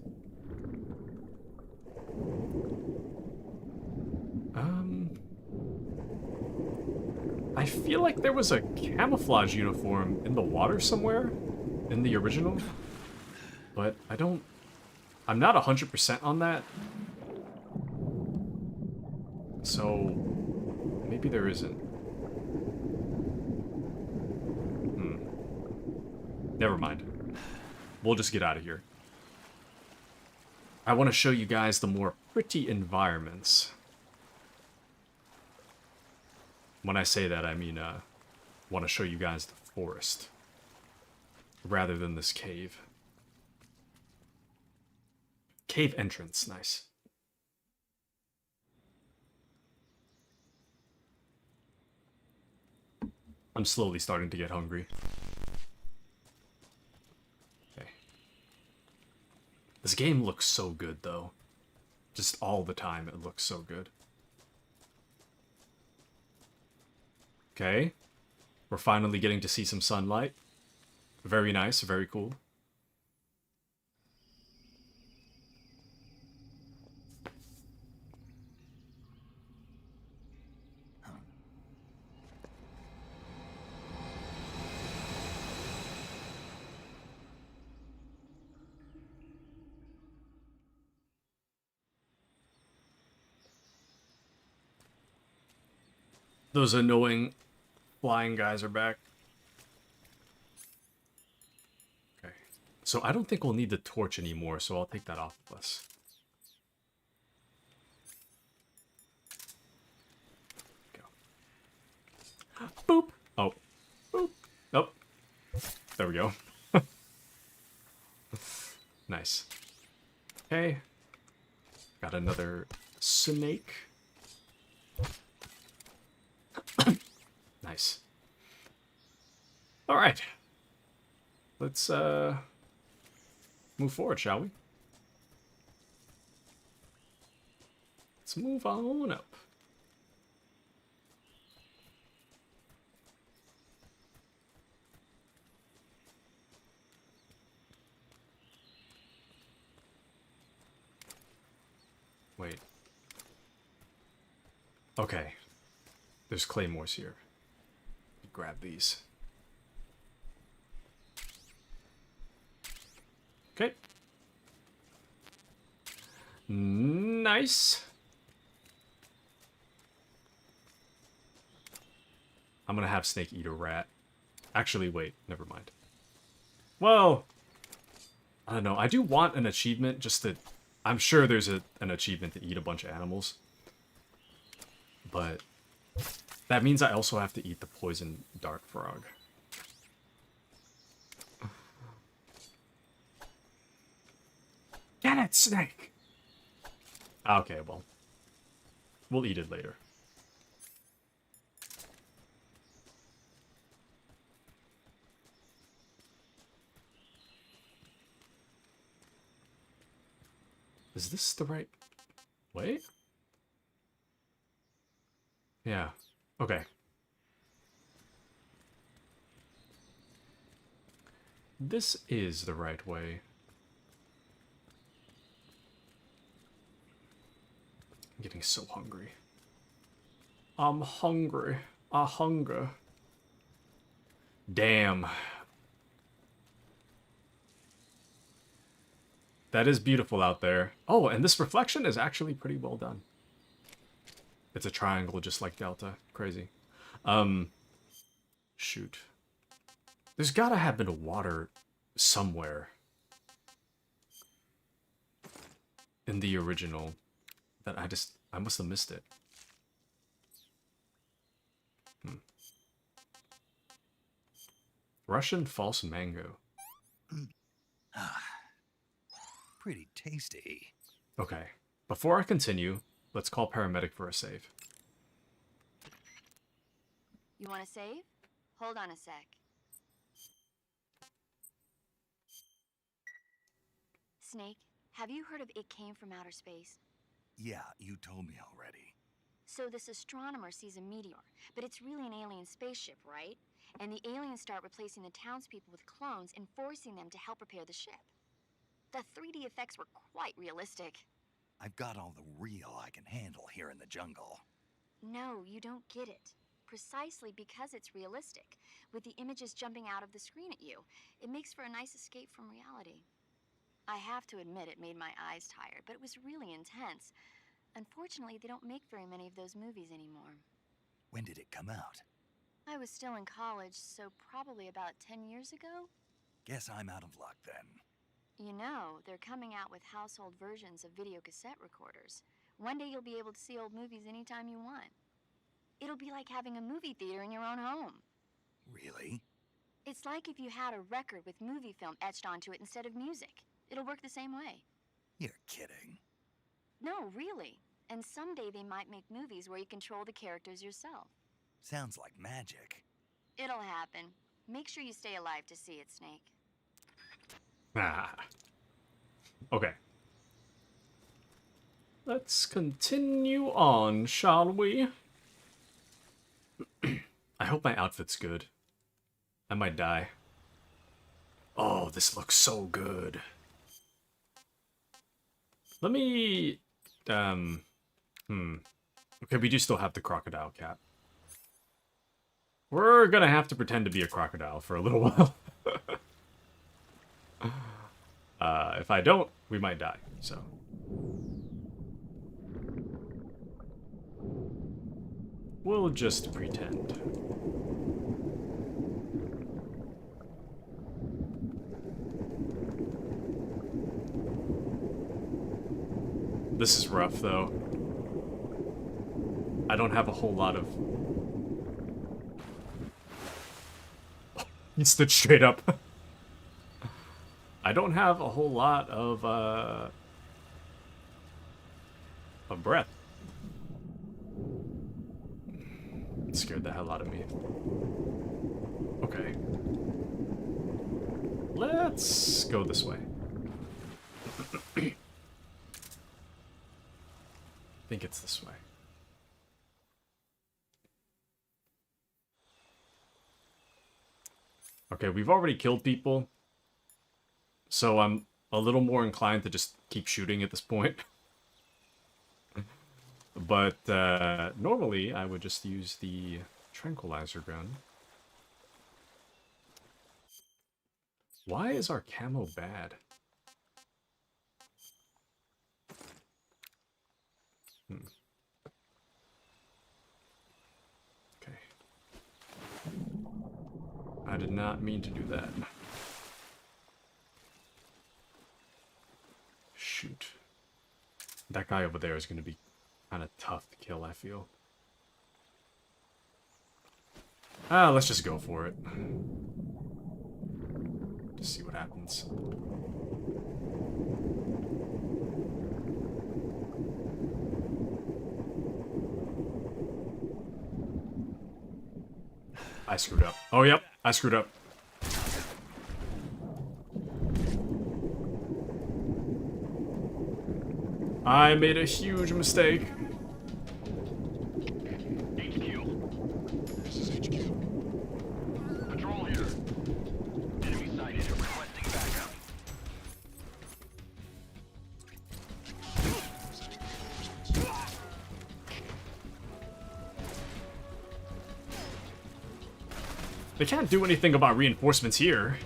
S1: I feel like there was a camouflage uniform in the water somewhere in the original, but I'm not 100% on that. So maybe there isn't. Never mind. We'll just get out of here. I want to show you guys the more pretty environments. When I say that, I mean, want to show you guys the forest. Rather than this cave. Cave entrance, nice. I'm slowly starting to get hungry. Okay. This game looks so good, though. Just all the time, it looks so good. Okay. We're finally getting to see some sunlight. Very nice, very cool. Those annoying flying guys are back. Okay. So I don't think we'll need the torch anymore, so I'll take that off of us. Go. Boop. Oh. Boop. Nope. There we go. Nice. Okay. Got another snake. Nice. All right. Let's move forward, shall we? Let's move on up. Wait. Okay. There's claymores here. Grab these. Okay. Nice. I'm gonna have Snake eat a rat. Actually, wait. Never mind. Well, I don't know. I do want an achievement just to... I'm sure there's an achievement to eat a bunch of animals. But that means I also have to eat the poison dart frog. Get it, Snake! Okay, well. We'll eat it later. Is this the right way? Yeah. Okay. This is the right way. I'm getting so hungry. I'm hungry. I hunger. Damn. That is beautiful out there. Oh, and this reflection is actually pretty well done. It's a triangle just like Delta. Crazy. Shoot. There's gotta have been water somewhere in the original that I must have missed it. Russian false mango.
S2: Pretty tasty.
S1: Okay. Before I continue, let's call paramedic for a save.
S8: You want to save? Hold on a sec. Snake, have you heard of It Came from Outer Space?
S2: Yeah, you told me already.
S8: So this astronomer sees a meteor, but it's really an alien spaceship, right? And the aliens start replacing the townspeople with clones and forcing them to help repair the ship. The 3D effects were quite realistic.
S2: I've got all the real I can handle here in the jungle.
S8: No, you don't get it. Precisely because it's realistic, with the images jumping out of the screen at you, it makes for a nice escape from reality. I have to admit it made my eyes tired, but it was really intense. Unfortunately, they don't make very many of those movies anymore.
S2: When did it come out?
S8: I was still in college, so probably about 10 years ago?
S2: Guess I'm out of luck then.
S8: You know, they're coming out with household versions of video cassette recorders. One day you'll be able to see old movies anytime you want. It'll be like having a movie theater in your own home.
S2: Really?
S8: It's like if you had a record with movie film etched onto it instead of music. It'll work the same way.
S2: You're kidding.
S8: No, really. And someday they might make movies where you control the characters yourself.
S2: Sounds like magic.
S8: It'll happen. Make sure you stay alive to see it, Snake.
S1: Ah. Okay. Let's continue on, shall we? I hope my outfit's good. I might die. Oh, this looks so good. Let me... Okay, we do still have the crocodile cap. We're gonna have to pretend to be a crocodile for a little while. If I don't, we might die, so... We'll just pretend. This is rough, though. I don't have a whole lot of... He stood straight up. I don't have a whole lot of breath. It scared the hell out of me. Okay. Let's go this way. I think it's this way. Okay, we've already killed people. So I'm a little more inclined to just keep shooting at this point. But normally I would just use the tranquilizer gun. Why is our camo bad? Okay. I did not mean to do that. Shoot. That guy over there is going to be kind of tough to kill, I feel. Let's just go for it. Just see what happens. I screwed up. Oh, yep, I screwed up. I made a huge mistake.
S18: HQ. This is HQ. Patrol here. Enemy sighted and requesting backup.
S1: They can't do anything about reinforcements here.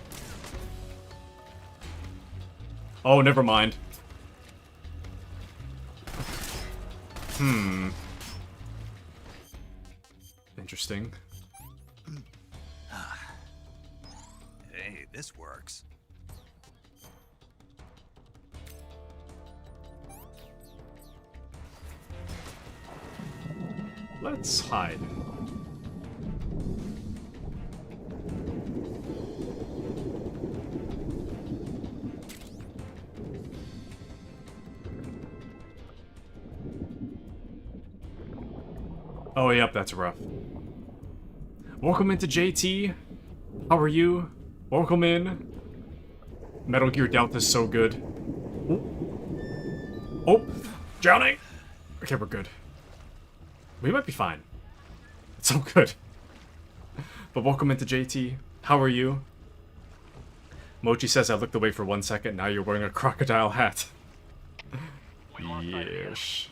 S1: Oh, never mind. Interesting.
S2: Hey, this works.
S1: Let's hide. Oh, yep, that's rough. Welcome into JT. How are you? Welcome in. Metal Gear Delta is so good. Oh, drowning. Okay, we're good. We might be fine. It's so good. But welcome into JT. How are you? Mochi says I looked away for 1 second. Now you're wearing a crocodile hat. Yes.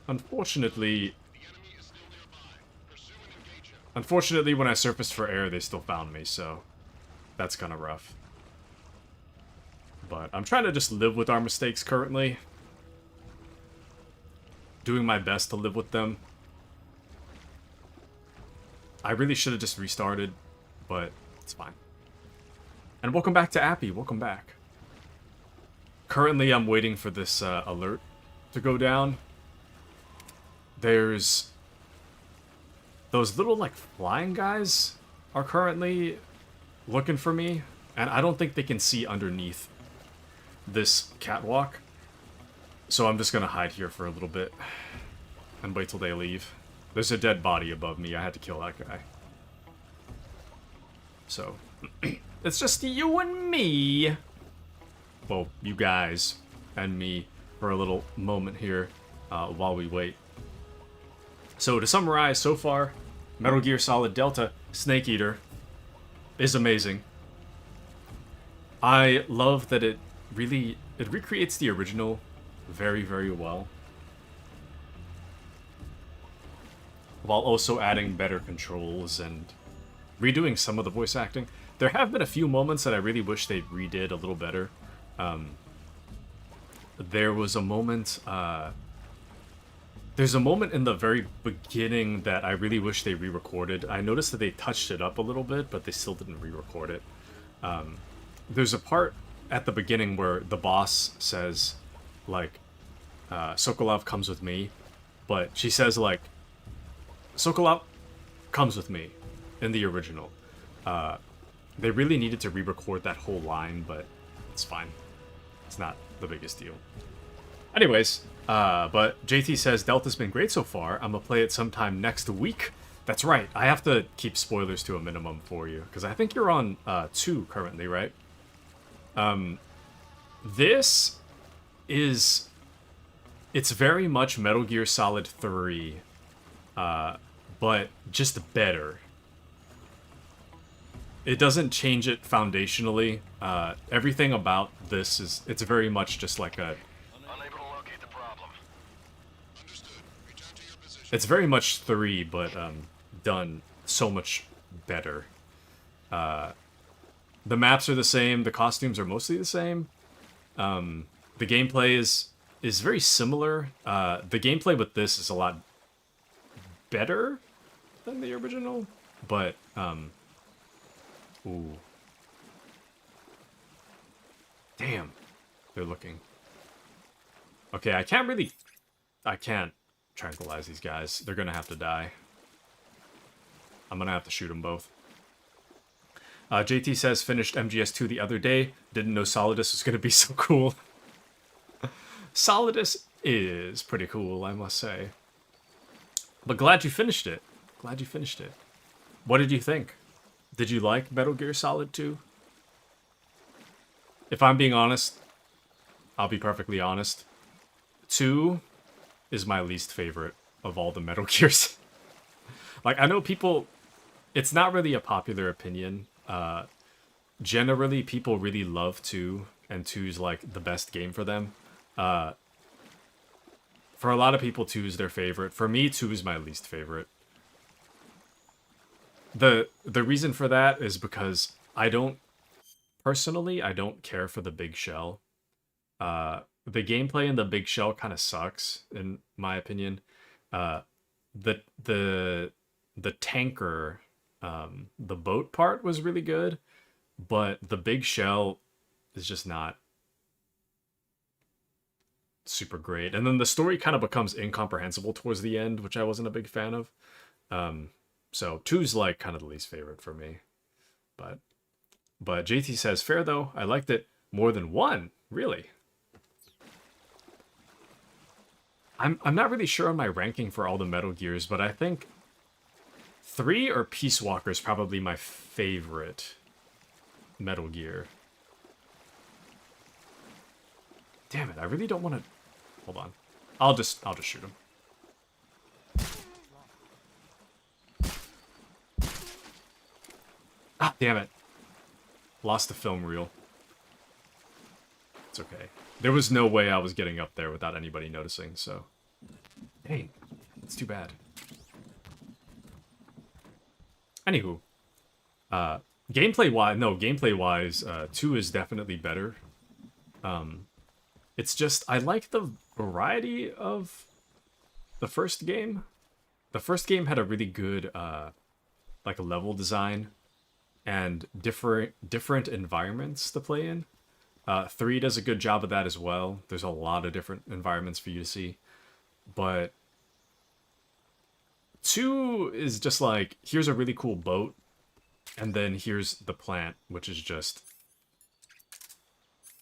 S1: Unfortunately, when I surfaced for air, they still found me, so that's kind of rough. But I'm trying to just live with our mistakes currently. Doing my best to live with them. I really should have just restarted, but it's fine. And welcome back to Appy, welcome back. Currently, I'm waiting for this alert to go down. There's those little, like, flying guys are currently looking for me, and I don't think they can see underneath this catwalk. So I'm just gonna hide here for a little bit and wait till they leave. There's a dead body above me. I had to kill that guy. So, it's just you and me. Well, you guys and me for a little moment here while we wait. So to summarize, so far, Metal Gear Solid Delta Snake Eater is amazing. I love that it recreates the original very, very well, while also adding better controls and redoing some of the voice acting. There have been a few moments that I really wish they redid a little better. There was a moment, there's a moment in the very beginning that I really wish they re-recorded. I noticed that they touched it up a little bit, but they still didn't re-record it. There's a part at the beginning where the boss says, like, Sokolov comes with me, but she says, like, Sokolov comes with me in the original. They really needed to re-record that whole line, but it's fine. It's not the biggest deal. Anyways, but JT says, Delta's been great so far. I'm gonna play it sometime next week. That's right. I have to keep spoilers to a minimum for you, because I think you're on 2 currently, right? This is... It's very much Metal Gear Solid 3, but just better. It doesn't change it foundationally. Everything about this is... It's very much just like a... It's very much 3, but done so much better. The maps are the same. The costumes are mostly the same. The gameplay is very similar. The gameplay with this is a lot better than the original, but ooh, damn, they're looking. Okay, I can't tranquilize these guys. They're gonna have to die. I'm gonna have to shoot them both. JT says, finished MGS2 the other day. Didn't know Solidus was gonna be so cool. Solidus is pretty cool, I must say. But glad you finished it. Glad you finished it. What did you think? Did you like Metal Gear Solid 2? If I'm being honest, I'll be perfectly honest. 2 is my least favorite of all the Metal Gears. Like, I know people... It's not really a popular opinion. Generally, people really love 2, and 2's like the best game for them. For a lot of people, 2 is their favorite. For me, 2 is my least favorite. The reason for that is because personally, I don't care for the big shell. The gameplay in the big shell kind of sucks, in my opinion. The tanker, the boat part was really good, but the big shell is just not super great. And then the story kind of becomes incomprehensible towards the end, which I wasn't a big fan of. So 2's like kind of the least favorite for me. But JT says, fair though, I liked it more than 1. Really? I'm not really sure on my ranking for all the Metal Gears, but I think 3 or Peace Walker is probably my favorite Metal Gear. Damn it, I really don't want to... Hold on. I'll just shoot him. Ah, damn it. Lost the film reel. It's okay. There was no way I was getting up there without anybody noticing, so... Dang. It's too bad. Anywho. Gameplay-wise, 2 is definitely better. It's just, I like the variety of the first game. The first game had a really good, like, level design and different environments to play in. 3 does a good job of that as well. There's a lot of different environments for you to see. But 2 is just like, here's a really cool boat, and then here's the plant, which is just...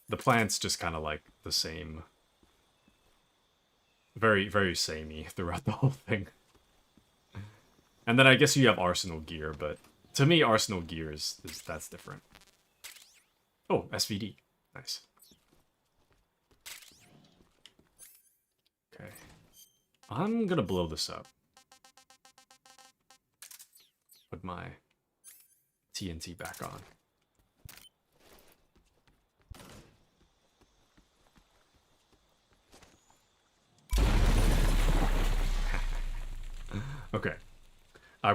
S1: The plant's just kind of like the same. Very, very samey throughout the whole thing. And then I guess you have Arsenal gear, but To me, Arsenal gear that's different. Oh, SVD. Nice. Okay. I'm gonna blow this up. Put my TNT back on. Okay.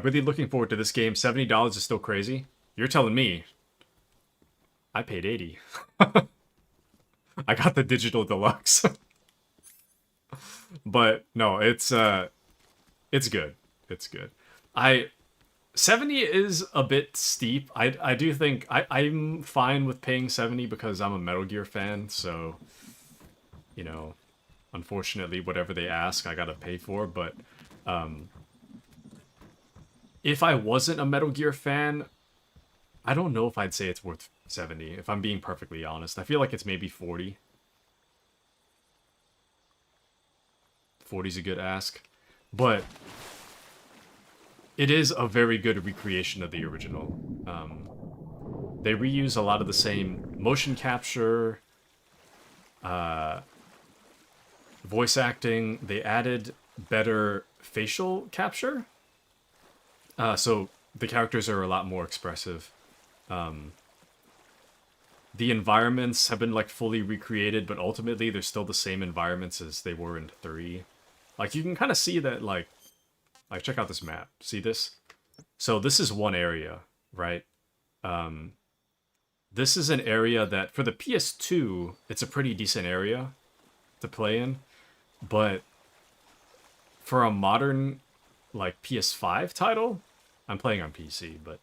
S1: Really looking forward to this game. $70 is still crazy. You're telling me. I paid $80. I got the digital deluxe. But no, it's good. It's good. 70 is a bit steep. I do think I'm fine with paying 70 because I'm a Metal Gear fan, so you know, unfortunately whatever they ask I gotta pay for, but if I wasn't a Metal Gear fan, I don't know if I'd say it's worth 70, if I'm being perfectly honest. I feel like it's maybe 40. 40's a good ask. But it is a very good recreation of the original. They reuse a lot of the same motion capture, voice acting. They added better facial capture. So the characters are a lot more expressive. The environments have been like fully recreated, but ultimately they're still the same environments as they were in 3. Like you can kind of see that, like check out this map. See this? So this is one area, right? This is an area that for the PS2, it's a pretty decent area to play in, but for a modern like PS5 title, I'm playing on PC, but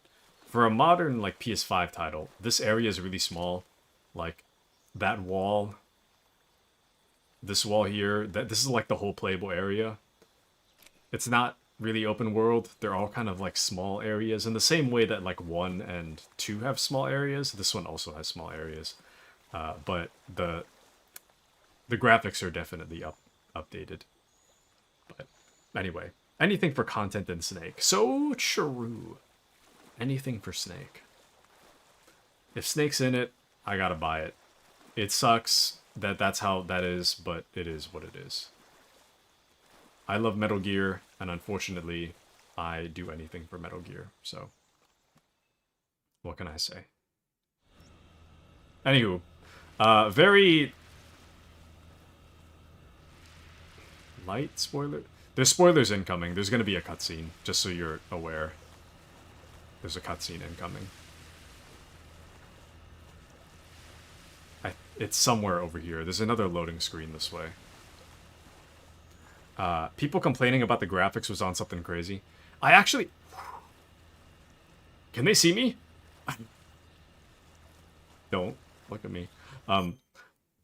S1: for a modern like PS5 title, this area is really small. Like that wall, this wall here, this is like the whole playable area. It's not really open world. They're all kind of like small areas in the same way that like 1 and 2 have small areas. This one also has small areas, but the graphics are definitely updated. But anyway, anything for content in Snake. So true. Anything for Snake. If Snake's in it, I gotta buy it. It sucks that that's how that is, but it is what it is. I love Metal Gear, and unfortunately, I do anything for Metal Gear, so what can I say? Anywho, very light spoiler. There's spoilers incoming. There's gonna be a cutscene, just so you're aware. There's a cutscene incoming. It's somewhere over here. There's another loading screen this way. People complaining about the graphics was on something crazy. I actually... Can they see me? Don't look at me.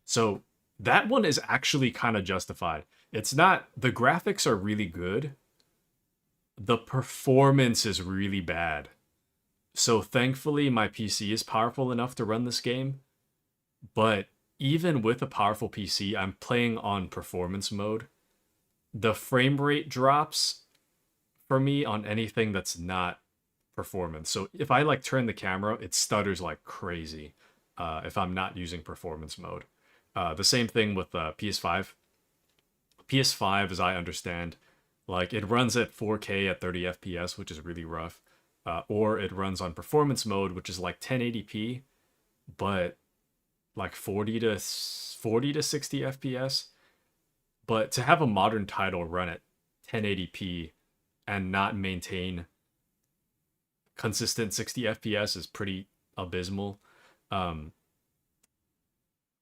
S1: So that one is actually kind of justified. It's not... The graphics are really good. The performance is really bad. So thankfully my PC is powerful enough to run this game. But even with a powerful PC, I'm playing on performance mode. The frame rate drops for me on anything that's not performance. So if I like turn the camera, it stutters like crazy if I'm not using performance mode. The same thing with PS5. PS5, as I understand, like it runs at 4K at 30 FPS, which is really rough. Or it runs on performance mode, which is like 1080p, but like 40 to 60 FPS. But to have a modern title run at 1080p and not maintain consistent 60 FPS is pretty abysmal.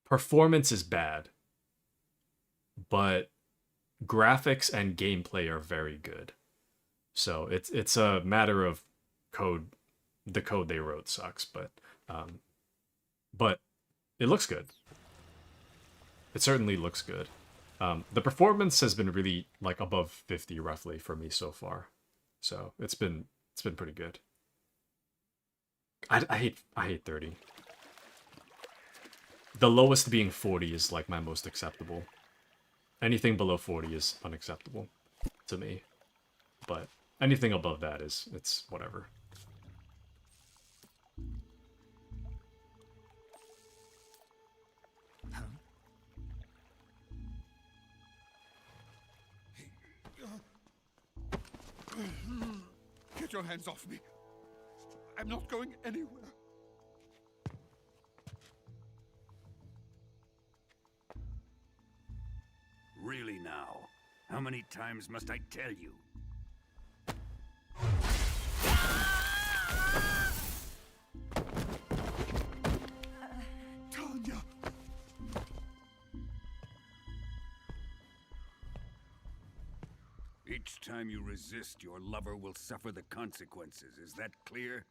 S1: Performance is bad, but graphics and gameplay are very good. So it's a matter of code. The code they wrote sucks, but it looks good. It certainly looks good. The performance has been really like above 50 roughly for me so far, so it's been pretty good. I hate 30. The lowest being 40 is like my most acceptable. Anything below 40 is unacceptable to me, but anything above that it's whatever.
S13: Get your hands off me. I'm not going anywhere.
S15: Really now? How many times must I tell you?
S13: Tanya!
S15: Each time you resist, your lover will suffer the consequences. Is that clear?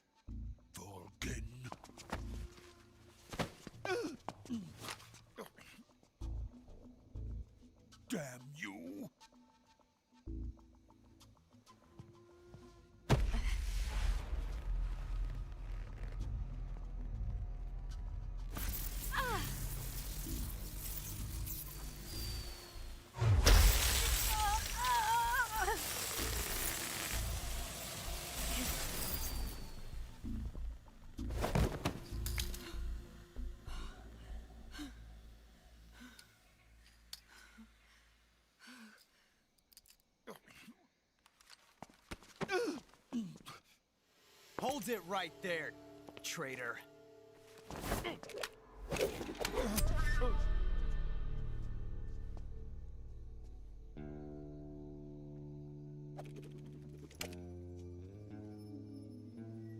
S13: Volgin. Damn you!
S12: Hold it right there, traitor.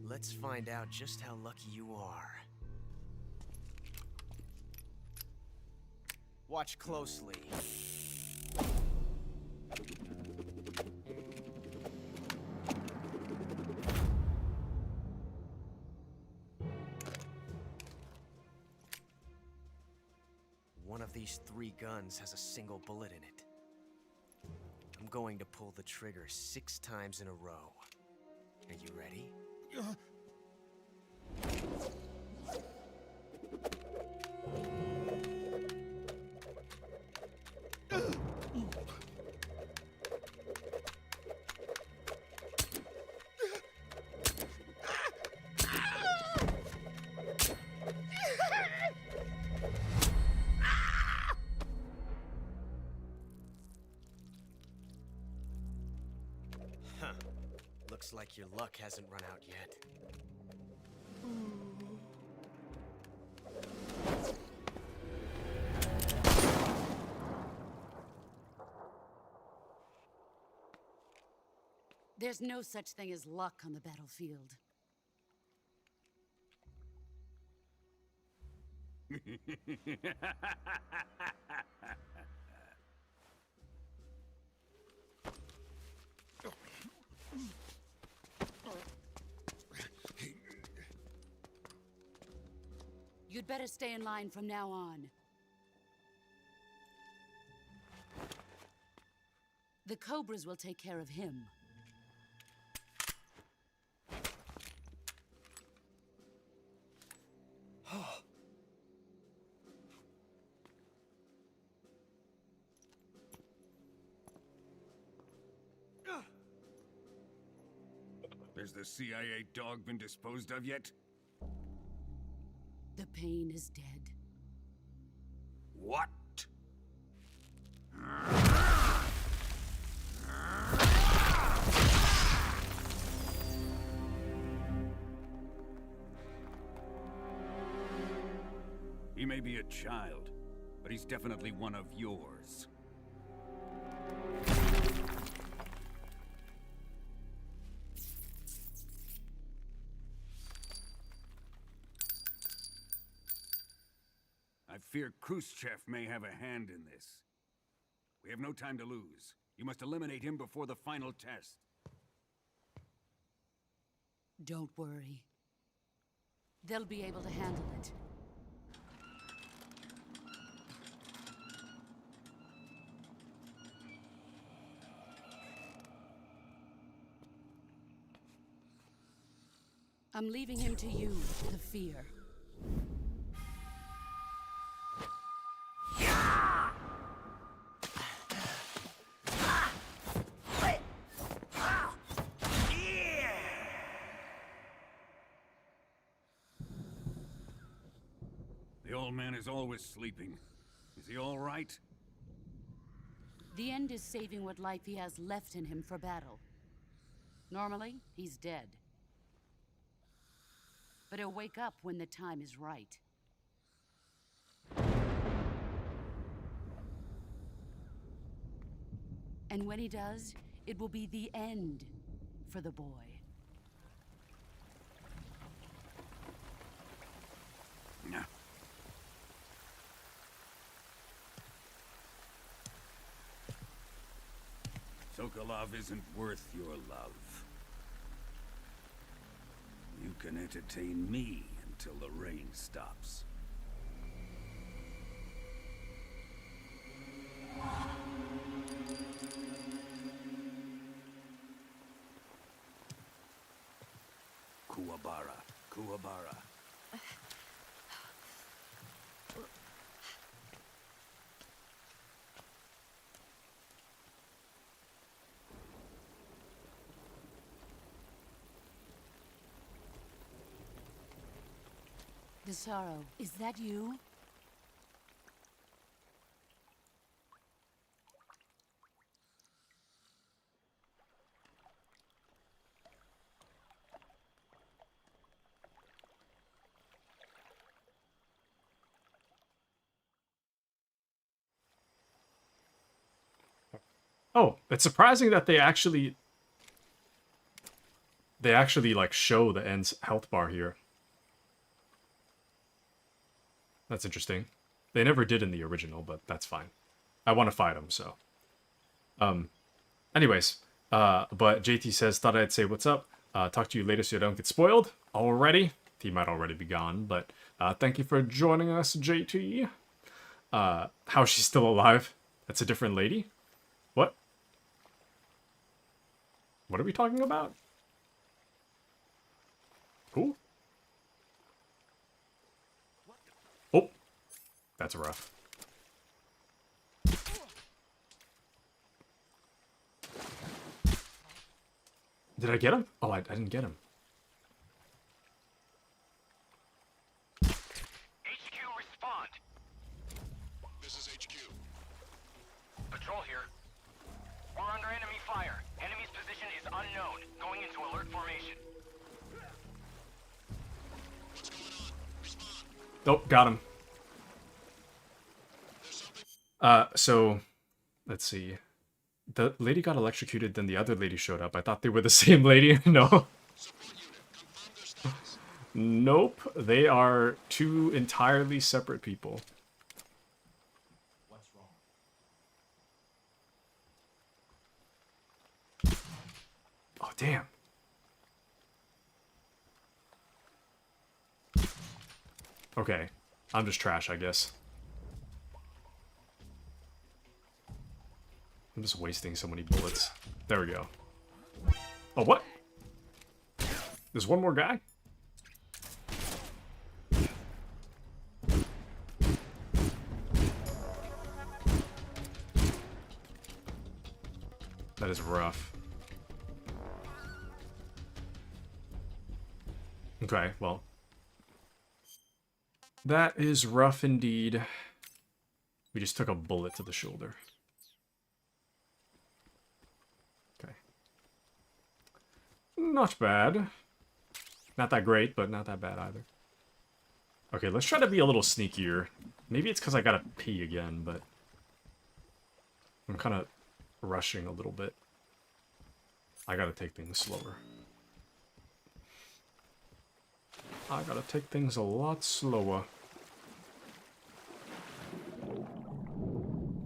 S12: Let's find out just how lucky you are. Watch closely. One of these 3 guns has a single bullet in it. I'm going to pull the trigger 6 times in a row. Are you ready? Huh. Looks like your luck hasn't run out yet.
S9: There's no such thing as luck on the battlefield. You'd better stay in line from now on. The Cobras will take care of him.
S15: Has the CIA dog been disposed of yet?
S9: The pain is dead.
S15: What? He may be a child, but he's definitely one of yours. I fear Khrushchev may have a hand in this. We have no time to lose. You must eliminate him before the final test.
S9: Don't worry. They'll be able to handle it. I'm leaving him to you, the fear.
S15: The old man is always sleeping. Is he all right?
S9: The end is saving what life he has left in him for battle. Normally, he's dead. But he'll wake up when the time is right. And when he does, it will be the end for the boy.
S15: Yeah. Sokolov isn't worth your love. You can entertain me until the rain stops. Kuwabara, Kuwabara.
S9: Desaro, is that you?
S1: Oh, it's surprising that they actually like show the end's health bar here. That's interesting. They never did in the original, but that's fine. I want to fight him, so. Anyways, but JT says, thought I'd say what's up. Talk to you later so you don't get spoiled. Already. He might already be gone, but thank you for joining us, JT. How she's still alive? That's a different lady? What? What are we talking about? Who? Oh, that's rough. Did I get him? Oh, I didn't get him.
S18: HQ, respond. This is HQ. Patrol here. We're under enemy fire. Enemy's position is unknown. Going into alert formation. What's going on? Respond.
S1: Oh, got him. So, let's see. The lady got electrocuted, then the other lady showed up. I thought they were the same lady. No. Nope. They are two entirely separate people.
S11: What's wrong?
S1: Oh, damn. Okay. I'm just trash, I guess. I'm just wasting so many bullets. There we go. Oh, what? There's one more guy? That is rough. Okay, well. That is rough indeed. We just took a bullet to the shoulder. Not bad. Not that great, but not that bad either. Okay, let's try to be a little sneakier. Maybe it's because I gotta pee again, but I'm kind of rushing a little bit. I gotta take things slower. I gotta take things a lot slower.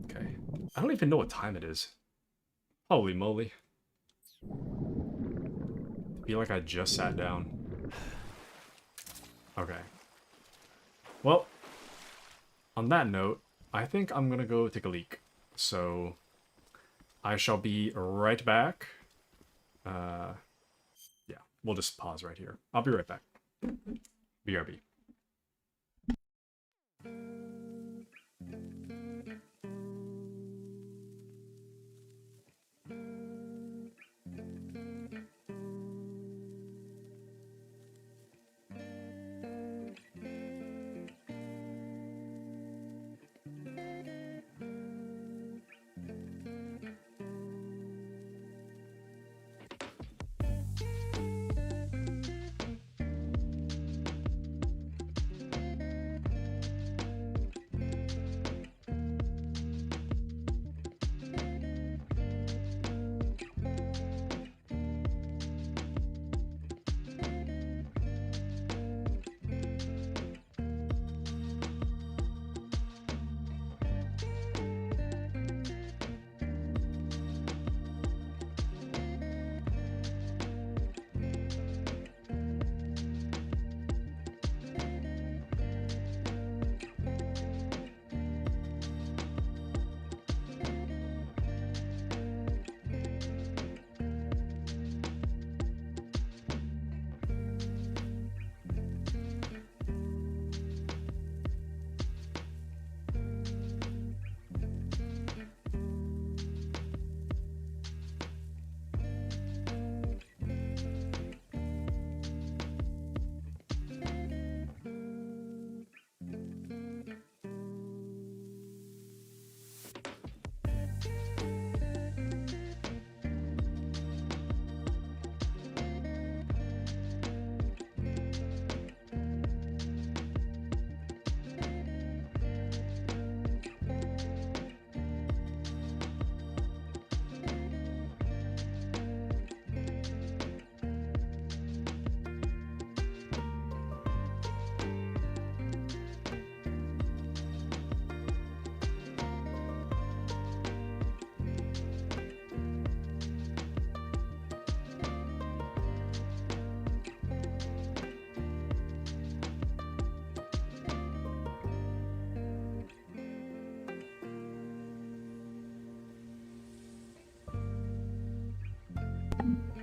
S1: Okay. I don't even know what time it is. Holy moly. I feel like I just sat down. Okay. Well, on that note, I think I'm gonna go take a leak. So, I shall be right back. Yeah, we'll just pause right here. I'll be right back. BRB.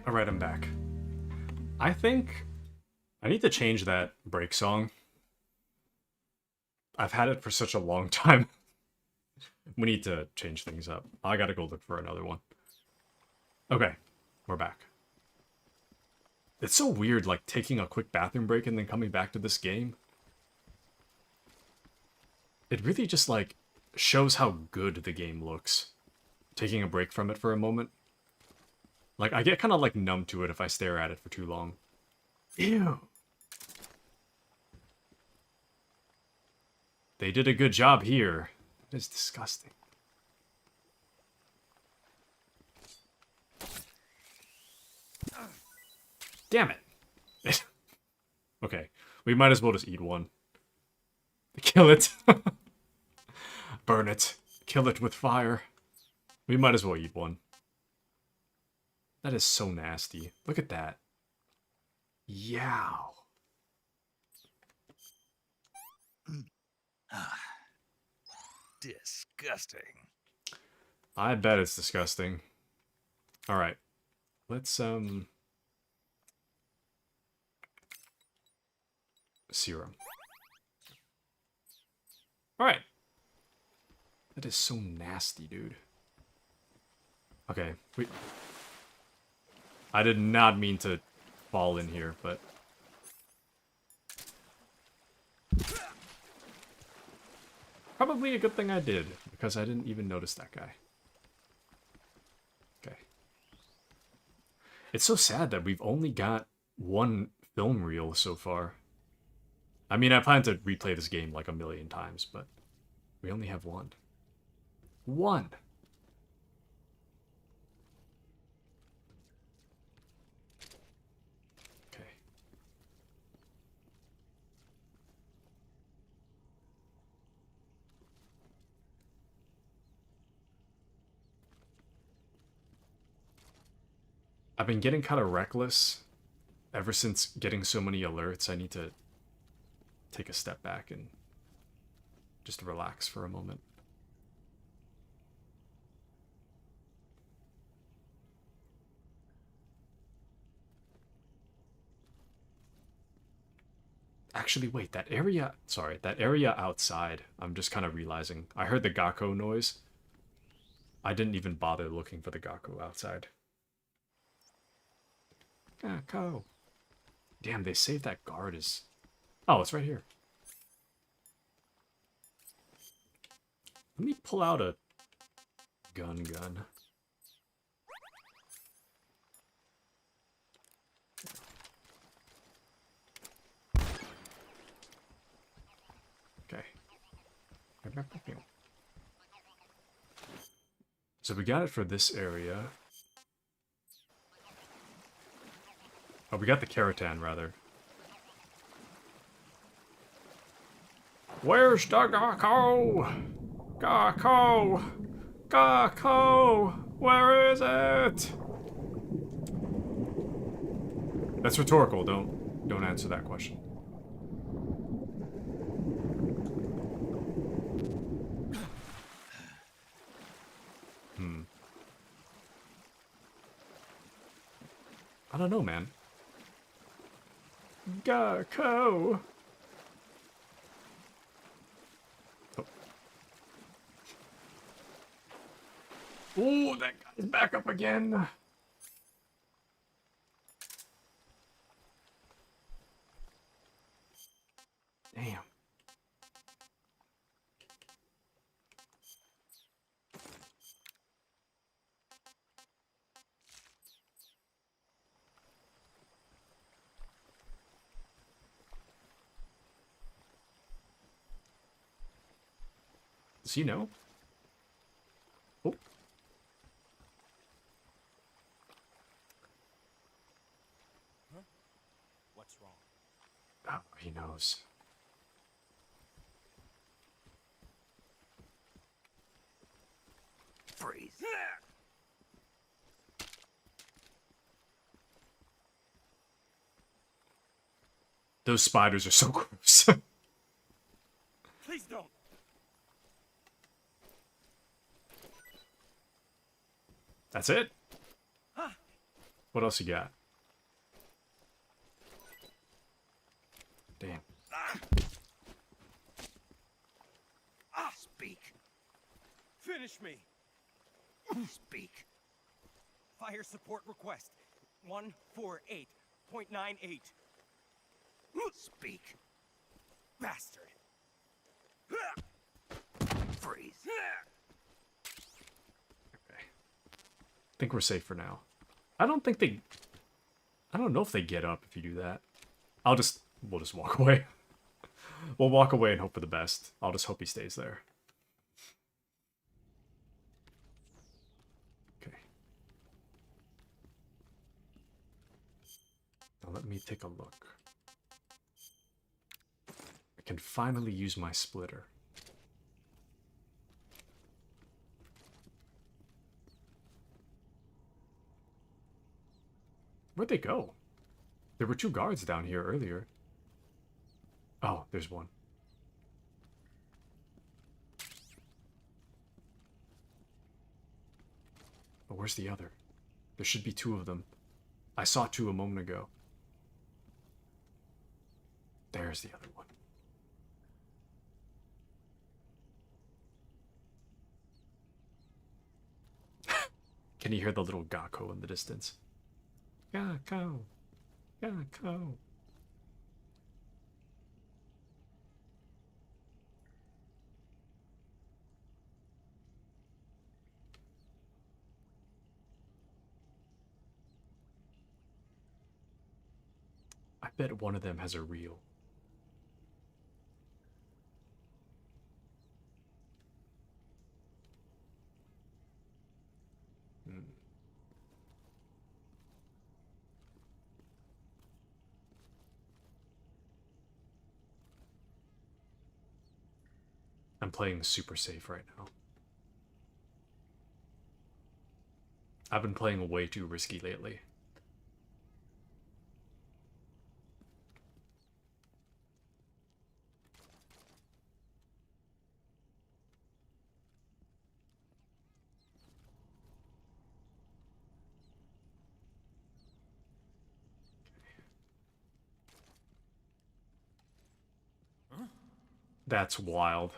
S1: Alright, I'm back. I think I need to change that break song. I've had it for such a long time. We need to change things up. I gotta go look for another one. Okay, we're back. It's so weird, like, taking a quick bathroom break and then coming back to this game. It really just, like, shows how good the game looks. Taking a break from it for a moment. Like, I get kind of, like, numb to it if I stare at it for too long. Ew. They did a good job here. It's disgusting. Damn it. Okay, we might as well just eat one. Kill it. Burn it. Kill it with fire. We might as well eat one. That is so nasty. Look at that. Yow.
S2: Disgusting.
S1: I bet it's disgusting. Alright. Let's, serum. Alright. That is so nasty, dude. Okay, wait. I did not mean to fall in here, but... Probably a good thing I did, because I didn't even notice that guy. Okay. It's so sad that we've only got one film reel so far. I mean, I plan to replay this game like a million times, but we only have one. One! Okay. I've been getting kind of reckless ever since getting so many alerts. I need to take a step back and just relax for a moment. Actually, wait, that area... Sorry, that area outside, I'm just kind of realizing. I heard the Gakko noise. I didn't even bother looking for the Gakko outside. Gakko. Damn, they saved that guard as... Oh, it's right here. Let me pull out a gun. Okay. So we got it for this area. Oh, we got the Keratan, rather. Where's the Gakko? Gakko! Gakko! Where is it? That's rhetorical. Don't answer that question. I don't know, man. Gakko! Oh. Ooh, that guy's back up again. Damn. Does he know? Oh.
S11: Huh? What's wrong?
S1: Oh, he knows.
S2: Freeze.
S1: Those spiders are so gross.
S11: Please don't.
S1: That's it?
S11: Huh.
S1: What else you got? Damn.
S19: Speak. Finish me. Speak. Fire support request 148.98. Speak. Bastard. Freeze.
S1: Okay. I think we're safe for now. I don't know if they get up if you do that. We'll just walk away. We'll walk away and hope for the best. I'll just hope he stays there. Okay. Now let me take a look. I can finally use my splitter. Where'd they go? There were 2 guards down here earlier. Oh, there's one. But where's the other? There should be 2 of them. I saw 2 a moment ago. There's the other one. Can you hear the little Gakko in the distance? Gakko. Gakko. I bet one of them has a reel. I'm playing super safe right now. I've been playing way too risky lately. That's wild.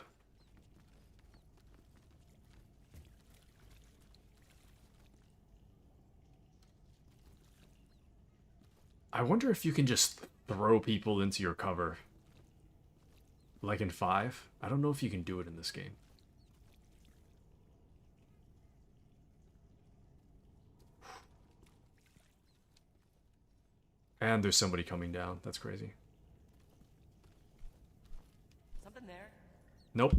S1: I wonder if you can just throw people into your cover. Like in 5? I don't know if you can do it in this game. And there's somebody coming down. That's crazy.
S11: Something there.
S1: Nope.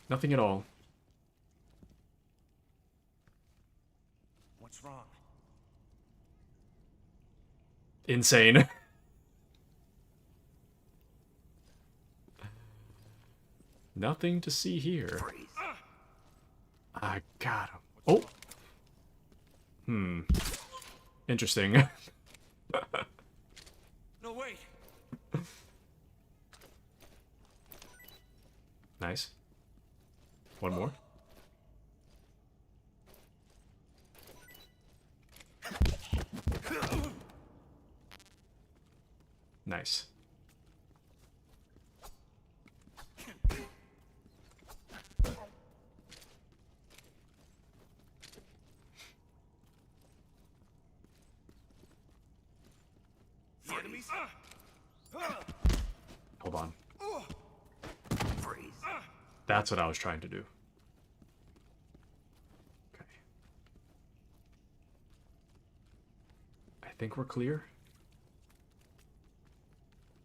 S1: Nothing at all.
S19: What's wrong?
S1: Insane. Nothing to see here. I got him. Oh. Interesting.
S19: No, wait.
S1: Nice. One more. Nice. Hold on. That's what I was trying to do. Okay. I think we're clear.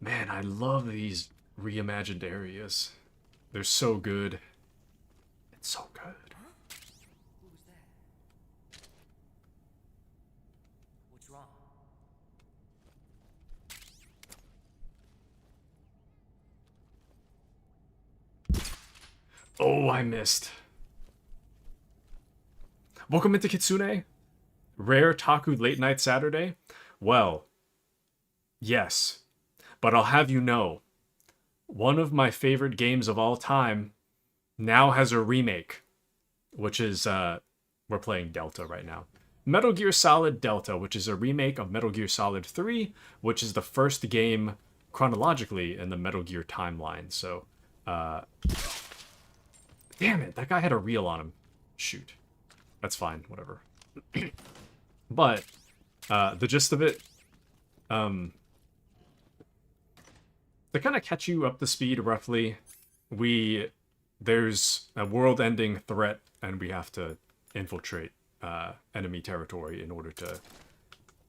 S1: Man, I love these reimagined areas. They're so good. It's so good.
S11: Who was that? What's wrong?
S1: Oh, I missed. Welcome into Kitsune. Rare Taku Late Night Saturday. Well, yes. But I'll have you know, one of my favorite games of all time now has a remake, which is, we're playing Delta right now. Metal Gear Solid Delta, which is a remake of Metal Gear Solid 3, which is the first game chronologically in the Metal Gear timeline. So, damn it, that guy had a reel on him. Shoot. That's fine, whatever. But, the gist of it, to kind of catch you up to speed roughly, there's a world-ending threat, and we have to infiltrate enemy territory in order to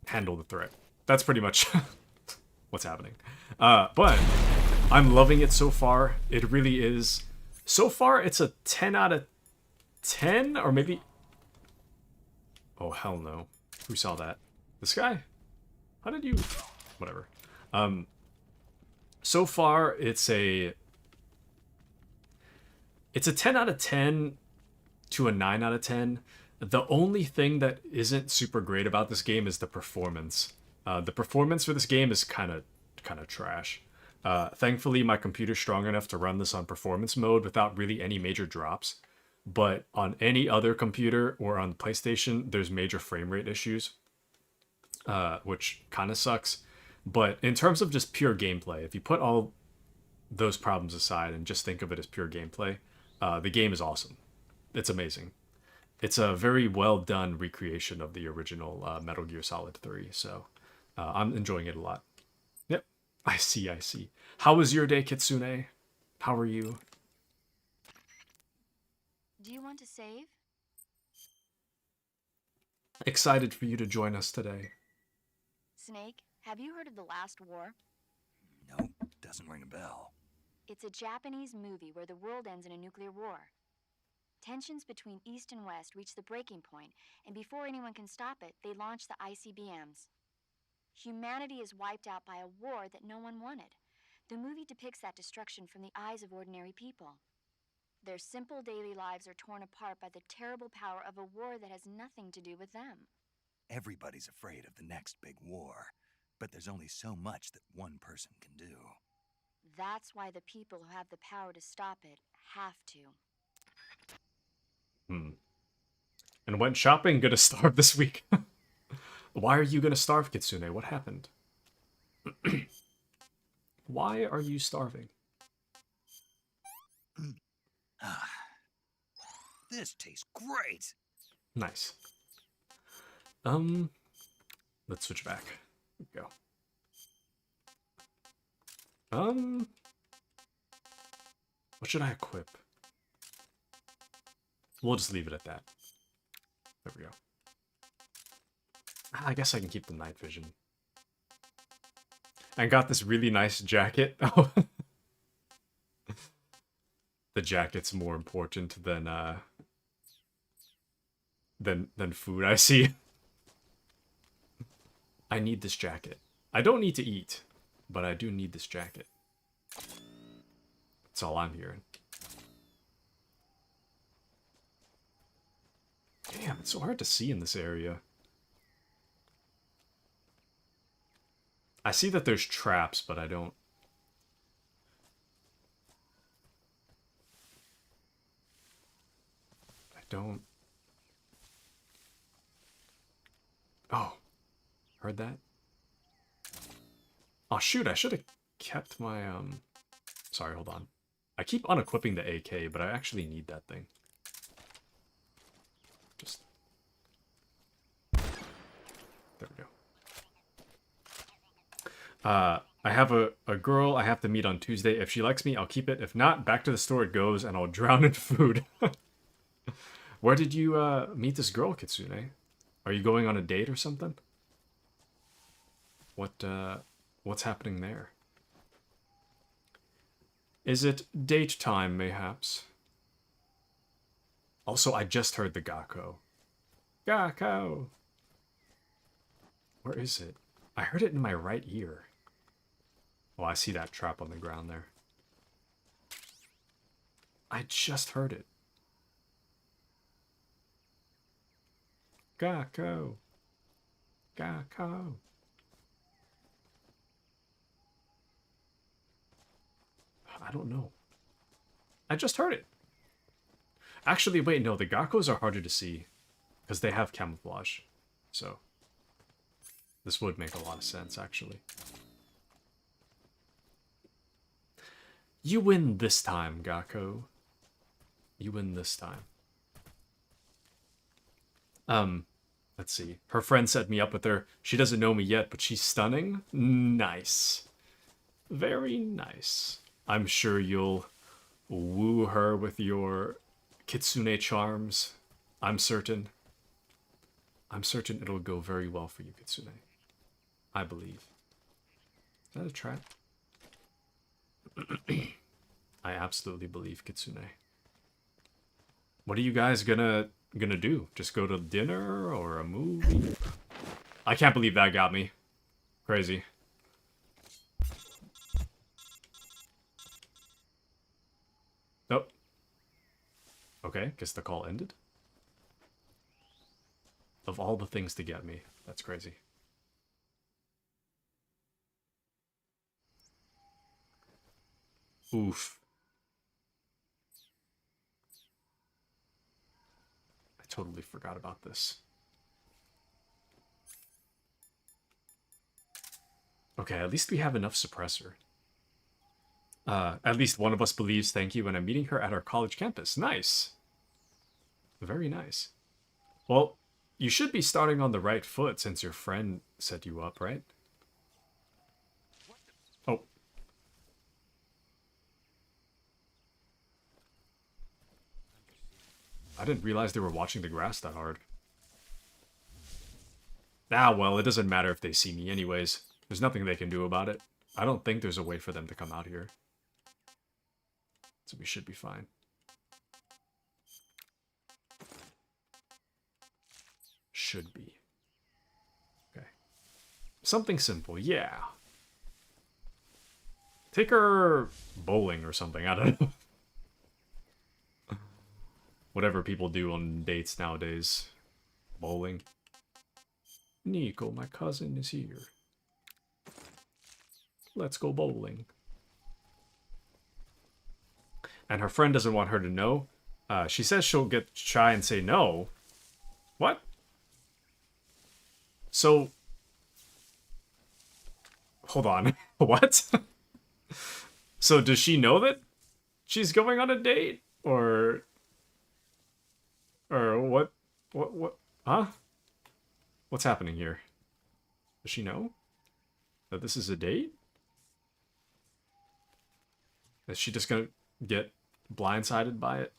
S1: handle the threat. That's pretty much what's happening. But I'm loving it so far. It really is. So far, it's a 10 out of 10, or maybe... Oh, hell no. Who saw that? This guy? How did you... Whatever. So far, it's a 10 out of 10 to a 9 out of 10. The only thing that isn't super great about this game is the performance. The performance for this game is kind of trash. Thankfully, my computer's strong enough to run this on performance mode without really any major drops. But on any other computer or on PlayStation, there's major frame rate issues, which kind of sucks. But in terms of just pure gameplay, if you put all those problems aside and just think of it as pure gameplay, the game is awesome. It's amazing. It's a very well done recreation of the original Metal Gear Solid 3, so I'm enjoying it a lot. Yep, I see. How was your day, Kitsune? How are you?
S8: Do you want to save?
S1: Excited for you to join us today.
S8: Snake, have you heard of the last war?
S2: No, doesn't ring a bell.
S8: It's a Japanese movie where the world ends in a nuclear war. Tensions between East and West reach the breaking point, and before anyone can stop it, they launch the ICBMs. Humanity is wiped out by a war that no one wanted. The movie depicts that destruction from the eyes of ordinary people. Their simple daily lives are torn apart by the terrible power of a war that has nothing to do with them.
S2: Everybody's afraid of the next big war, but there's only so much that one person can do.
S8: That's why the people who have the power to stop it have to.
S1: And went shopping, gonna starve this week. Why are you gonna starve, Kitsune? What happened? Why are you starving?
S2: This tastes great.
S1: Nice. Let's switch back. Go. What should I equip? We'll just leave it at that. There we go. I guess I can keep the night vision. I got this really nice jacket. Oh. The jacket's more important than food, I see. I need this jacket. I don't need to eat, but I do need this jacket. That's all I'm hearing. Damn, it's so hard to see in this area. I see that there's traps, but I don't... Oh. Heard that? Oh, shoot, I should have kept my, Sorry, hold on. I keep unequipping the AK, but I actually need that thing. Just... There we go. I have a girl I have to meet on Tuesday. If she likes me, I'll keep it. If not, back to the store it goes, and I'll drown in food. Where did you meet this girl, Kitsune? Are you going on a date or something? What's happening there? Is it date time, mayhaps? Also, I just heard the Gakko. Gakko! Where is it? I heard it in my right ear. Oh, I see that trap on the ground there. I just heard it. Gakko! Gakko! I don't know. I just heard it. Actually, wait, no, the Gakkos are harder to see because they have camouflage. So this would make a lot of sense, actually. You win this time, Gakko. You win this time. Let's see. Her friend set me up with her. She doesn't know me yet, but she's stunning. Nice. Very nice. I'm sure you'll woo her with your kitsune charms. I'm certain. I'm certain it'll go very well for you, Kitsune. I believe. Is that a trap? I absolutely believe, Kitsune. What are you guys gonna do? Just go to dinner or a movie? I can't believe that got me. Crazy. Nope. Okay, guess the call ended. Of all the things to get me, that's crazy. Oof. I totally forgot about this. Okay, at least we have enough suppressor. At least one of us believes thank you, and I'm meeting her at our college campus. Nice. Very nice. Well, you should be starting on the right foot since your friend set you up, right? Oh. I didn't realize they were watching the grass that hard. Ah, well, it doesn't matter if they see me anyways. There's nothing they can do about it. I don't think there's a way for them to come out here. So we should be fine. Should be. Okay. Something simple, yeah. Take her bowling or something, I don't know. Whatever people do on dates nowadays. Bowling. Nico, my cousin is here. Let's go bowling. And her friend doesn't want her to know. She says she'll get shy and say no. What? So... Hold on. What? So does she know that she's going on a date? Or what? What? Huh? What's happening here? Does she know that this is a date? Is she just gonna get blindsided by it?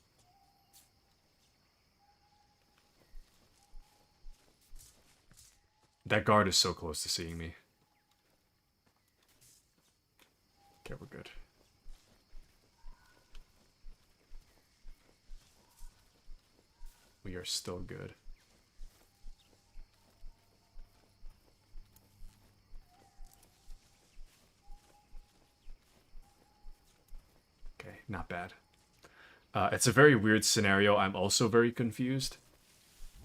S1: That guard is so close to seeing me. Okay, we're good. We are still good. Okay, not bad. It's a very weird scenario. I'm also very confused.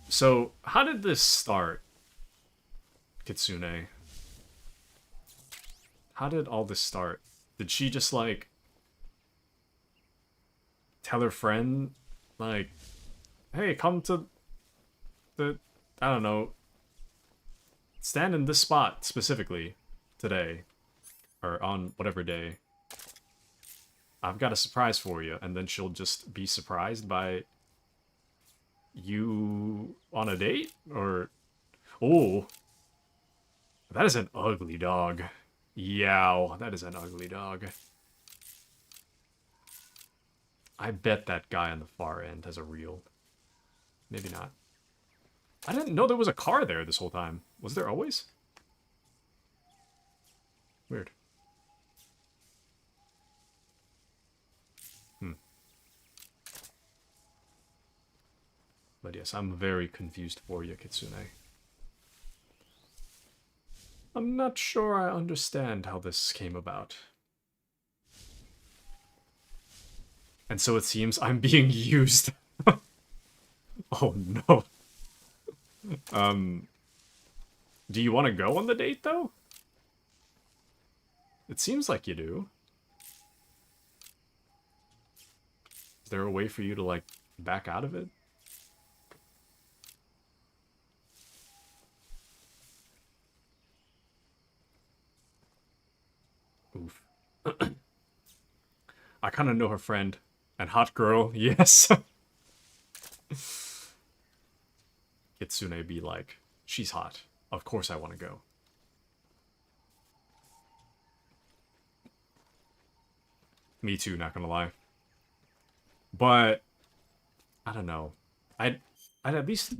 S1: So, how did this start, Kitsune? How did all this start? Did she just, like, tell her friend, like, hey, come to the, I don't know, stand in this spot specifically today, or on whatever day. I've got a surprise for you, and then she'll just be surprised by you on a date? Or, oh, that is an ugly dog. Yow, that is an ugly dog. I bet that guy on the far end has a reel. Maybe not. I didn't know there was a car there this whole time. Was there always? Weird. But yes, I'm very confused for you, Kitsune. I'm not sure I understand how this came about. And so it seems I'm being used. Oh no. Do you want to go on the date, though? It seems like you do. Is there a way for you to, like, back out of it? I kind of know her friend. And hot girl, yes. Kitsune be like, she's hot. Of course I want to go. Me too, not gonna lie. But I don't know. I'd at least.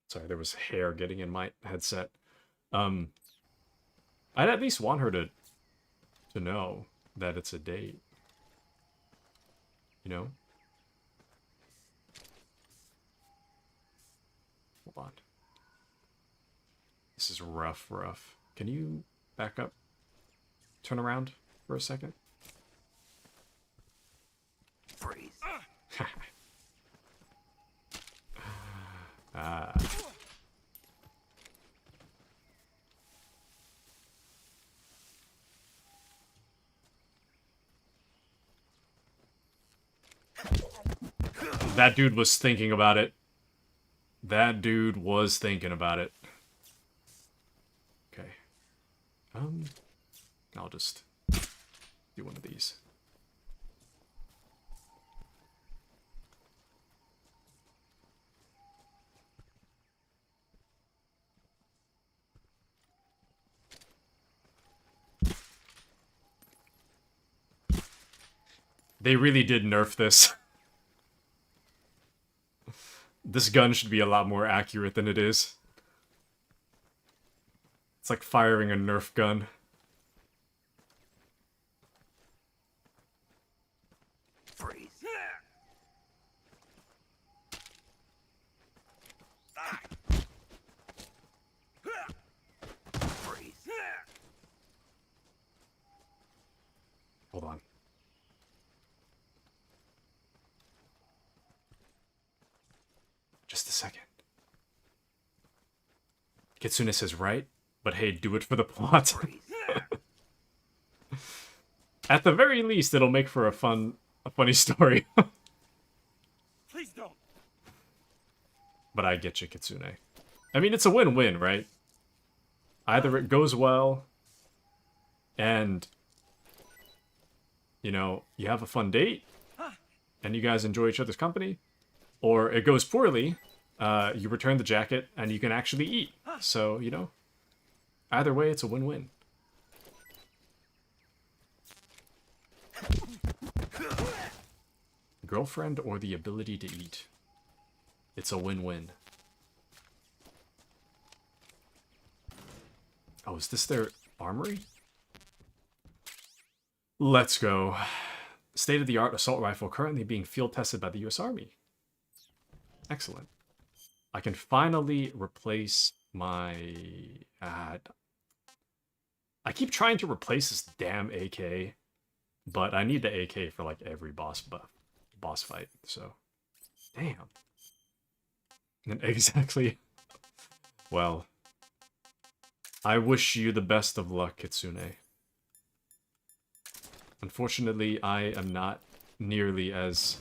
S1: Sorry, there was hair getting in my headset. I'd at least want her to know that it's a date. You know? Hold on. This is rough. Can you back up? Turn around for a second.
S14: Freeze.
S1: Ah. That dude was thinking about it. That dude was thinking about it. Okay. I'll just do one of these. They really did nerf this. This gun should be a lot more accurate than it is. It's like firing a Nerf gun.
S14: Freeze. Freeze.
S1: Hold on. Just a second. Kitsune says right, but hey, do it for the plot. At the very least, it'll make for a funny story.
S11: Please don't.
S1: But I get you, Kitsune. I mean, it's a win-win, right? Either it goes well, and, you know, you have a fun date, and you guys enjoy each other's company, or it goes poorly, you return the jacket, and you can actually eat. So, you know, either way, it's a win-win. Girlfriend or the ability to eat. It's a win-win. Oh, is this their armory? Let's go. State-of-the-art assault rifle currently being field tested by the US Army. Excellent. I can finally replace my... I keep trying to replace this damn AK, but I need the AK for like every boss fight, so... Damn. And exactly... Well... I wish you the best of luck, Kitsune. Unfortunately, I am not nearly as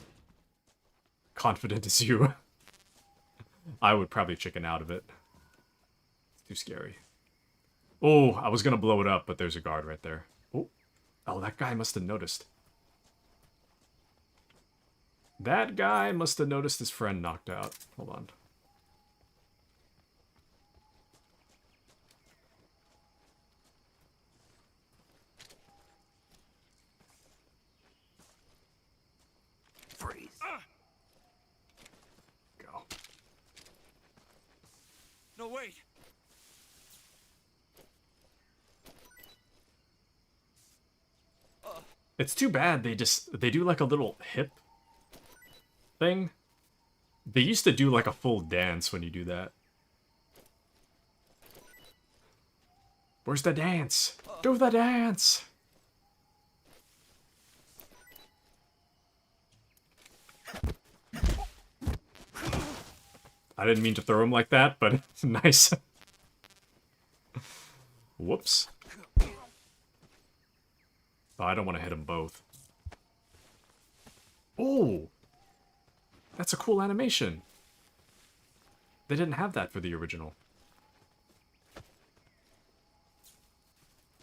S1: confident as you. I would probably chicken out of it. It's too scary. Oh, I was gonna blow it up, but there's a guard right there. Oh, that guy must have noticed. That guy must have noticed his friend knocked out. Hold on.
S14: Freeze.
S1: Go.
S11: No, wait.
S1: It's too bad they do like a little hip thing. They used to do like a full dance when you do that. Where's the dance? Do the dance! I didn't mean to throw him like that, but nice. Whoops. Oh, I don't want to hit them both. Oh! That's a cool animation. They didn't have that for the original.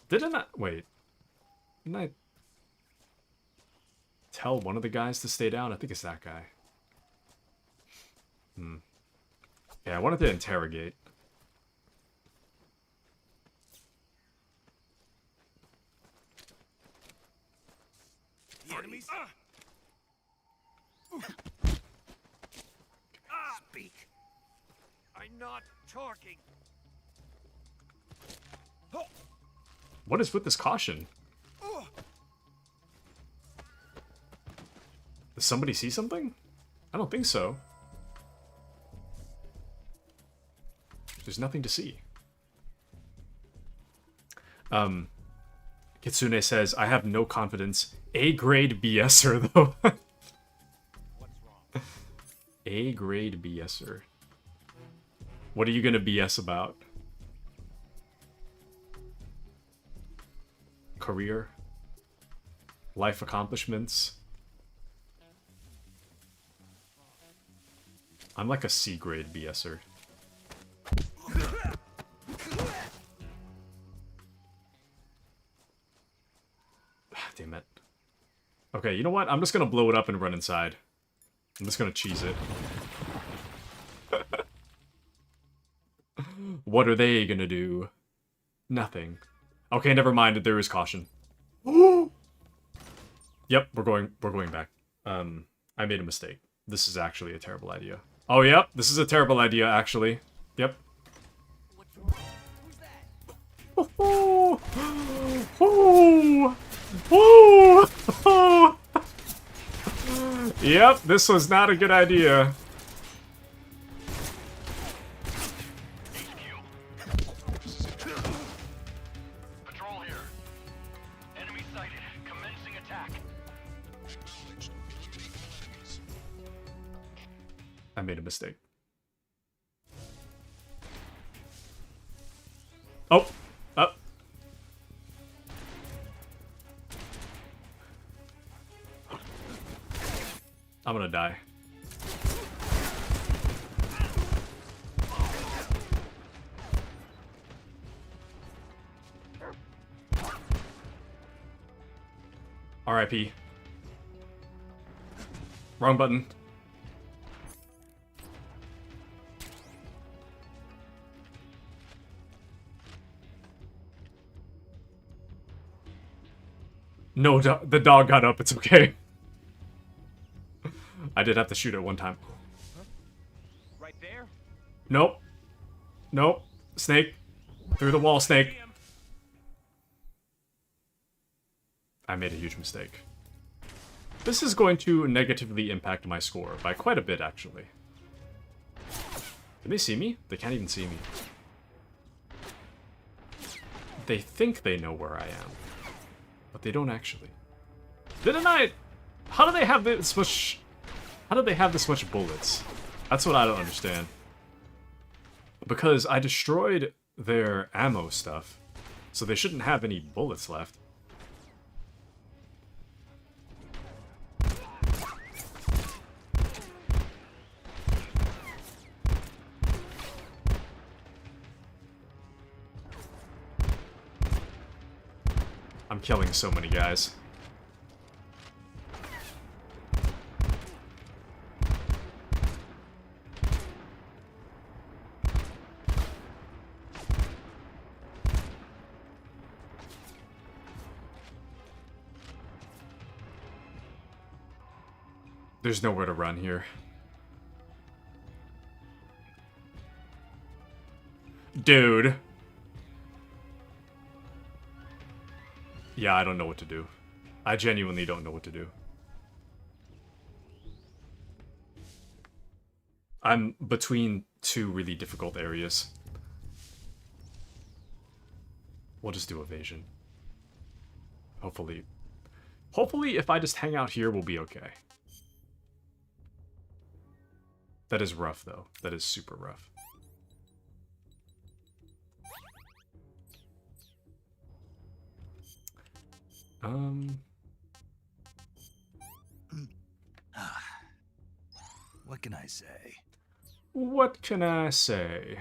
S1: Didn't I? Wait. Didn't I tell one of the guys to stay down? I think it's that guy. Yeah, I wanted to interrogate.
S19: The enemies? Speak. I'm not talking.
S1: What is with this caution? Does somebody see something? I don't think so. There's nothing to see. Kitsune says, I have no confidence. A-grade BSer, though. A-grade BSer. What are you gonna BS about? Career? Life accomplishments? I'm like a C-grade BSer. Damn it. Okay, you know what? I'm just gonna blow it up and run inside. I'm just gonna cheese it. What are they gonna do? Nothing. Okay, never mind. There is caution. Yep, we're going back. I made a mistake. This is actually a terrible idea. Oh, yep, this is a terrible idea, actually. Yep. Yep, this was not a good idea.
S18: Patrol here. Enemy sighted. Commencing attack.
S1: I made a mistake. Oh! Up. I'm gonna die. RIP. Wrong button. No, the dog got up. It's okay. I did have to shoot it one time.
S11: Right there?
S1: Nope. Nope. Snake. Through the wall, snake. I made a huge mistake. This is going to negatively impact my score by quite a bit, actually. Can they see me? They can't even see me. They think they know where I am, but they don't actually. Didn't I? How do they have this much? How do they have this much bullets? That's what I don't understand. Because I destroyed their ammo stuff, so they shouldn't have any bullets left. I'm killing so many guys. There's nowhere to run here. Dude. Yeah, I don't know what to do. I genuinely don't know what to do. I'm between two really difficult areas. We'll just do evasion. Hopefully if I just hang out here, we'll be okay. That is rough, though. That is super rough.
S2: What can I say?
S1: What can I say?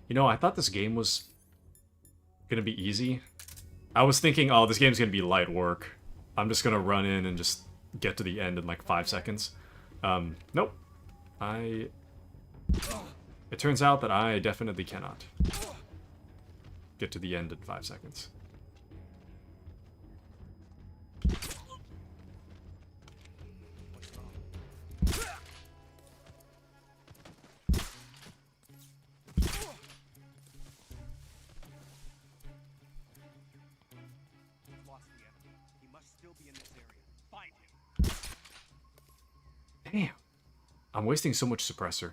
S1: You know, I thought this game was gonna be easy. I was thinking, oh, this game's gonna be light work. I'm just gonna run in and just get to the end in like 5 seconds. Nope. It turns out that I definitely cannot get to the end in 5 seconds. Damn. I'm wasting so much suppressor.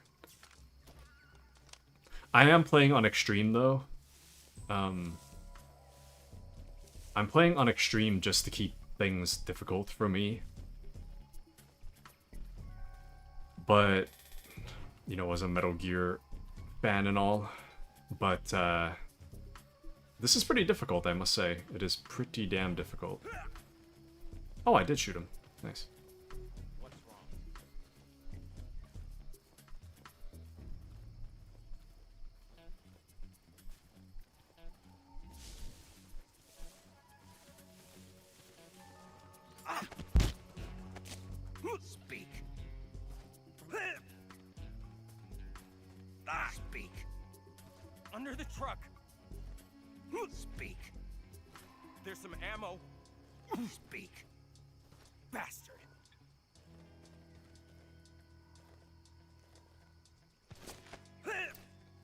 S1: I am playing on extreme though. I'm playing on extreme just to keep things difficult for me. But, you know, as a Metal Gear fan and all. But, this is pretty difficult, I must say. It is pretty damn difficult. Oh, I did shoot him. Nice.
S19: Speak. Speak.
S11: Under the truck.
S19: Speak.
S11: There's some ammo.
S19: Speak. Bastard.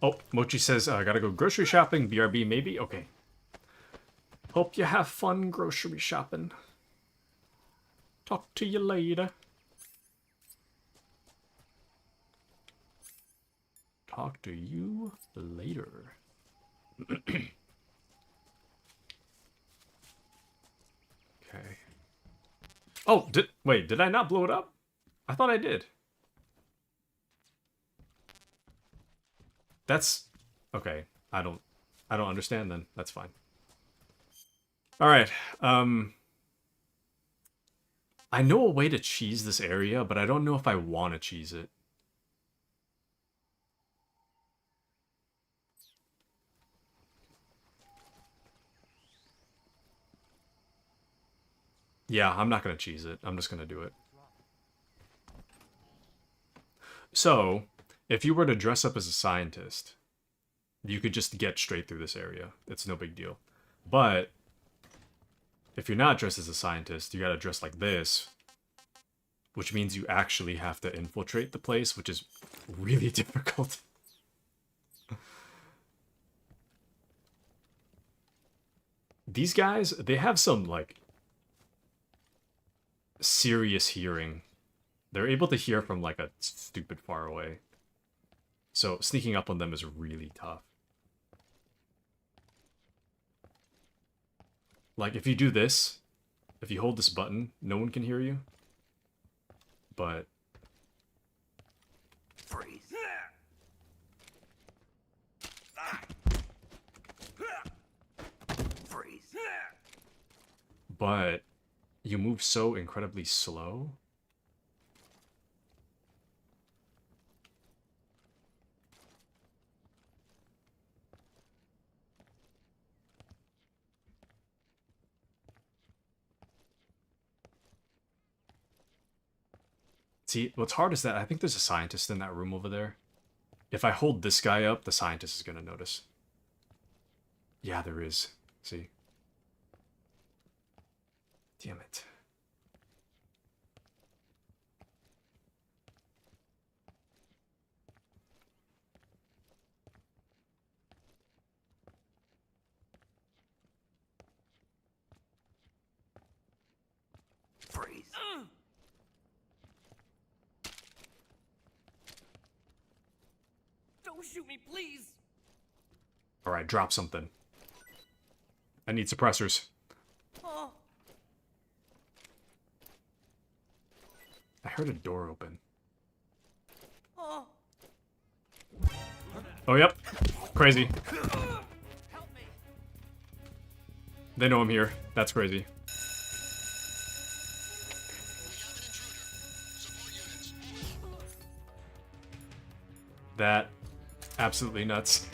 S1: Oh, Mochi says, I gotta go grocery shopping, BRB maybe? Okay. Hope you have fun grocery shopping. Talk to you later. Talk to you later. Okay. Oh, wait, did I not blow it up? I thought I did. That's okay. I don't understand then. That's fine. All right. I know a way to cheese this area, but I don't know if I want to cheese it. Yeah, I'm not going to cheese it. I'm just going to do it. So, if you were to dress up as a scientist, you could just get straight through this area. It's no big deal. But if you're not dressed as a scientist, you gotta dress like this, which means you actually have to infiltrate the place, which is really difficult. These guys, they have some, like, serious hearing. They're able to hear from, like, a stupid far away. So sneaking up on them is really tough. Like, if you do this, if you hold this button, no one can hear you. But...
S19: Freeze. Freeze.
S1: But you move so incredibly slow. See, what's hard is that I think there's a scientist in that room over there. If I hold this guy up, the scientist is going to notice. Yeah, there is. See? Damn it.
S19: Freeze.
S11: Don't shoot me, please.
S1: Alright, drop something. I need suppressors.
S11: Oh.
S1: I heard a door open.
S11: Oh.
S1: Oh, yep. Crazy.
S11: Help me.
S1: They know I'm here. That's crazy. That absolutely nuts.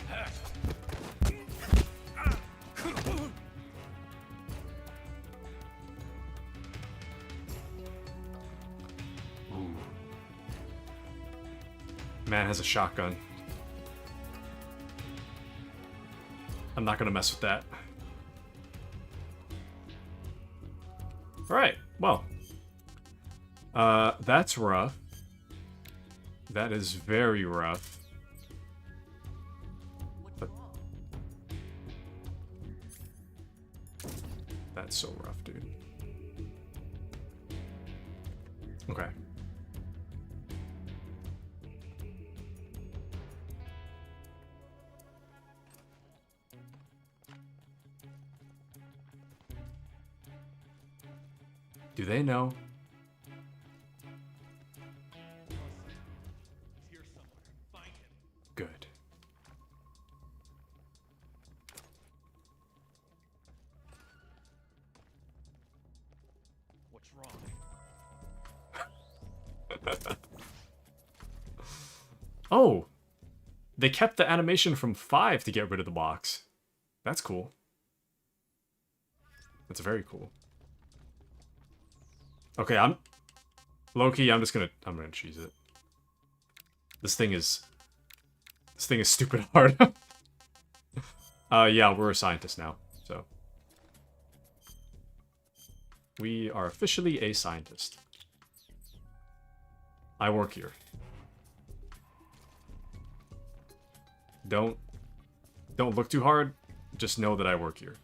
S1: Man has a shotgun. I'm not gonna mess with that. Alright, well. That's rough. That is very rough. But that's so rough, dude. Okay. Do they know? Good.
S11: What's wrong?
S1: Oh! They kept the animation from 5 to get rid of the box. That's cool. That's very cool. Okay, low-key, I'm gonna cheese it. This thing is stupid hard. Yeah, we're a scientist now, so. We are officially a scientist. I work here. Don't look too hard, just know that I work here.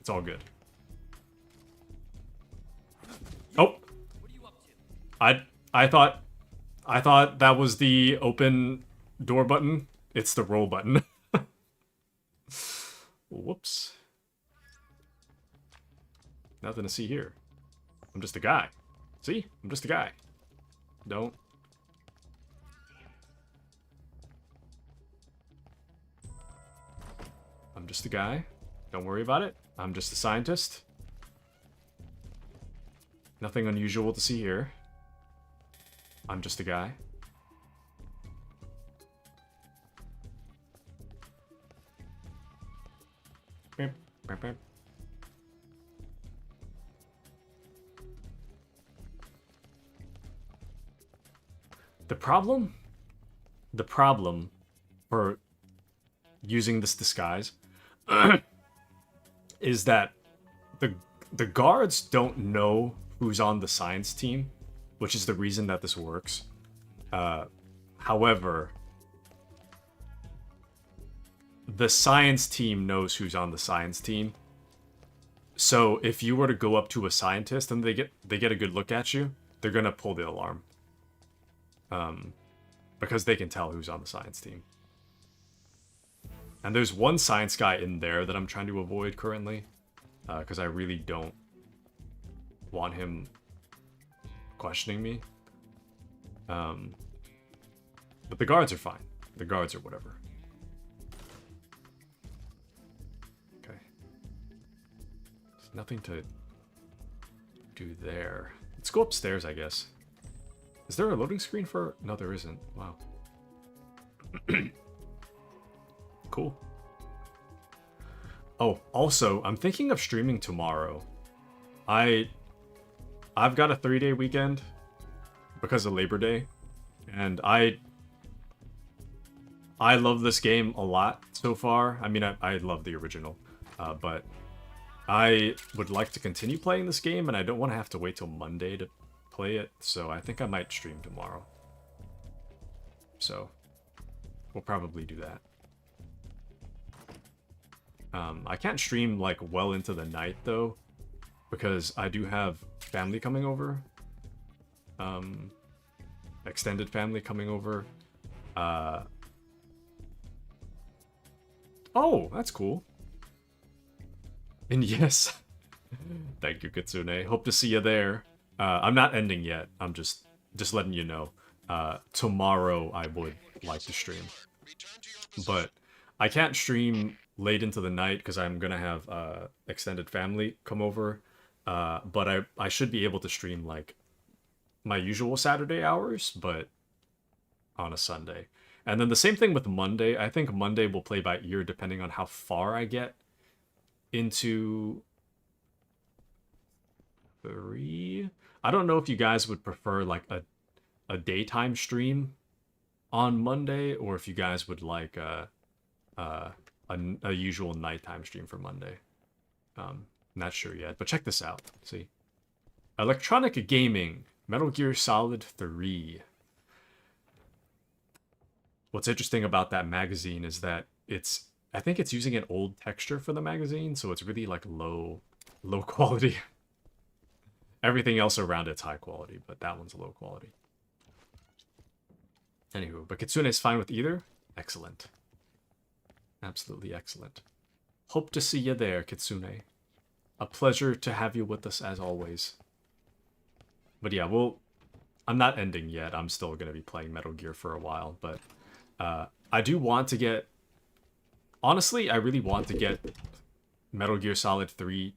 S1: It's all good. Oh! I thought that was the open door button. It's the roll button. Whoops. Nothing to see here. I'm just a guy. See? I'm just a guy. Don't. I'm just a guy. Don't worry about it. I'm just a scientist. Nothing unusual to see here. I'm just a guy. Beep, beep, beep. The problem for using this disguise is that the guards don't know who's on the science team, which is the reason that this works. However, the science team knows who's on the science team. So if you were to go up to a scientist and they get a good look at you, they're gonna pull the alarm. Because they can tell who's on the science team. And there's one science guy in there that I'm trying to avoid currently. Because I really don't want him questioning me. But the guards are fine. The guards are whatever. Okay. There's nothing to do there. Let's go upstairs, I guess. Is there a loading screen for... No, there isn't. Wow. Cool. Oh, also, I'm thinking of streaming tomorrow. I've got a 3-day weekend because of Labor Day, and I love this game a lot so far. I mean, I love the original, but I would like to continue playing this game, and I don't want to have to wait till Monday to play it, so I think I might stream tomorrow. So, we'll probably do that. I can't stream, like, well into the night, though, because I do have family coming over. Extended family coming over. Oh, that's cool. And yes, thank you, Kitsune. Hope to see you there. I'm not ending yet. I'm just letting you know. Tomorrow I would like to stream, but I can't stream late into the night because I'm gonna have extended family come over. But I should be able to stream like my usual Saturday hours, but on a Sunday. And then the same thing with Monday. I think Monday will play by ear depending on how far I get into 3. I don't know if you guys would prefer like a daytime stream on Monday, or if you guys would like a usual nighttime stream for Monday. Not sure yet, but check this out. See, Electronic Gaming, Metal Gear Solid 3. What's interesting about that magazine is that I think it's using an old texture for the magazine, so it's really like low quality. Everything else around it's high quality, but that one's low quality. Anywho, but Kitsune is fine with either. Excellent. Absolutely excellent. Hope to see you there, Kitsune. A pleasure to have you with us as always. But yeah, I'm not ending yet. I'm still going to be playing Metal Gear for a while, but I do want to get... Honestly, I really want to get Metal Gear Solid 3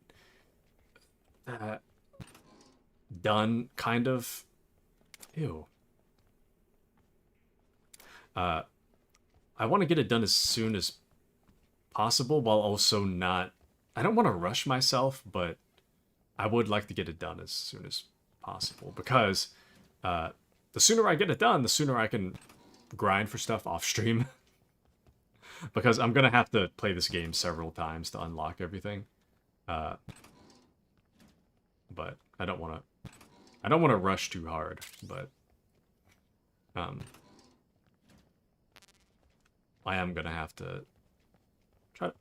S1: done, kind of. Ew. I want to get it done as soon as possible, while also not... I don't want to rush myself, but I would like to get it done as soon as possible, because the sooner I get it done, the sooner I can grind for stuff off stream. Because I'm gonna have to play this game several times to unlock everything. But I don't want to rush too hard, but I am gonna have to try to...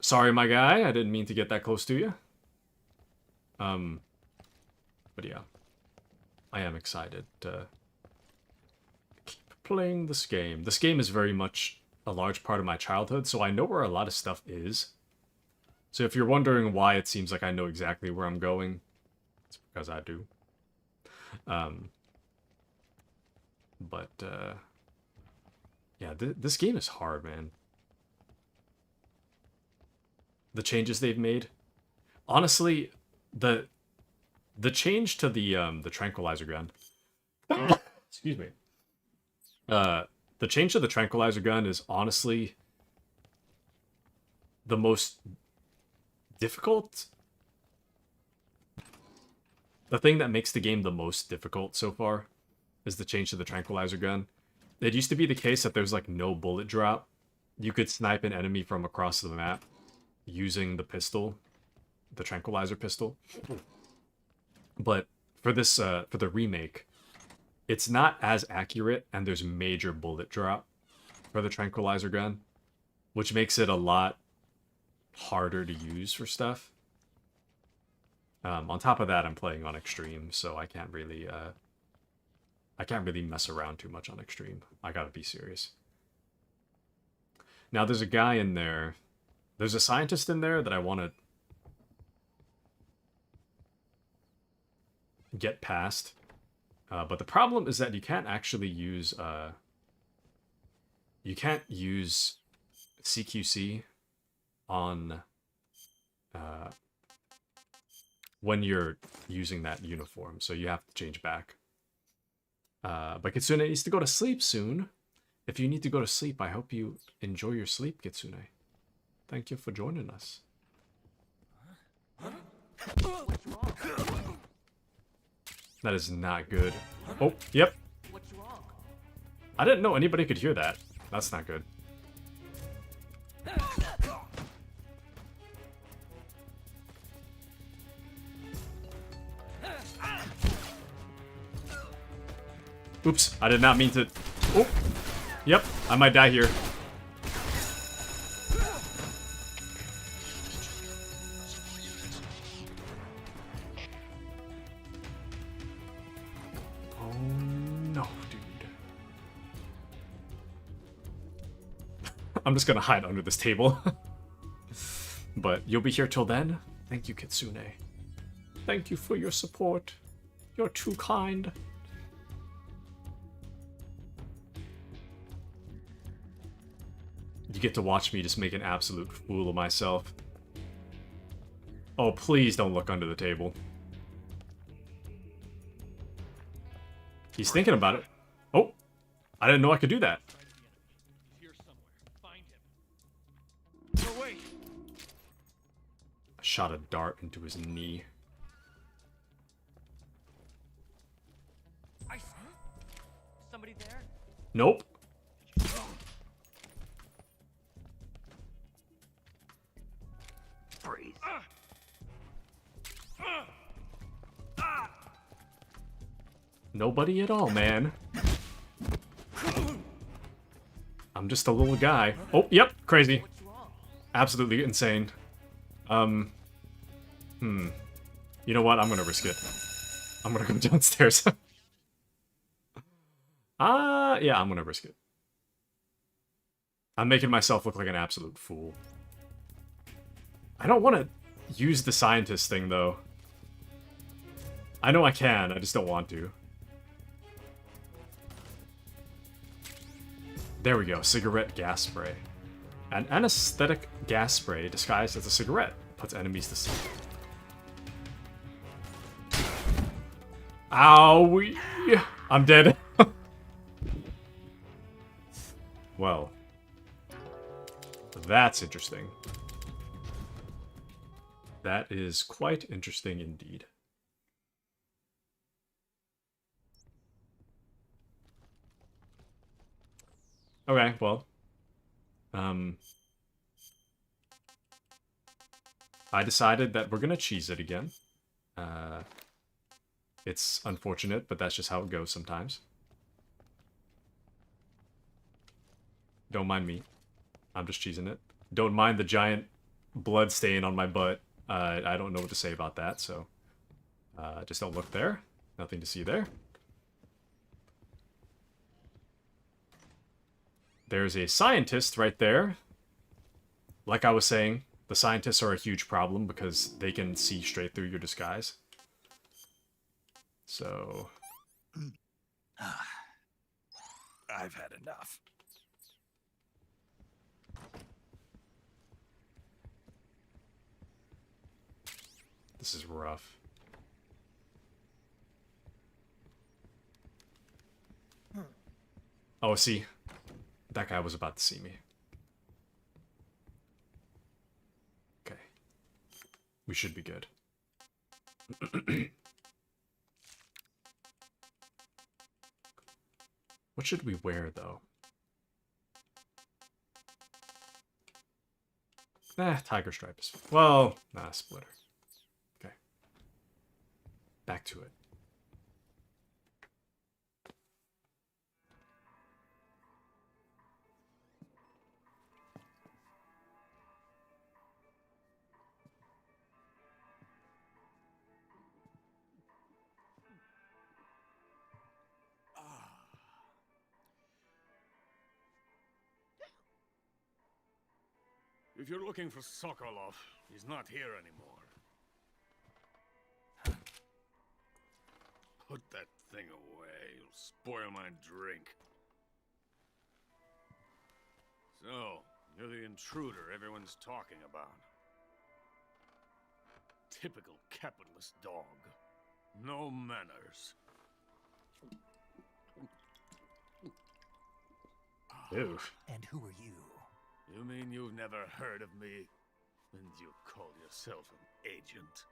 S1: Sorry, my guy, I didn't mean to get that close to you. But yeah, I am excited to keep playing this game. This game is very much a large part of my childhood, so I know where a lot of stuff is. So if you're wondering why it seems like I know exactly where I'm going, it's because I do. Yeah, this game is hard, man. The changes they've made. Honestly, the change to the tranquilizer gun. Excuse me. The change to the tranquilizer gun is honestly the most difficult. The thing that makes the game the most difficult so far is the change to the tranquilizer gun. It used to be the case that there's like no bullet drop. You could snipe an enemy from across the map using the pistol, the tranquilizer pistol. But for this, for the remake, it's not as accurate, and there's major bullet drop for the tranquilizer gun, which makes it a lot harder to use for stuff. On top of that, I'm playing on extreme, so I can't really mess around too much on extreme. I gotta be serious. Now, there's a guy in there. There's a scientist in there that I want to get past. But the problem is that you can't actually use... you can't use CQC on... when you're using that uniform, so you have to change back. But Kitsune needs to go to sleep soon. If you need to go to sleep, I hope you enjoy your sleep, Kitsune. Thank you for joining us. That is not good. Oh, yep. I didn't know anybody could hear that. That's not good. Oops, I did not mean to... Oh, yep, I might die here. Oh no, dude. I'm just gonna hide under this table. But you'll be here till then? Thank you, Kitsune. Thank you for your support. You're too kind. You get to watch me just make an absolute fool of myself. Oh, please don't look under the table. He's thinking about it. Oh, I didn't know I could do that. I shot a dart into his knee.
S11: Somebody there?
S1: Nope.
S14: Freeze.
S1: Nobody at all, man. I'm just a little guy. Oh, yep, crazy. Absolutely insane. You know what? I'm gonna risk it. I'm gonna go downstairs. Yeah, I'm gonna risk it. I'm making myself look like an absolute fool. I don't want to use the scientist thing, though. I know I can, I just don't want to. There we go, cigarette gas spray. An anesthetic gas spray disguised as a cigarette puts enemies to sleep. Owie! I'm dead. Well, that's interesting. That is quite interesting indeed. Okay, well. I decided that we're gonna cheese it again. It's unfortunate, but that's just how it goes sometimes. Don't mind me. I'm just cheesing it. Don't mind the giant blood stain on my butt. I don't know what to say about that, so... just don't look there. Nothing to see there. There's a scientist right there. Like I was saying, the scientists are a huge problem because they can see straight through your disguise. So...
S14: I've had enough.
S1: This is rough. Oh, see? That guy was about to see me. Okay. We should be good. What should we wear, though? Tiger stripe is... Well, splitter. Okay. Back to it.
S17: If you're looking for Sokolov, he's not here anymore. Put that thing away. You'll spoil my drink. So, you're the intruder everyone's talking about. Typical capitalist dog. No manners.
S1: Ew.
S2: And who are you?
S17: You mean you've never heard of me? And you call yourself an agent?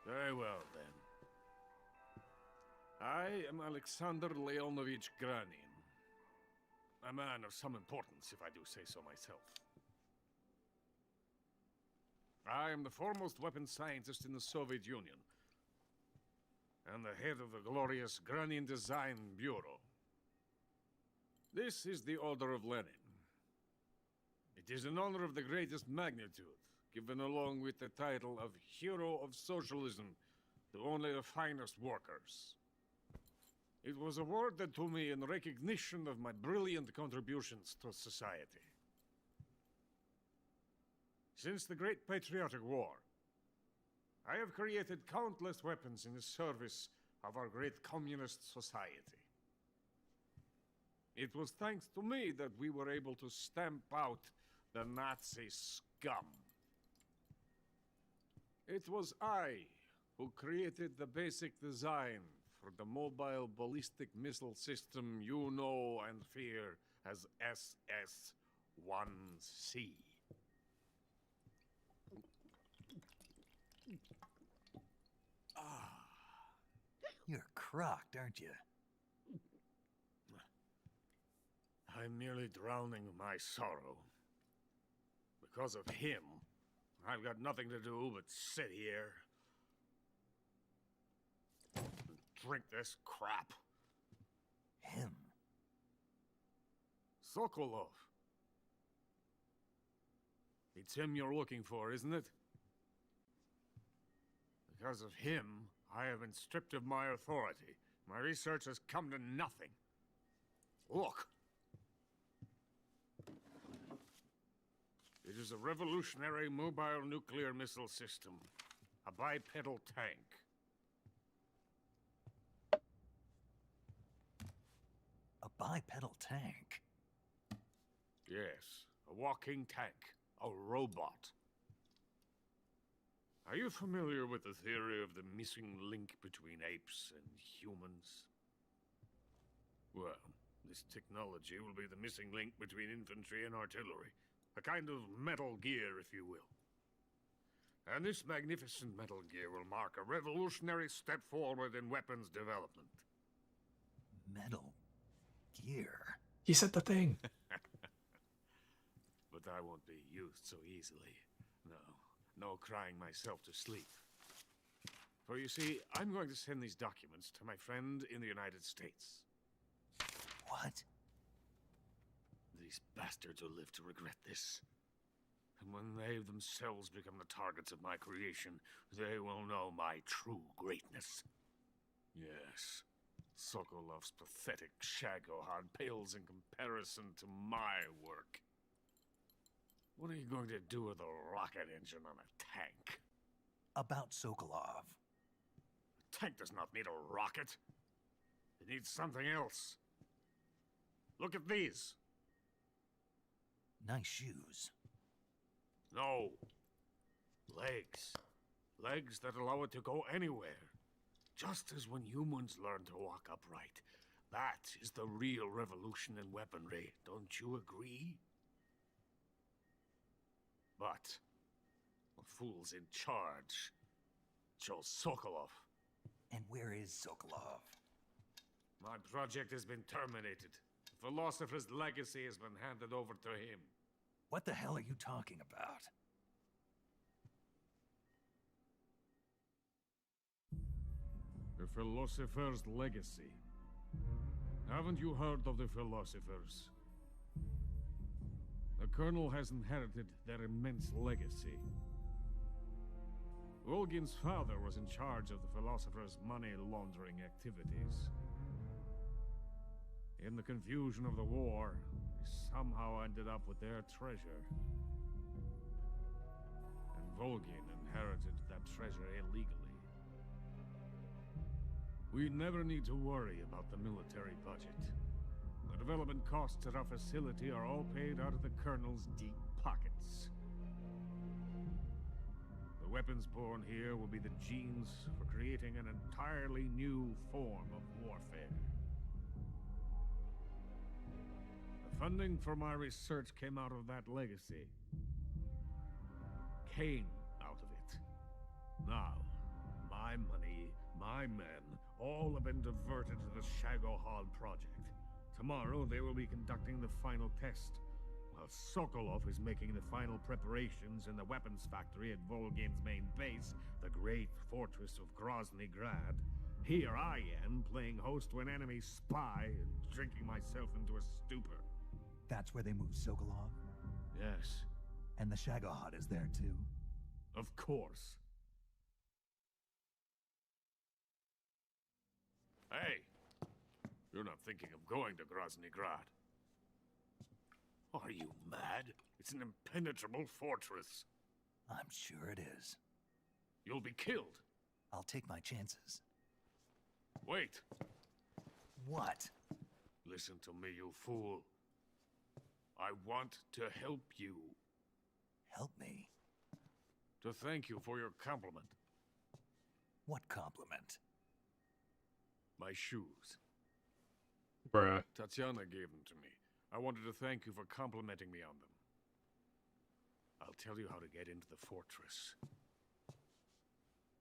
S17: Very well, then. I am Alexander Leonovich Granin. A man of some importance, if I do say so myself. I am the foremost weapons scientist in the Soviet Union, and the head of the glorious Granin Design Bureau. This is the Order of Lenin. It is an honor of the greatest magnitude, given along with the title of Hero of Socialism to only the finest workers. It was awarded to me in recognition of my brilliant contributions to society. Since the Great Patriotic War, I have created countless weapons in the service of our great communist society. It was thanks to me that we were able to stamp out the Nazi scum. It was I who created the basic design for the mobile ballistic missile system you know and fear as SS-1C.
S2: You're crocked, aren't you?
S21: I'm merely drowning my sorrow. Because of him, I've got nothing to do but sit here and drink this crap.
S2: Him?
S21: Sokolov. It's him you're looking for, isn't it? Because of him, I have been stripped of my authority. My research has come to nothing. Look. It is a revolutionary mobile nuclear missile system. A bipedal tank.
S2: A bipedal tank?
S21: Yes, a walking tank. A robot. Are you familiar with the theory of the missing link between apes and humans? Well, this technology will be the missing link between infantry and artillery. A kind of Metal Gear, if you will. And this magnificent Metal Gear will mark a revolutionary step forward in weapons development.
S2: Metal Gear?
S1: He said the thing.
S21: But I won't be used so easily. No crying myself to sleep. For you see, I'm going to send these documents to my friend in the United States.
S2: What?
S21: These bastards will live to regret this. And when they themselves become the targets of my creation, they will know my true greatness. Yes, Sokolov's pathetic Shagohod pales in comparison to my work. What are you going to do with a rocket engine on a tank?
S2: About Sokolov.
S21: A tank does not need a rocket. It needs something else. Look at these.
S2: Nice shoes.
S21: No. Legs. Legs that allow it to go anywhere. Just as when humans learn to walk upright. That is the real revolution in weaponry. Don't you agree? But the fool's in charge. Joe Sokolov.
S2: And where is Sokolov?
S21: My project has been terminated. The philosopher's legacy has been handed over to him.
S2: What the hell are you talking about?
S21: The philosopher's legacy. Haven't you heard of the philosophers? The Colonel has inherited their immense legacy. Volgin's father was in charge of the philosopher's money laundering activities. In the confusion of the war, he somehow ended up with their treasure. And Volgin inherited that treasure illegally. We never need to worry about the military budget. The development costs at our facility are all paid out of the Colonel's deep pockets. The weapons born here will be the genes for creating an entirely new form of warfare. The funding for my research came out of that legacy. Came out of it. Now, my money, my men, all have been diverted to the Shagohod project. Tomorrow, they will be conducting the final test, while Sokolov is making the final preparations in the weapons factory at Volgin's main base, the great fortress of Grozny Grad. Here I am, playing host to an enemy spy and drinking myself into a stupor.
S2: That's where they moved Sokolov?
S21: Yes.
S2: And the Shagohod is there too?
S21: Of course. Hey! You're not thinking of going to Grozny Grad. Are you mad? It's an impenetrable fortress.
S2: I'm sure it is.
S21: You'll be killed.
S2: I'll take my chances.
S21: Wait.
S2: What?
S21: Listen to me, you fool. I want to help you.
S2: Help me?
S21: To thank you for your compliment.
S2: What compliment?
S21: My shoes.
S1: Bruh.
S21: Tatiana gave them to me. I wanted to thank you for complimenting me on them. I'll tell you how to get into the fortress.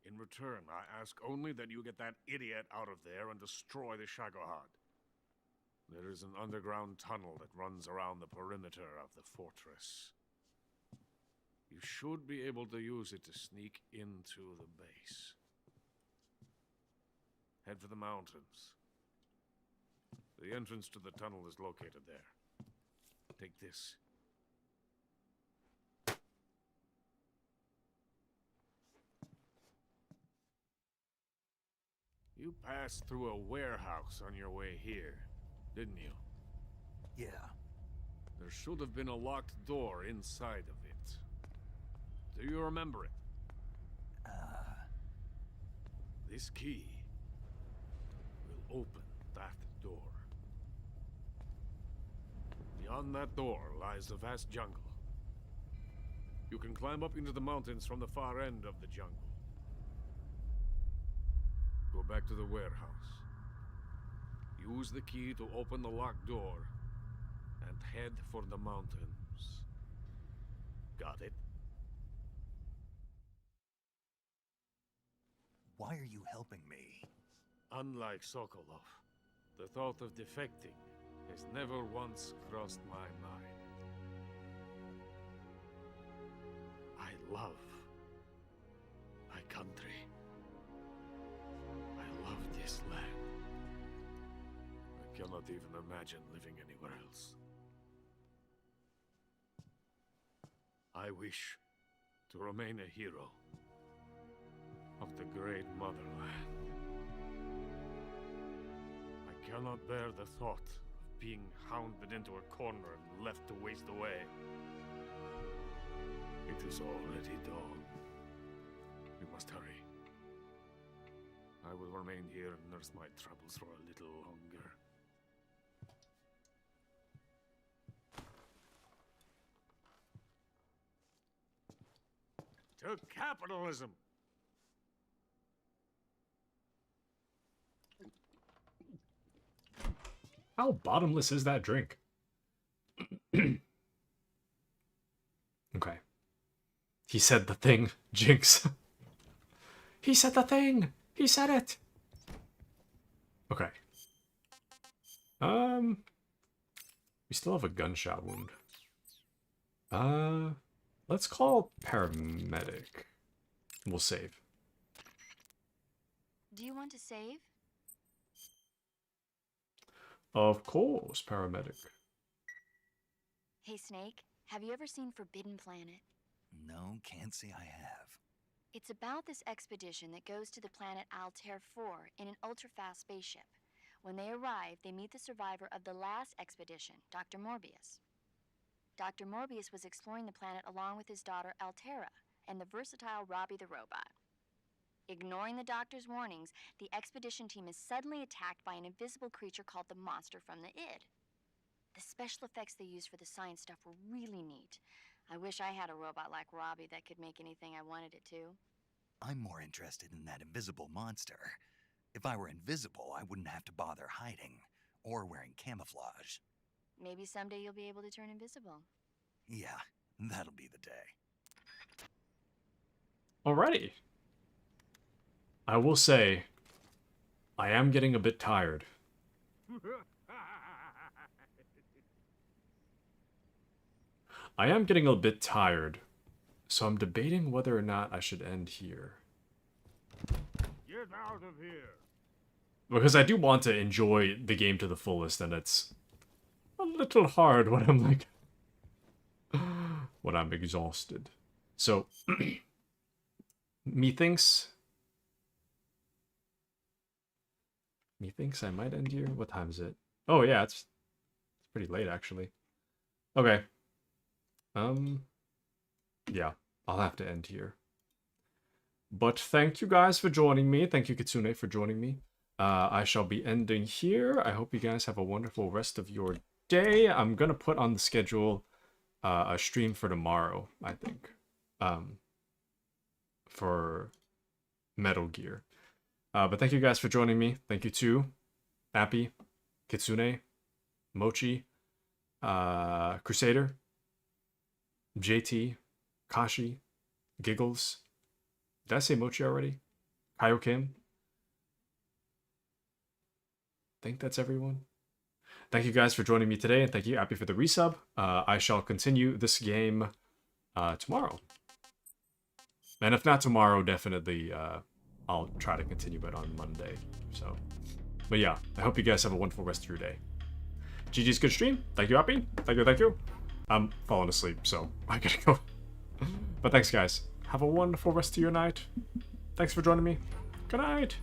S21: In return, I ask only that you get that idiot out of there and destroy the Shagohod. There is an underground tunnel that runs around the perimeter of the fortress. You should be able to use it to sneak into the base. Head for the mountains. The entrance to the tunnel is located there. Take this. You passed through a warehouse on your way here, didn't you?
S2: Yeah.
S21: There should have been a locked door inside of it. Do you remember it? This key will open that door. Beyond that door lies the vast jungle. You can climb up into the mountains from the far end of the jungle. Go back to the warehouse. Use the key to open the locked door and head for the mountains. Got it?
S2: Why are you helping me?
S21: Unlike Sokolov, the thought of defecting has never once crossed my mind. I love my country. I love this land. I cannot even imagine living anywhere else. I wish to remain a hero of the great motherland. I cannot bear the thought of being hounded into a corner and left to waste away. It is already dawn. We must hurry. I will remain here and nurse my troubles for a little longer. To capitalism!
S1: How bottomless is that drink? Okay. He said the thing, Jinx. He said the thing! He said it! Okay. We still have a gunshot wound. Let's call paramedic. We'll save.
S8: Do you want to save?
S1: Of course, paramedic.
S8: Hey, Snake, have you ever seen Forbidden Planet?
S2: No, can't say I have.
S8: It's about this expedition that goes to the planet Altair 4 in an ultra-fast spaceship. When they arrive, they meet the survivor of the last expedition, Dr. Morbius. Dr. Morbius was exploring the planet along with his daughter Altera and the versatile Robbie the robot. Ignoring the doctor's warnings, the expedition team is suddenly attacked by an invisible creature called the Monster from the Id. The special effects they used for the science stuff were really neat. I wish I had a robot like Robbie that could make anything I wanted it to.
S2: I'm more interested in that invisible monster. If I were invisible, I wouldn't have to bother hiding or wearing camouflage.
S8: Maybe someday you'll be able to turn invisible.
S2: Yeah, that'll be the day.
S1: Alrighty. I will say, I am getting a bit tired. I am getting a bit tired, so I'm debating whether or not I should end here.
S21: Get out of here!
S1: Because I do want to enjoy the game to the fullest, and it's a little hard when I'm like... when I'm exhausted. So, methinks I might end here. What time is it? Oh yeah, it's pretty late actually. Okay. Yeah, I'll have to end here. But thank you guys for joining me. Thank you, Kitsune, for joining me. I shall be ending here. I hope you guys have a wonderful rest of your day. I'm gonna put on the schedule a stream for tomorrow, I think. For Metal Gear. But thank you guys for joining me. Thank you to Appy, Kitsune, Mochi, Crusader, JT, Kashi, Giggles. Did I say Mochi already? Kaiokim. I think that's everyone. thank you guys for joining me today, and thank you, Appy, for the resub. I shall continue this game tomorrow. And if not tomorrow, definitely I'll try to continue it on Monday. So, but yeah, I hope you guys have a wonderful rest of your day. GG's good stream. Thank you, Appy. Thank you. I'm falling asleep, so I gotta go. But thanks, guys. Have a wonderful rest of your night. Thanks for joining me. Good night.